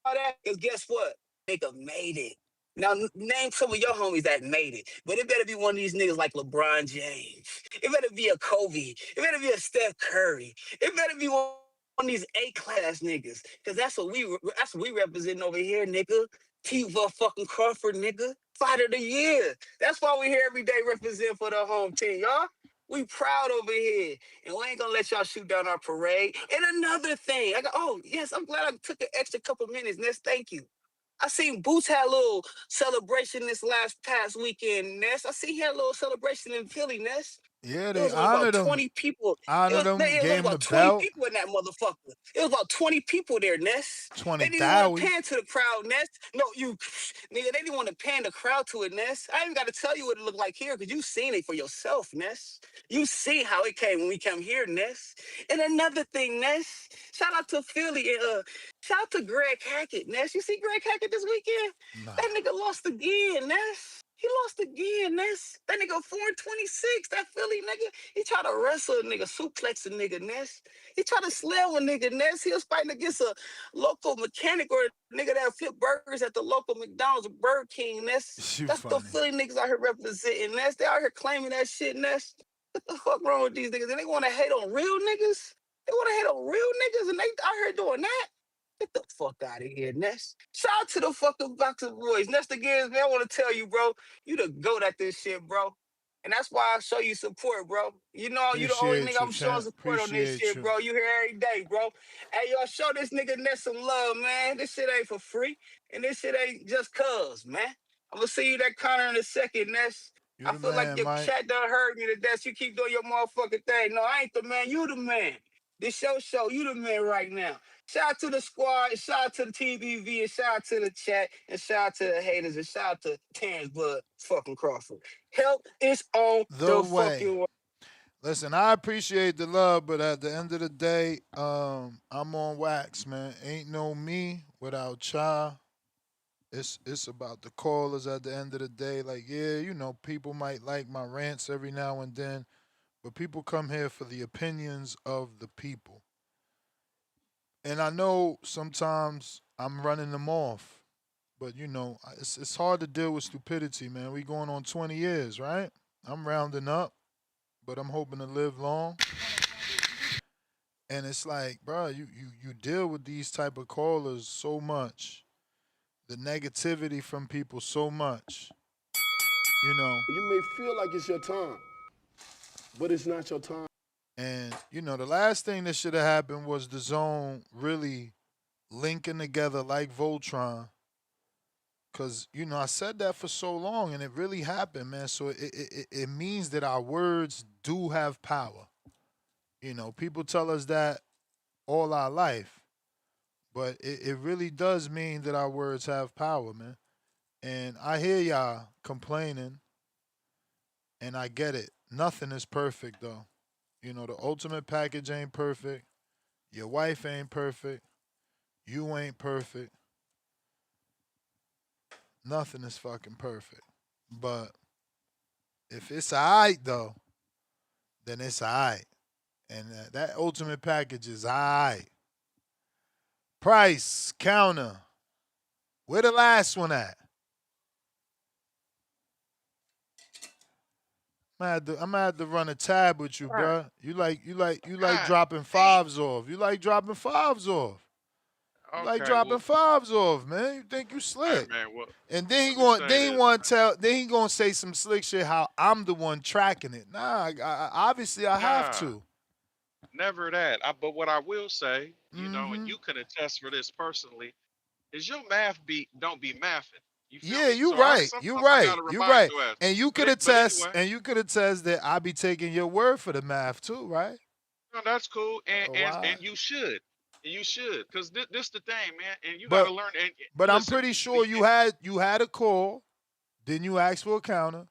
all that. Because guess what? Nigga made it. Now, name some of your homies that made it. But it better be one of these niggas like LeBron James. It better be a Kobe. It better be a Steph Curry. It better be one of these A-class niggas. Because that's what we represent over here, nigga. T-Va fucking Crawford, nigga. Fighter of the year. That's why we here every day represent for the home team, y'all. We proud over here. And we ain't gonna let y'all shoot down our parade. And another thing, yes, I'm glad I took an extra couple minutes, Ness. Thank you. I seen Boots had a little celebration this past weekend, Ness. I see he had a little celebration in Philly, Ness. Yeah, It they was only about honored him. 20 people. It Honored was, him. it was only Gave him the about 20 belt. people in that motherfucker. It was about 20 people there, Ness. They didn't even want to 20,000. pan to the crowd, Ness. No, nigga, they didn't want to pan the crowd to it, Ness. I ain't even got to tell you what it looked like here because you seen it for yourself, Ness. You see how it came when we come here, Ness. And another thing, Ness, shout out to Philly and shout out to Greg Hackett, Ness. You see Greg Hackett this weekend? Nah. That nigga lost again, Ness. He lost again. That nigga 426. That Philly nigga. He tried to wrestle a nigga, suplex a nigga, Ness. He tried to slam a nigga, Ness. He was fighting against a local mechanic or a nigga that flip burgers at the local McDonald's or Burger King, Ness. You That's the funny. Philly niggas out here representing, Ness. They out here claiming that shit, Ness. What the fuck wrong with these niggas? And they want to hate on real niggas? They want to hate on real niggas and they out here doing that? Get the fuck out of here, Ness. Shout out to the fucking Boxer Boys. Ness again, man, I want to tell you, bro, you the goat at this shit, bro. And that's why I show you support, bro. You know, you the only nigga Appreciate you, I'm showing champ. support on this Appreciate shit, you. bro. You here every day, bro. Hey, y'all, show this nigga Ness some love, man. This shit ain't for free. And this shit ain't just cuz, man. I'm gonna see you that Connor in a second, Ness. You I the feel like man, your Mike. chat done heard me to death. You keep doing your motherfucking thing. No, I ain't the man. You the man. This your show. You the man right now. Shout out to the squad, shout out to the TBV, and shout out to the chat, and shout out to the haters, and shout out to Terrence Bud fucking Crawford. Help is on The the way. fucking way. Listen, I appreciate the love, but at the end of the day, I'm on wax, man. Ain't no me without y'all. It's about the callers at the end of the day. Like, yeah, people might like my rants every now and then, but people come here for the opinions of the people. And I know sometimes I'm running them off, but it's hard to deal with stupidity, man. We going on 20 years, right? I'm rounding up, but I'm hoping to live long. And it's like, bro, you deal with these type of callers so much, the negativity from people so much, you know. You may feel like it's your time, but it's not your time. And the last thing that should have happened was the zone really linking together like Voltron. Cause I said that for so long, and it really happened, man. So it means that our words do have power. People tell us that all our life, but it really does mean that our words have power, man. And I hear y'all complaining, and I get it. Nothing is perfect, though. The ultimate package ain't perfect. Your wife ain't perfect. You ain't perfect. Nothing is fucking perfect. But if it's alright, though, then it's alright. And that ultimate package is alright. Price, counter. Where the last one at? I'm gonna have to run a tab with you, God, bruh. You like God dropping damn. fives off. You like dropping fives off. You like Okay, dropping well, fives off, man. You think you hey slick. man, well, And then he let me going say then he this. want to tell then he gonna say some slick shit how I'm the one tracking it. Nah, obviously I have Nah, to. never that. But what I will say, and Mm-hmm. you can attest for this personally, is your math beat don't be mathing. You feel Yeah, me? you So I right. You sometimes I right. gotta You remind right. your ass. And you could But attest anyway, that I be taking your word for the math too, right? no, that's cool, and Oh, and why? and you should, cause this the thing, man, and you But gotta learn. And but I'm listen, pretty sure you had a call, then you asked for a counter,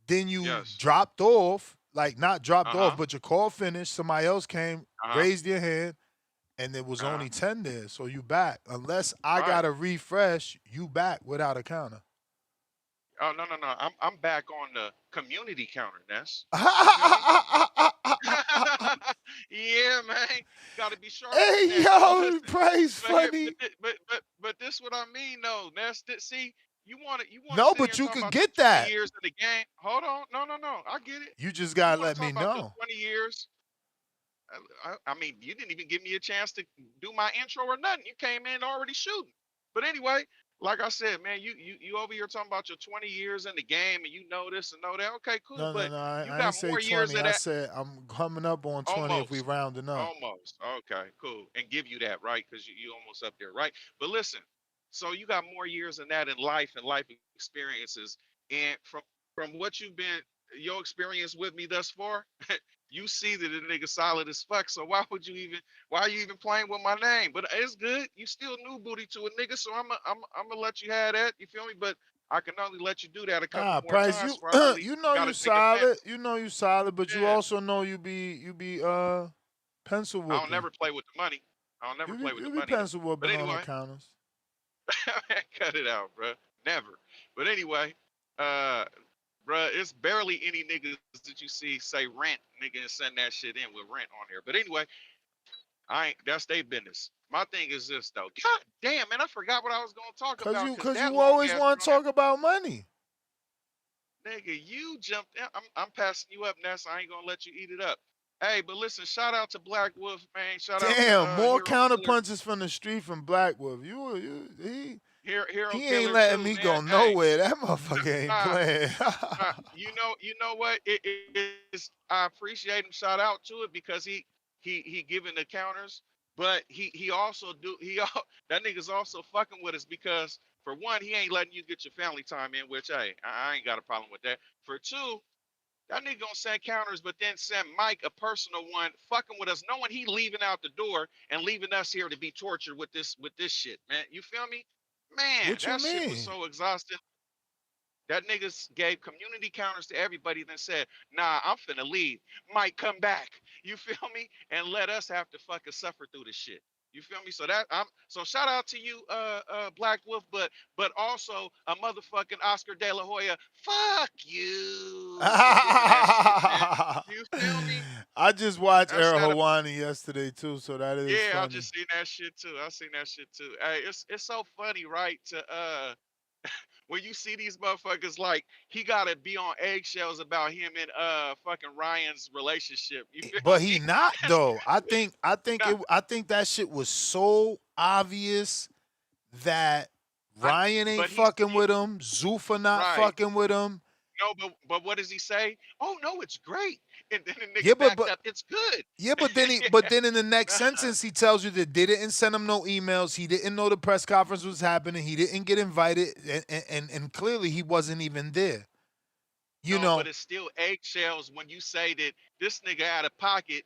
then you yes, dropped off, like not dropped uh off, huh, but your call finished. Somebody else came, uh huh, raised your hand, and there was uh huh, only 10 there. So you back. Unless I right. gotta refresh, you back without a counter. Oh no, no, no, I'm back on the community counter, Ness. You feel me? Yeah, man, got to be sharp with Hey that. But yo, listen, Price but here, funny. but this what I mean, though. That's see, you want to No, sit here but and you talk could about your get 20 that. years in the game. Hold on, no, no, no, I get it. You just You gotta want let to me talk about your know. 20 years? I mean, you didn't even give me a chance to do my intro or nothing. You came in already shooting. But anyway, like I said, man, you over here talking about your 20 years in the game and you know this and know that. Okay, cool. No, no, But no. you I got ain't say more years 20. of I that. said I'm coming up on 20 if we Almost. rounding up. Almost. Okay, cool. And give you that, right? Because you almost up there, right? But listen, so you got more years than that in life and life experiences. And from what you've been your experience with me thus far, you see that the nigga solid as fuck. So why are you even playing with my name? But it's good. You still new booty to a nigga, so I'm gonna let you have that. You feel me? But I can only let you do that a couple Ah, more Price, times you before I really you know you gotta take solid. offense. You know you solid, but you Yeah. also know you be pencil I don't whooping. never play with the money. I don't never You play be with you the be money though. pencil But whooping on the anyway, counters. cut it out, bro. Never. But anyway, bruh, it's barely any niggas that you see say rent, nigga, and send that shit in with rent on there. But anyway, I ain't. That's their business. My thing is this though. God damn, man, I forgot what I was gonna talk Cause about you, because cause that you long always ass want to talk about money. nigga, you jumped in. I'm passing you up, Ness. I ain't gonna let you eat it up. Hey, but listen, shout out to Black Wolf, man. Shout out to Damn, more Hero Killer. counterpunches from the street from Black Wolf. Hero He ain't Killer letting too, me man. go Hey, nowhere. That motherfucker ain't nah, playing. you know what? It is. I appreciate him. Shout out to it because he giving the counters, but he also do that nigga's also fucking with us because for one he ain't letting you get your family time in, which hey I ain't got a problem with that. For two, that nigga gonna send counters, but then send Mike a personal one, fucking with us, knowing he leaving out the door and leaving us here to be tortured with this shit, man. You feel me? Man, What you that shit was mean? so exhausting. That niggas gave community counters to everybody, then said, nah, I'm finna leave. Might come back. You feel me? And let us have to fucking suffer through this shit. You feel me? So that I'm so shout out to you, Black Wolf, but also a motherfucking Oscar De La Hoya. Fuck you for doing that shit, man. You feel me? I just watched That's Era not a Hawani yesterday too, so that is yeah, I funny. just seen that shit too. I seen that shit too. Hey, it's so funny, right? To when you see these motherfuckers like he gotta be on eggshells about him and fucking Ryan's relationship. You feel But he me? not though. Nah, I think that shit was so obvious that I, Ryan ain't but he's fucking with him, Zufa not right. fucking with him. No, but what does he say? Oh no, it's great. And then the Yeah, nigga backed but up. It's good. yeah, but then in the next Nah, sentence he tells you that they didn't send him no emails. He didn't know the press conference was happening. He didn't get invited, and clearly he wasn't even there. You no, but know, it's still eggshells when you say that this nigga out of pocket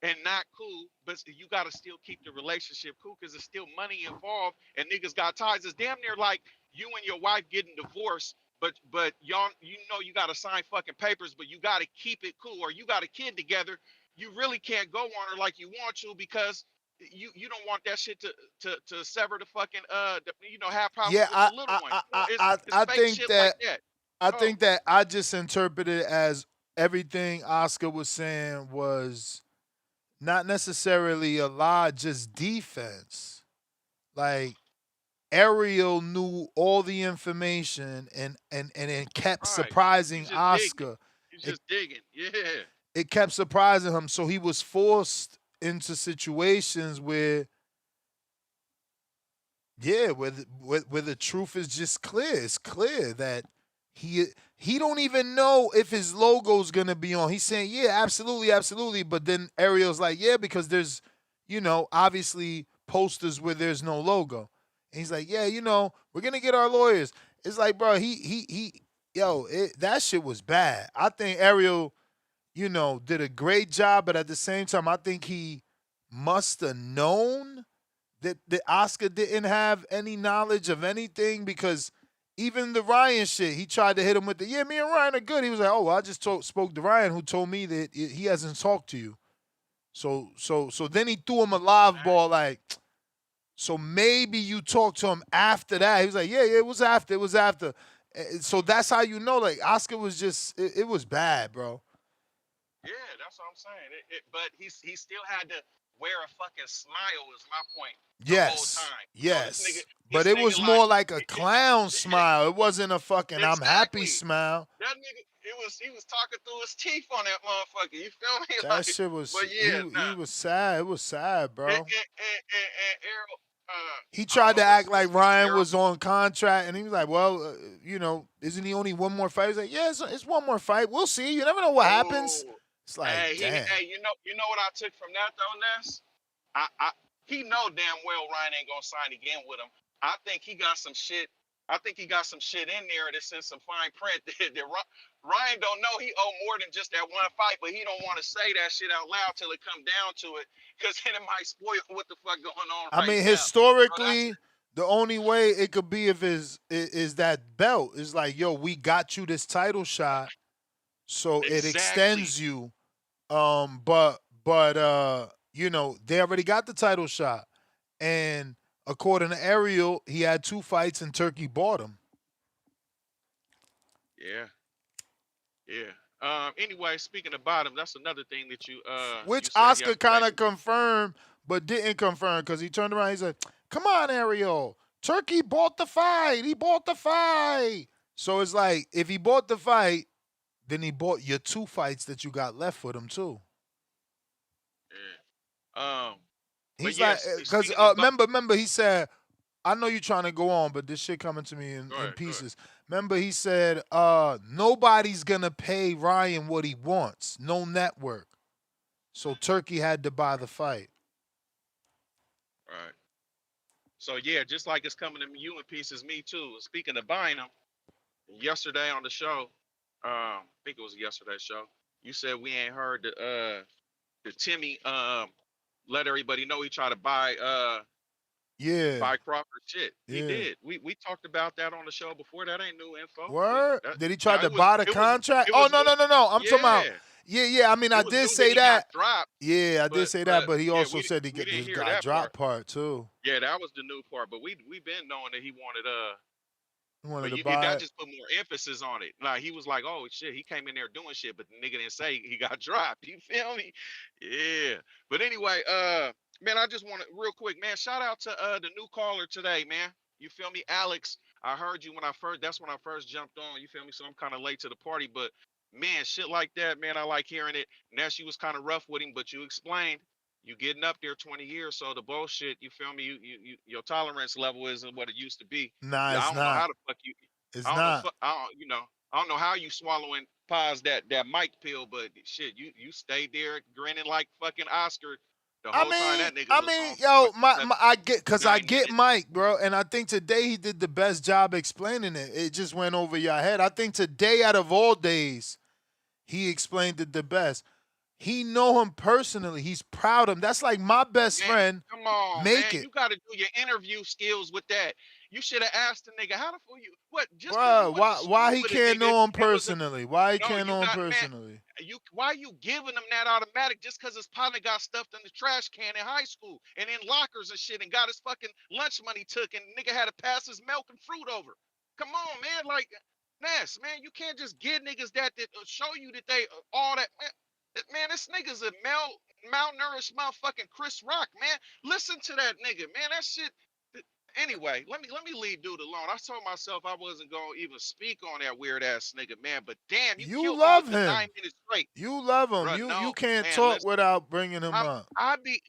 and not cool, but you got to still keep the relationship cool because there's still money involved and niggas got ties. It's damn near like you and your wife getting divorced, but y'all you know you got to sign fucking papers, but you got to keep it cool. Or you got a kid together, you really can't go on her like you want to because you don't want that shit to sever the fucking have problems yeah, with the little one. You know, it's I fake think shit like that that. I Oh, think that I just interpreted it as everything Oscar was saying was not necessarily a lie, just defense. Like Ariel knew all the information and it kept right. You surprising just digging. Oscar. You It just digging. Yeah. it kept surprising him, so he was forced into situations where yeah, where the truth is just clear. It's clear that he he don't even know if his logo's gonna be on. He's saying, yeah, absolutely, absolutely. But then Ariel's like, yeah, because there's, obviously posters where there's no logo. And he's like, yeah, we're gonna get our lawyers. It's like, bro, that shit was bad. I think Ariel, did a great job, but at the same time, I think he must have known that Oscar didn't have any knowledge of anything because even the Ryan shit, he tried to hit him with the me and Ryan are good. He was like, oh, well, I just spoke to Ryan who told me that he hasn't talked to you. So then he threw him a live ball like, so maybe you talked to him after that. He was like, yeah, it was after. It was after. So that's how you know, like Oscar was just, it was bad, bro. Yeah, that's what I'm saying. But he still had to wear a fucking smile. Is my point the whole Yes, time. So yes. this But it nigga was like more like a clown smile. It wasn't a fucking I'm happy exactly smile. that nigga. He was talking through his teeth on that motherfucker. You feel me? That Like, shit was but yeah, he nah. was sad. It was sad, bro. And Errol, He I don't tried to know act what's like good, Ryan Errol. was on contract, and he was like, "Well, isn't he only one more fight?" He's like, "Yeah, it's one more fight. We'll see. You never know what happens." Oh, It's like, damn. hey, you know what I took from that though, Ness? I he know damn well Ryan ain't gonna sign again with him. I think he got some shit. I think he got some shit in there that's in some fine print that Ryan don't know he owe more than just that one fight, but he don't want to say that shit out loud till it come down to it, because then it might spoil what the fuck going on I right mean, now. So that's historically, the only way it could be if is that belt is like, yo, we got you this title shot, so it exactly. extends you. But they already got the title shot, and according to Ariel, he had two fights and Turkey bought him. Yeah, yeah. Anyway, speaking about him, that's another thing that you Which said Oscar kind yesterday. of confirmed, but didn't confirm because he turned around. He said, "Come on, Ariel. Turkey bought the fight. He bought the fight." So it's like if he bought the fight, then he bought your 2 fights that you got left for them too. Yeah. But He's like, yes, because speaking of, remember, he said, I know you're trying to go on, but this shit coming to me go in ahead, go ahead. pieces. Remember, he said, nobody's gonna pay Ryan what he wants. No network. So Turkey had to buy the fight. All right. So yeah, just like it's coming to you in pieces, me too. Speaking of buying them, yesterday on the show, I think it was yesterday's show. You said we ain't heard the Timmy let everybody know he tried to Yeah, buy Crawford shit. He yeah. did. We talked about that on the show before. That ain't new info. Word? That, Did he you try know, to buy the contract? it Oh was no, new. no, no, no. I'm talking about. Yeah, Yeah, yeah. I mean, I it was did new that say he got that. dropped, Yeah, I did say that, but but he yeah, also said he we didn't hear got that part. drop part too. Yeah, that was the new part. But we been knowing that he wanted He wanted but to that buy it. just put more emphasis on it. Like he was like, "Oh shit," he came in there doing shit, but the nigga didn't say he got dropped. You feel me? Yeah. But anyway, man, I just want to real quick, man. Shout out to the new caller today, man. You feel me, Alex? I heard you when I first. That's when I first jumped on. You feel me? So I'm kind of late to the party, but man, shit like that, man, I like hearing it. Ness, you was kind of rough with him, but you explained. You getting up there 20 years, so the bullshit, you feel me? Your tolerance level isn't what it used to be. Nah, I it's don't know how not. the fuck you. It's I don't know. not. I don't know how you swallowing pies that mic pill, but shit, you stayed there grinning like fucking Oscar the whole time that nigga was on for Yo, fucking I get, cause I 9 get minutes. Mike, bro, and I think today he did the best job explaining it. It just went over your head. I think today, out of all days, he explained it the best. He know him personally. He's proud of him. That's like my best Man, friend. come on, Make man. it, You got to do your interview skills with that. You should have asked the nigga, how the fuck you, what, just because you bro. went to Why school he with a can't nigga know him and was a, personally? Why he no, can't you know him got, man, personally? why you giving him that automatic just because his partner got stuffed in the trash can in high school and in lockers and shit and got his fucking lunch money took and nigga had to pass his milk and fruit over? Come on, man. Like, Ness, man, you can't just give niggas that show you that they all that, man. Man, this nigga's a malnourished motherfucking Chris Rock, man. Listen to that nigga, man. That shit. Anyway, let me leave dude alone. I told myself I wasn't gonna even speak on that weird ass nigga, man. But damn, you You killed me with love the him. 9 minutes straight, You love him. bro. You No, can't man, talk listen. without bringing him up. I be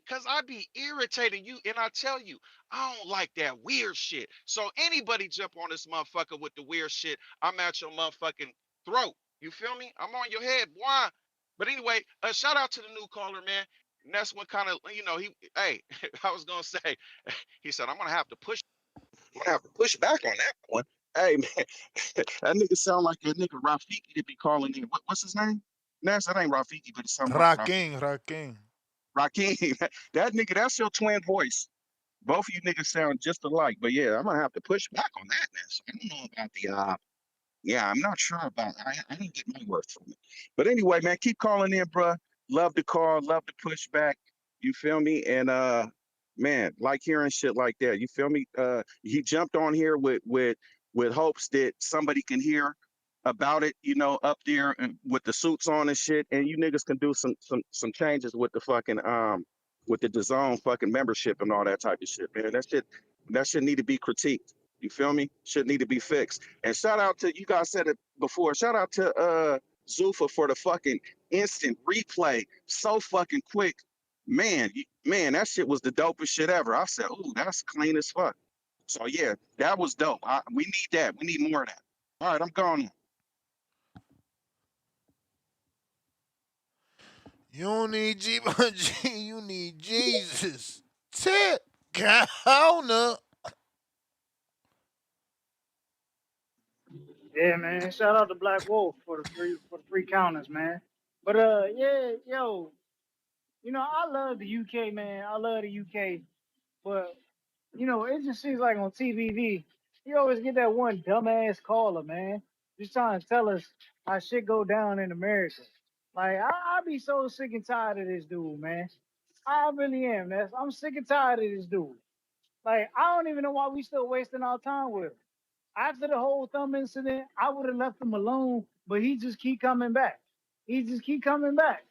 irritated you, and I tell you, I don't like that weird shit. So anybody jump on this motherfucker with the weird shit, I'm at your motherfucking throat. You feel me? I'm on your head, boy. But anyway, shout out to the new caller, man. And that's what kind of hey, I was gonna say, he said I'm gonna have to push. I'm gonna have to push back on that one. Hey man, that nigga sound like a nigga Rafiki to be calling in. What's his name? Ness, that ain't Rafiki, but it sounds like Rafiki. Raking. Raheem, that nigga, that's your twin voice. Both of you niggas sound just alike. But yeah, I'm gonna have to push back on that, Ness. I don't know about the yeah, I'm not sure about. I didn't get my worth from it. But anyway, man, keep calling in, bro. Love the call, love the pushback. You feel me? And man, like hearing shit like that. You feel me? He jumped on here with hopes that somebody can hear about it. You know, up there with the suits on and shit. And you niggas can do some changes with the fucking with the DAZN fucking membership and all that type of shit, man. That shit need to be critiqued. You feel me? Should need to be fixed. And shout out to you guys said it before. Shout out to Zufa for the fucking instant replay. So fucking quick. Man, man, that shit was the dopest shit ever. I said, ooh, that's clean as fuck. So yeah, that was dope. We need that. We need more of that. All right, I'm gone. You don't need G, you need Jesus. Tip counter. Yeah, man. Shout out to Black Wolf for the free counters, man. But yeah, yo, I love the UK, man. I love the UK, but it just seems like on TVV, you always get that one dumbass caller, man, just trying to tell us how shit go down in America. Like I be so sick and tired of this dude, man. I really am. I'm sick and tired of this dude. Like I don't even know why we still wasting our time with him. After the whole thumb incident, I would have left him alone, but he just keep coming back. He just keep coming back.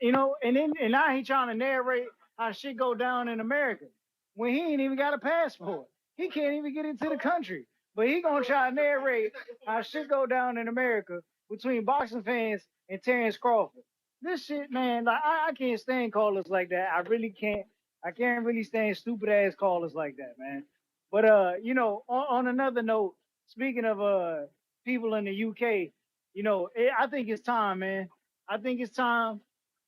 You know, and now he trying to narrate how shit go down in America when he ain't even got a passport. He can't even get into the country. But he gonna try to narrate how shit go down in America between boxing fans and Terrence Crawford. This shit, man, like I can't stand callers like that. I really can't. I can't really stand stupid ass callers like that, man. But you know, on another note, speaking of people in the UK, you know, I think it's time, man. I think it's time.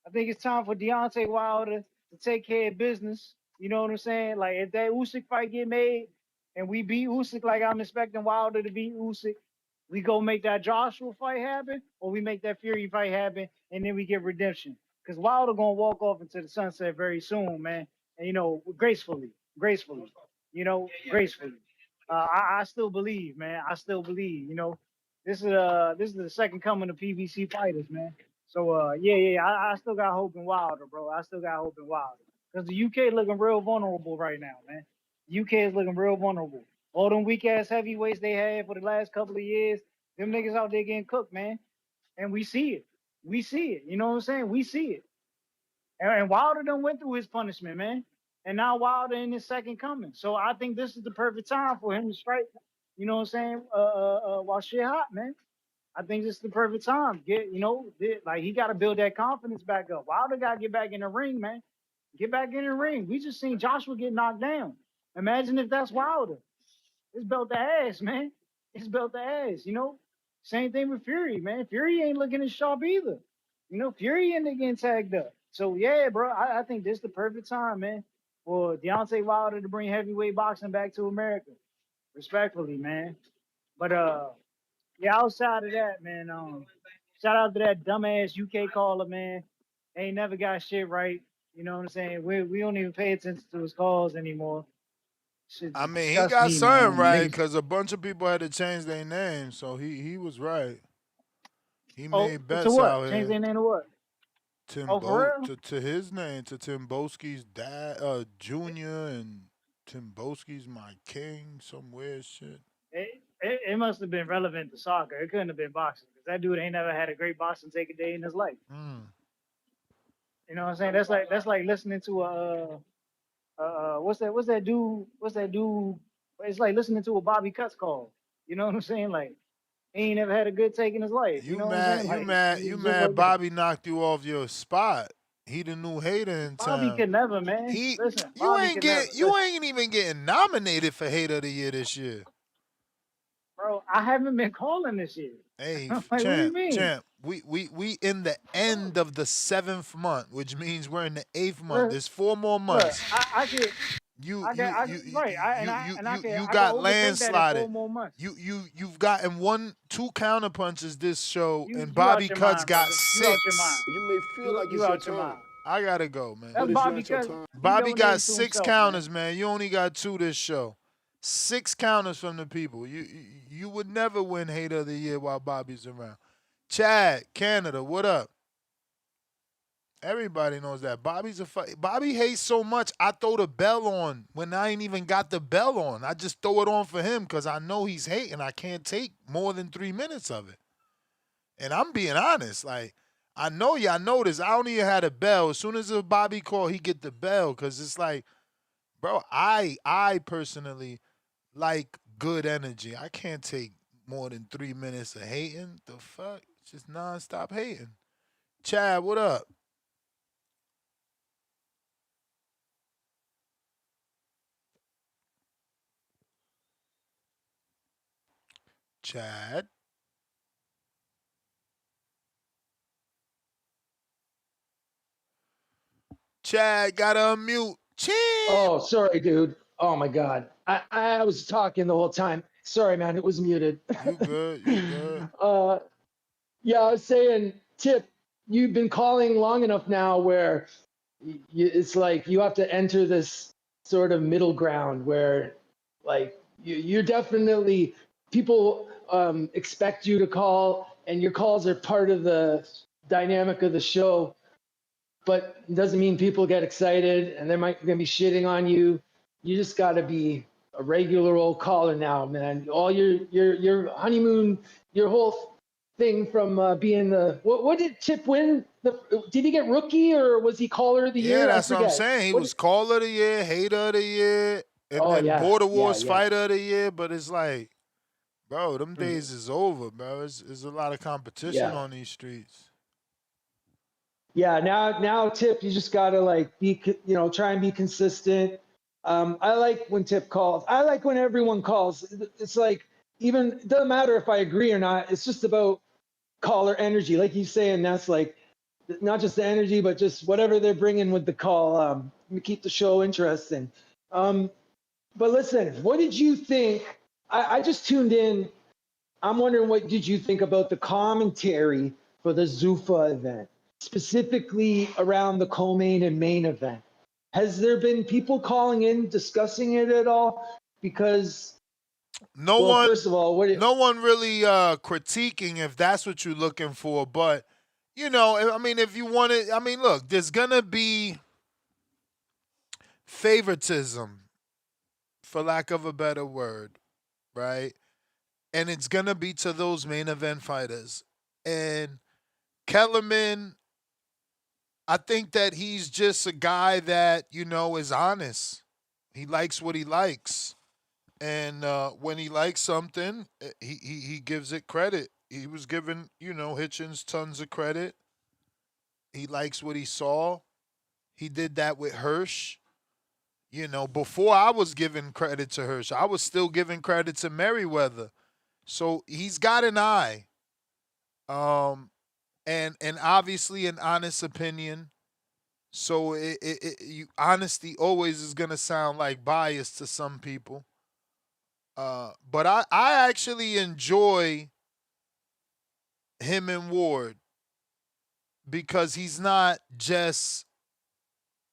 I think it's time for Deontay Wilder to take care of business. You know what I'm saying? Like if that Usyk fight get made and we beat Usyk like I'm expecting Wilder to beat Usyk, we go make that Joshua fight happen, or we make that Fury fight happen, and then we get redemption. Because Wilder gonna walk off into the sunset very soon, man. And you know, gracefully, gracefully. I still believe, man. I still believe. You know, this is the second coming of PBC fighters, man. So yeah, I still got hope in Wilder, bro. I still got hope in Wilder. Because the UK looking real vulnerable right now, man. The UK is looking real vulnerable. All them weak ass heavyweights they had for the last couple of years, them niggas out there getting cooked, man. And we see it. We see it. You know what I'm saying? We see it. And Wilder done went through his punishment, man. And now Wilder in his second coming. So I think this is the perfect time for him to strike. You know what I'm saying? While shit hot, man. I think this is the perfect time. Like he got to build that confidence back up. Wilder got to get back in the ring, man. Get back in the ring. We just seen Joshua get knocked down. Imagine if that's Wilder. It's built the ass, man. It's built the ass, you know. Same thing with Fury, man. Fury ain't looking as sharp either. You know, Fury ain't getting tagged up. So yeah, bro, I think this is the perfect time, man, for Deontay Wilder to bring heavyweight boxing back to America. Respectfully, man. But yeah, outside of that, man, shout out to that dumbass UK caller, man. Ain't never got shit right. You know what I'm saying? We don't even pay attention to his calls anymore. Shit I just mean, he disgusts got me, something man. right Niggas. because a bunch of people had to change their name, so he was right. He Oh, made to bets what? out Change here. their name to what? Oh, for real? To his name, to Timboski's dad, Junior, and Timboski's my king, some weird shit. It must have been relevant to soccer. It couldn't have been boxing because that dude ain't never had a great boxing take a day in his life. You know what I'm saying? That's like listening to what's that dude? It's like listening to a Bobby Cutts call. You know what I'm saying? Like he ain't never had a good take in his life. You You know what I'm saying? mad? You Like mad? You it's just mad? like that. Bobby knocked you off your spot. He the new hater in Bobby town. could never, man. He, Listen, Bobby could never. you Listen, ain't even getting nominated for hater of the year this year. bro, I haven't been calling this year. Hey, Like, what do you mean? champ. We in the end of the 7th month, which means we're in the 8th month. Look, There's 4 more look, months. I could. You I you got I you you right. you I can got overtake that in landslided. 4 more months. You've gotten 2 counter punches this show, and You out Bobby your Cutts mind, got brother. You out your 6. mind. You may feel like You it's your out your time, mind. I gotta go, man. That's but it's Bobby not your because time. he Bobby got donating to 6 himself, man. counters, man. You only got 2 this show. 6 counters from the people. You would never win hater of the year while Bobby's around. Chad, Canada, what up? Everybody knows that Bobby hates so much. I throw the bell on when I ain't even got the bell on. I just throw it on for him because I know he's hating. I can't take more than 3 minutes of it. And I'm being honest. Like I know y'all notice. I don't even had a bell. As soon as a Bobby call, he get the bell because it's like, bro. I personally like good energy. I can't take more than 3 minutes of hating. The fuck, it's just nonstop hating. Chad, what up? Chad. Chad, gotta unmute. Champ. Oh, sorry, dude. Oh my God. I was talking the whole time. Sorry, man. It was muted. You good? You good? uh, yeah, I was saying, Tip, you've been calling long enough now where it's like you have to enter this sort of middle ground where, like, you're definitely people expect you to call, and your calls are part of the dynamic of the show. But it doesn't mean people get excited and they're gonna be shitting on you. You just got to be a regular old caller now, man. All your honeymoon, your whole thing from being the what did Tip win? Did he get rookie or was he caller of the Yeah, year? I that's what I'm forget. saying. He What? was caller of the year, hater of the year, and Oh then yeah, Border yeah, Wars yeah. fighter of the year. But it's like, bro, them Mhm. days is over, bro. There's a lot of competition Yeah. on these streets. Yeah, now Tip, you just gotta like try and be consistent. I like when Tip calls. I like when everyone calls. It's like even it doesn't matter if I agree or not. It's just about caller energy, like you saying. That's like not just the energy, but just whatever they're bringing with the call. Keep the show interesting. But listen, what did you think? I just tuned in. I'm wondering what did you think about the commentary for the Zuffa event, specifically around the co-main and main event? Has there been people calling in discussing it at all? Because, No well, one, first of all, no one really critiquing if that's what you're looking for. But I mean, if you want it, I mean, look, there's gonna be favoritism, for lack of a better word, right? And it's gonna be to those main event fighters. And Kellerman, I think that he's just a guy that is honest. He likes what he likes, and when he likes something, he gives it credit. He was giving Hitchens tons of credit. He likes what he saw. He did that with Hirsch. Before I was giving credit to Hirsch, I was still giving credit to Merriweather. So he's got an eye, and obviously an honest opinion. So honesty always is gonna sound like bias to some people. But I actually enjoy him and Ward because he's not just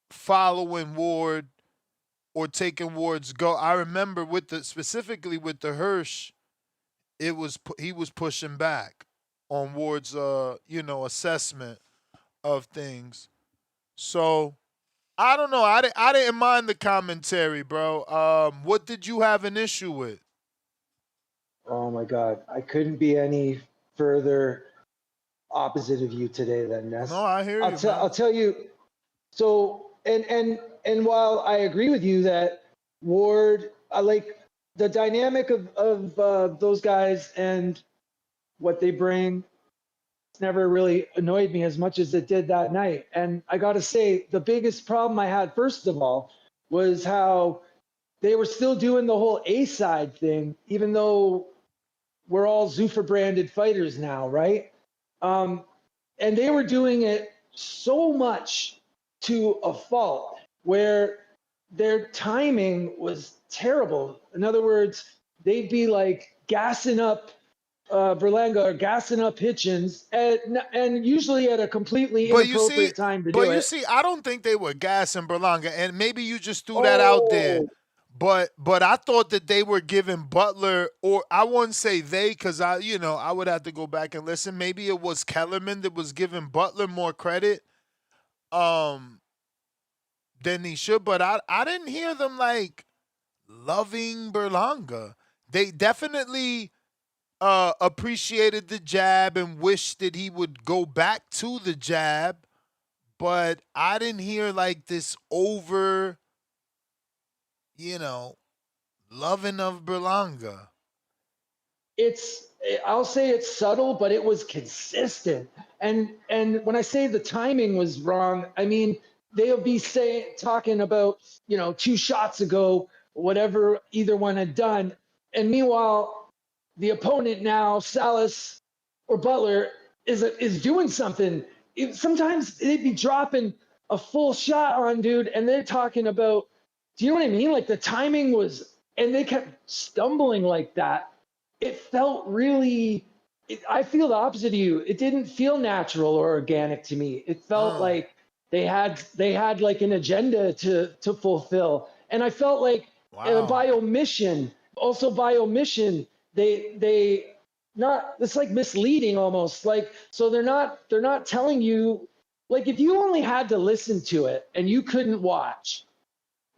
following Ward or taking Ward's go. I remember specifically with the Hirsch, he was pushing back on Ward's assessment of things. So I don't know. I didn't mind the commentary, bro. What did you have an issue with? oh my God, I couldn't be any further opposite of you today then, No, Ness. I hear you, man. I'll tell you. So, and while I agree with you that Ward, I like the dynamic of those guys and what they bring. It's never really annoyed me as much as it did that night. And I got to say, the biggest problem I had, first of all, was how they were still doing the whole A side thing, even though we're all Zuffa branded fighters now, right? And they were doing it so much to a fault where their timing was terrible. In other words, they'd be like gassing up Berlanga or gassing up Hitchens, and usually at a completely But you see, inappropriate time to do it. I don't think they were gassing Berlanga, and maybe you just threw that out there. Oh, But I thought that they were giving Butler, or I wouldn't say they, because I would have to go back and listen. Maybe it was Kellerman that was giving Butler more credit um than he should. But I didn't hear them like loving Berlanga. They definitely appreciated the jab and wished that he would go back to the jab. But I didn't hear like this over, you know, loving of Berlanga. I'll say it's subtle, but it was consistent. And when I say the timing was wrong, I mean they'll be talking about 2 shots ago, whatever either one had done, and meanwhile the opponent now, Salas or Butler, is doing something. Sometimes they'd be dropping a full shot on dude, and they're talking about. Do you know what I mean? Like the timing was, and they kept stumbling like that. It felt really. I feel the opposite of you. It didn't feel natural or organic to me. It felt Huh. like they had like an agenda to fulfill, and I felt like Wow. by omission, they not. It's like misleading almost. Like so they're not telling you. Like if you only had to listen to it and you couldn't watch,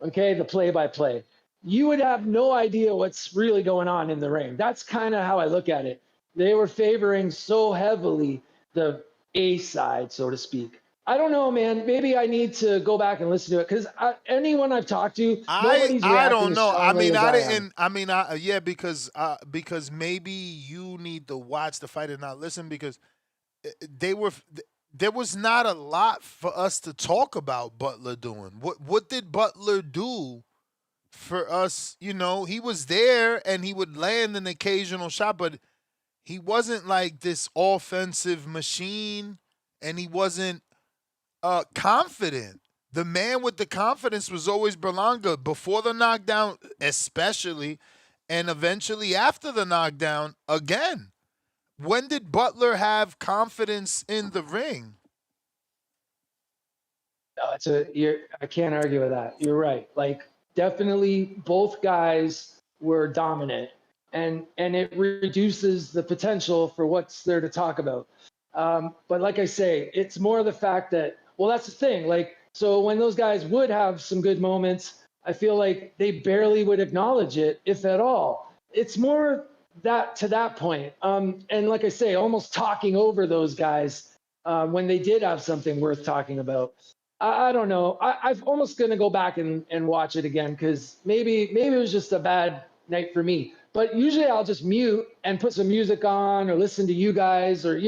okay, the play by play, you would have no idea what's really going on in the ring. That's kind of how I look at it. They were favoring so heavily the A side, so to speak. I don't know, man. Maybe I need to go back and listen to it because anyone I've talked to, nobody's I reacting don't as know. I strongly mean, as I I am. didn't. I mean, yeah, because maybe you need to watch the fight and not listen because they were. There was not a lot for us to talk about Butler doing. What did Butler do for us? You know, he was there and he would land an occasional shot, but he wasn't like this offensive machine, and he wasn't confident. The man with the confidence was always Berlanga before the knockdown, especially, and eventually after the knockdown again. When did Butler have confidence in the ring? No, I can't argue with that. You're right. Like definitely both guys were dominant and it reduces the potential for what's there to talk about. But like I say, it's more the fact that, well, that's the thing. Like, so when those guys would have some good moments, I feel like they barely would acknowledge it, if at all. It's more that to that point. And like I say, almost talking over those guys when they did have something worth talking about. I don't know. I'm almost going to go back and watch it again because maybe it was just a bad night for me. But usually I'll just mute and put some music on or listen to you guys or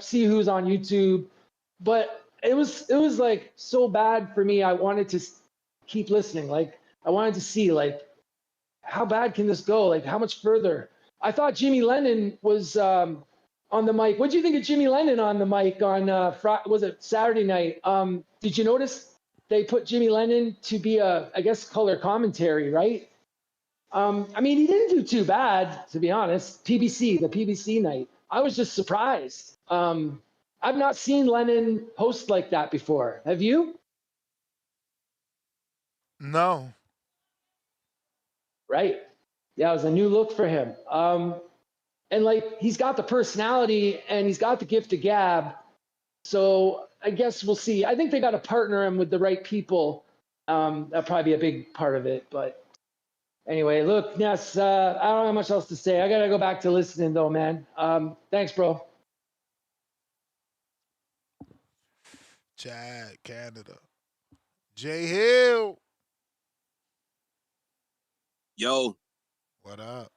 see who's on YouTube. But it was like so bad for me. I wanted to keep listening. Like I wanted to see like how bad can this go? Like how much further? I thought Jimmy Lennon was on the mic. What do you think of Jimmy Lennon on the mic on was it Saturday night? Did you notice they put Jimmy Lennon to be I guess color commentary, right? I mean, he didn't do too bad, to be honest. The PBC night. I was just surprised. I've not seen Lennon host like that before. Have you? No. Right. Yeah, it was a new look for him. And like he's got the personality and he's got the gift of gab. So I guess we'll see. I think they got to partner him with the right people. That'll probably be a big part of it. But anyway, look, Ness, I don't have much else to say. I got to go back to listening though, man. Thanks, bro. Chad, Canada. Jay Hill. Yo. What up?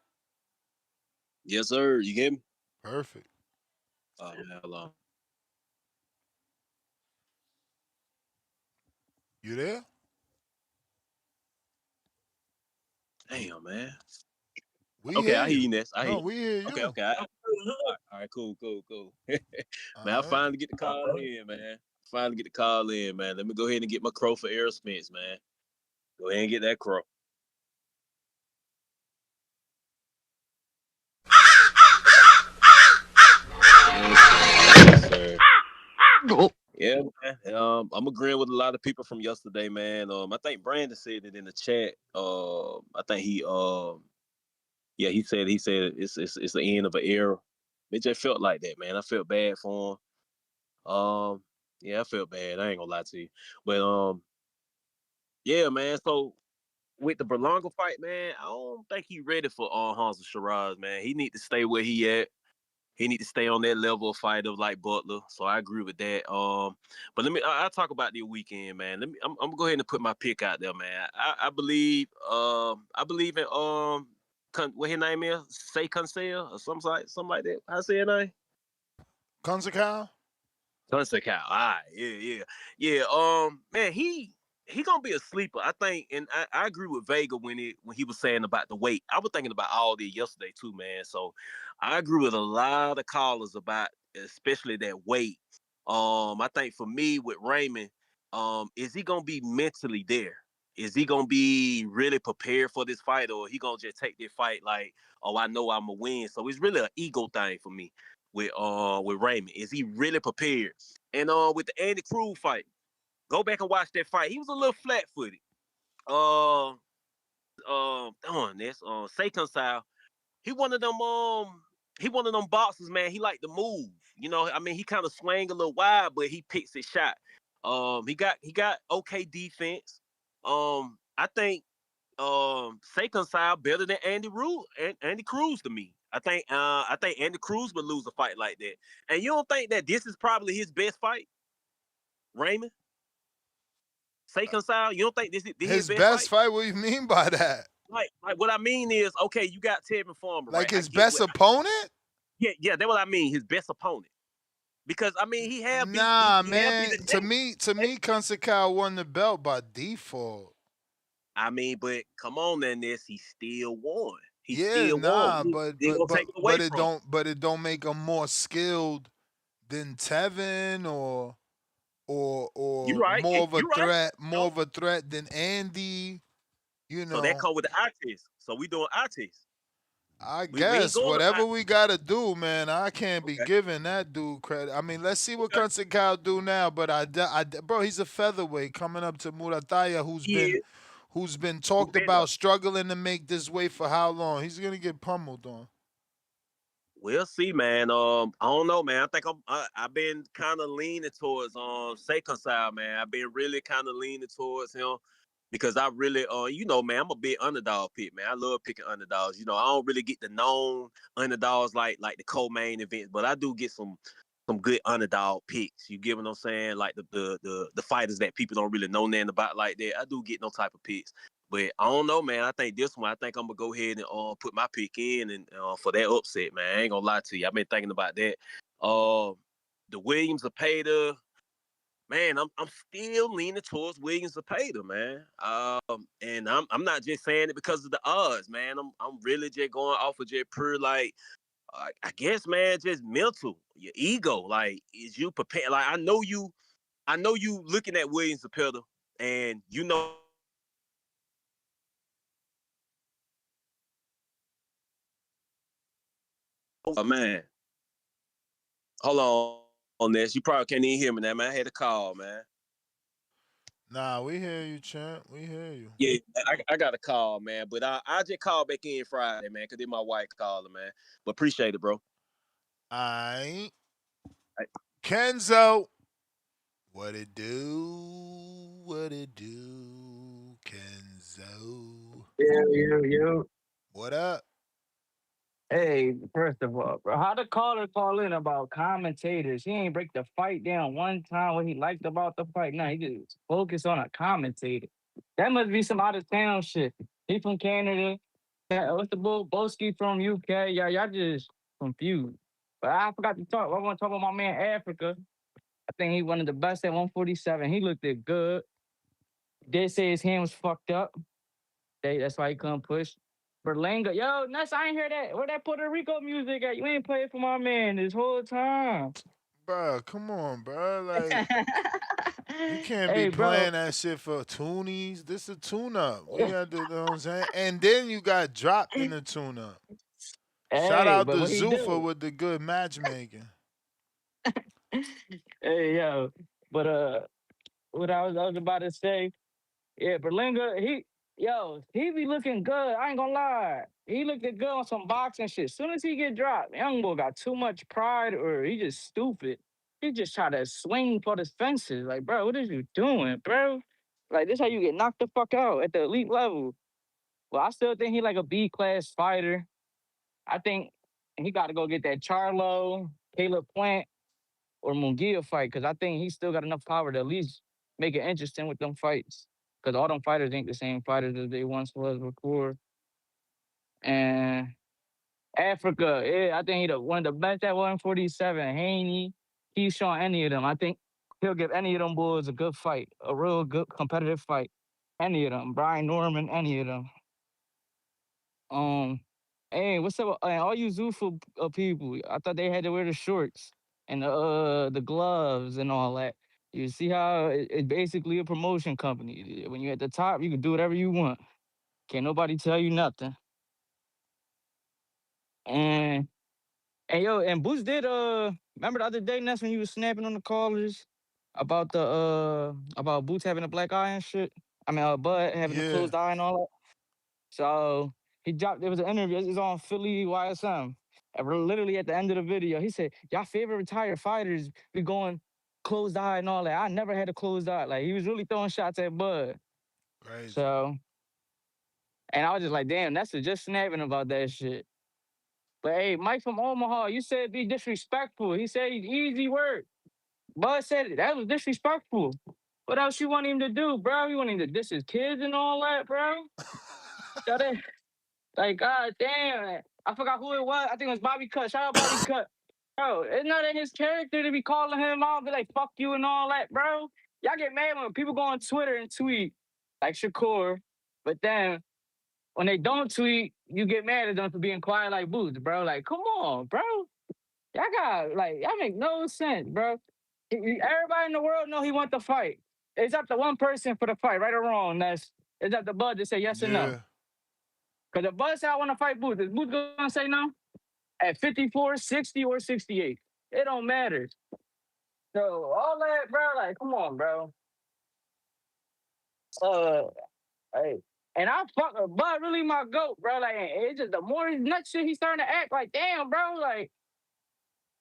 Yes, sir. You get me? Perfect. Oh, man, hello. You there? Damn, man. We Okay, hear I hear you. you, Ness. I hear No, you. we hear you. Okay. All right, cool. Man, I All right. finally get the call in, man. Let me go ahead and get my crow for Aerosmith, man. Go ahead and get that crow. Yes, sir. Yeah, man. I'm agreeing with a lot of people from yesterday, man. I think Brandon said it in the chat. I think yeah, he said it's the end of an era. It just felt like that, man. I felt bad for him. Yeah, I felt bad. I ain't gonna lie to you, but yeah, man. So with the Berlanga fight, man, I don't think he ready for Hamza Shiraz, man. He need to stay where he at. He need to stay on that level of fighter like Butler. So I agree with that. But I'll talk about the weekend, man. I'm gonna go ahead and put my pick out there, man. I believe in what his name is, Say Conceicao or something like that. How I say his name? Conceicao? Conceicao. All right, yeah. Man, he gonna be a sleeper, I think, and I agree with Vega when he was saying about the weight. I was thinking about all this yesterday too, man. So I agree with a lot of callers about especially that weight. I think for me with Raymond, is he gonna be mentally there? Is he gonna be really prepared for this fight, or he gonna just take this fight like, oh, I know I'm gonna win? So it's really an ego thing for me with Raymond. Is he really prepared? And with the Andy Cruz fight, go back and watch that fight. He was a little flat-footed. On this Saquon style, he one of them boxers, man. He like to move. You know, I mean, he kind of swing a little wide, but he picks his shot. He got okay defense. I think Say Conceicao better than Andy Cruz to me. I think Andy Cruz would lose a fight like that. And you don't think that this is probably his best fight, Raymond? Say Conceicao, you don't think this his His best best fight? fight? What do you mean by that? Like what I mean is, okay, you got Tevin Farmer, Like right? I his get best opponent? yeah, that's what I mean. His best opponent, because I mean Nah, he have beat man. the To champ. me, Conceicao won the belt by default. I mean, but come on, then he still won. He Yeah, still won. nah, We ain't gonna take it away from him. but it don't make him more skilled than Tevin You or right. You right. more of a threat than Andy. You So that know, come with the eye test. So we doing eye test. I We ain't guess going to whatever we gotta do, man. I can't be okay. giving that dude credit. I mean, let's see what Okay. Conceicao do now. But bro, he's a featherweight coming up to Muratalla, Yeah. who's been Who talked been there? about struggling to make this weight for how long? He's gonna get pummeled on. We'll see, man. I don't know, man. I think I've been kind of leaning towards Say Conceicao, man. I've been really kind of leaning towards him because I really you know, man, I'm a big underdog pick, man. I love picking underdogs. You know, I don't really get the known underdogs like the co-main events, but I do get some good underdog picks. You get what I'm saying? Like the fighters that people don't really know nothing about like that. I do get no type of picks. But I don't know, man. I think this one, I think I'm gonna go ahead and put my pick in and for that upset, man. I ain't gonna lie to you. I've been thinking about that. The William Zepeda, man, I'm still leaning towards William Zepeda, man. And I'm not just saying it because of the odds, man. I'm really just going off of just pure like I guess, man, just mental, your ego. Like, is you prepared? Like, I know you looking at William Zepeda, and you know. Oh man, hold on this. You probably can't even hear me now, man. I had a call, man. Nah, we hear you, champ. We hear you. Yeah, I got a call, man. But I just call back in Friday, man, because then my wife calling, man. But appreciate it, bro. I Kenzo. What it do? What it do? Kenzo. Yo. What up? Hey, first of all, bro, how the caller call in about commentators? He ain't break the fight down one time what he liked about the fight. No, he just focused on a commentator. That must be some out of town shit. He from Canada. What's the bull? Boski from UK. Y'all just confused. But I forgot to talk. I want to talk about my man Africa. I think he one of the best at 147. He looked it good. They say his hand was fucked up. That's why he couldn't push. Berlanga, yo, Nuts, I ain't hear that. Where that Puerto Rico music at? You ain't played for my man this whole time. Bro, come on, bro. Like, you can't be Hey, bro. playing that shit for toonies. This a tune-up. We got to, you know what I'm saying? And then you got dropped in the tune-up. Shout Hey, out to but what he Zuffa do? with the good matchmaking. Hey, yo. But what I was about to say, yeah, Berlinga, he be looking good. I ain't gonna lie. He looked good on some boxing shit. Soon as he get dropped, young boy got too much pride or he just stupid. He just try to swing for the fences. Like, bro, what is you doing, bro? Like, this how you get knocked the fuck out at the elite level. Well, I still think he like a B class fighter. I think he got to go get that Charlo, Caleb Plant, or Munguia fight because I think he still got enough power to at least make it interesting with them fights. Because all them fighters ain't the same fighters as they once was before. And Africa, yeah, I think he one of the best at 147. Haney, he's showing any of them. I think he'll give any of them boys a good fight, a real good competitive fight. Any of them, Brian Norman, any of them. Um, hey, what's up? All you Zuffa people, I thought they had to wear the shorts and the gloves and all that. You see how it's basically a promotion company. When you're at the top, you can do whatever you want. Can't nobody tell you nothing. And and Boots did remember the other day, Ness, when you was snapping on the callers about the about Boots having a black eye and shit. I mean Bud having a Yeah. closed eye and all that. So he dropped. There was an interview. It's on Philly YSM. And we're literally at the end of the video, he said, "Y'all favorite retired fighters be going closed eye and all that. I never had a closed eye." Like he was really throwing shots at Bud. Crazy. So, And I was just like, damn, that's just snapping about that shit. But hey, Mike from Omaha, you said be disrespectful. He said easy work. Bud said it. That was disrespectful. What else you want him to do, bro? You want him to diss his kids and all that, bro? So that, like, god damn. I forgot who it was. I think it was Bobby Cut. Shout out Bobby Cut. Bro, it's not in his character to be calling him out, be like, fuck you and all that, bro. Y'all get mad when people go on Twitter and tweet, like Shakur. But then when they don't tweet, you get mad at them for being quiet like Boots, bro. Like, come on, bro. Y'all got, like, y'all make no sense, bro. Everybody in the world know he want the fight. It's up to one person for the fight, right or wrong. It's up to Bud to say yes or no. Because if Bud say I want to fight Boots, is Boots going to say no? At 54, 60, or 68. It don't matter. So all that, bro, like, come on, bro. Hey. And I fuck Bud really my goat, bro. Like, it's just the more his nut shit, he's starting to act like, damn, bro, like,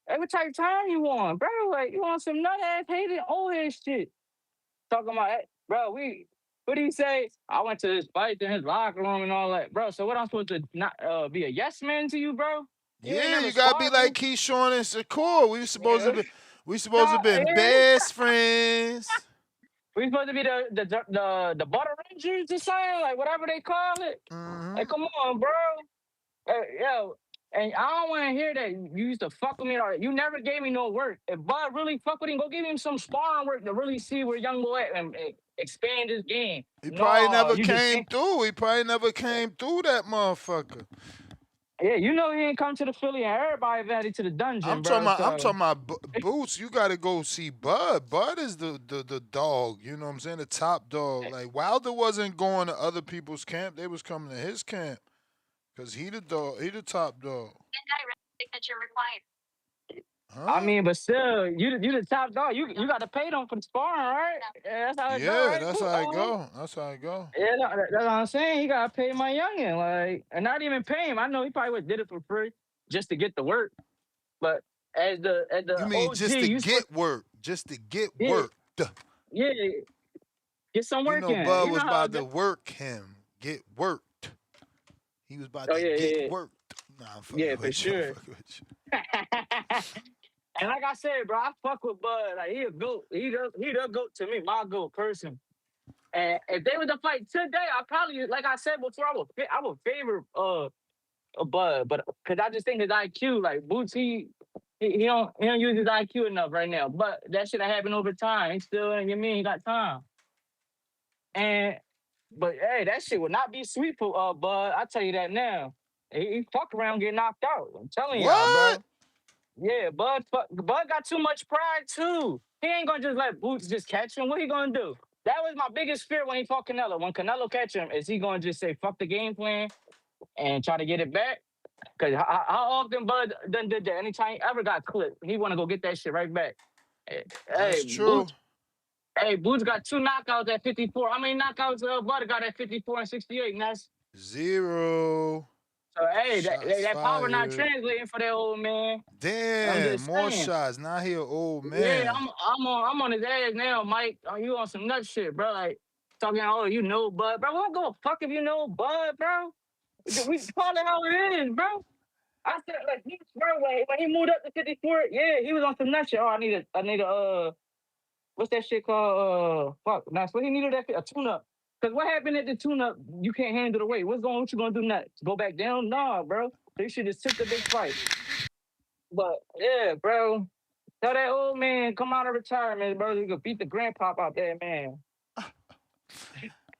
every type of time you want, bro. Like, you want some nut ass hated old ass shit. Talking about that, bro. What did he say? I went to this fight in his locker room and all that, bro. So what I'm supposed to not be a yes man to you, bro? You gotta be like Keyshawn and Shakur. We supposed to have been best friends. We supposed to be the Butter Rangers or something, like whatever they call it. Like, come on, bro. Yo, and I don't want to hear that you used to fuck with me. Or you never gave me no work. If Bud really fuck with him, go give him some sparring work to really see where young boy at and expand his game. He probably never came through. He probably never came through that motherfucker. Yeah, you know he ain't come to the Philly and everybody invited to the dungeon, I'm bro. talking about Boots. You got to go see Bud. Bud is the dog. You know what I'm saying? The top dog. Like Wilder wasn't going to other people's camp. They was coming to his camp because he the dog. He the top dog. Signature required. I mean, but still, you the top dog. You got to pay them for the sparring, right? Yeah, that's how it go, right? That's how it go. That's how it go. Yeah, that's what I'm saying. He got to pay my youngin', like, and not even pay him. I know he probably would did it for free just to get the work. But as the you mean OG, just to get work, just to get work. Yeah, get some work in. Bud was about to work him, get worked. He was about to get worked. Nah, I'm fucking with sure. And like I said, bro, I fuck with Bud. Like, he a goat. He the goat to me, my goat person. And if they were to fight today, I probably, like I said before, I would favor Bud, but because I just think his IQ, like Boots, he don't use his IQ enough right now. But that shit happened over time. He still, he got time. But hey, that shit would not be sweet for Bud. I tell you that now. He fuck around, get knocked out. I'm telling y'all, bro. Yeah, Bud got too much pride too. He ain't gonna just let Boots just catch him. What he gonna do? That was my biggest fear when he fought Canelo. When Canelo catch him, is he gonna just say fuck the game plan and try to get it back? Because how often Bud done did that? Anytime he ever got clipped, he want to go get that shit right back. That's true. Boots got 2 knockouts at 54. How many knockouts Bud got at 54 and 68? And that's 0. So that power not translating for that old man. Damn, more shots. Now he an old man. Yeah, I'm on his ass now, Mike. You on some nut shit, bro? Like talking, Bud, bro. We don't give a fuck if you know Bud, bro. We call it how it is, bro. I said like when he moved up to 54, yeah, he was on some nut shit. Oh, I need a what's that shit called? That's what he needed, a tune-up. Because what happened at the tune-up, you can't handle the weight. What you going to do next? Go back down? Nah, bro. They should just took the big fight. But, yeah, bro. Tell that old man, come out of retirement, bro. You could beat the grandpop out there, man. All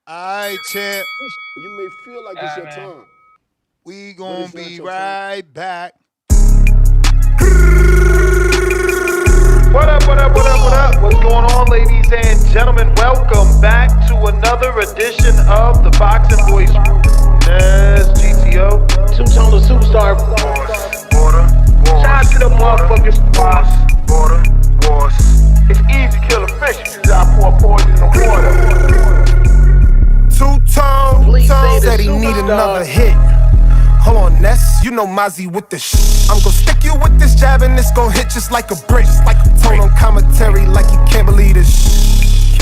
right, champ. You may feel like it's your time. We gonna be right back. What up? What's going on, ladies and gentlemen? Welcome back to another edition of the Boxing Voice. Yes, GTO. Two-tone superstar. Border. Shout out to the motherfuckers. Border. It's easy to kill a fish. You just gotta pour poison in the water. Two-tone said he need another hit. Hold on, Ness, you know Mozzie with the I'm gon' stick you with this jab and it's gon' hit just like a brick. Told on commentary like you can't believe this.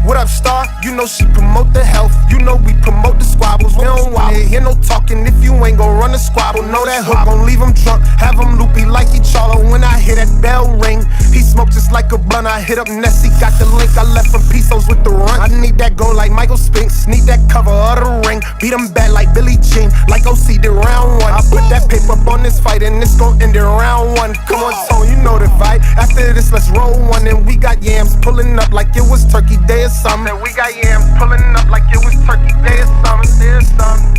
What up, star? You know she promote the health. You know we promote the squabbles. We don't wanna hear no talking if you ain't gon' run the squabble. Know that hook gon' leave him drunk, have him loopy like he Charlo. When I hear that bell ring, he smoke just like a blunt. I hit up Nessie, got the link. I left him pesos with the run. I need that go like Michael Spinks, need that cover of the ring. Beat him bad like Billie Jean, like OC did round one. I put that paper up on this fight and it's gon' end in round one. Come on, Tone, you know the vibe. After this, let's roll one. And we got yams pulling up like it was Turkey Day or something. We got yams pulling up like it was Turkey Day or something. There's something.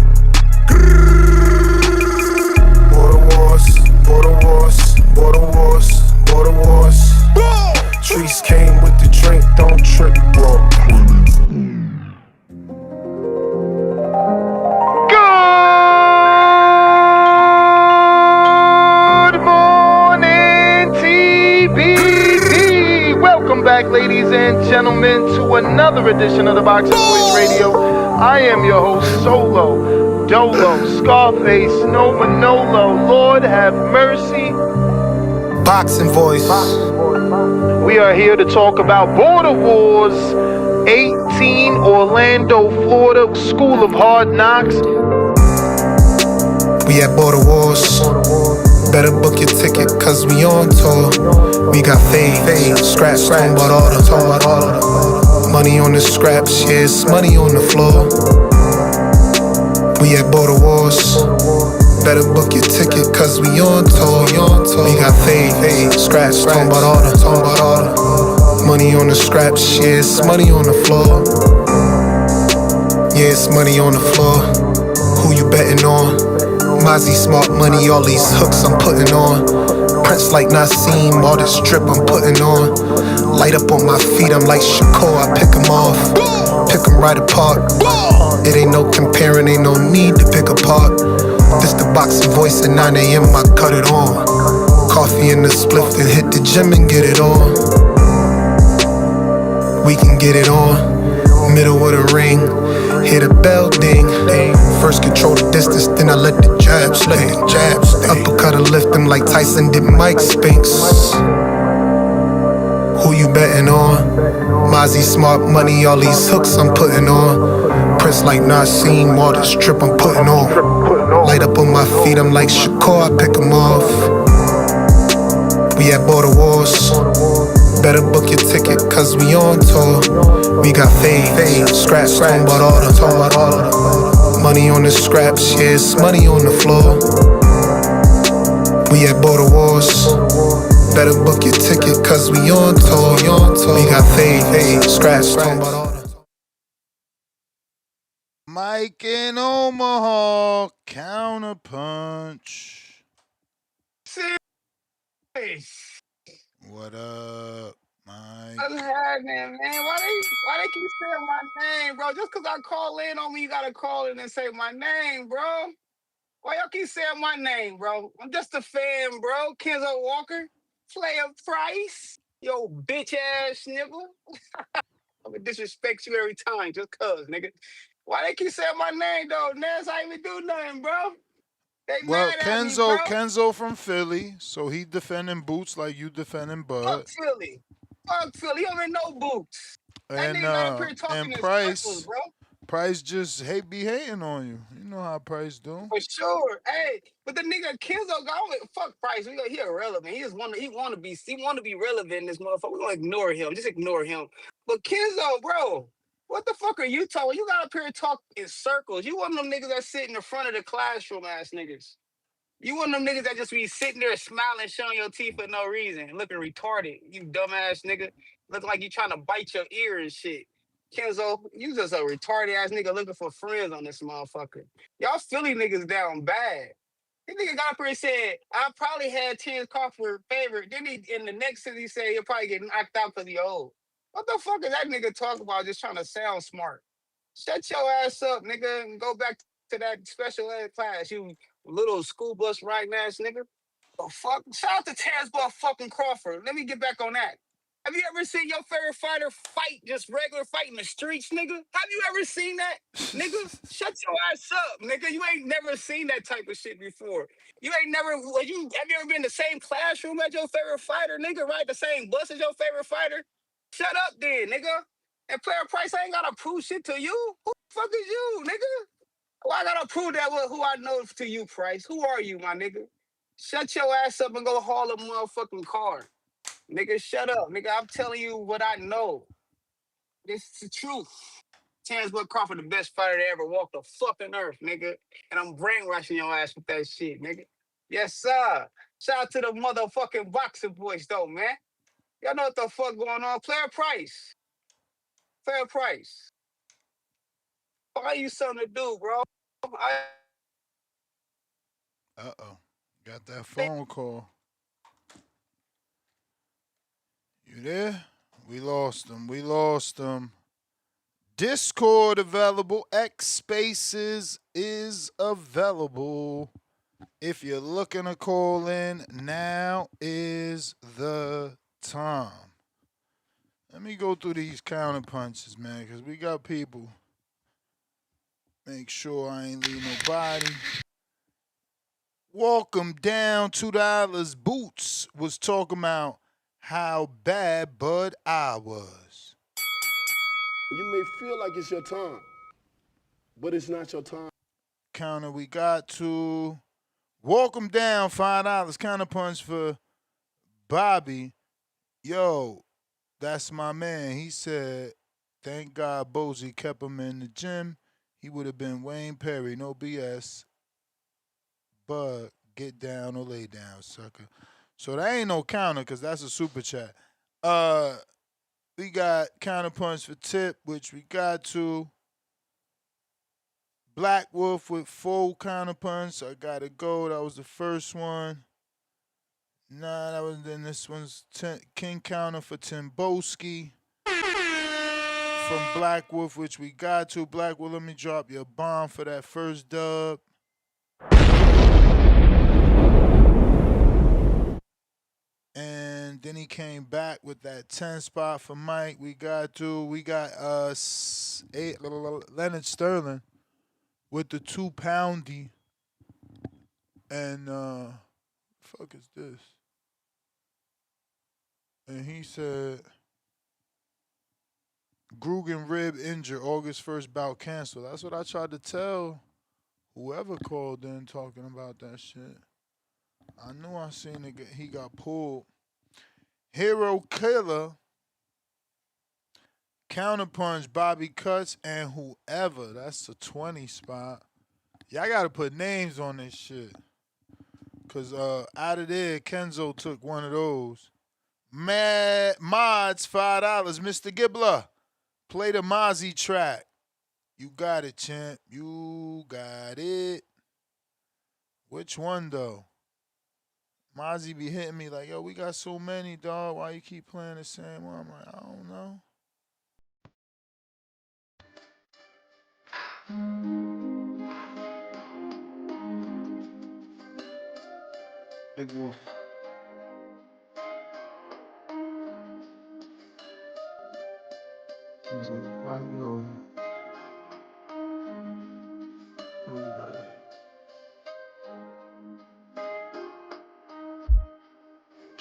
Border wars, border wars, border wars, border wars. Trees came with the drink, don't trip, bro. Good morning, TBD. Welcome back, ladies and gentlemen, to another edition of the Boxing Voice Radio. I am your host, Solo, Dolo, Scarface, No Manolo. Lord have mercy. Boxing Voice. We are here to talk about Border Wars 18, Orlando, Florida, School of Hard Knocks. We at Border Wars. Better book your ticket, cause we on tour. We got fade, scraps, talking about all the money on the scraps, yeah, it's money on the floor. We at Border Wars. Better book your ticket, cause we on tour. We got fade, scraps, talking about all the money on the scraps, yeah, it's money on the floor. Yeah, it's money on the floor. Who you betting on? Mozzie smart money, all these hooks I'm putting on. Prince like Nassim, all this drip I'm putting on. Light up on my feet, I'm like Shakur, I pick them off. Pick them right apart. It ain't no comparing, ain't no need to pick apart. This the Boxing Voice at 9 a.m, I cut it on. Coffee in the spliff, then hit the gym and get it on. We can get it on. Middle of the ring, hear the bell ding. First control the distance, then I let the jabs sting. Uppercut or lift them like Tyson did Mike Spinks. Who you betting on? Mozzie smart money, all these hooks I'm putting on. Prince like Nassim, all this drip I'm putting on. Light up on my feet, I'm like Shakur, I pick them off. We at Border Wars. Better book your ticket, cause we on tour. We got fade, scraps, talking about all the money on the scraps, yeah, it's money on the floor. We at Border Wars. Better book your ticket, cause we on tour. We got fade, scraps, talking about all the Mike in Omaha, counterpunch. What up, Mike? What's happening, man? Why they keep saying my name, bro? Just cause I call in on me, you gotta call in and say my name, bro. Why y'all keep saying my name, bro? I'm just a fan, bro. Kenzo Walker, Player Price, yo bitch ass nigga. I'm gonna disrespect you every time, just cause, nigga. Why they keep saying my name though? Nance, I ain't even do nothing, bro. They Well, mad at me, bro. Kenzo from Philly, so he defending Boots like you defending Fuck Bud. Philly. Fuck Philly. He don't even know Boots. That And nigga got up here talking in circles, bro. Price just be hating on you. You know how Price do. For sure. Hey, but the nigga Kenzo got fuck Price. He irrelevant. He wanna be relevant in this motherfucker. We gonna ignore him. Just ignore him. But Kenzo, bro, what the fuck are you talking? You got up here and talk in circles. You one of them niggas that sit in the front of the classroom ass niggas. You one of them niggas that just be sitting there smiling, showing your teeth for no reason, looking retarded. You dumbass nigga, looking like you trying to bite your ear and shit. Kenzo, you just a retarded ass nigga looking for friends on this motherfucker. Y'all Philly niggas down bad. This nigga got up here and said, I probably had Terrence Crawford favorite. Then in the next city he said he'll probably get knocked out because he old. What the fuck is that nigga talking about just trying to sound smart? Shut your ass up, nigga, and go back to that special ed class, you little school bus riding ass nigga. The fuck? Shout out to Terrence fucking Crawford. Let me get back on that. Have you ever seen your favorite fighter fight, just regular fight in the streets, nigga? Have you ever seen that? Nigga, shut your ass up, nigga. You ain't never seen that type of shit before. You ain't never, have you ever been in the same classroom as your favorite fighter, nigga? Ride the same bus as your favorite fighter? Shut up then, nigga. And player price, I ain't gotta prove shit to you. Who the fuck is you, nigga? Well, I gotta prove that with who I know to you, Price. Who are you, my nigga? Shut your ass up and go haul a motherfucking car. Nigga, shut up. Nigga, I'm telling you what I know. This is the truth. Terrence Bud Crawford, the best fighter to ever walk the fucking earth, nigga. And I'm brainwashing your ass with that shit, nigga. Yes, sir. Shout out to the motherfucking boxing boys, though, man. Y'all know what the fuck going on. Player Price. Player Price. Find you something to do, bro. Uh-oh. Got that phone call. You there? We lost him. We lost him. Discord available. X Spaces is available. If you're looking to call in, now is the time. Let me go through these counter punches, man, because we got people. Make sure I ain't leave nobody. Welcome down $2 Boots was talking about how bad Bud I was. You may feel like it's your time, but it's not your time. Counter we got to welcome down $5 counter punch for Bobby. Yo, that's my man. He said, thank God Bozy kept him in the gym. He would have been Wayne Perry, no BS. But get down or lay down, sucker. So that ain't no counter because that's a super chat. We got counter punch for Tip, which we got to. Black Wolf with full counter punch. I gotta go. That was the first one. Nah, that was then. This one's King counter for Timboski from Black Wolf, which we got to. Black Wolf, let me drop your bomb for that first dub. And then he came back with that 10 spot for Mike. We got Leonard Sterling with the 2-poundy. And fuck is this? And he said Grugan rib injured, August 1st bout canceled. That's what I tried to tell whoever called in talking about that shit. I knew I seen it. He got pulled. Hero Killer, Counterpunch, Bobby Cuts, and whoever. That's a 20 spot. Y'all got to put names on this shit. Because out of there, Kenzo took one of those. Mad Mods, $5. Mr. Gibbler, play the Mozzie track. You got it, champ. You got it. Which one, though? Mozzie be hitting me like, yo, we got so many, dog. Why you keep playing the same one? I'm like, I don't know. Big Wolf.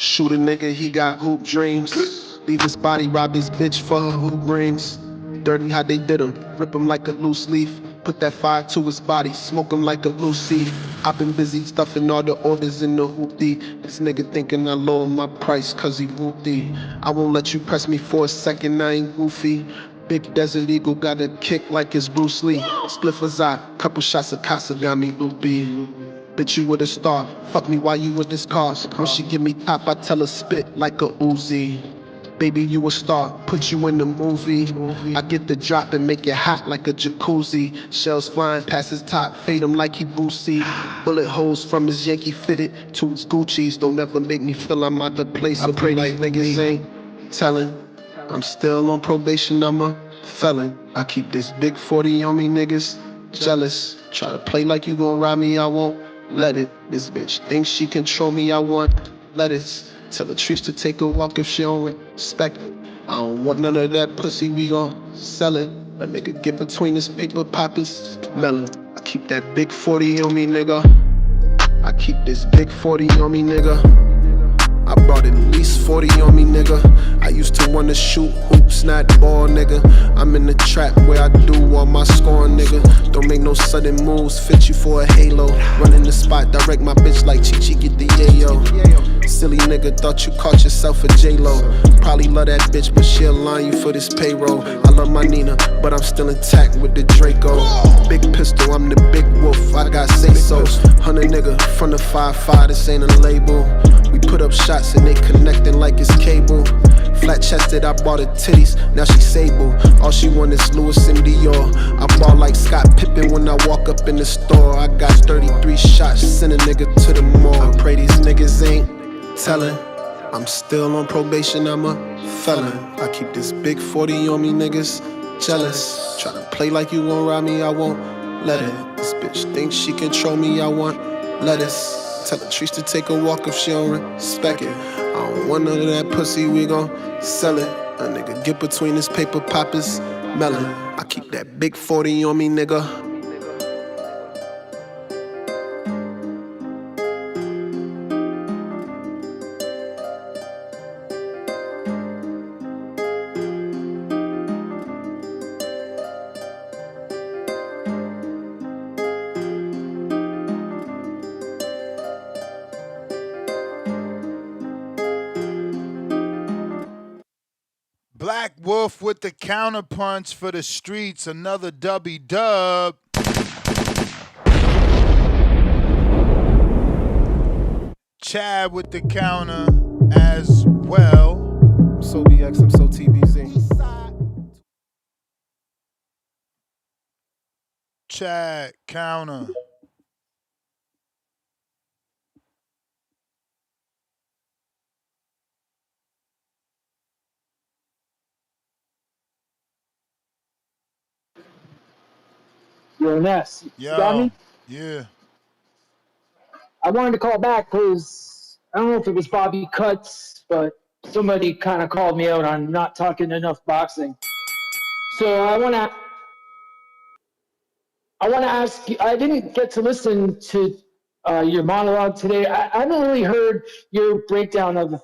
Shoot a nigga, he got hoop dreams. Leave his body, rob his bitch for her hoop rings. Dirty how they did him, rip him like a loose leaf. Put that fire to his body, smoke him like a loose seed. I've been busy stuffing all the orders in the hoopty. This nigga thinking I lower my price cause he whoopty. I won't let you press me for a second, I ain't goofy. Big Desert Eagle got a kick like it's Bruce Lee. Spliff his eye, couple shots of Casa got me loopy. Bitch, you with a star. Fuck me while you with this cars. When she give me top, I tell her spit like a Uzi. Baby, you a star. Put you in the movie. I get the drop and make it hot like a jacuzzi. Shells flying past his top, fade him like he Boosie. Bullet holes from his Yankee fitted to his Gucci's. Don't ever make me feel I'm out the place. I pray like niggas ain't telling. I'm still on probation, I'm a felon. I keep this big 40 on me, niggas jealous. Try to play like you gon' rob me, I won't let it. This bitch thinks she control me, I want lettuce. Tell the trees to take a walk if she don't respect it. I don't want none of that pussy, we gon' sell it. A nigga get between his paper poppers, melon. I keep that big 40 on me, nigga. I keep this big 40 on me, nigga. I brought at least 40 on me, nigga. I used to wanna shoot hoops, not ball, nigga. I'm in the trap where I do all my scoring, nigga. Don't make no sudden moves, fit you for a halo. Running the spot, direct my bitch like Chi-Chi, get the yayo. Silly nigga, thought you caught yourself a J-Lo. Probably love that bitch, but she'll line you for this payroll. I love my Nina, but I'm still intact with the Draco. Big pistol, I'm the big wolf, I got say-sos. 100 nigga from the 5-5, this ain't a label. We put up shots and they connecting like it's cable. Flat chested, I bought her titties, now she sable. All she want is Louis and Dior. I ball like Scott Pippen when I walk up in the store. I got 33 shots, send a nigga to the mall. I pray these niggas ain't telling. I'm still on probation, I'm a felon. I keep this big 40 on me, niggas jealous. Try to play like you gon' rob me, I won't let it. This bitch thinks she control me, I want lettuce. Tell the trees to take a walk if she don't respect it. I don't want none of that pussy, we gon' sell it. A nigga get between his paper poppers, melon. I keep that big 40 on me, nigga. Black Wolf with the counterpunch for the streets. Another dubby dub. Chad with the counter as well. I'm so BX, I'm so TBZ. Chad counter. Yo, Ness, you got Yo, me? yeah. I wanted to call back because I don't know if it was Bobby Cuts, but somebody kind of called me out on not talking enough boxing. So I want to ask you. I didn't get to listen to your monologue today. I haven't really heard your breakdown of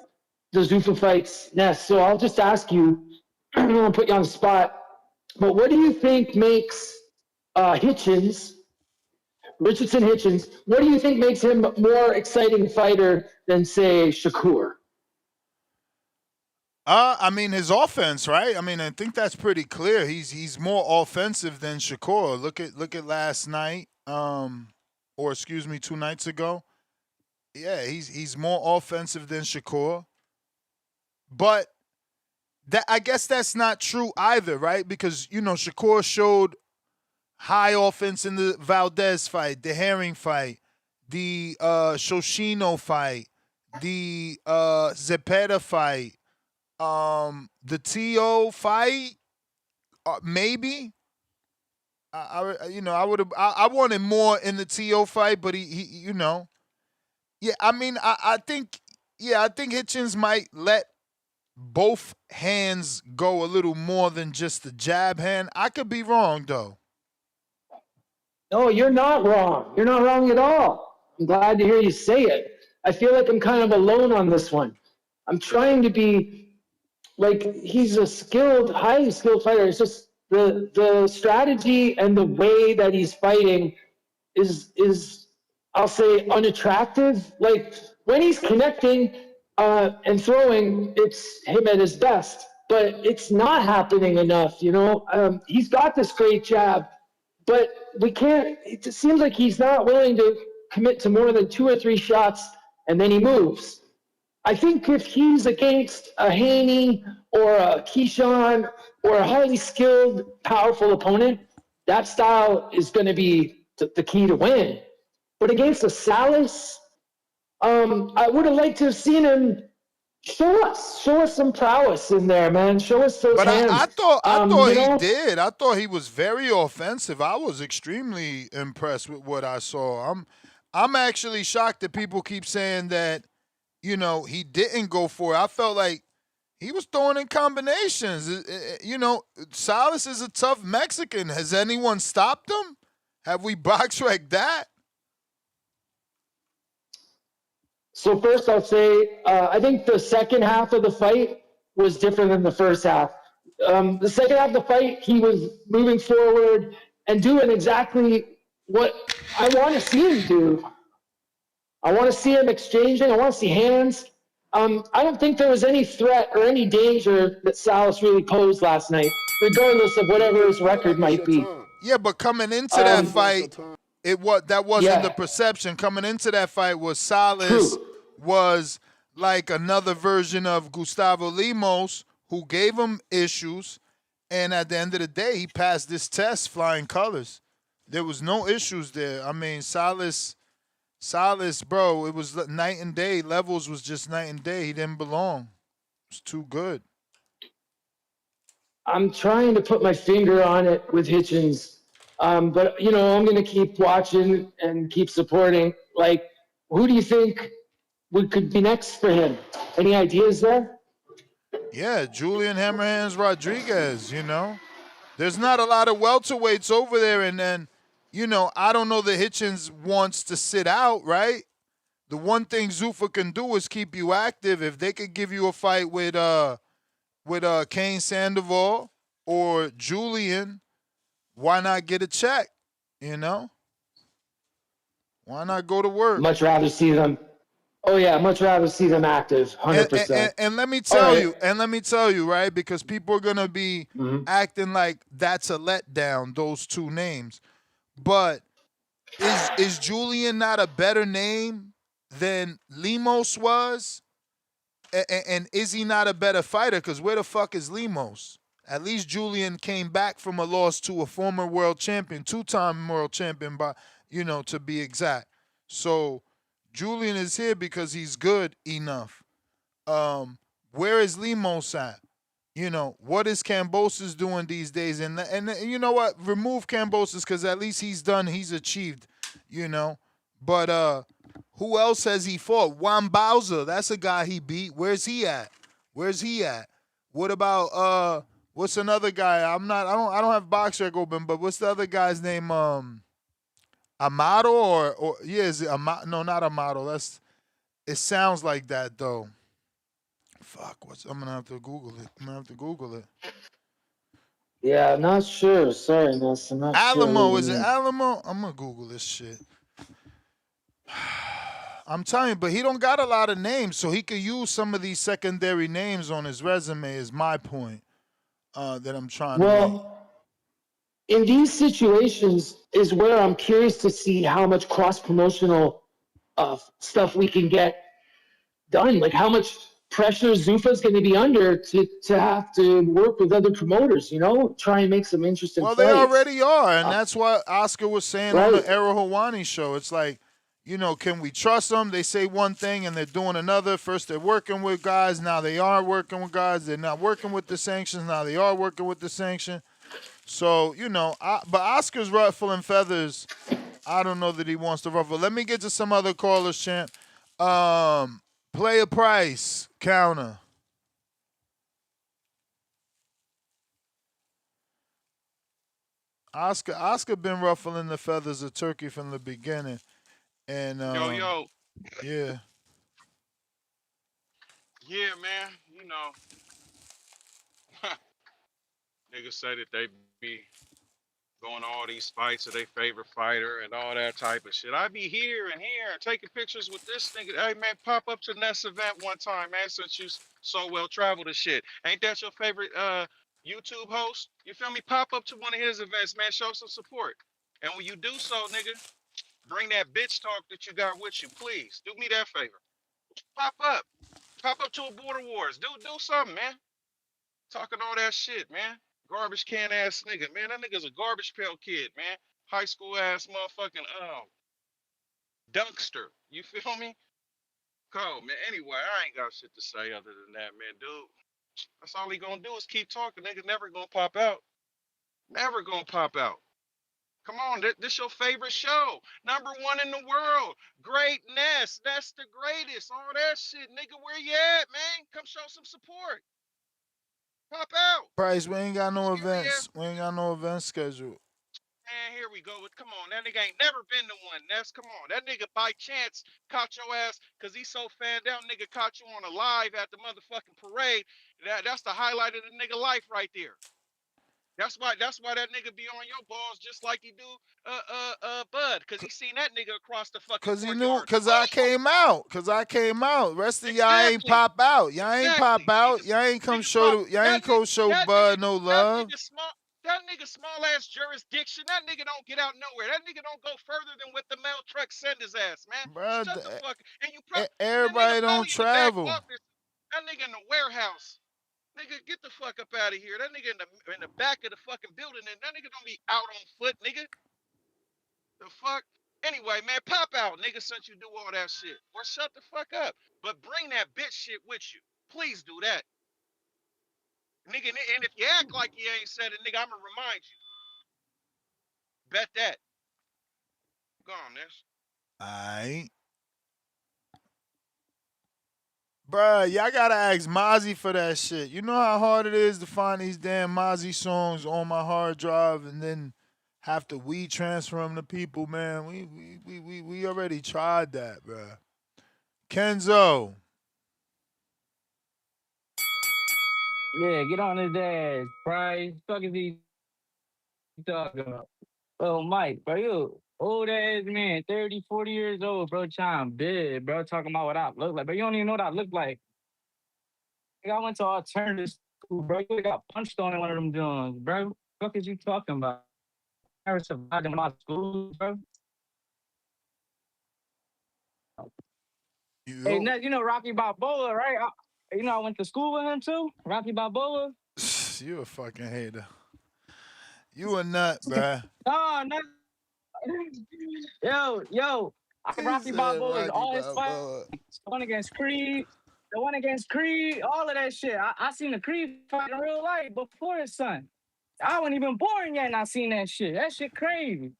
the Zuffa fights, Ness. So I'll just ask you. I don't want to put you on the spot, but what do you think makes Richardson Hitchens? What do you think makes him a more exciting fighter than, say, Shakur? I mean his offense, right? I mean, I think that's pretty clear. He's more offensive than Shakur. Look at last night, or excuse me, 2 nights ago. Yeah, he's more offensive than Shakur. But that, I guess that's not true either, right? Because Shakur showed high offense in the Valdez fight, the Herring fight, the Shoshino fight, the Zepeda fight. The TO fight, maybe. I would have. I wanted more in the TO fight, but he. Yeah. I mean, I think. Yeah, I think Hitchens might let both hands go a little more than just the jab hand. I could be wrong though. No, you're not wrong. You're not wrong at all. I'm glad to hear you say it. I feel like I'm kind of alone on this one. I'm trying to be like he's a highly skilled fighter. It's just the strategy and the way that he's fighting is I'll say unattractive. Like when he's connecting and throwing, it's him at his best. But it's not happening enough. He's got this great jab, but we can't. It seems like he's not willing to commit to more than 2 or 3 shots, and then he moves. I think if he's against a Haney or a Keyshawn or a highly skilled, powerful opponent, that style is going to be the key to win. But against a Salas, I would have liked to have seen him show us some prowess in there, man. Show us those But hands. I thought he did. I thought he was very offensive. I was extremely impressed with what I saw. I'm actually shocked that people keep saying that he didn't go for it. I felt like he was throwing in combinations. Salas is a tough Mexican. Has anyone stopped him? Have we box wrecked that? So first I'll say, I think the second half of the fight was different than the first half. The second half of the fight, he was moving forward and doing exactly what I want to see him do. I want to see him exchanging. I want to see hands. I don't think there was any threat or any danger that Salas really posed last night, regardless of You whatever may his feel record like it's might your be. time, Yeah, but coming into but that it's not your fight, time. that wasn't the Yeah, perception. Coming into that fight was Salas true. was like another version of Gustavo Limos, who gave him issues, and at the end of the day, he passed this test flying colors. There was no issues there. I mean, Salas, bro, it was night and day. Levels was just night and day. He didn't belong. It's too good. I'm trying to put my finger on it with Hitchens, but I'm going to keep watching and keep supporting. Like, who do you think could be next for him? Any ideas there? Yeah, Julian Hammerhands Rodriguez, There's not a lot of welterweights over there, and then, I don't know that Hitchens wants to sit out, right? The one thing Zuffa can do is keep you active. If they could give you a fight with Kane Sandoval or Julian, why not get a check? Why not go to work? Much rather see them. Oh yeah, much rather see them active, And, 100%. and let me All tell right. you, right? Because people are gonna be acting like that's a letdown, those two names. But is Julian not a better name than Limos was? And is he not a better fighter? Because where the fuck is Limos? At least Julian came back from a loss to a former world champion, two-time world champion, to be exact. So Julian is here because he's good enough. Where is Limos at? What is Cambosis doing these days? And you know what? Remove Cambosis because at least he's achieved, But who else has he fought? Juan Bowser, that's a guy he beat. Where's he at? What about what's another guy? I don't have box rec open, but what's the other guy's name? Amato or yeah, is it Amato? No, not Amato. It sounds like that though. Fuck, I'm gonna have to Google it. Yeah, I'm not sure. Sorry, Ness. I'm not sure who Alamo, you is it mean. Alamo? I'm gonna Google this shit. I'm telling you, but he don't got a lot of names, so he could use some of these secondary names on his resume. Is my point that I'm trying to make. Well, in these situations is where I'm curious to see how much cross promotional stuff we can get done. Like how much pressure Zuffa's going to be under to have to work with other promoters. Try and make some interesting Well, they fights. already are, and that's what Oscar was saying on Right. the Errol Hawani show. It's like, can we trust them? They say one thing and they're doing another. First they're working with guys, now they are working with guys. They're not working with the sanctions, now they are working with the sanction. So, but Oscar's ruffling feathers. I don't know that he wants to ruffle. Let me get to some other callers, champ. Player price counter. Oscar been ruffling the feathers of Turkey from the beginning. And Yo. Yeah. Yeah, man. Niggas say that they be going to all these fights of their favorite fighter and all that type of shit. I be here and taking pictures with this nigga. Hey, man, pop up to the next event one time, man, since you so well traveled and shit. Ain't that your favorite YouTube host? You feel me? Pop up to one of his events, man. Show some support. And when you do so, nigga, bring that bitch talk that you got with you, please. Do me that favor. Pop up. Pop up to a Border Wars. Do something, man. Talking all that shit, man. Garbage can ass nigga, man. That nigga's a garbage pail kid, man. High school ass motherfucking dunkster. You feel me? Cold, man. Anyway, I ain't got shit to say other than that, man, dude. That's all he gonna do is keep talking. Nigga never gonna pop out. Never gonna pop out. Come on, this your favorite show. Number one in the world. Greatness. That's the greatest. All that shit. Nigga, where you at, man? Come show some support. Pop out. Price, we ain't got no Scary events. ass. We ain't got no events scheduled. Man, here we go. Come on, that nigga ain't never been to one. Come on. That nigga by chance caught your ass because he's so fanned out. Nigga caught you on a live at the motherfucking parade. That's the highlight of the nigga life right there. That's why that nigga be on your balls just like he do Bud, because he seen that nigga across the fucking Cause he knew, courtyard. cause I came out. Rest of y'all ain't Exactly. pop out. Y'all ain't pop Exactly. out. Y'all ain't come Fuck. y'all ain't That nigga, go show that nigga, Bud no love. that nigga small ass jurisdiction. That nigga don't get out nowhere. That nigga don't go further than what the mail truck send his ass, man. Bruh, Shut the fuck. And that nigga everybody don't probably in the back travel. office. That nigga in the warehouse. Nigga, get the fuck up out of here. That nigga in the back of the fucking building, and that nigga don't be out on foot, nigga. The fuck? Anyway, man, pop out, nigga, since you do all that shit. Or shut the fuck up. But bring that bitch shit with you. Please do that. Nigga, and if you act like you ain't said it, nigga, I'ma remind you. Bet that. Go on, Ness. Aight. Bruh, y'all gotta ask Mozzie for that shit. You know how hard it is to find these damn Mozzie songs on my hard drive and then have to transfer them to people, man. We already tried that, bruh. Kenzo. Yeah, get on his ass, Price. Fuck is he talking about? Oh, Mike, bro, you old ass man, 30, 40 years old, bro, trying big, bro, talking about what I look like. But you don't even know what I look like. I went to alternative school, bro. You got punched on in one of them joints, bro. Fuck is you talking about? I never survived in my school, bro. Hey, Ness, you know Rocky Balboa, right? I went to school with him too. Rocky Balboa. You a fucking hater. You a nut, bruh. No. Yo. He Rocky said Balboa is Rocky all his fights. Balboa. The one against Creed, all of that shit. I seen the Creed fight in real life before his son. I wasn't even born yet and I seen that shit. That shit crazy.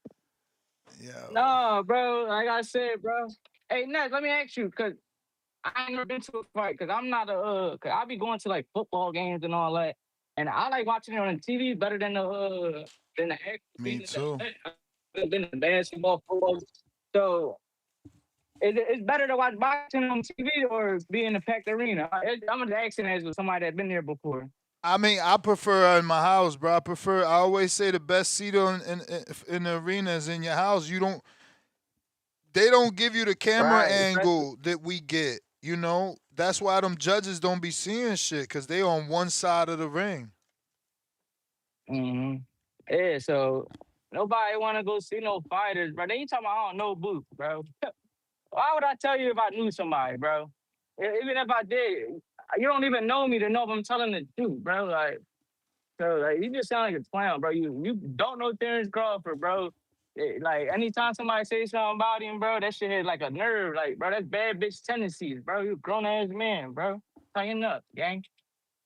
Yo. No, bro. Like I said, bro. Hey, Ness, let me ask you, because I ain't never been to a fight, because I'm not cause I be going to like football games and all that. And I like watching it on the TV better than the actual Me too. than the basketball, football. So it's better to watch boxing on TV or be in the packed arena. I'm gonna ask as with somebody that's been there before. I mean, I prefer in my house, bro. I always say the best seat in the arena is in your house. They don't give you the camera Right. angle that we get. You know, that's why them judges don't be seeing shit because they on one side of the ring. Mm-hmm. Yeah, so nobody want to go see no fighters, bro. They ain't talking about, I don't know Booth, bro. Why would I tell you if I knew somebody, bro? Even if I did, you don't even know me to know if I'm telling the truth, bro. So you just sound like a clown, bro. You don't know Terrence Crawford, bro. Like anytime somebody say something about him, bro, that shit hit like a nerve. Like, bro, that's bad bitch tendencies, bro. You a grown ass man, bro. Tighten up, gang.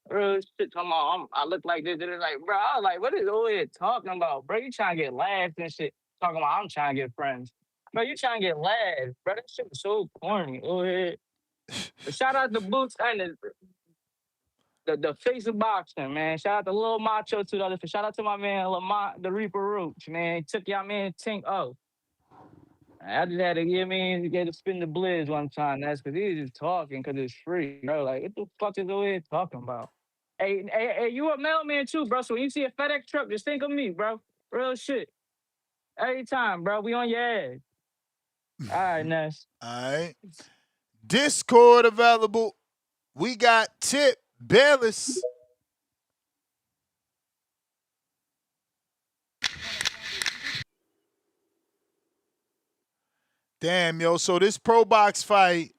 Real shit talking about I look like this. It's like, bro, I was like, what is all it talking about, bro? You trying to get laughs and shit. Talking about I'm trying to get friends. Bro, you trying to get laughs, bro. That shit was so corny. Oh, yeah. Shout out to Boots and the face of boxing, man. Shout out to Lil Macho too. Shout out to my man Lamont the Reaper Roach, man. He took y'all man Tink off. I just had to get to spin the blizz one time. That's because he was just talking because it's free, bro. Like, what the fuck is all here talking about? Hey, you a mailman too, bro. So when you see a FedEx truck, just think of me, bro. Real shit. Every time, bro. We on your ass. All right, Ness. All right. Discord available. We got Tip Bayless. Damn, yo. So this Pro Box fight,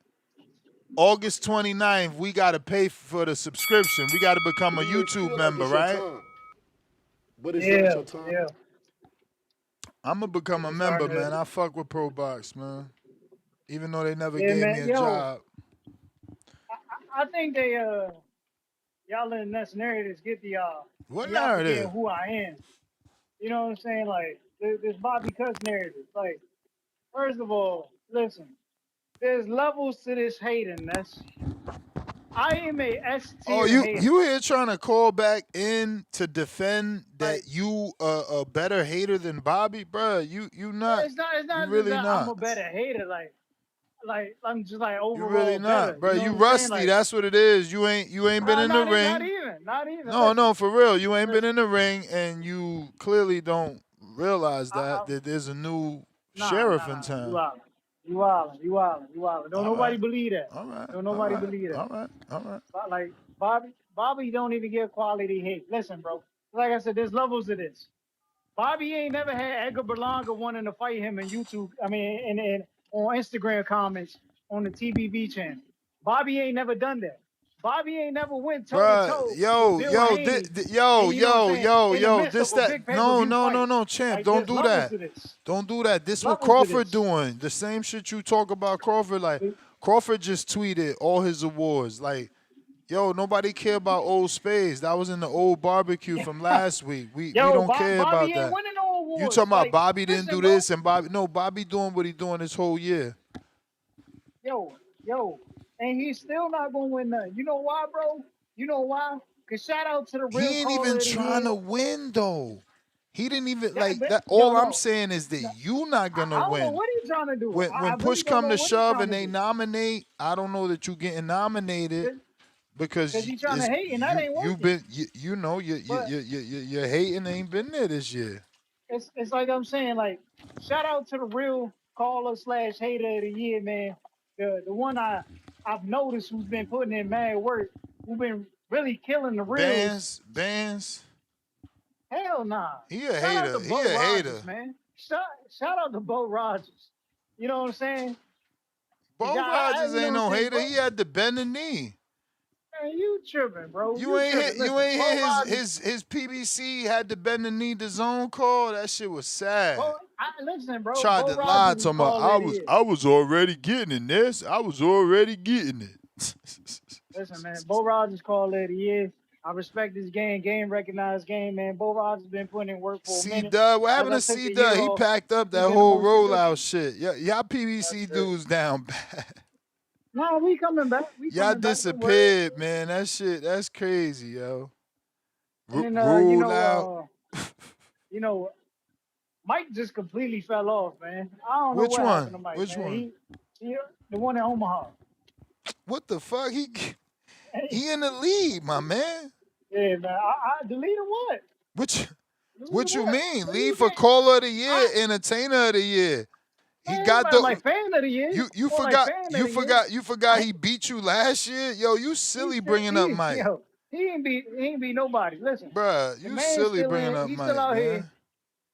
August 29th, we got to pay for the subscription. We got to become a You may YouTube feel like member, it's your right? time, but it's not Yeah, your time. yeah. I'm going to become a It's member, starting man. to. I fuck with Pro Box, man. Even though they never Yeah, gave me man. a Yo, job. I think they y'all in that narrative get the What and y'all narrative? forgetting who I am. You know what I'm saying? Like this Bobby Cuss narrative. Like, first of all, listen. There's levels to this hating. I am a S Oh, tier hater. you here trying to call back in to defend that Like you a better hater than Bobby, bruh? You not. it's You not just really that I'm not. a better hater. Like I'm just like You really overall not, better. You bruh. know You what I'm saying? rusty. Like That's what it is. You ain't been in the not ring. even, not even. No, Listen, no, for real. You ain't been listen. in the ring, and you clearly don't realize I that there's a new nah. sheriff in You town. out. You wildin'. You wildin'. You wildin'. Don't All nobody right, believe that. all right, Don't all nobody right, believe that. all right, all right. But like Bobby don't even get quality hate. Listen, bro. Like I said, there's levels to this. Bobby ain't never had Edgar Berlanga wanting to fight him in YouTube. I mean, in on Instagram comments on the TBV channel. Bobby ain't never done that. Bobby ain't never went toe to Bruh, toe with yo, Bill yo, Haney, yo, and you know what I'm yo, saying, yo, in the yo, midst this of a that big no, pay-per-view no, fight. no, no, champ, Like don't there's do levels that. to this. Don't do that. There's This what levels to Crawford this. doing. The same shit you talk about Crawford. Like Crawford just tweeted all his awards. Like, yo, nobody care about old Spades. That was in the old barbecue from last week. We Yo, don't care Bobby about ain't that. winning no You awards. talking about Like, Bobby didn't listen, do bro. this and Bobby doing what he doing this whole year. Yo, and he's still not gonna win nothing. You know why, bro? You know why? Cause shout out to the real He ain't even caller of the trying year. to win though. He didn't even That, like but, that. yo, All I'm no, saying is that no, you not gonna I don't know win. what he's trying to do. I When really push don't come know to what he's shove trying and to they do. nominate, I don't know that you getting nominated Cause because he's trying to hate, and that ain't you've working. been you know But your hating ain't been there this year. it's like I'm saying, like, shout out to the real caller slash hater of the year, man. The one I've noticed who's been putting in mad work, who's been really killing the reels. Bands. Hell nah. He a Shout out to hater. He Bo a hater. Rogers, man. Shout out to Bo Rogers. You know what I'm saying? Cause Bo Rogers you know ain't what I'm no saying, hater. bro. He had to bend the knee. Man, you tripping, bro. You You ain't tripping. hit. You Listen, ain't Bo hit Rogers. his PBC had to bend the knee to zone call. That shit was sad. Listen, bro. Tried Bo to lie Rogers to was me. called of the year. I was already getting in this. I was already getting it. Listen, man. Bo Rogers called of the year. I respect this game. Game recognized game, man. Bo Rogers been putting in work for a C minute. Dub, what As happened I to took C the year Dub? He off, packed up he's that been the whole most rollout consistent. shit. Y'all PBC dudes down bad. No, we coming back. We Y'all coming back. Don't worry. disappeared, man. That shit, that's crazy, yo. And then, Rule out. you know, Mike just completely fell off, man. I don't know Which what happened one? to Mike, Which man. one? He the one in Omaha. What the fuck? He in the lead, my man. Yeah, man. I deleted what? Deleted What you what? mean? What Lead you for think? caller of the year, entertainer of the year. He got Like the fan of the year. you More like forgot fan of you the year. forgot you forgot he beat you last year? Yo, you silly bringing up Mike. He ain't beat nobody. Listen, Bruh, the you man silly still bringing in. up He's still Mike, out here. man.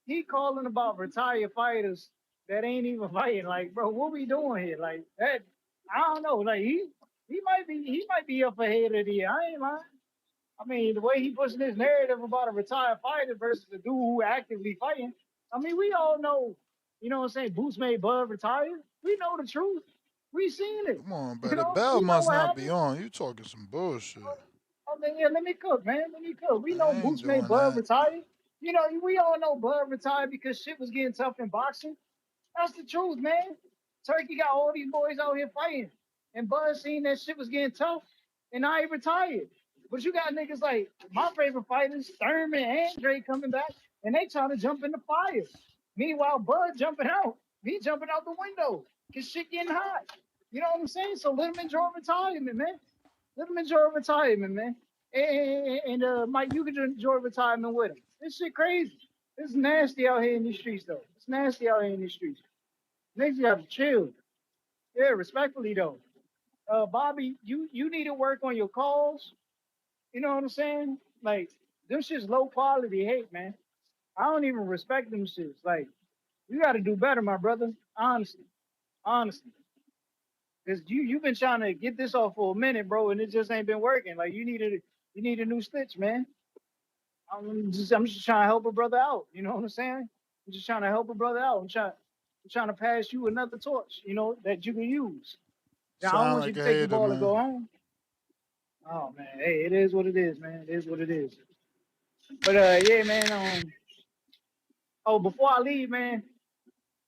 He calling about retired fighters that ain't even fighting. Like, bro, what we doing here? Like that. I don't know. Like he might be up for head of the year. I ain't lying. I mean, the way he pushing his narrative about a retired fighter versus a dude who actively fighting. I mean, we all know, you know what I'm saying, Boots made Bud retire. We know the truth. We seen it. Come on, You bro. The know, bell we know must what not be happened. on. You talking some bullshit. I mean, yeah, let me cook, man. Let me cook. We know I ain't Boots made doing Bud that. retire. You know, we all know Bud retired because shit was getting tough in boxing. That's the truth, man. Turkey got all these boys out here fighting. And Bud seen that shit was getting tough, and now he retired. But you got niggas like my favorite fighters, Thurman and Andre coming back, and they trying to jump in the fire. Meanwhile, Bud jumping out. Me jumping out the window. Cause shit getting hot. You know what I'm saying? So let him enjoy retirement, man. Let him enjoy retirement, man. And Mike, you can enjoy retirement with him. This shit crazy. It's nasty out here in these streets, though. It's nasty out here in these streets. Niggas have to chill. Yeah, respectfully though. Bobby, you need to work on your calls. You know what I'm saying? Like, them shit's low quality hate, man. I don't even respect them shits. Like, you gotta do better, my brother. Honestly. Honestly. Cause you've been trying to get this off for a minute, bro, and it just ain't been working. Like you need a new stitch, man. I'm just trying to help a brother out. You know what I'm saying? I'm just trying to help a brother out. I'm trying to pass you another torch, you know, that you can use. Now, I don't Sound want you like to a take the hater, ball and man. go home. Oh man, hey, it is what it is, man. It is what it is. But yeah, man. Oh, before I leave, man,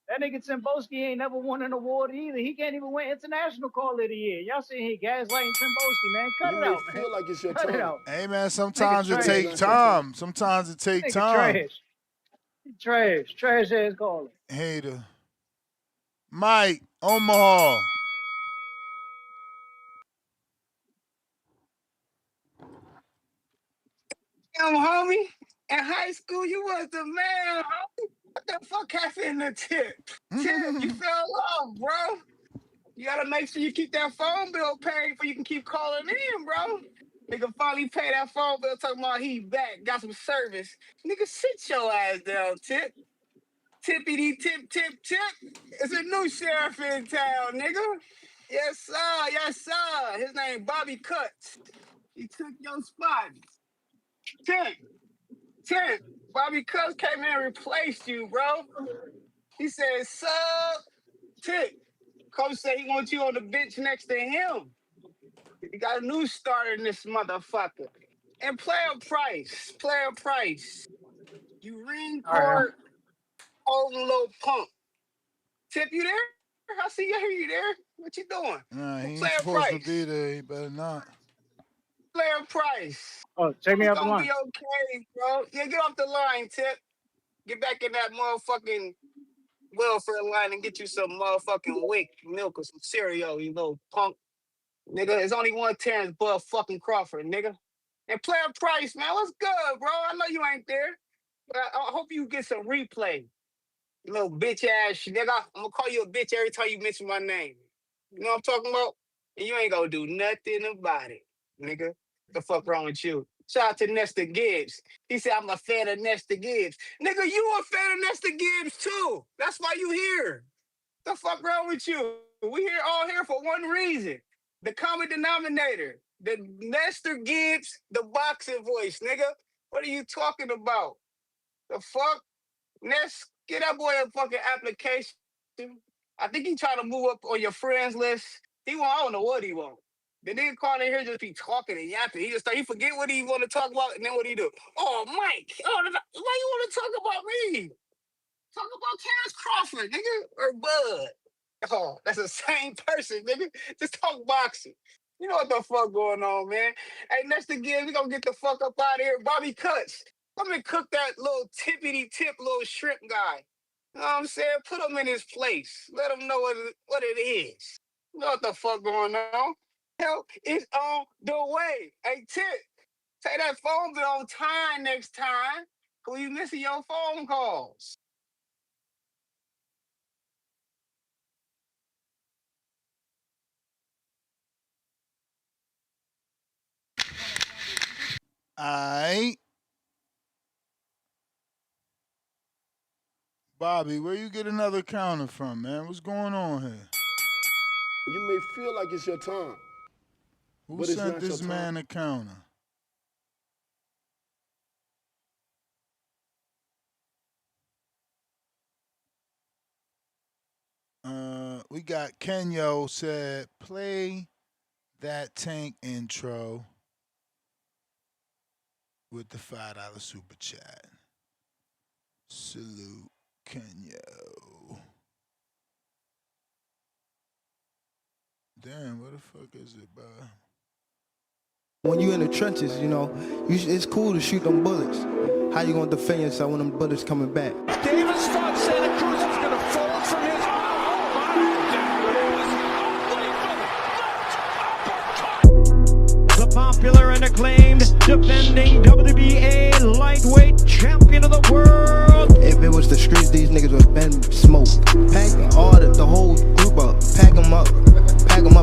That nigga Timboski ain't never won an award either. He can't even win International Caller of the Year. Y'all sitting here gaslighting Timboski, man. Cut You it may out, man. feel like it's your Cut it time, out. Hey man, Nigga sometimes it but it's take trash. not your time. time. Sometimes it take Nigga time. trash. Trash. Trash ass caller. Hater. Mike, Omaha. Damn, homie. In high school, you was the man, homie. What the fuck happened to Tip? Tip, you fell off, bro. You gotta make sure you keep that phone bill paid before you can keep calling in, bro. Nigga finally pay that phone bill talking about he back, got some service. Nigga, sit your ass down, Tip. Tippity tip, tip, tip. It's a new sheriff in town, nigga. Yes, sir. Yes, sir. His name Bobby Cuts. He took your spot. Tip, tip. Bobby Cuts came in and replaced you, bro. He said, sub, tip. Coach said he wants you on the bench next to him. You got a new starter in this motherfucker. And player price. Player price. You ring All right. court, old little punk. Tip, you there? I see you. I hear you there. What you doing? Nah, he ain't Player supposed to be price. there. He better not. Player price. Oh, take me It's out the gonna line. be okay, bro. Yeah, get off the line, Tip. Get back in that motherfucking welfare line and get you some motherfucking wick milk or some cereal, you little punk. Nigga, there's only one Terrence Bud fucking Crawford, nigga. And player price, man. What's good, bro? I know you ain't there. But I hope you get some replay. You little bitch ass nigga. I'm gonna call you a bitch every time you mention my name. You know what I'm talking about? And you ain't gonna do nothing about it, nigga. The fuck wrong with you? Shout out to Nestor Gibbs. He said I'm a fan of Nestor Gibbs. Nigga, you a fan of Nestor Gibbs too. That's why you here. The fuck wrong with you? We here all here for one reason. The common denominator. The Nestor Gibbs, the boxing voice, nigga. What are you talking about? The fuck? Ness, get that boy a fucking application. I think he trying to move up on your friends list. He want, I don't know what he want. The nigga calling in here just be talking and yapping. He forget what he want to talk about, and then what he do? Oh, Mike, why you want to talk about me? Talk about Terrence Crawford, nigga, or Bud. Oh, that's the same person, nigga. Just talk boxing. You know what the fuck going on, man. Hey, next again, we gonna get the fuck up out of here. Bobby Cuts. Come and cook that little tippity tip little shrimp guy. You know what I'm saying? Put him in his place. Let him know what it is. You know what the fuck going on. Help is on the way. Hey, Tip, take that phone bill on time next time. Cause you missing your phone calls. Aight. Bobby, where you get another counter from, man? What's going on here? You may feel like it's your time, Who but it's sent not your this time. man a counter? We got Kenyo said, play that Tank intro with the $5 super chat. Salute, Kenyo. Damn, where the fuck is it, bro? When you in the trenches, you know, it's cool to shoot them bullets. How you gonna defend yourself when them bullets coming back? Davis thought Santa Cruz was going to fold from his... The popular and acclaimed defending WBA lightweight champion of the world. If it was the streets, these niggas would have been smoked. Pack the whole group up. Pack them up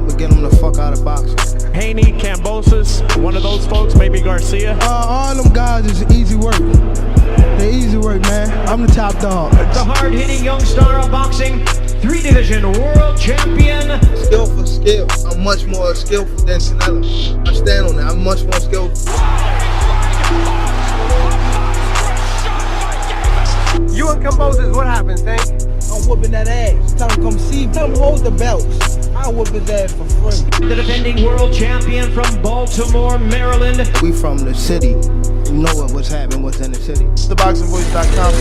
and get them the fuck out of boxing. Haney, Cambosis, one of those folks, maybe Garcia. All them guys is easy work. They easy work, man. I'm the top dog. The hard-hitting young star of boxing, 3-division world champion. Skill for skill. I'm much more skillful than Canelo. I stand on that. I'm much more skillful. You and Cambosis, what happens, Tank? I'm whooping that ass. Tell him come see me. Tell him hold the belts. I'll whoop his ass for free. The defending world champion from Baltimore, Maryland. We from the city. You know what's happening, what's in the city. TheBoxingVoice.com.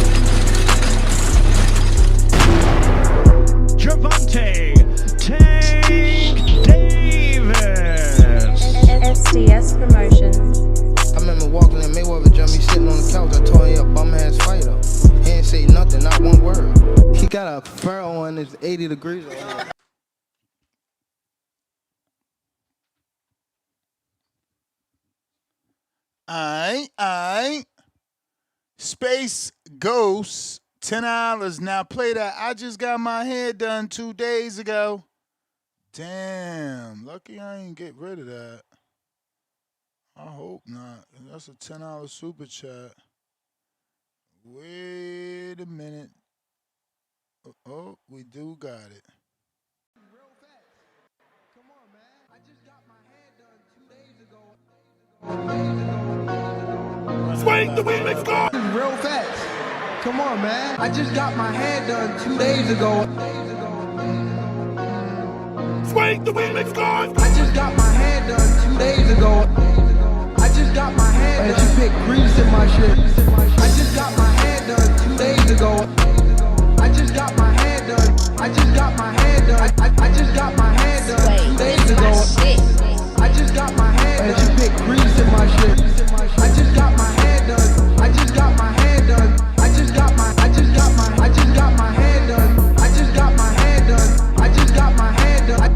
got a fur on. It's 80 degrees. Aight. Space Ghost, $10. Now play that. I just got my hair done 2 days ago. Damn, lucky I ain't get rid of that. I hope not. That's a $10 super chat. Wait a minute. Oh, we do got it. Swing the remix go! Real fast. Come on, man. I just got my hair done 2 days ago. Swing the remix go! I just got my hair done 2 days ago. I just got my hair done. And she pick grease in my shit. I just got my hair done 2 days ago. I just got my hair done. I just got my hair done. I just got my hair done 2 days ago. I just got my hair done. And she pick grease in my shit. I just got my hair done. I just got my hair done. I just got my hair done. I just got my hair done. I just got my hair done. I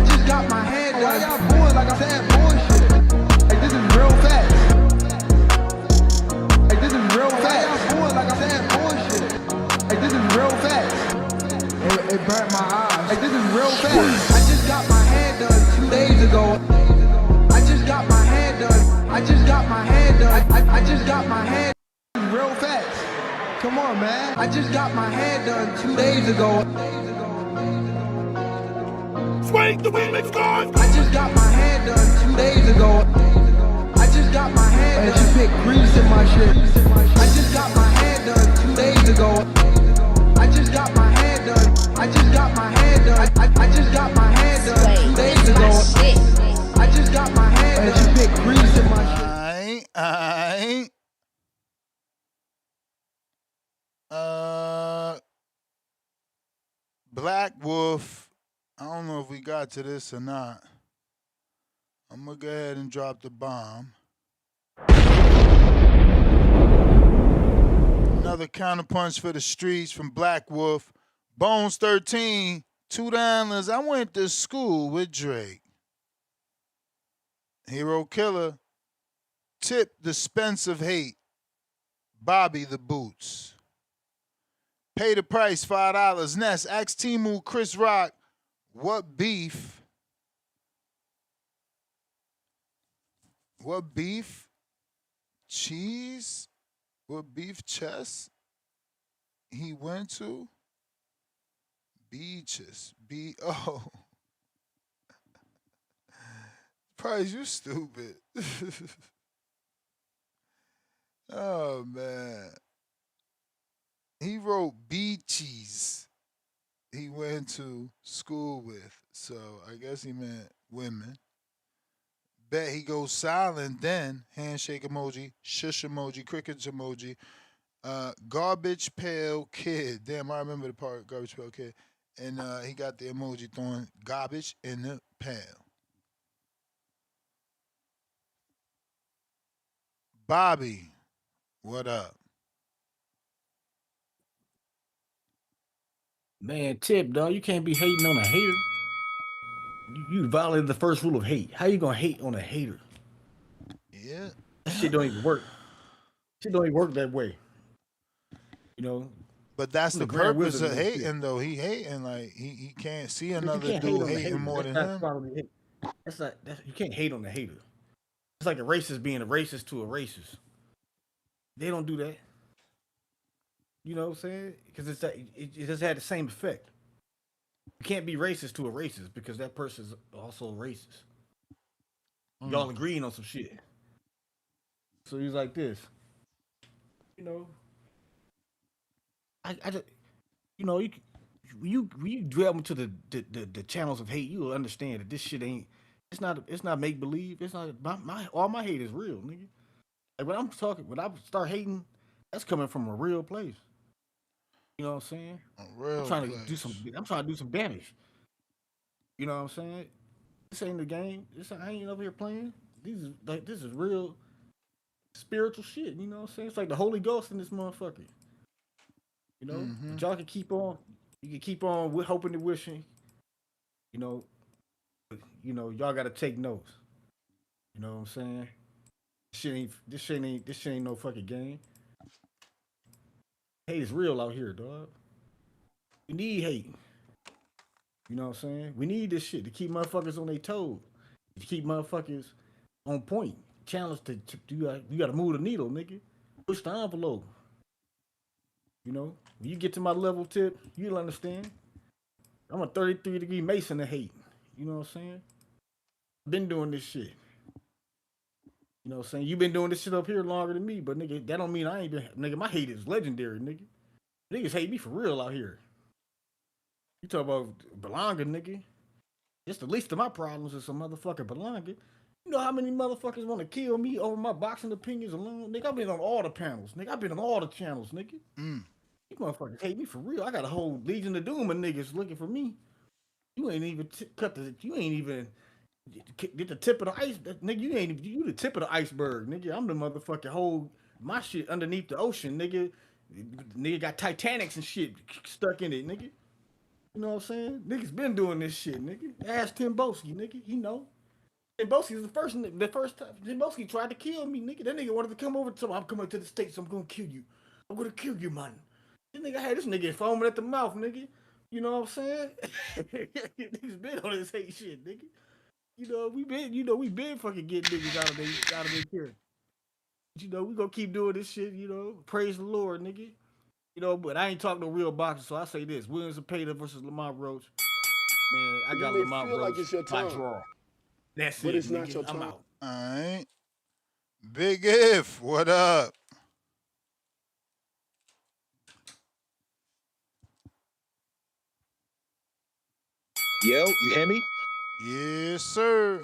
just got my hair done. Why y'all bored like I'm saying bullshit? Like this is real fast. Like this is real fast. Why y'all bored like I'm saying bullshit? Like this is real fast. It burnt my eyes. Like this is real fast. I just got my hair done 2 days ago. I just got my hair done. I just got my hair done. I just got my hair done real fast. Come on, man. I just got my hair done 2 days ago. Swing the remix guard. I just got my hair done 2 days ago. I just got my hair done. And she pick grease in my shit. I just got my hair done 2 days ago. I just got my hair done. I just got my hair done. I just got my hair done 2 days ago. I just got my hair done. And she pick grease in my shit. Aight. Black Wolf. I don't know if we got to this or not. I'm gonna go ahead and drop the bomb. Another counterpunch for the streets from Black Wolf. Bones 13, $2. I went to school with Drake. Hero Killer. Tip the Spence of Hate. Bobby the Boots. Pay the price, $5. Ness, ask Timu Chris Rock, what beef? What beef? Cheese? What beef chest he went to? Beaches. B-O. Price, you stupid. Oh, man. He wrote beaches he went to school with. So I guess he meant women. Bet he goes silent then. Handshake emoji, shush emoji, crickets emoji. Garbage Pail Kid. Damn, I remember the part, Garbage Pail Kid. And he got the emoji throwing garbage in the pail. Bobby, what up? Man, Tip, dog, you can't be hating on a hater. You violated the first rule of hate. How you gonna hate on a hater? Yeah. That shit don't even work. Shit don't even work that way. You know. But that's the Grand purpose Wizard of of hating, shit. though. He hating like he can't see But you another can't hate dude on the hating hater. more That's than not him. probably hate. That's not. You can't hate on the hater. It's like a racist being a racist to a racist. They don't do that. You know what I'm saying? Because it just had the same effect. You can't be racist to a racist because that person's also racist. Y'all agreeing on some shit. So he's like this. You know, I just, you know, you delve into the channels of hate, you'll understand that this shit ain't. It's not make believe. It's not all my hate is real, nigga. Like when I start hating, that's coming from a real place. You know what I'm saying? Real I'm trying place. to do some damage. You know what I'm saying? This ain't the game. I ain't up here playing. This is real spiritual shit. You know what I'm saying? It's like the Holy Ghost in this motherfucker. You know, Mm-hmm. but y'all can keep on. You can keep on hoping and wishing. You know, y'all got to take notes. You know what I'm saying? This shit ain't no fucking game. Hate is real out here, dog. We need hate. You know what I'm saying? We need this shit to keep motherfuckers on their toes, to keep motherfuckers on point. Challenge to you got to move the needle, nigga. Push the envelope. You know, when you get to my level tip, you'll understand. I'm a 33-degree Mason of hate. You know what I'm saying? Been doing this shit. You know what I'm saying? You been doing this shit up here longer than me, but nigga, that don't mean I ain't been. Nigga, my hate is legendary, nigga. Niggas hate me for real out here. You talk about Belonga, nigga. Just the least of my problems is some motherfucker Belonga. You know how many motherfuckers want to kill me over my boxing opinions alone? Nigga, I've been on all the panels. Nigga, I've been on all the channels, nigga. You motherfuckers hate me for real. I got a whole Legion of Doom of niggas looking for me. You ain't even you ain't even get the tip of the ice. Nigga, you the tip of the iceberg, nigga. I'm the motherfucking whole, my shit underneath the ocean, nigga. Nigga got Titanics and shit stuck in it, nigga. You know what I'm saying? Niggas been doing this shit, nigga. Ask Tim Boski, nigga. He know. Tim Boski was the first time. Tim Boski tried to kill me, nigga. That nigga wanted to come over to me. I'm coming to the States. I'm gonna kill you. I'm gonna kill you, man. This nigga had this nigga foaming at the mouth, nigga. You know what I'm saying? Niggas been on this hate shit, nigga. We been fucking getting niggas out of their care. You know, we gonna keep doing this shit, you know. Praise the Lord, nigga. You know, but I ain't talking no real boxing, so I say this. William Zepeda versus Lamont Roach. Man, I You got may Lamont feel like Roach it's your by time, draw. That's but it, it's not nigga. your I'm time. out. All right. Big If, what up? Yo, you hear me? Yes, sir.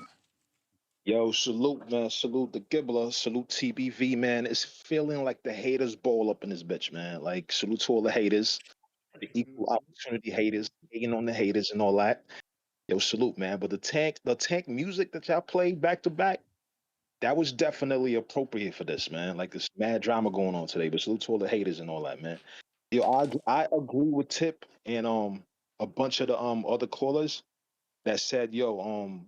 Yo, salute, man. Salute the Gibbler. Salute TBV, man. It's feeling like the haters ball up in this bitch, man. Like, salute to all the haters, the equal opportunity haters, hating on the haters and all that. Yo, salute, man. But the tank music that y'all played back to back, that was definitely appropriate for this, man. Like, this mad drama going on today. But salute to all the haters and all that, man. Yo, I agree with Tip and a bunch of the other callers that said, yo,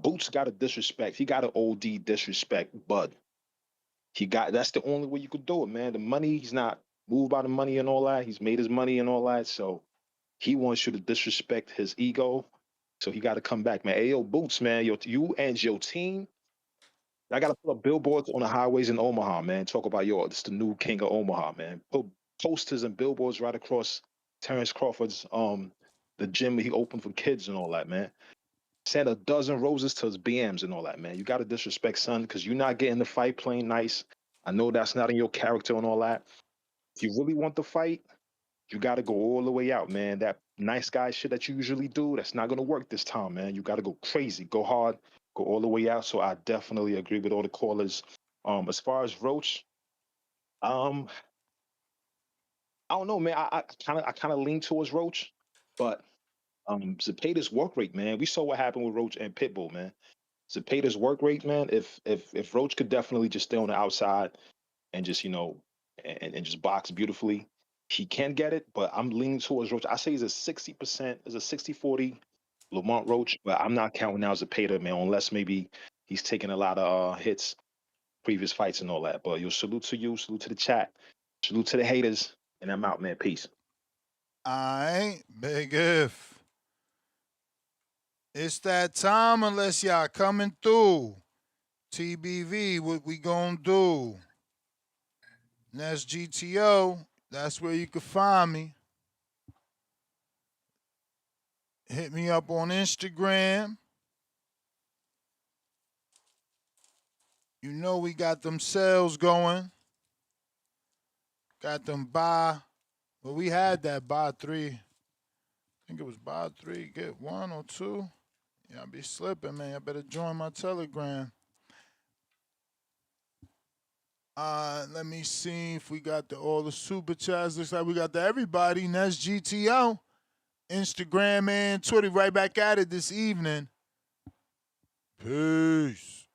Boots got a disrespect. He got an OD disrespect, but that's the only way you could do it, man. The money, he's not moved by the money and all that. He's made his money and all that. So he wants you to disrespect his ego. So he got to come back, man. Hey, yo, Boots, man, you and your team, I got to put up billboards on the highways in Omaha, man. Talk about, yo, this the new king of Omaha, man. Put posters and billboards right across Terrence Crawford's the gym he opened for kids and all that, man. Sent a dozen roses to his BMs and all that, man. You got to disrespect, son, because you're not getting the fight playing nice. I know that's not in your character and all that. If you really want the fight, you got to go all the way out, man. That nice guy shit that you usually do, that's not going to work this time, man. You got to go crazy, go hard, go all the way out. So I definitely agree with all the callers. As far as Roach, um, I don't know, man. I kind of lean towards Roach, but Zepeda's work rate, man. We saw what happened with Roach and Pitbull, man. Zepeda's work rate, man. If Roach could definitely just stay on the outside and just and just box beautifully, he can get it. But I'm leaning towards Roach. I say he's a 60%, is a 60-40 Lamont Roach, but I'm not counting out Zepeda, man, unless maybe he's taking a lot of hits, previous fights and all that. But yo, salute to you, salute to the chat, salute to the haters, and I'm out, man. Peace. All right. Big If. It's that time unless y'all coming through. TBV, what we gonna do? And that's GTO. That's where you can find me. Hit me up on Instagram. You know we got them sales going. Got them well, we had that buy three. I think it was buy three, get one or two. Yeah, I be slipping, man. I better join my Telegram. Let me see if we got all the super chats. Looks like we got everybody. And that's GTO. Instagram and Twitter right back at it this evening. Peace.